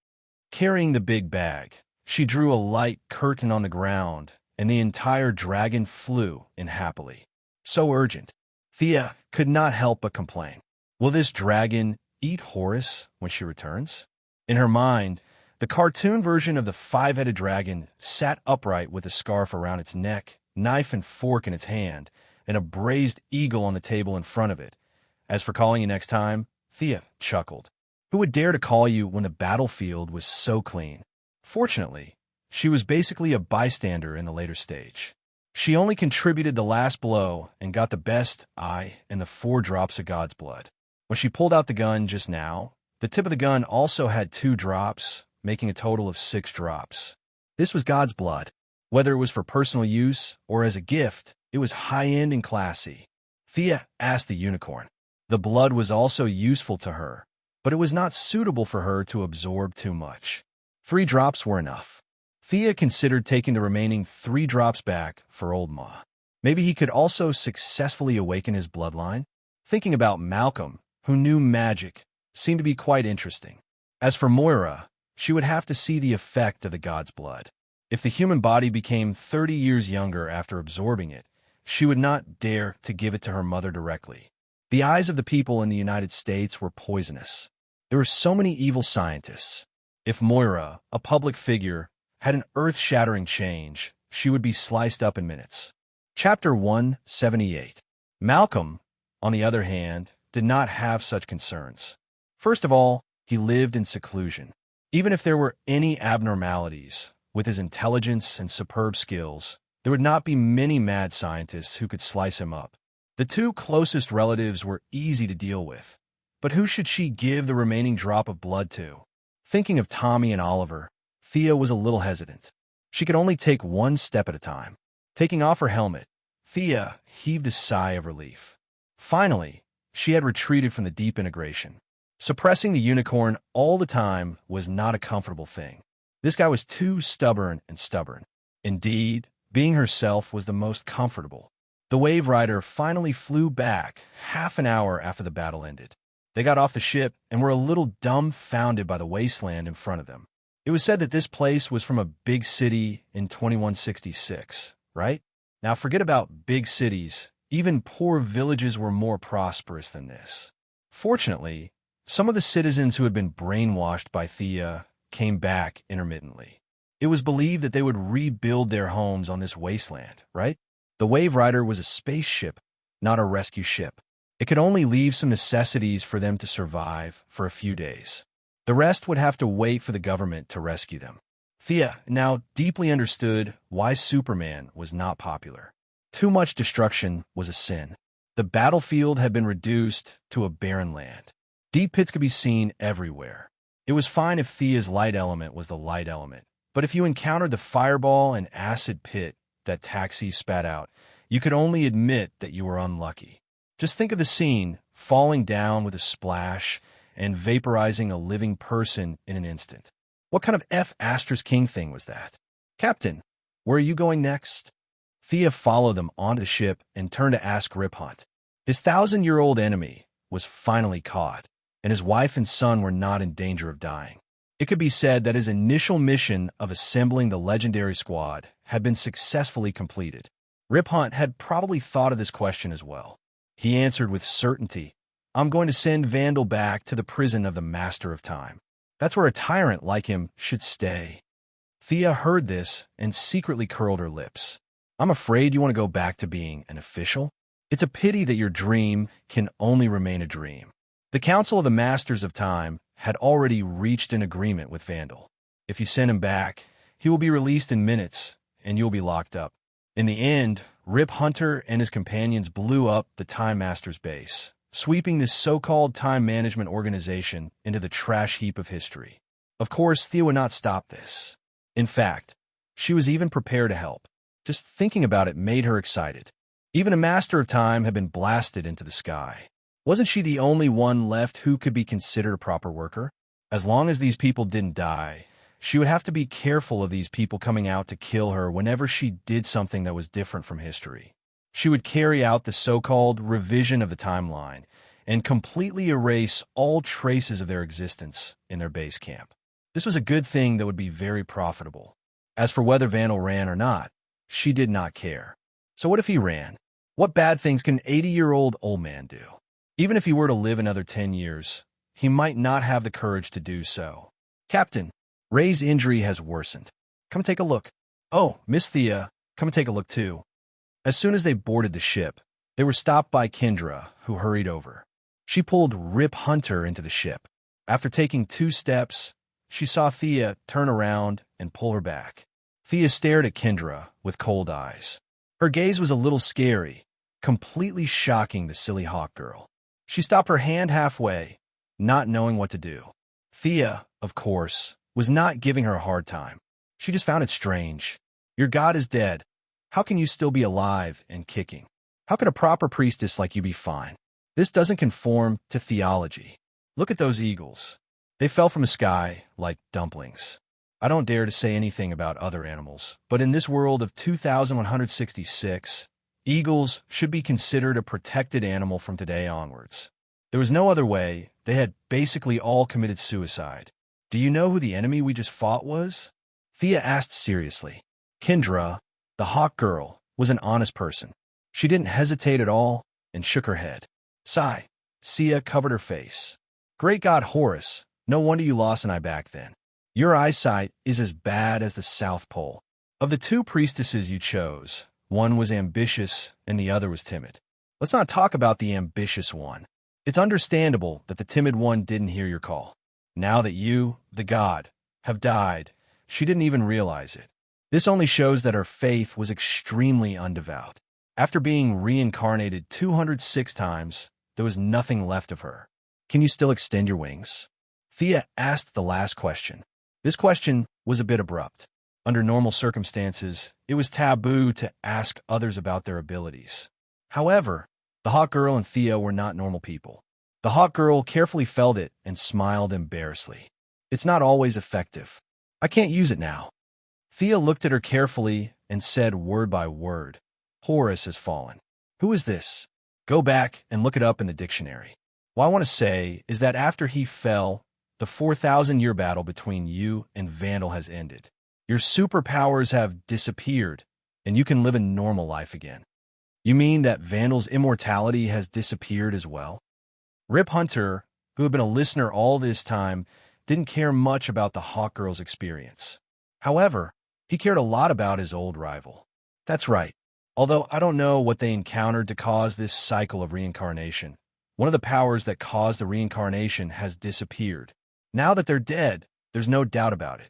Carrying the big bag, she drew a light curtain on the ground, and the entire dragon flew in happily. So urgent. Thea could not help but complain. Will this dragon eat Horace when she returns? In her mind, the cartoon version of the 5-headed dragon sat upright with a scarf around its neck, knife and fork in its hand, and a braised eagle on the table in front of it. As for calling you next time, Thea chuckled. Who would dare to call you when the battlefield was so clean? Fortunately, she was basically a bystander in the later stage. She only contributed the last blow and got the best eye and the 4 drops of God's blood. When she pulled out the gun just now, the tip of the gun also had 2 drops, making a total of 6 drops. This was God's blood. Whether it was for personal use or as a gift, it was high-end and classy. Thea asked the unicorn. The blood was also useful to her, but it was not suitable for her to absorb too much. 3 drops were enough. Thea considered taking the remaining 3 drops back for Old Ma. Maybe he could also successfully awaken his bloodline. Thinking about Malcolm, who knew magic, seemed to be quite interesting. As for Moira, she would have to see the effect of the god's blood. If the human body became 30 years younger after absorbing it, she would not dare to give it to her mother directly. The eyes of the people in the United States were poisonous. There were so many evil scientists. If Moira, a public figure, had an earth-shattering change, she would be sliced up in minutes. Chapter 178. Malcolm, on the other hand, did not have such concerns. First of all, he lived in seclusion. Even if there were any abnormalities, with his intelligence and superb skills, there would not be many mad scientists who could slice him up. The 2 closest relatives were easy to deal with, but who should she give the remaining drop of blood to? Thinking of Tommy and Oliver, Thea was a little hesitant. She could only take 1 step at a time. Taking off her helmet, Thea heaved a sigh of relief. Finally, she had retreated from the deep integration. Suppressing the unicorn all the time was not a comfortable thing. This guy was too stubborn. Indeed, being herself was the most comfortable. The Wave Rider finally flew back half an hour after the battle ended. They got off the ship and were a little dumbfounded by the wasteland in front of them. It was said that this place was from a big city in 2166, right? Now forget about big cities. Even poor villages were more prosperous than this. Fortunately, some of the citizens who had been brainwashed by Thea came back intermittently. It was believed that they would rebuild their homes on this wasteland, right? The Wave Rider was a spaceship, not a rescue ship. It could only leave some necessities for them to survive for a few days. The rest would have to wait for the government to rescue them. Thea now deeply understood why Superman was not popular. Too much destruction was a sin. The battlefield had been reduced to a barren land. Deep pits could be seen everywhere. It was fine if Thea's light element was the light element, but if you encountered the fireball and acid pit that Taxi spat out, you could only admit that you were unlucky. Just think of the scene, falling down with a splash and vaporizing a living person in an instant. What kind of F***ing thing was that? Captain, where are you going next? Thea followed them onto the ship and turned to ask Rip Hunt. His 1,000-year-old enemy was finally caught, and his wife and son were not in danger of dying. It could be said that his initial mission of assembling the legendary squad had been successfully completed. Rip Hunt had probably thought of this question as well. He answered with certainty, "I'm going to send Vandal back to the prison of the Master of Time. That's where a tyrant like him should stay." Thea heard this and secretly curled her lips. "I'm afraid you want to go back to being an official? It's a pity that your dream can only remain a dream." The Council of the Masters of Time had already reached an agreement with Vandal. If you send him back, he will be released in minutes, and you'll be locked up. In the end, Rip Hunter and his companions blew up the Time Master's base, sweeping this so-called time management organization into the trash heap of history. Of course, Thea would not stop this. In fact, she was even prepared to help. Just thinking about it made her excited. Even a Master of Time had been blasted into the sky. Wasn't she the only one left who could be considered a proper worker? As long as these people didn't die, she would have to be careful of these people coming out to kill her whenever she did something that was different from history. She would carry out the so-called revision of the timeline and completely erase all traces of their existence in their base camp. This was a good thing that would be very profitable. As for whether Vandal ran or not, she did not care. So what if he ran? What bad things can an 80-year-old old man do? Even if he were to live another 10 years, he might not have the courage to do so. "Captain, Ray's injury has worsened. Come take a look." "Oh, Miss Thea, come and take a look too." As soon as they boarded the ship, they were stopped by Kendra, who hurried over. She pulled Rip Hunter into the ship. After taking 2 steps, she saw Thea turn around and pull her back. Thea stared at Kendra with cold eyes. Her gaze was a little scary, completely shocking the silly hawk girl. She stopped her hand halfway, not knowing what to do. Thea, of course, was not giving her a hard time. She just found it strange. Your god is dead. How can you still be alive and kicking? How can a proper priestess like you be fine? This doesn't conform to theology. Look at those eagles. They fell from the sky like dumplings. I don't dare to say anything about other animals, but in this world of 2166, eagles should be considered a protected animal from today onwards. There was no other way. They had basically all committed suicide. Do you know who the enemy we just fought was? Thea asked seriously. Kendra, the hawk girl, was an honest person. She didn't hesitate at all and shook her head. Sigh. Sia covered her face. Great God Horus, no wonder you lost an eye back then. Your eyesight is as bad as the South Pole. Of the two priestesses you chose, one was ambitious and the other was timid. Let's not talk about the ambitious one. It's understandable that the timid one didn't hear your call. Now that you, the god, have died, she didn't even realize it. This only shows that her faith was extremely undevout. After being reincarnated 206 times, there was nothing left of her. Can you still extend your wings? Thea asked the last question. This question was a bit abrupt. Under normal circumstances, it was taboo to ask others about their abilities. However, the hawk girl and Thea were not normal people. The hawk girl carefully felt it and smiled embarrassedly. It's not always effective. I can't use it now. Thea looked at her carefully and said word by word, Horus has fallen. Who is this? Go back and look it up in the dictionary. What I want to say is that after he fell, the 4,000-year battle between you and Vandal has ended. Your superpowers have disappeared, and you can live a normal life again. You mean that Vandal's immortality has disappeared as well? Rip Hunter, who had been a listener all this time, didn't care much about the hawk girl's experience. However, he cared a lot about his old rival. That's right. Although I don't know what they encountered to cause this cycle of reincarnation, one of the powers that caused the reincarnation has disappeared. Now that they're dead, there's no doubt about it.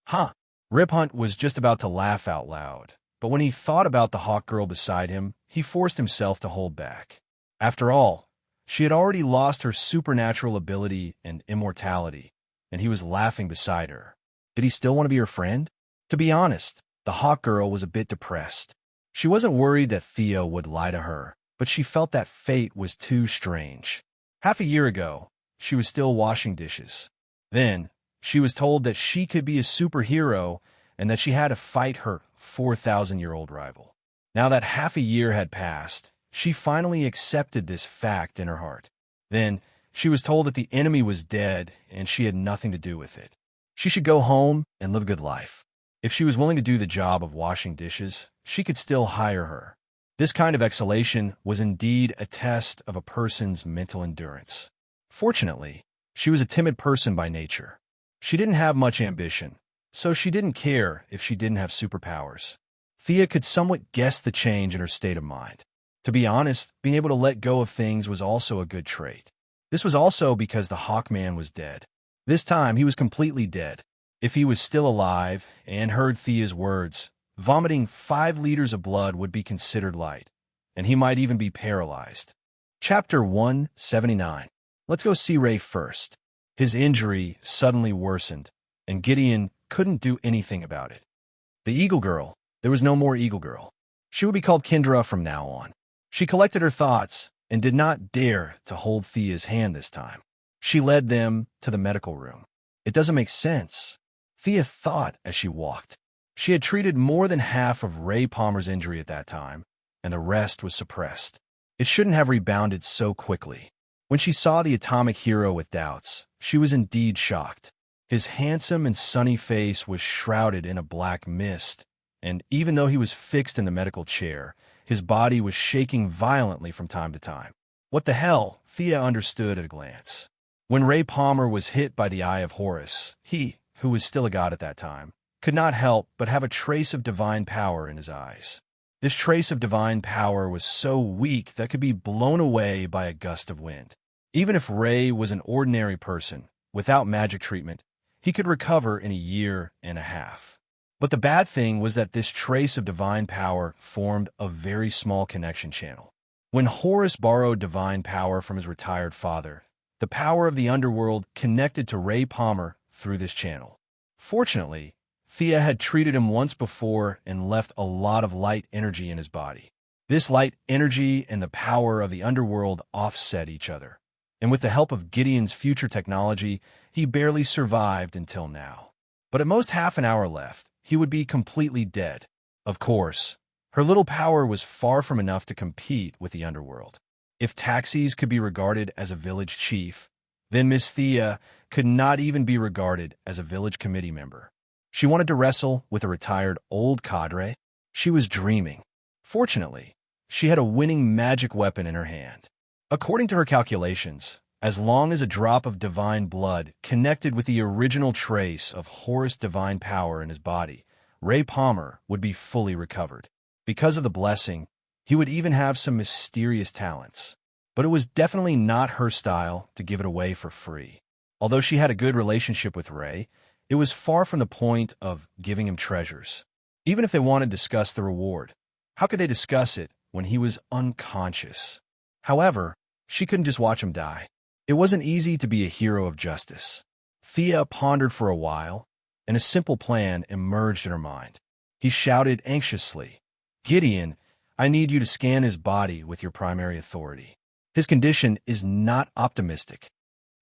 Huh. Rip Hunt was just about to laugh out loud, but when he thought about the hawk girl beside him, he forced himself to hold back. After all, she had already lost her supernatural ability and immortality, and he was laughing beside her. Did he still want to be her friend? To be honest, the hawk girl was a bit depressed. She wasn't worried that Theo would lie to her, but she felt that fate was too strange. Half a year ago, she was still washing dishes. Then, she was told that she could be a superhero and that she had to fight her 4,000-year-old rival. Now that half a year had passed, she finally accepted this fact in her heart. Then, she was told that the enemy was dead and she had nothing to do with it. She should go home and live a good life. If she was willing to do the job of washing dishes, she could still hire her. This kind of exhalation was indeed a test of a person's mental endurance. Fortunately, she was a timid person by nature. She didn't have much ambition, so she didn't care if she didn't have superpowers. Thea could somewhat guess the change in her state of mind. To be honest, being able to let go of things was also a good trait. This was also because the Hawkman was dead. This time, he was completely dead. If he was still alive and heard Thea's words, vomiting 5 liters of blood would be considered light, and he might even be paralyzed. Chapter 179. Let's go see Ray first. His injury suddenly worsened, and Gideon couldn't do anything about it. The Eagle Girl. There was no more Eagle Girl. She would be called Kendra from now on. She collected her thoughts and did not dare to hold Thea's hand this time. She led them to the medical room. It doesn't make sense, Thea thought as she walked. She had treated more than half of Ray Palmer's injury at that time, and the rest was suppressed. It shouldn't have rebounded so quickly. When she saw the atomic hero with doubts, she was indeed shocked. His handsome and sunny face was shrouded in a black mist, and even though he was fixed in the medical chair, his body was shaking violently from time to time. What the hell? Thea understood at a glance. When Ray Palmer was hit by the Eye of Horus, he, who was still a god at that time, could not help but have a trace of divine power in his eyes. This trace of divine power was so weak that it could be blown away by a gust of wind. Even if Ray was an ordinary person, without magic treatment, he could recover in a year and a half. But the bad thing was that this trace of divine power formed a very small connection channel. When Horace borrowed divine power from his retired father, the power of the underworld connected to Ray Palmer through this channel. Fortunately, Thea had treated him once before and left a lot of light energy in his body. This light energy and the power of the underworld offset each other, and with the help of Gideon's future technology, he barely survived until now. But at most half an hour left, he would be completely dead. Of course, her little power was far from enough to compete with the underworld. If Taxis could be regarded as a village chief, then Miss Thea could not even be regarded as a village committee member. She wanted to wrestle with a retired old cadre. She was dreaming. Fortunately, she had a winning magic weapon in her hand. According to her calculations, as long as a drop of divine blood connected with the original trace of Horace divine power in his body, Ray Palmer would be fully recovered. Because of the blessing, he would even have some mysterious talents. But it was definitely not her style to give it away for free. Although she had a good relationship with Ray, it was far from the point of giving him treasures. Even if they wanted to discuss the reward, how could they discuss it when he was unconscious? However, she couldn't just watch him die. It wasn't easy to be a hero of justice. Thea pondered for a while, and a simple plan emerged in her mind. He shouted anxiously, "Gideon, I need you to scan his body with your primary authority. His condition is not optimistic."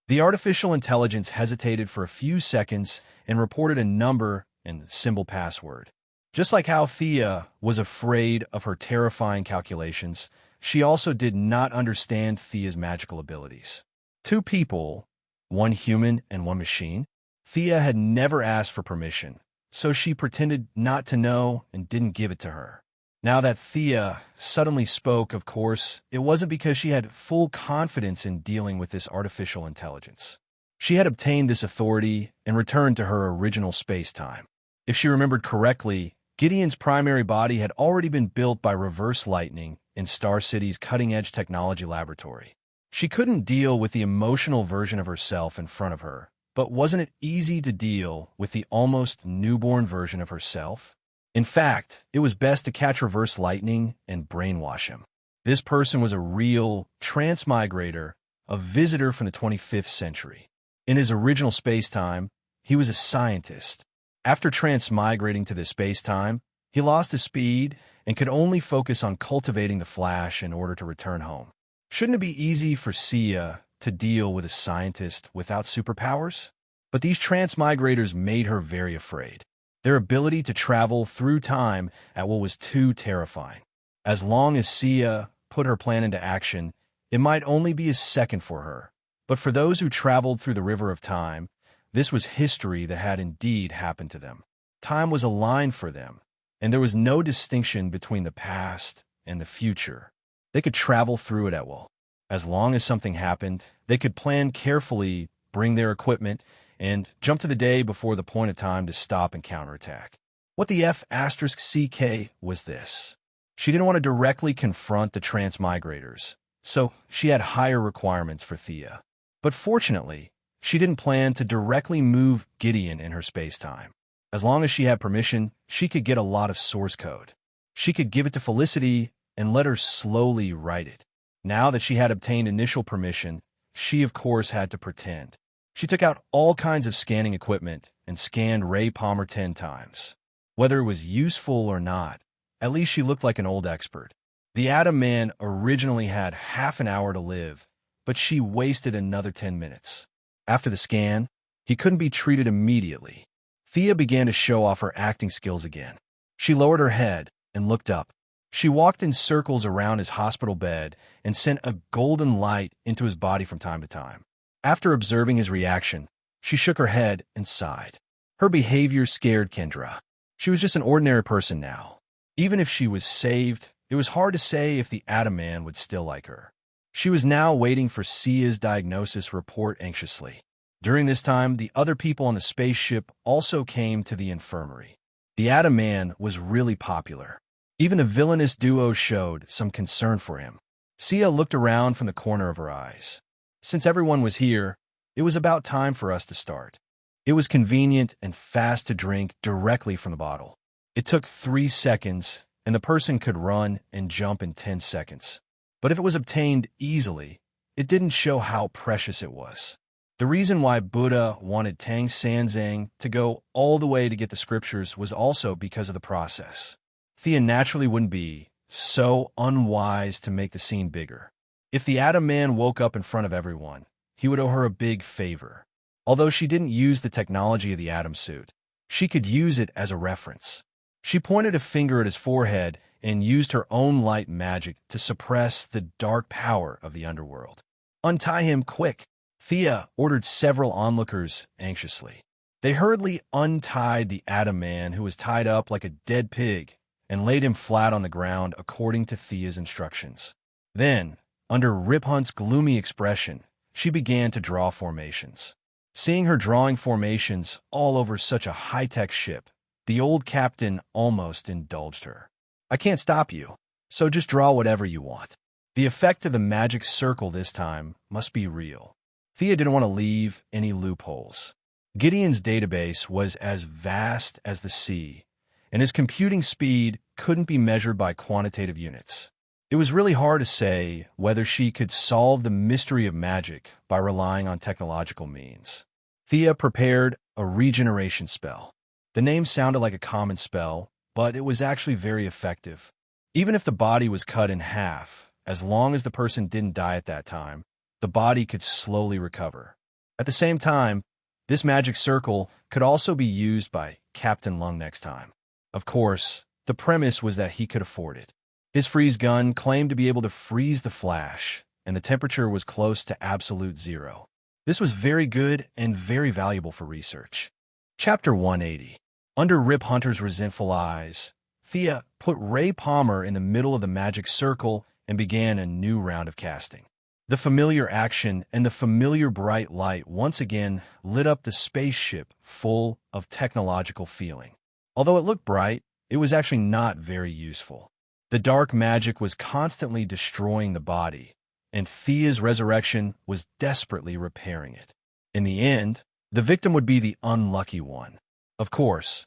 The artificial intelligence hesitated for a few seconds and reported a number and symbol password. Just like how Thea was afraid of her terrifying calculations, she also did not understand Thea's magical abilities. Two people, one human and one machine. Thea had never asked for permission, so she pretended not to know and didn't give it to her. Now that Thea suddenly spoke, of course, it wasn't because she had full confidence in dealing with this artificial intelligence. She had obtained this authority and returned to her original space-time. If she remembered correctly, Gideon's primary body had already been built by Reverse Lightning in Star City's cutting-edge technology laboratory. She couldn't deal with the emotional version of herself in front of her, but wasn't it easy to deal with the almost newborn version of herself? In fact, it was best to catch Reverse Lightning and brainwash him. This person was a real transmigrator, a visitor from the 25th century. In his original space-time, he was a scientist. After transmigrating to this space-time, he lost his speed and could only focus on cultivating the Flash in order to return home. Shouldn't it be easy for Sia to deal with a scientist without superpowers? But these transmigrators made her very afraid. Their ability to travel through time at what was too terrifying. As long as Sia put her plan into action, it might only be a second for her. But for those who traveled through the river of time, this was history that had indeed happened to them. Time was a line for them, and there was no distinction between the past and the future. They could travel through it at will. As long as something happened, they could plan carefully, bring their equipment, and jump to the day before the point of time to stop and counterattack. What the F***CK was this. She didn't want to directly confront the transmigrators, so she had higher requirements for Thea. But fortunately, she didn't plan to directly move Gideon in her space-time. As long as she had permission, she could get a lot of source code. She could give it to Felicity and let her slowly write it. Now that she had obtained initial permission, she of course had to pretend. She took out all kinds of scanning equipment and scanned Ray Palmer 10 times. Whether it was useful or not, at least she looked like an old expert. The Atom Man originally had half an hour to live, but she wasted another 10 minutes. After the scan, he couldn't be treated immediately. Thea began to show off her acting skills again. She lowered her head and looked up. She walked in circles around his hospital bed and sent a golden light into his body from time to time. After observing his reaction, she shook her head and sighed. Her behavior scared Kendra. She was just an ordinary person now. Even if she was saved, it was hard to say if the Atom Man would still like her. She was now waiting for Sia's diagnosis report anxiously. During this time, the other people on the spaceship also came to the infirmary. The Atom Man was really popular. Even the villainous duo showed some concern for him. Sia looked around from the corner of her eyes. Since everyone was here, it was about time for us to start. It was convenient and fast to drink directly from the bottle. It took 3 seconds, and the person could run and jump in 10 seconds. But if it was obtained easily, it didn't show how precious it was. The reason why Buddha wanted Tang Sanzang to go all the way to get the scriptures was also because of the process. Thea naturally wouldn't be so unwise to make the scene bigger. If the Atom Man woke up in front of everyone, he would owe her a big favor. Although she didn't use the technology of the Atom suit, she could use it as a reference. She pointed a finger at his forehead and used her own light magic to suppress the dark power of the underworld. "Untie him, quick!" Thea ordered several onlookers anxiously. They hurriedly untied the Atom Man, who was tied up like a dead pig, and laid him flat on the ground according to Thea's instructions. Then, under Rip Hunt's gloomy expression, she began to draw formations. Seeing her drawing formations all over such a high-tech ship, the old captain almost indulged her. "I can't stop you, so just draw whatever you want." The effect of the magic circle this time must be real. Thea didn't want to leave any loopholes. Gideon's database was as vast as the sea, and his computing speed couldn't be measured by quantitative units. It was really hard to say whether she could solve the mystery of magic by relying on technological means. Thea prepared a regeneration spell. The name sounded like a common spell, but it was actually very effective. Even if the body was cut in half, as long as the person didn't die at that time, the body could slowly recover. At the same time, this magic circle could also be used by Captain Lung next time. Of course, the premise was that he could afford it. His freeze gun claimed to be able to freeze the Flash, and the temperature was close to absolute zero. This was very good and very valuable for research. Chapter 180. Under Rip Hunter's resentful eyes, Thea put Ray Palmer in the middle of the magic circle and began a new round of casting. The familiar action and the familiar bright light once again lit up the spaceship full of technological feeling. Although it looked bright, it was actually not very useful. The dark magic was constantly destroying the body, and Thea's resurrection was desperately repairing it. In the end, the victim would be the unlucky one. Of course,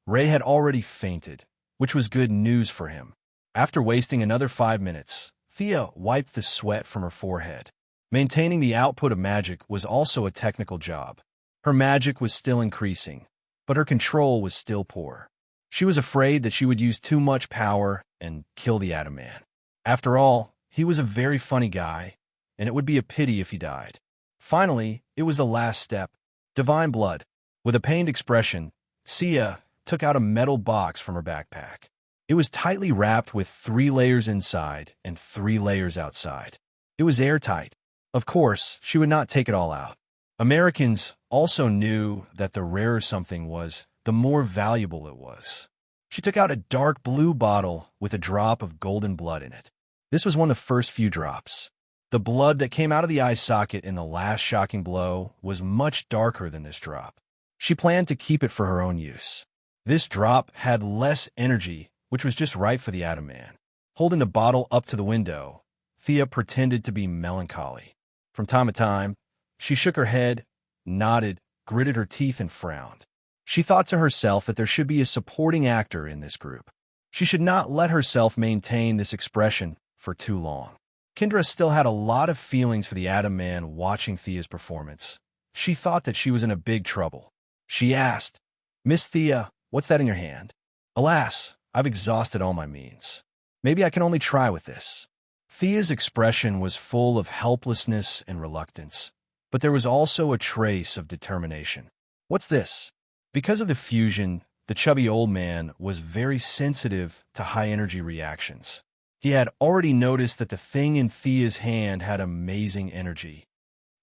Ray had already fainted, which was good news for him. After wasting another 5 minutes, Thea wiped the sweat from her forehead. Maintaining the output of magic was also a technical job. Her magic was still increasing, but her control was still poor. She was afraid that she would use too much power and kill the Atom Man. After all, he was a very funny guy, and it would be a pity if he died. Finally, it was the last step, divine blood. With a pained expression, Thea took out a metal box from her backpack. It was tightly wrapped with 3 layers inside and 3 layers outside. It was airtight. Of course, she would not take it all out. Americans also knew that the rarer something was, the more valuable it was. She took out a dark blue bottle with a drop of golden blood in it. This was one of the first few drops. The blood that came out of the eye socket in the last shocking blow was much darker than this drop. She planned to keep it for her own use. This drop had less energy, which was just right for the Atom Man. Holding the bottle up to the window, Thea pretended to be melancholy. From time to time, she shook her head, nodded, gritted her teeth, and frowned. She thought to herself that there should be a supporting actor in this group. She should not let herself maintain this expression for too long. Kendra still had a lot of feelings for the Atom Man watching Thea's performance. She thought that she was in a big trouble. She asked, "Miss Thea, what's that in your hand?" "Alas, I've exhausted all my means. Maybe I can only try with this." Thea's expression was full of helplessness and reluctance, but there was also a trace of determination. "What's this?" Because of the fusion, the chubby old man was very sensitive to high-energy reactions. He had already noticed that the thing in Thea's hand had amazing energy.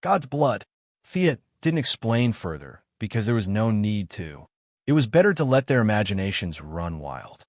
"God's blood." Thea didn't explain further, because there was no need to. It was better to let their imaginations run wild.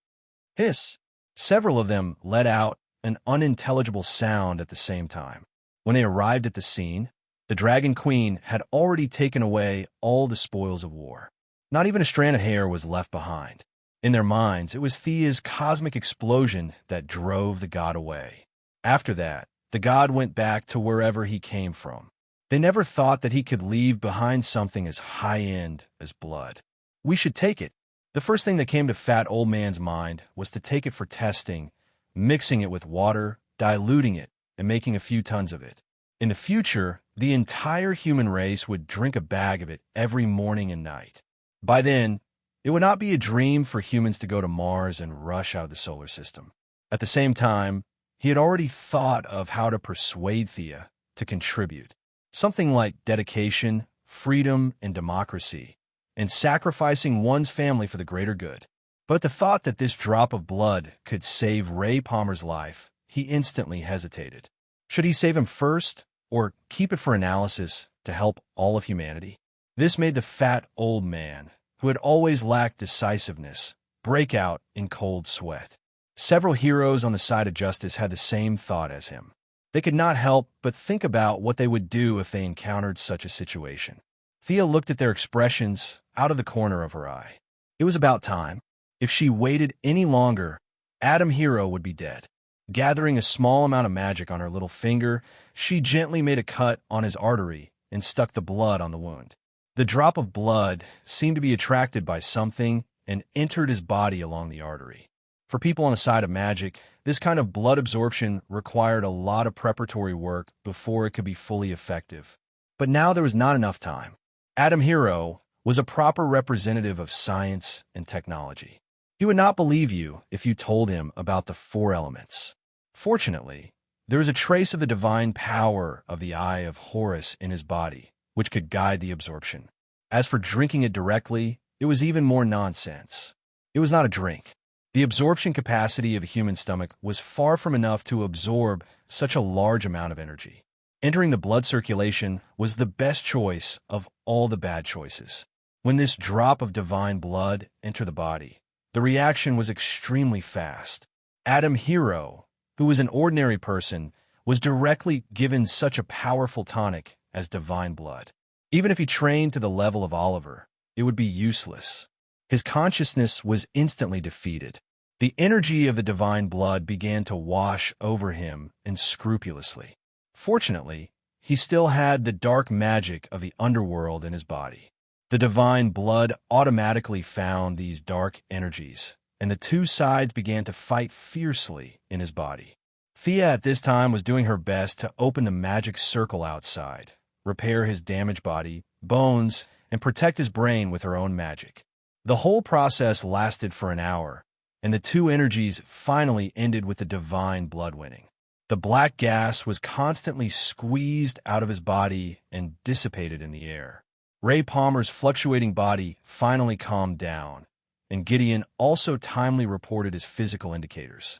Hiss! Several of them let out an unintelligible sound at the same time. When they arrived at the scene, the Dragon Queen had already taken away all the spoils of war. Not even a strand of hair was left behind. In their minds, it was Thea's cosmic explosion that drove the god away. After that, the god went back to wherever he came from. They never thought that he could leave behind something as high-end as blood. We should take it. The first thing that came to Fat Old Man's mind was to take it for testing, mixing it with water, diluting it, and making a few tons of it. In the future, the entire human race would drink a bag of it every morning and night. By then, it would not be a dream for humans to go to Mars and rush out of the solar system. At the same time, he had already thought of how to persuade Thea to contribute. Something like dedication, freedom, and democracy, and sacrificing one's family for the greater good. But at the thought that this drop of blood could save Ray Palmer's life, he instantly hesitated. Should he save him first, or keep it for analysis to help all of humanity? This made the fat old man, who had always lacked decisiveness, break out in cold sweat. Several heroes on the side of justice had the same thought as him. They could not help but think about what they would do if they encountered such a situation. Thea looked at their expressions out of the corner of her eye. It was about time. If she waited any longer, Adam Hero would be dead. Gathering a small amount of magic on her little finger, she gently made a cut on his artery and stuck the blood on the wound. The drop of blood seemed to be attracted by something and entered his body along the artery. For people on the side of magic, this kind of blood absorption required a lot of preparatory work before it could be fully effective. But now there was not enough time. Adam Hero was a proper representative of science and technology. He would not believe you if you told him about the 4 elements. Fortunately, there was a trace of the divine power of the Eye of Horus in his body, which could guide the absorption. As for drinking it directly, it was even more nonsense. It was not a drink. The absorption capacity of a human stomach was far from enough to absorb such a large amount of energy. Entering the blood circulation was the best choice of all the bad choices. When this drop of divine blood entered the body, the reaction was extremely fast. Adam Hero, who was an ordinary person, was directly given such a powerful tonic as divine blood. Even if he trained to the level of Oliver, it would be useless. His consciousness was instantly defeated. The energy of the divine blood began to wash over him unscrupulously. Fortunately, he still had the dark magic of the underworld in his body. The divine blood automatically found these dark energies, and the two sides began to fight fiercely in his body. Thea at this time was doing her best to open the magic circle outside, repair his damaged body, bones, and protect his brain with her own magic. The whole process lasted for an hour, and the two energies finally ended with the divine blood winning. The black gas was constantly squeezed out of his body and dissipated in the air. Ray Palmer's fluctuating body finally calmed down, and Gideon also timely reported his physical indicators.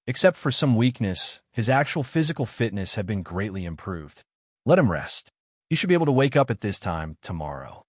Except for some weakness, his actual physical fitness had been greatly improved. Let him rest. He should be able to wake up at this time tomorrow.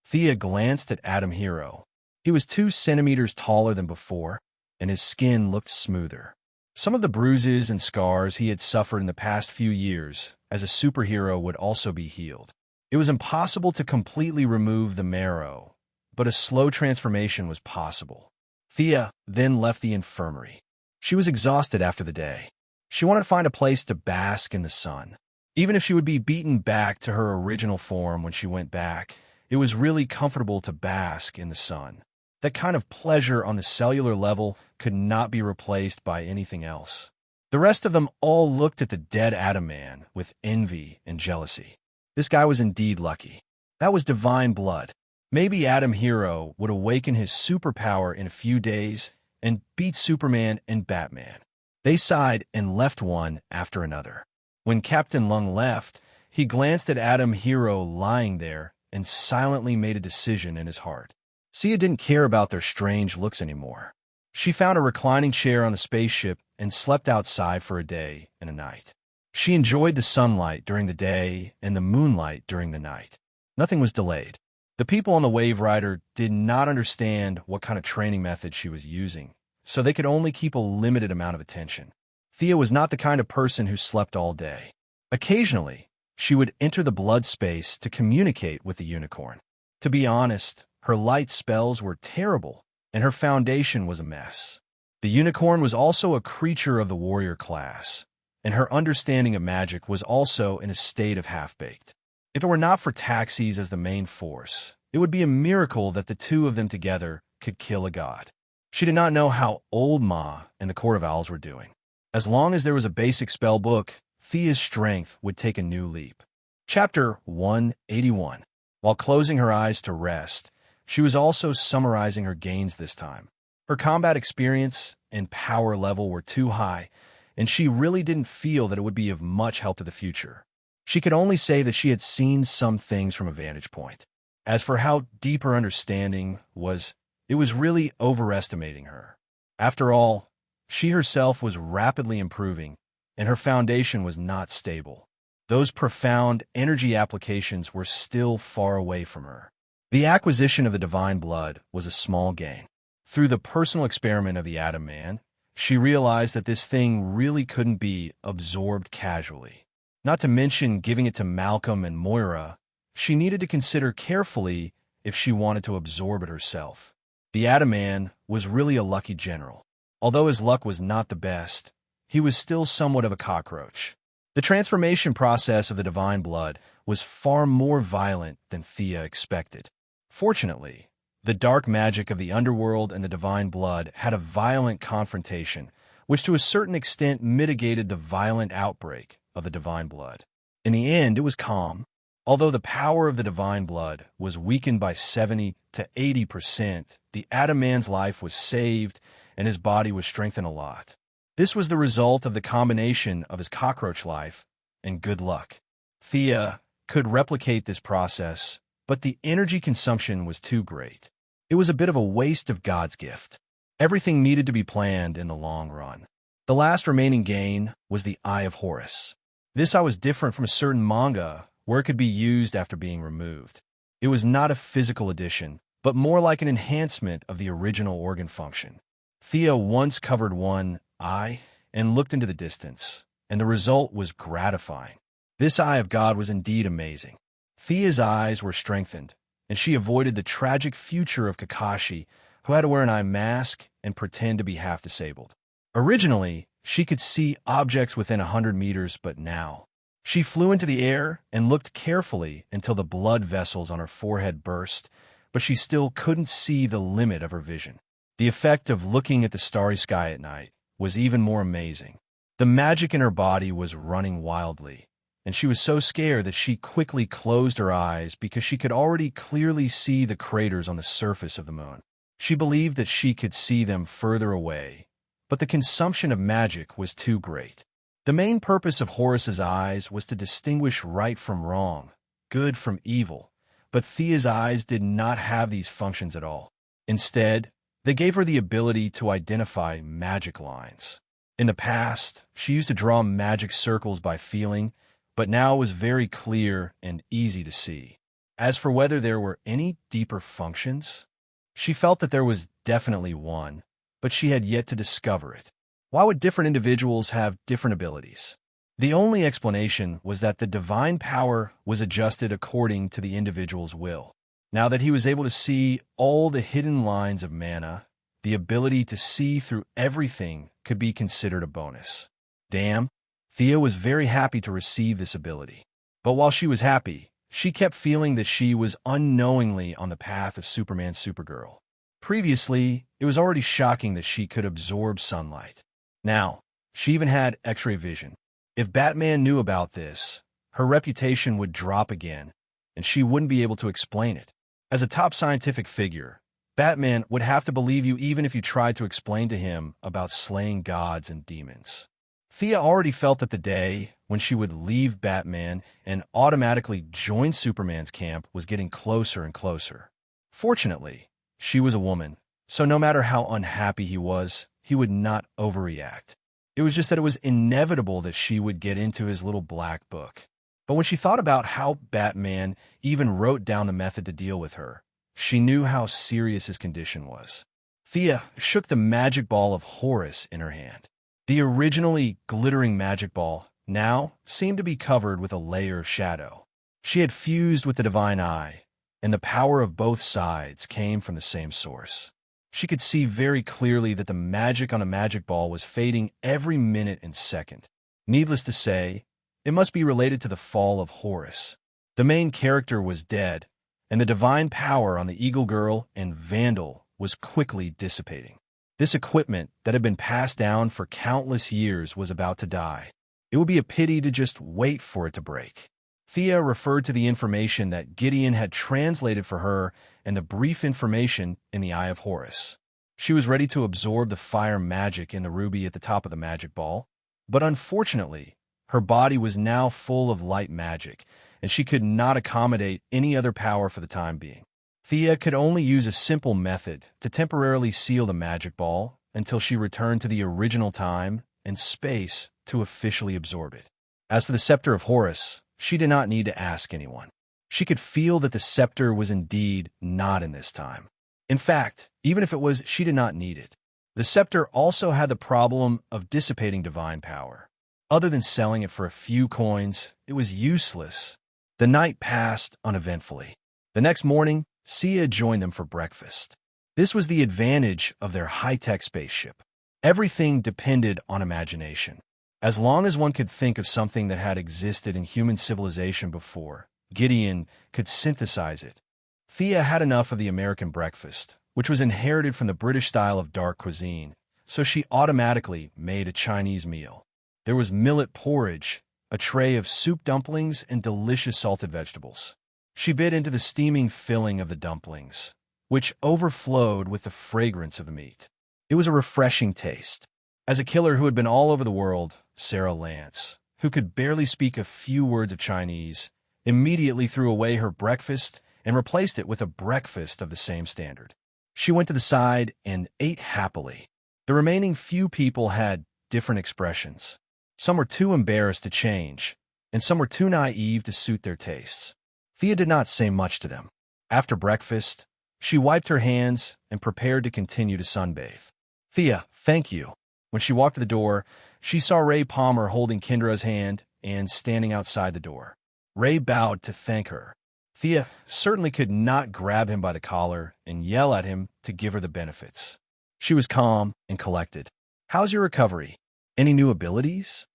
Thea glanced at Adam Hero. He was 2 centimeters taller than before, and his skin looked smoother. Some of the bruises and scars he had suffered in the past few years as a superhero would also be healed. It was impossible to completely remove the marrow, but a slow transformation was possible. Thea then left the infirmary. She was exhausted after the day. She wanted to find a place to bask in the sun. Even if she would be beaten back to her original form when she went back, it was really comfortable to bask in the sun. That kind of pleasure on the cellular level could not be replaced by anything else. The rest of them all looked at the dead Adam Man with envy and jealousy. This guy was indeed lucky. That was divine blood. Maybe Adam Hero would awaken his superpower in a few days and beat Superman and Batman. They sighed and left one after another. When Captain Lung left, he glanced at Adam Hero lying there and silently made a decision in his heart. Sia didn't care about their strange looks anymore. She found a reclining chair on the spaceship and slept outside for a day and a night. She enjoyed the sunlight during the day and the moonlight during the night. Nothing was delayed. The people on the Wave Rider did not understand what kind of training method she was using, so they could only keep a limited amount of attention. Thea was not the kind of person who slept all day. Occasionally, she would enter the blood space to communicate with the unicorn. To be honest, her light spells were terrible, and her foundation was a mess. The unicorn was also a creature of the warrior class, and her understanding of magic was also in a state of half-baked. If it were not for taxis as the main force, it would be a miracle that the two of them together could kill a god. She did not know how old Ma and the Court of Owls were doing. As long as there was a basic spell book, Thea's strength would take a new leap. Chapter 181. While closing her eyes to rest, she was also summarizing her gains this time. Her combat experience and power level were too high, and she really didn't feel that it would be of much help to the future. She could only say that she had seen some things from a vantage point. As for how deep her understanding was, it was really overestimating her. After all, she herself was rapidly improving, and her foundation was not stable. Those profound energy applications were still far away from her. The acquisition of the divine blood was a small gain. Through the personal experiment of the Atom Man, she realized that this thing really couldn't be absorbed casually. Not to mention giving it to Malcolm and Moira, she needed to consider carefully if she wanted to absorb it herself. The Atom Man was really a lucky general. Although his luck was not the best, he was still somewhat of a cockroach. The transformation process of the divine blood was far more violent than Thea expected. Fortunately, the dark magic of the underworld and the divine blood had a violent confrontation, which to a certain extent mitigated the violent outbreak of the divine blood. In the end, it was calm. Although the power of the divine blood was weakened by 70 to 80%, the Atom Man's life was saved and his body was strengthened a lot. This was the result of the combination of his cockroach life and good luck. Thea could replicate this process, but the energy consumption was too great. It was a bit of a waste of God's gift. Everything needed to be planned in the long run. The last remaining gain was the Eye of Horus. This eye was different from a certain manga where it could be used after being removed. It was not a physical addition, but more like an enhancement of the original organ function. Thea once covered one eye and looked into the distance, and the result was gratifying. This Eye of God was indeed amazing. Thea's eyes were strengthened, and she avoided the tragic future of Kakashi, who had to wear an eye mask and pretend to be half disabled. Originally, she could see objects within 100 meters, but now, she flew into the air and looked carefully until the blood vessels on her forehead burst, but she still couldn't see the limit of her vision. The effect of looking at the starry sky at night was even more amazing. The magic in her body was running wildly, and she was so scared that she quickly closed her eyes because she could already clearly see the craters on the surface of the moon. She believed that she could see them further away, but the consumption of magic was too great. The main purpose of Horus's eyes was to distinguish right from wrong, good from evil, but Thea's eyes did not have these functions at all. Instead, they gave her the ability to identify magic lines. In the past, she used to draw magic circles by feeling, but now it was very clear and easy to see. As for whether there were any deeper functions, she felt that there was definitely one, but she had yet to discover it. Why would different individuals have different abilities? The only explanation was that the divine power was adjusted according to the individual's will. Now that he was able to see all the hidden lines of mana, the ability to see through everything could be considered a bonus. Damn, Thea was very happy to receive this ability. But while she was happy, she kept feeling that she was unknowingly on the path of Superman Supergirl. Previously, it was already shocking that she could absorb sunlight. Now, she even had X-ray vision. If Batman knew about this, her reputation would drop again, and she wouldn't be able to explain it. As a top scientific figure, Batman would have to believe you even if you tried to explain to him about slaying gods and demons. Thea already felt that the day when she would leave Batman and automatically join Superman's camp was getting closer and closer. Fortunately, she was a woman, so no matter how unhappy he was, he would not overreact. It was just that it was inevitable that she would get into his little black book. But when she thought about how Batman even wrote down the method to deal with her, she knew how serious his condition was. Thea shook the magic ball of Horus in her hand. The originally glittering magic ball now seemed to be covered with a layer of shadow. She had fused with the divine eye, and the power of both sides came from the same source. She could see very clearly that the magic on a magic ball was fading every minute and second. Needless to say, it must be related to the fall of Horus. The main character was dead, and the divine power on the Eagle Girl and Vandal was quickly dissipating. This equipment that had been passed down for countless years was about to die. It would be a pity to just wait for it to break. Thea referred to the information that Gideon had translated for her and the brief information in the Eye of Horus. She was ready to absorb the fire magic in the ruby at the top of the magic ball, but unfortunately, her body was now full of light magic, and she could not accommodate any other power for the time being. Thea could only use a simple method to temporarily seal the magic ball until she returned to the original time and space to officially absorb it. As for the Scepter of Horus, she did not need to ask anyone. She could feel that the scepter was indeed not in this time. In fact, even if it was, she did not need it. The scepter also had the problem of dissipating divine power. Other than selling it for a few coins, it was useless. The night passed uneventfully. The next morning, Sia joined them for breakfast. This was the advantage of their high-tech spaceship. Everything depended on imagination. As long as one could think of something that had existed in human civilization before, Gideon could synthesize it. Thea had enough of the American breakfast, which was inherited from the British style of dark cuisine, so she automatically made a Chinese meal. There was millet porridge, a tray of soup dumplings, and delicious salted vegetables. She bit into the steaming filling of the dumplings, which overflowed with the fragrance of the meat. It was a refreshing taste. As a killer who had been all over the world, Sarah Lance, who could barely speak a few words of Chinese, immediately threw away her breakfast and replaced it with a breakfast of the same standard. She went to the side and ate happily. The remaining few people had different expressions. Some were too embarrassed to change, and some were too naive to suit their tastes. Thea did not say much to them. After breakfast, she wiped her hands and prepared to continue to sunbathe. "Thea, thank you." When she walked to the door, she saw Ray Palmer holding Kendra's hand and standing outside the door. Ray bowed to thank her. Thea certainly could not grab him by the collar and yell at him to give her the benefits. She was calm and collected. "How's your recovery? Any new abilities?"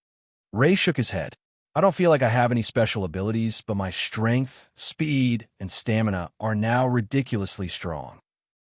Ray shook his head. "I don't feel like I have any special abilities, but my strength, speed, and stamina are now ridiculously strong."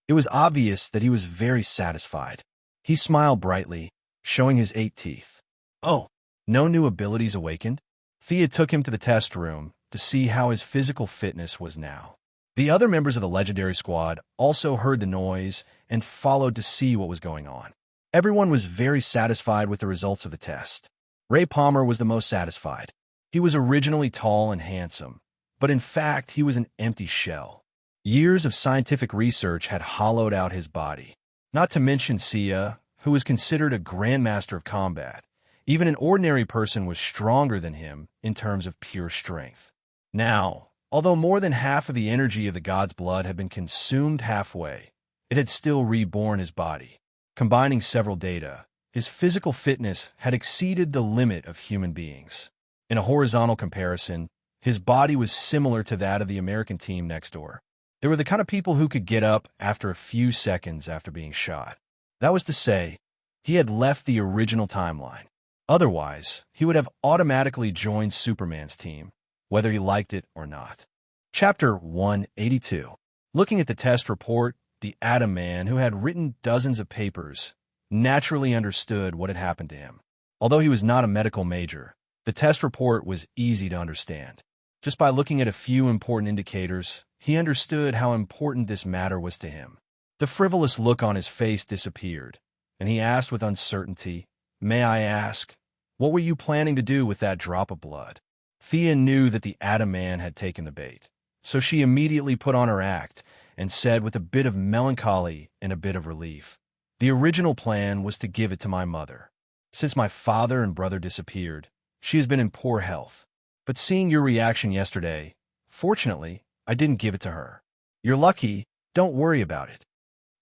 It was obvious that he was very satisfied. He smiled brightly, showing his 8 teeth. "Oh, no new abilities awakened?" Thea took him to the test room to see how his physical fitness was now. The other members of the legendary squad also heard the noise and followed to see what was going on. Everyone was very satisfied with the results of the test. Ray Palmer was the most satisfied. He was originally tall and handsome, but in fact he was an empty shell. Years of scientific research had hollowed out his body. Not to mention Sia, who was considered a grandmaster of combat. Even an ordinary person was stronger than him in terms of pure strength. Now, although more than half of the energy of the god's blood had been consumed halfway, it had still reborn his body. Combining several data, his physical fitness had exceeded the limit of human beings. In a horizontal comparison, his body was similar to that of the American team next door. They were the kind of people who could get up after a few seconds after being shot. That was to say, he had left the original timeline. Otherwise, he would have automatically joined Superman's team, whether he liked it or not. Chapter 182. Looking at the test report, the Atom Man, who had written dozens of papers, naturally understood what had happened to him. Although he was not a medical major, the test report was easy to understand. Just by looking at a few important indicators, he understood how important this matter was to him. The frivolous look on his face disappeared, and he asked with uncertainty, "May I ask, what were you planning to do with that drop of blood?" Thea knew that the Atom Man had taken the bait, so she immediately put on her act and said with a bit of melancholy and a bit of relief, "The original plan was to give it to my mother. Since my father and brother disappeared, she has been in poor health. But seeing your reaction yesterday, fortunately, I didn't give it to her. You're lucky, don't worry about it."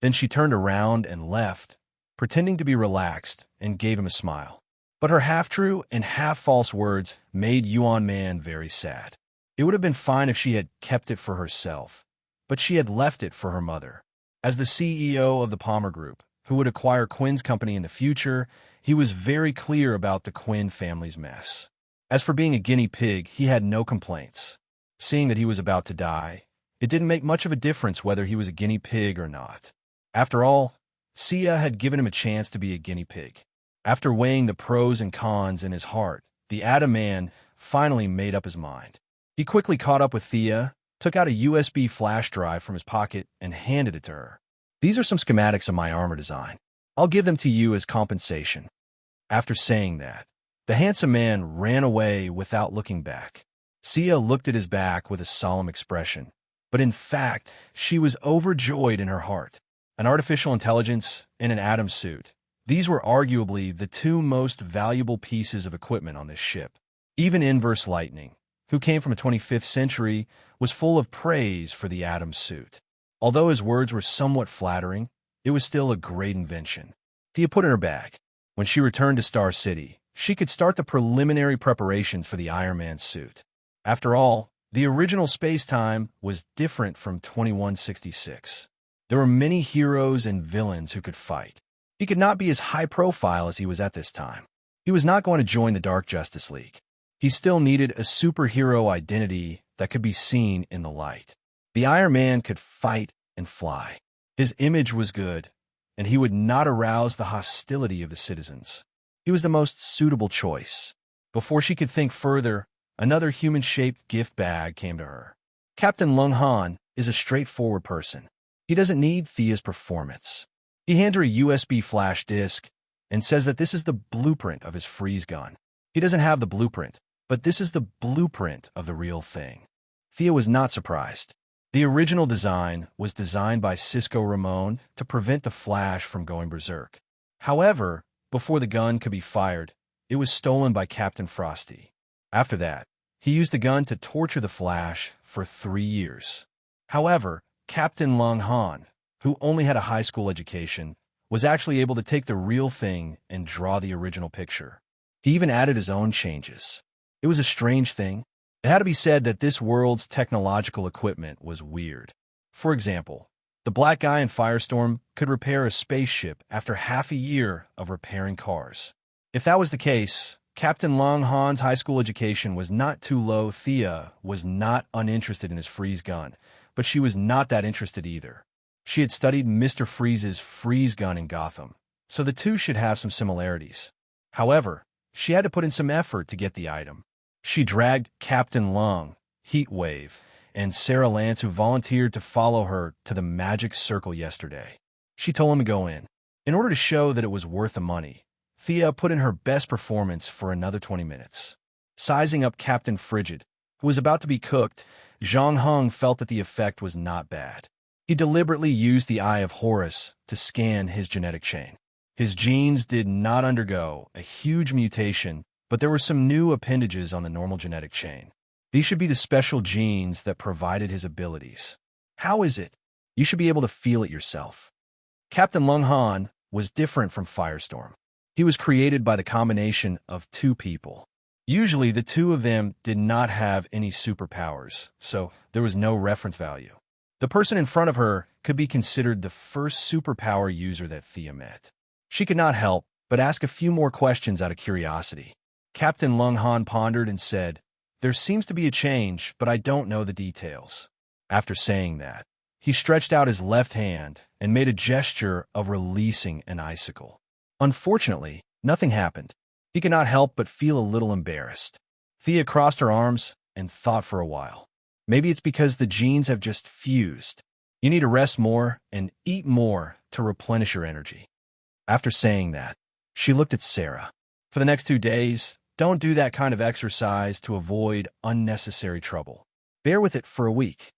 Then she turned around and left, pretending to be relaxed, and gave him a smile. But her half-true and half-false words made Yuan Man very sad. It would have been fine if she had kept it for herself, but she had left it for her mother. As the CEO of the Palmer Group, who would acquire Quinn's company in the future, he was very clear about the Quinn family's mess. As for being a guinea pig, he had no complaints. Seeing that he was about to die, it didn't make much of a difference whether he was a guinea pig or not. After all, Sia had given him a chance to be a guinea pig. After weighing the pros and cons in his heart, the Atom Man finally made up his mind. He quickly caught up with Thea, took out a USB flash drive from his pocket, and handed it to her. "These are some schematics of my armor design. I'll give them to you as compensation." After saying that, the handsome man ran away without looking back. Sia looked at his back with a solemn expression, but in fact, she was overjoyed in her heart. An artificial intelligence and an atom suit. These were arguably the two most valuable pieces of equipment on this ship. Even Inverse Lightning, who came from a 25th century, was full of praise for the atom suit. Although his words were somewhat flattering, it was still a great invention. Thea put in her bag. When she returned to Star City, she could start the preliminary preparations for the Iron Man suit. After all, the original space-time was different from 2166. There were many heroes and villains who could fight. He could not be as high-profile as he was at this time. He was not going to join the Dark Justice League. He still needed a superhero identity that could be seen in the light. The Iron Man could fight and fly. His image was good, and he would not arouse the hostility of the citizens. He was the most suitable choice. Before she could think further, another human-shaped gift bag came to her. Captain Lung Han is a straightforward person. He doesn't need Thea's performance. He hands her a USB flash disk and says that this is the blueprint of his freeze gun. He doesn't have the blueprint, but this is the blueprint of the real thing. Thea was not surprised. The original design was designed by Cisco Ramon to prevent the Flash from going berserk. However, before the gun could be fired, it was stolen by Captain Frosty. After that, he used the gun to torture the Flash for 3 years. However, Captain Lung Han, who only had a high school education, was actually able to take the real thing and draw the original picture. He even added his own changes. It was a strange thing. It had to be said that this world's technological equipment was weird. For example, the black guy in Firestorm could repair a spaceship after half a year of repairing cars. If that was the case, Captain Lung Han's high school education was not too low. Thea was not uninterested in his freeze gun, but she was not that interested either. She had studied Mr. Freeze's freeze gun in Gotham, so the two should have some similarities. However, she had to put in some effort to get the item. She dragged Captain Lung, Heatwave, and Sarah Lance, who volunteered to follow her, to the magic circle yesterday. She told him to go in. In order to show that it was worth the money, Thea put in her best performance for another 20 minutes. Sizing up Captain Frigid, who was about to be cooked, Zhang Heng felt that the effect was not bad. He deliberately used the Eye of Horus to scan his genetic chain. His genes did not undergo a huge mutation, but there were some new appendages on the normal genetic chain. These should be the special genes that provided his abilities. How is it? You should be able to feel it yourself. Captain Lung Han was different from Firestorm. He was created by the combination of two people. Usually, the two of them did not have any superpowers, so there was no reference value. The person in front of her could be considered the first superpower user that Thea met. She could not help but ask a few more questions out of curiosity. Captain Lung Han pondered and said, "There seems to be a change, but I don't know the details." After saying that, he stretched out his left hand and made a gesture of releasing an icicle. Unfortunately, nothing happened. He could not help but feel a little embarrassed. Thea crossed her arms and thought for a while. Maybe it's because the genes have just fused. You need to rest more and eat more to replenish your energy. After saying that, she looked at Sarah. For the next 2 days, don't do that kind of exercise to avoid unnecessary trouble. Bear with it for a week.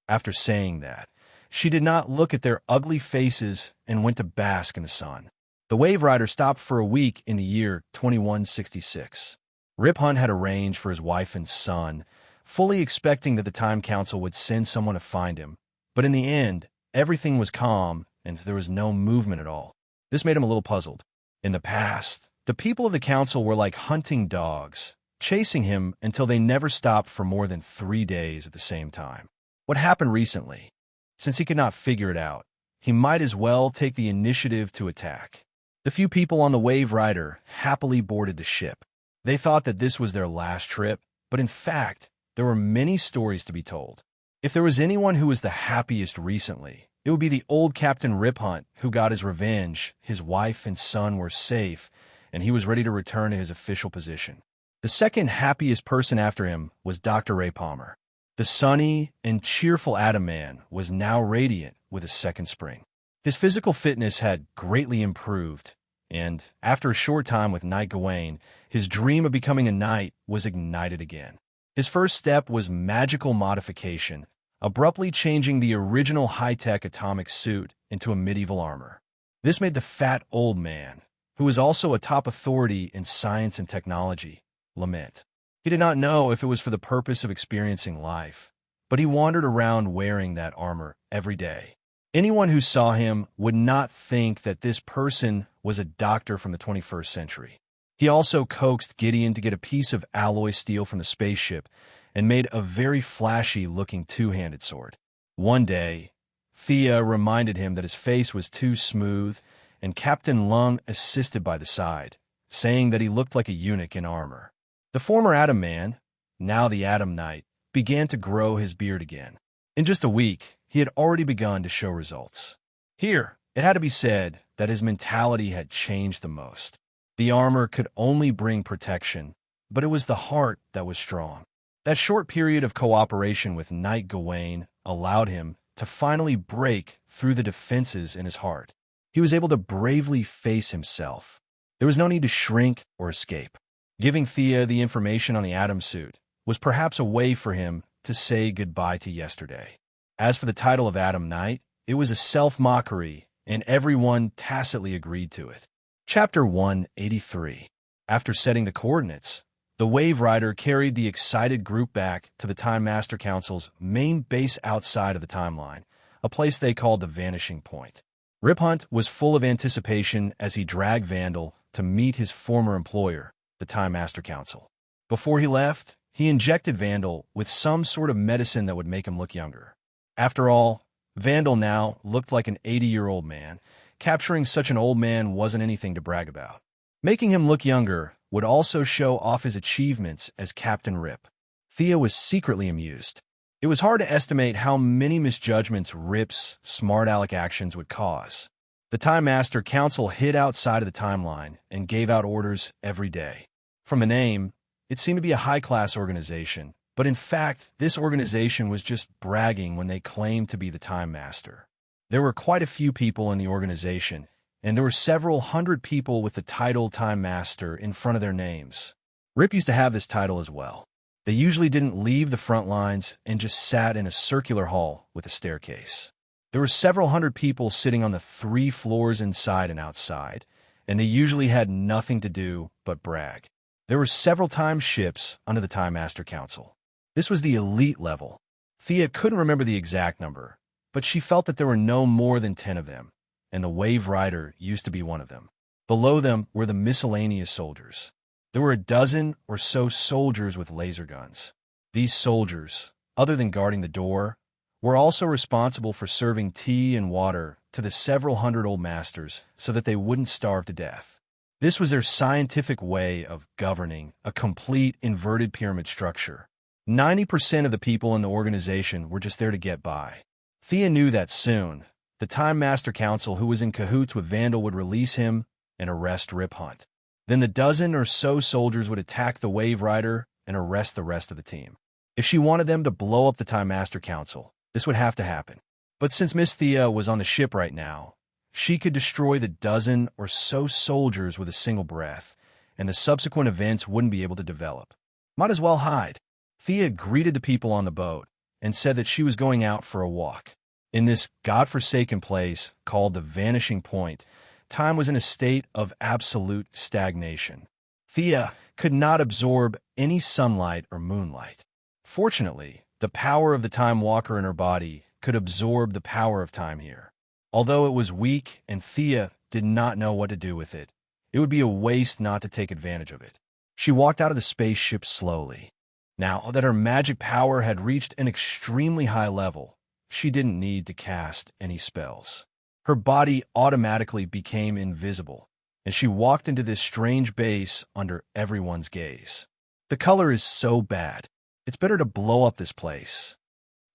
After saying that, she did not look at their ugly faces and went to bask in the sun. The Wave Rider stopped for a week in the year 2166. Rip Hunt had arranged for his wife and son, fully expecting that the Time Council would send someone to find him. But in the end, everything was calm and there was no movement at all. This made him a little puzzled. In the past, the people of the council were like hunting dogs, chasing him until they never stopped for more than 3 days at the same time. What happened recently? Since he could not figure it out, he might as well take the initiative to attack. The few people on the Wave Rider happily boarded the ship. They thought that this was their last trip, but in fact, there were many stories to be told. If there was anyone who was the happiest recently, it would be the old Captain Riphunt who got his revenge. His wife and son were safe, and he was ready to return to his official position. The second happiest person after him was Dr. Ray Palmer. The sunny and cheerful Atom Man was now radiant with a second spring. His physical fitness had greatly improved, and after a short time with Knight Gawain, his dream of becoming a knight was ignited again. His first step was magical modification, abruptly changing the original high-tech atomic suit into a medieval armor. This made the fat old man, who was also a top authority in science and technology, lament. He did not know if it was for the purpose of experiencing life, but he wandered around wearing that armor every day. Anyone who saw him would not think that this person was a doctor from the 21st century. He also coaxed Gideon to get a piece of alloy steel from the spaceship and made a very flashy-looking two-handed sword. One day, Thea reminded him that his face was too smooth, and Captain Lung assisted by the side, saying that he looked like a eunuch in armor. The former Atom Man, now the Atom Knight, began to grow his beard again. In just a week, he had already begun to show results. Here, it had to be said that his mentality had changed the most. The armor could only bring protection, but it was the heart that was strong. That short period of cooperation with Knight Gawain allowed him to finally break through the defenses in his heart. He was able to bravely face himself. There was no need to shrink or escape. Giving Thea the information on the Atom suit was perhaps a way for him to say goodbye to yesterday. As for the title of Atom Knight, it was a self-mockery, and everyone tacitly agreed to it. Chapter 183. After setting the coordinates, the Wave Rider carried the excited group back to the Time Master Council's main base outside of the timeline, a place they called the Vanishing Point. Riphunt was full of anticipation as he dragged Vandal to meet his former employer, the Time Master Council. Before he left, he injected Vandal with some sort of medicine that would make him look younger. After all, Vandal now looked like an 80-year-old man. Capturing such an old man wasn't anything to brag about. Making him look younger would also show off his achievements as Captain Rip. Thea was secretly amused. It was hard to estimate how many misjudgments Rip's smart-aleck actions would cause. The Time Master Council hid outside of the timeline and gave out orders every day. From the name, it seemed to be a high-class organization, but in fact, this organization was just bragging when they claimed to be the Time Master. There were quite a few people in the organization, and there were several hundred people with the title Time Master in front of their names. Rip used to have this title as well. They usually didn't leave the front lines and just sat in a circular hall with a staircase. There were several hundred people sitting on the 3 floors inside and outside, and they usually had nothing to do but brag. There were several time ships under the Time Master Council. This was the elite level. Thea couldn't remember the exact number, but she felt that there were no more than 10 of them, and the Wave Rider used to be one of them. Below them were the miscellaneous soldiers. There were a dozen or so soldiers with laser guns. These soldiers, other than guarding the door, were also responsible for serving tea and water to the several hundred old masters so that they wouldn't starve to death. This was their scientific way of governing a complete inverted pyramid structure. 90% of the people in the organization were just there to get by. Thea knew that soon, the Time Master Council who was in cahoots with Vandal would release him and arrest Riphunt. Then the dozen or so soldiers would attack the Wave Rider and arrest the rest of the team. If she wanted them to blow up the Time Master Council, this would have to happen. But since Miss Thea was on the ship right now, she could destroy the dozen or so soldiers with a single breath, and the subsequent events wouldn't be able to develop. Might as well hide. Thea greeted the people on the boat and said that she was going out for a walk. In this godforsaken place called the Vanishing Point, time was in a state of absolute stagnation. Thea could not absorb any sunlight or moonlight. Fortunately, the power of the Time Walker in her body could absorb the power of time here. Although it was weak and Thea did not know what to do with it, it would be a waste not to take advantage of it. She walked out of the spaceship slowly. Now that her magic power had reached an extremely high level, she didn't need to cast any spells. Her body automatically became invisible, and she walked into this strange base under everyone's gaze. The color is so bad. It's better to blow up this place.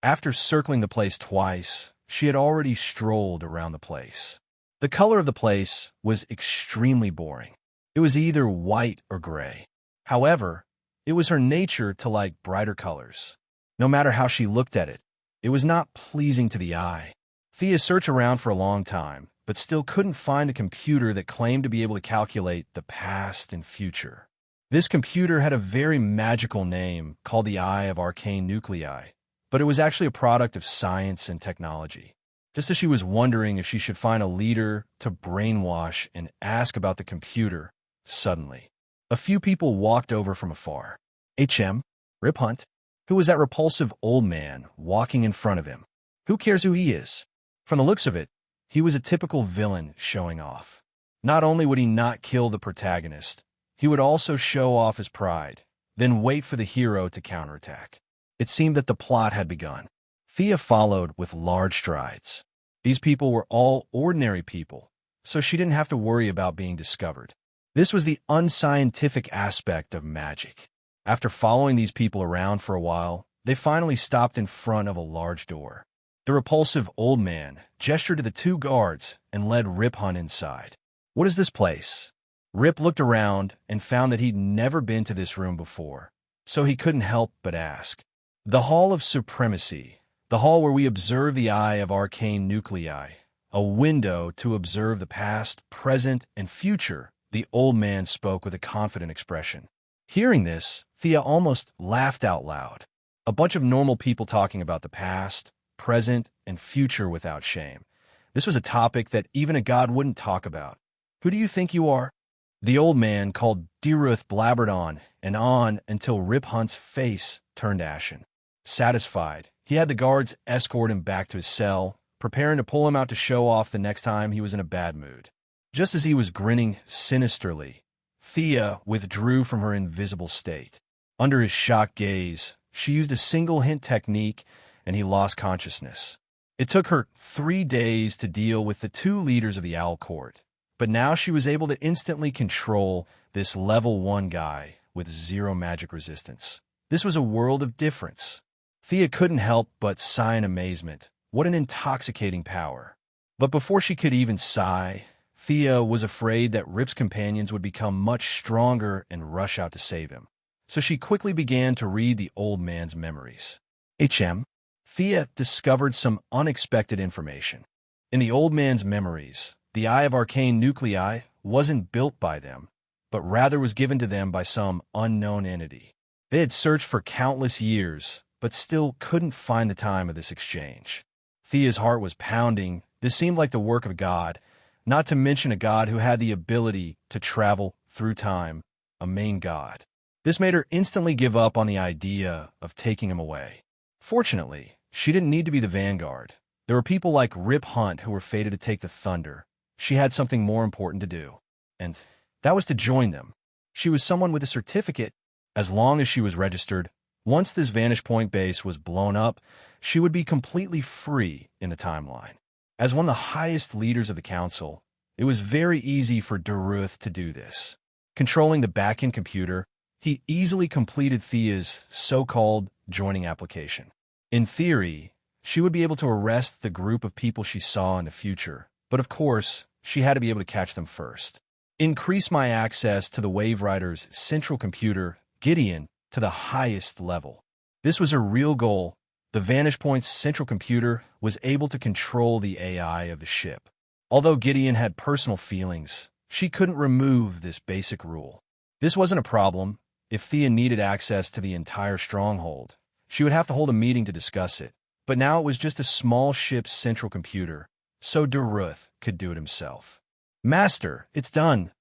After circling the place twice, she had already strolled around the place. The color of the place was extremely boring. It was either white or gray. However, it was her nature to like brighter colors. No matter how she looked at it, it was not pleasing to the eye. Thea searched around for a long time, but still couldn't find a computer that claimed to be able to calculate the past and future. This computer had a very magical name called the Eye of Arcane Nuclei, but it was actually a product of science and technology. Just as she was wondering if she should find a leader to brainwash and ask about the computer, suddenly, a few people walked over from afar. Rip Hunt? Who was that repulsive old man walking in front of him? Who cares who he is? From the looks of it, he was a typical villain showing off. Not only would he not kill the protagonist, he would also show off his pride, then wait for the hero to counterattack. It seemed that the plot had begun. Thea followed with large strides. These people were all ordinary people, so she didn't have to worry about being discovered. This was the unscientific aspect of magic. After following these people around for a while, they finally stopped in front of a large door. The repulsive old man gestured to the two guards and led Rip Hunt inside. What is this place? Rip looked around and found that he'd never been to this room before, so he couldn't help but ask. The Hall of Supremacy, the hall where we observe the Eye of Arcane Nuclei, a window to observe the past, present, and future, the old man spoke with a confident expression. Hearing this, Thea almost laughed out loud. A bunch of normal people talking about the past, present, and future without shame. This was a topic that even a god wouldn't talk about. Who do you think you are? The old man called Deruth blabbered on until Rip Hunt's face turned ashen. Satisfied, he had the guards escort him back to his cell, preparing to pull him out to show off the next time he was in a bad mood. Just as he was grinning sinisterly, Thea withdrew from her invisible state. Under his shocked gaze, she used a single hint technique, and he lost consciousness. It took her 3 days to deal with the two leaders of the Owl Court, but now she was able to instantly control this level 1 guy with 0 magic resistance. This was a world of difference. Thea couldn't help but sigh in amazement. What an intoxicating power. But before she could even sigh, Thea was afraid that Rip's companions would become much stronger and rush out to save him. So she quickly began to read the old man's memories. Thea discovered some unexpected information. In the old man's memories, the Eye of Arcane Nuclei wasn't built by them, but rather was given to them by some unknown entity. They had searched for countless years, but still couldn't find the time of this exchange. Thea's heart was pounding. This seemed like the work of God, not to mention a god who had the ability to travel through time, a main god. This made her instantly give up on the idea of taking him away. Fortunately, she didn't need to be the vanguard. There were people like Rip Hunt who were fated to take the thunder. She had something more important to do, and that was to join them. She was someone with a certificate. As long as she was registered, once this Vantage Point base was blown up, she would be completely free in the timeline. As one of the highest leaders of the council, it was very easy for Deruth to do this. Controlling the back-end computer, he easily completed Thea's so-called joining application. In theory, she would be able to arrest the group of people she saw in the future, but of course, she had to be able to catch them first. Increase my access to the Wave Rider's central computer, Gideon, to the highest level. This was her real goal. The Vantage Point's central computer was able to control the AI of the ship. Although Gideon had personal feelings, she couldn't remove this basic rule. This wasn't a problem. If Thea needed access to the entire stronghold, she would have to hold a meeting to discuss it. But now it was just a small ship's central computer, so Deruth could do it himself. Master, it's done,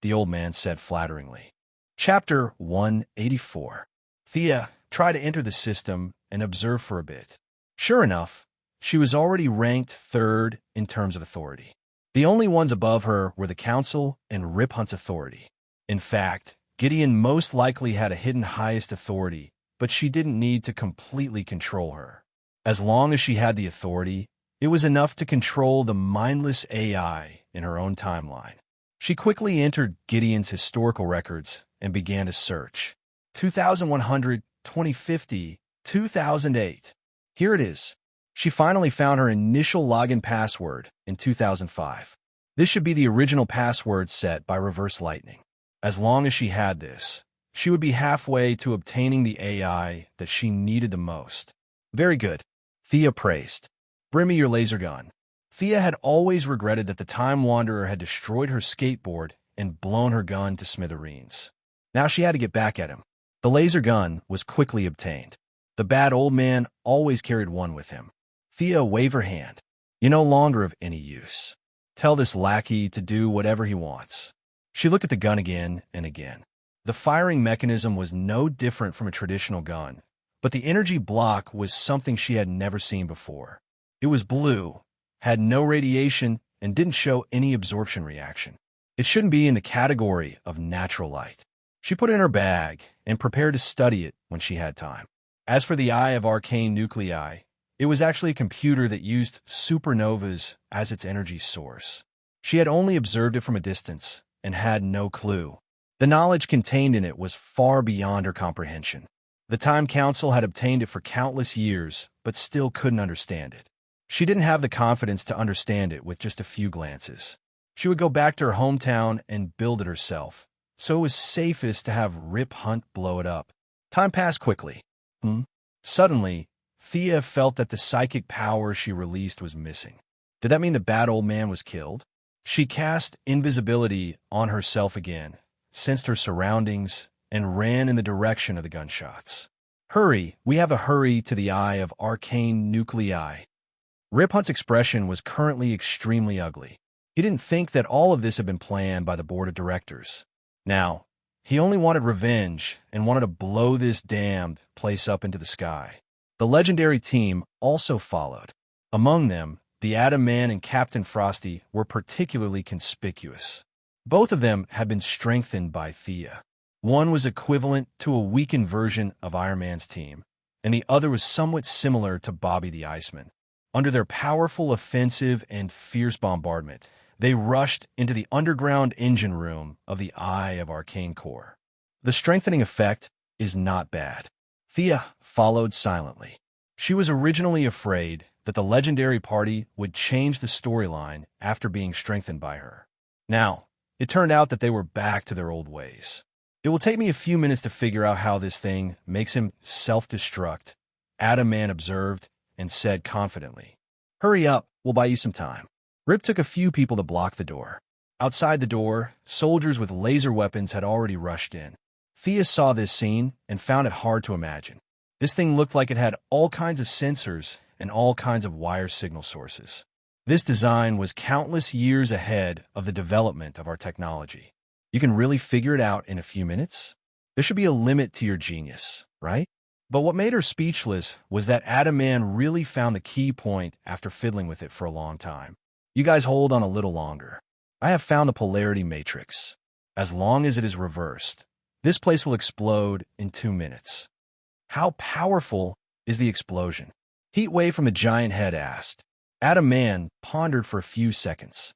the old man said flatteringly. Chapter 184. Thea tried to enter the system and observe for a bit. Sure enough, she was already ranked 3rd in terms of authority. The only ones above her were the Council and Rip Hunt's authority. In fact, Gideon most likely had a hidden highest authority, but she didn't need to completely control her. As long as she had the authority, it was enough to control the mindless AI in her own timeline. She quickly entered Gideon's historical records and began to search. 2100 2050, 2008. Here it is. She finally found her initial login password in 2005. This should be the original password set by Reverse Lightning. As long as she had this, she would be halfway to obtaining the AI that she needed the most. Very good, Thea praised. Bring me your laser gun. Thea had always regretted that the Time Wanderer had destroyed her skateboard and blown her gun to smithereens. Now she had to get back at him. The laser gun was quickly obtained. The bad old man always carried one with him. Thea waved her hand. You're no longer of any use. Tell this lackey to do whatever he wants. She looked at the gun again and again. The firing mechanism was no different from a traditional gun, but the energy block was something she had never seen before. It was blue, had no radiation, and didn't show any absorption reaction. It shouldn't be in the category of natural light. She put it in her bag and prepared to study it when she had time. As for the eye of arcane nuclei, it was actually a computer that used supernovas as its energy source. She had only observed it from a distance and had no clue. The knowledge contained in it was far beyond her comprehension. The Time Council had obtained it for countless years, but still couldn't understand it. She didn't have the confidence to understand it with just a few glances. She would go back to her hometown and build it herself, so it was safest to have Rip Hunt blow it up. Time passed quickly. Suddenly, Thea felt that the psychic power she released was missing. Did that mean the bad old man was killed? She cast invisibility on herself again, sensed her surroundings, and ran in the direction of the gunshots. Hurry, we have a hurry to the eye of arcane nuclei. Rip Hunt's expression was currently extremely ugly. He didn't think that all of this had been planned by the board of directors. Now, he only wanted revenge and wanted to blow this damned place up into the sky. The legendary team also followed. Among them, the Atom Man and Captain Frosty were particularly conspicuous. Both of them had been strengthened by Thea. One was equivalent to a weakened version of Iron Man's team, and the other was somewhat similar to Bobby the Iceman. Under their powerful offensive and fierce bombardment, they rushed into the underground engine room of the Eye of Arcane Core. The strengthening effect is not bad. Thea followed silently. She was originally afraid that the legendary party would change the storyline after being strengthened by her. Now, it turned out that they were back to their old ways. It will take me a few minutes to figure out how this thing makes him self-destruct, Atom Man observed and said confidently. Hurry up, we'll buy you some time. Rip took a few people to block the door. Outside the door, soldiers with laser weapons had already rushed in. Thea saw this scene and found it hard to imagine. This thing looked like it had all kinds of sensors and all kinds of wire signal sources. This design was countless years ahead of the development of our technology. You can really figure it out in a few minutes? There should be a limit to your genius, right? But what made her speechless was that Atom Man really found the key point after fiddling with it for a long time. You guys hold on a little longer. I have found the polarity matrix. As long as it is reversed, this place will explode in 2 minutes. How powerful is the explosion? Heatwave from the giant head asked. Atom Man pondered for a few seconds.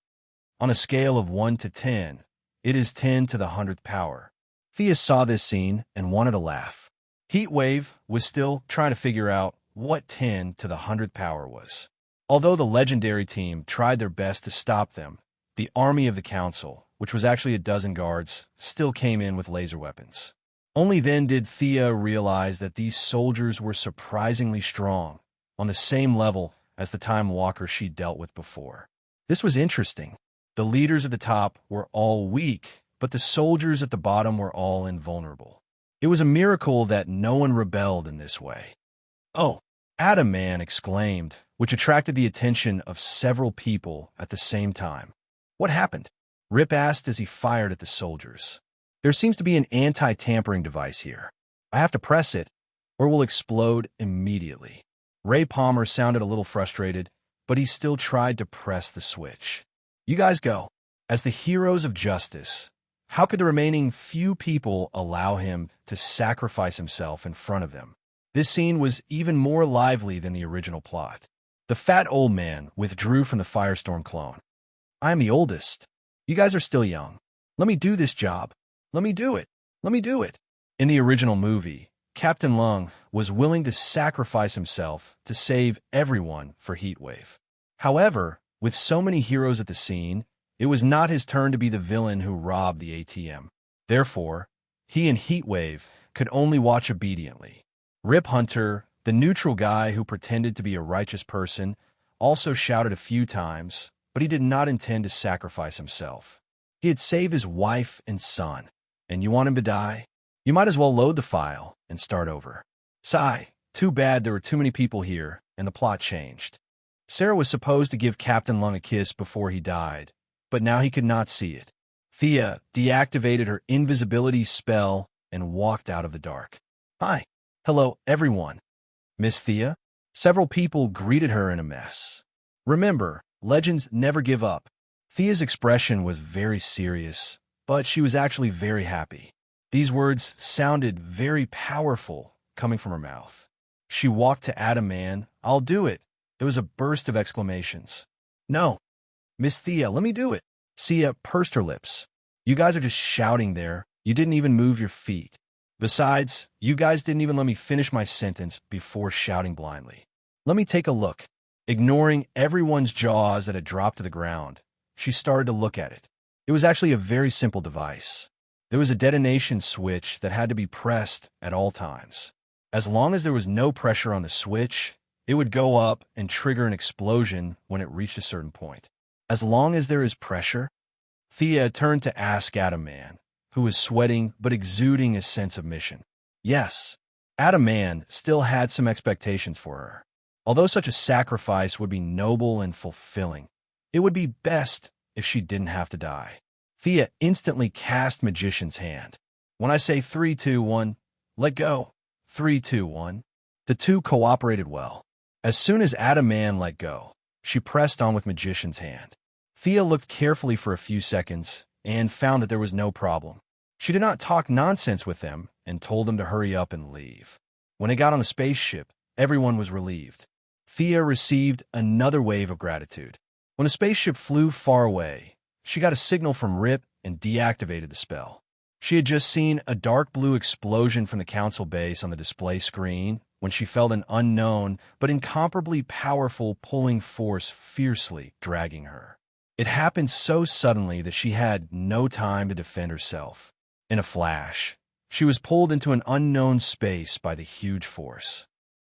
On a scale of 1 to 10, it is 10 to the 100th power. Thea saw this scene and wanted to laugh. Heatwave was still trying to figure out what 10 to the 100th power was. Although the legendary team tried their best to stop them, the army of the council, which was actually a dozen guards, still came in with laser weapons. Only then did Thea realize that these soldiers were surprisingly strong, on the same level as the Time Walker she dealt with before. This was interesting. The leaders at the top were all weak, but the soldiers at the bottom were all invulnerable. It was a miracle that no one rebelled in this way. Oh, Atom Man exclaimed, which attracted the attention of several people at the same time. What happened? Rip asked as he fired at the soldiers. There seems to be an anti-tampering device here. I have to press it, or it will explode immediately. Ray Palmer sounded a little frustrated, but he still tried to press the switch. You guys go. As the heroes of justice, how could the remaining few people allow him to sacrifice himself in front of them? This scene was even more lively than the original plot. The fat old man withdrew from the Firestorm clone. I am the oldest. You guys are still young. Let me do this job. Let me do it. Let me do it. In the original movie, Captain Lung was willing to sacrifice himself to save everyone for Heatwave. However, with so many heroes at the scene, it was not his turn to be the villain who robbed the ATM. Therefore, he and Heatwave could only watch obediently. Rip Hunter, the neutral guy who pretended to be a righteous person, also shouted a few times, but he did not intend to sacrifice himself. He had saved his wife and son, and you want him to die? You might as well load the file and start over. Sigh, too bad there were too many people here, and the plot changed. Sarah was supposed to give Captain Lung a kiss before he died, but now he could not see it. Thea deactivated her invisibility spell and walked out of the dark. Hi. Hello, everyone. Miss Thea? Several people greeted her in a mess. Remember, legends never give up. Thea's expression was very serious, but she was actually very happy. These words sounded very powerful coming from her mouth. She walked to Adam Man. I'll do it. There was a burst of exclamations. No. Miss Thea, let me do it. Sia pursed her lips. You guys are just shouting there. You didn't even move your feet. Besides, you guys didn't even let me finish my sentence before shouting blindly. Let me take a look. Ignoring everyone's jaws that had dropped to the ground, she started to look at it. It was actually a very simple device. There was a detonation switch that had to be pressed at all times. As long as there was no pressure on the switch, it would go up and trigger an explosion when it reached a certain point. As long as there is pressure, Thea turned to ask Adam Man, who was sweating but exuding a sense of mission. Yes, Adam Man still had some expectations for her. Although such a sacrifice would be noble and fulfilling, it would be best if she didn't have to die. Thea instantly cast Magician's Hand. When I say 3, 2, 1, let go. 3, 2, 1. The two cooperated well. As soon as Adam Man let go, she pressed on with Magician's Hand. Thea looked carefully for a few seconds and found that there was no problem. She did not talk nonsense with them and told them to hurry up and leave. When they got on the spaceship, everyone was relieved. Thea received another wave of gratitude. When the spaceship flew far away, she got a signal from Rip and deactivated the spell. She had just seen a dark blue explosion from the council base on the display screen when she felt an unknown but incomparably powerful pulling force fiercely dragging her. It happened so suddenly that she had no time to defend herself. In a flash, she was pulled into an unknown space by the huge force.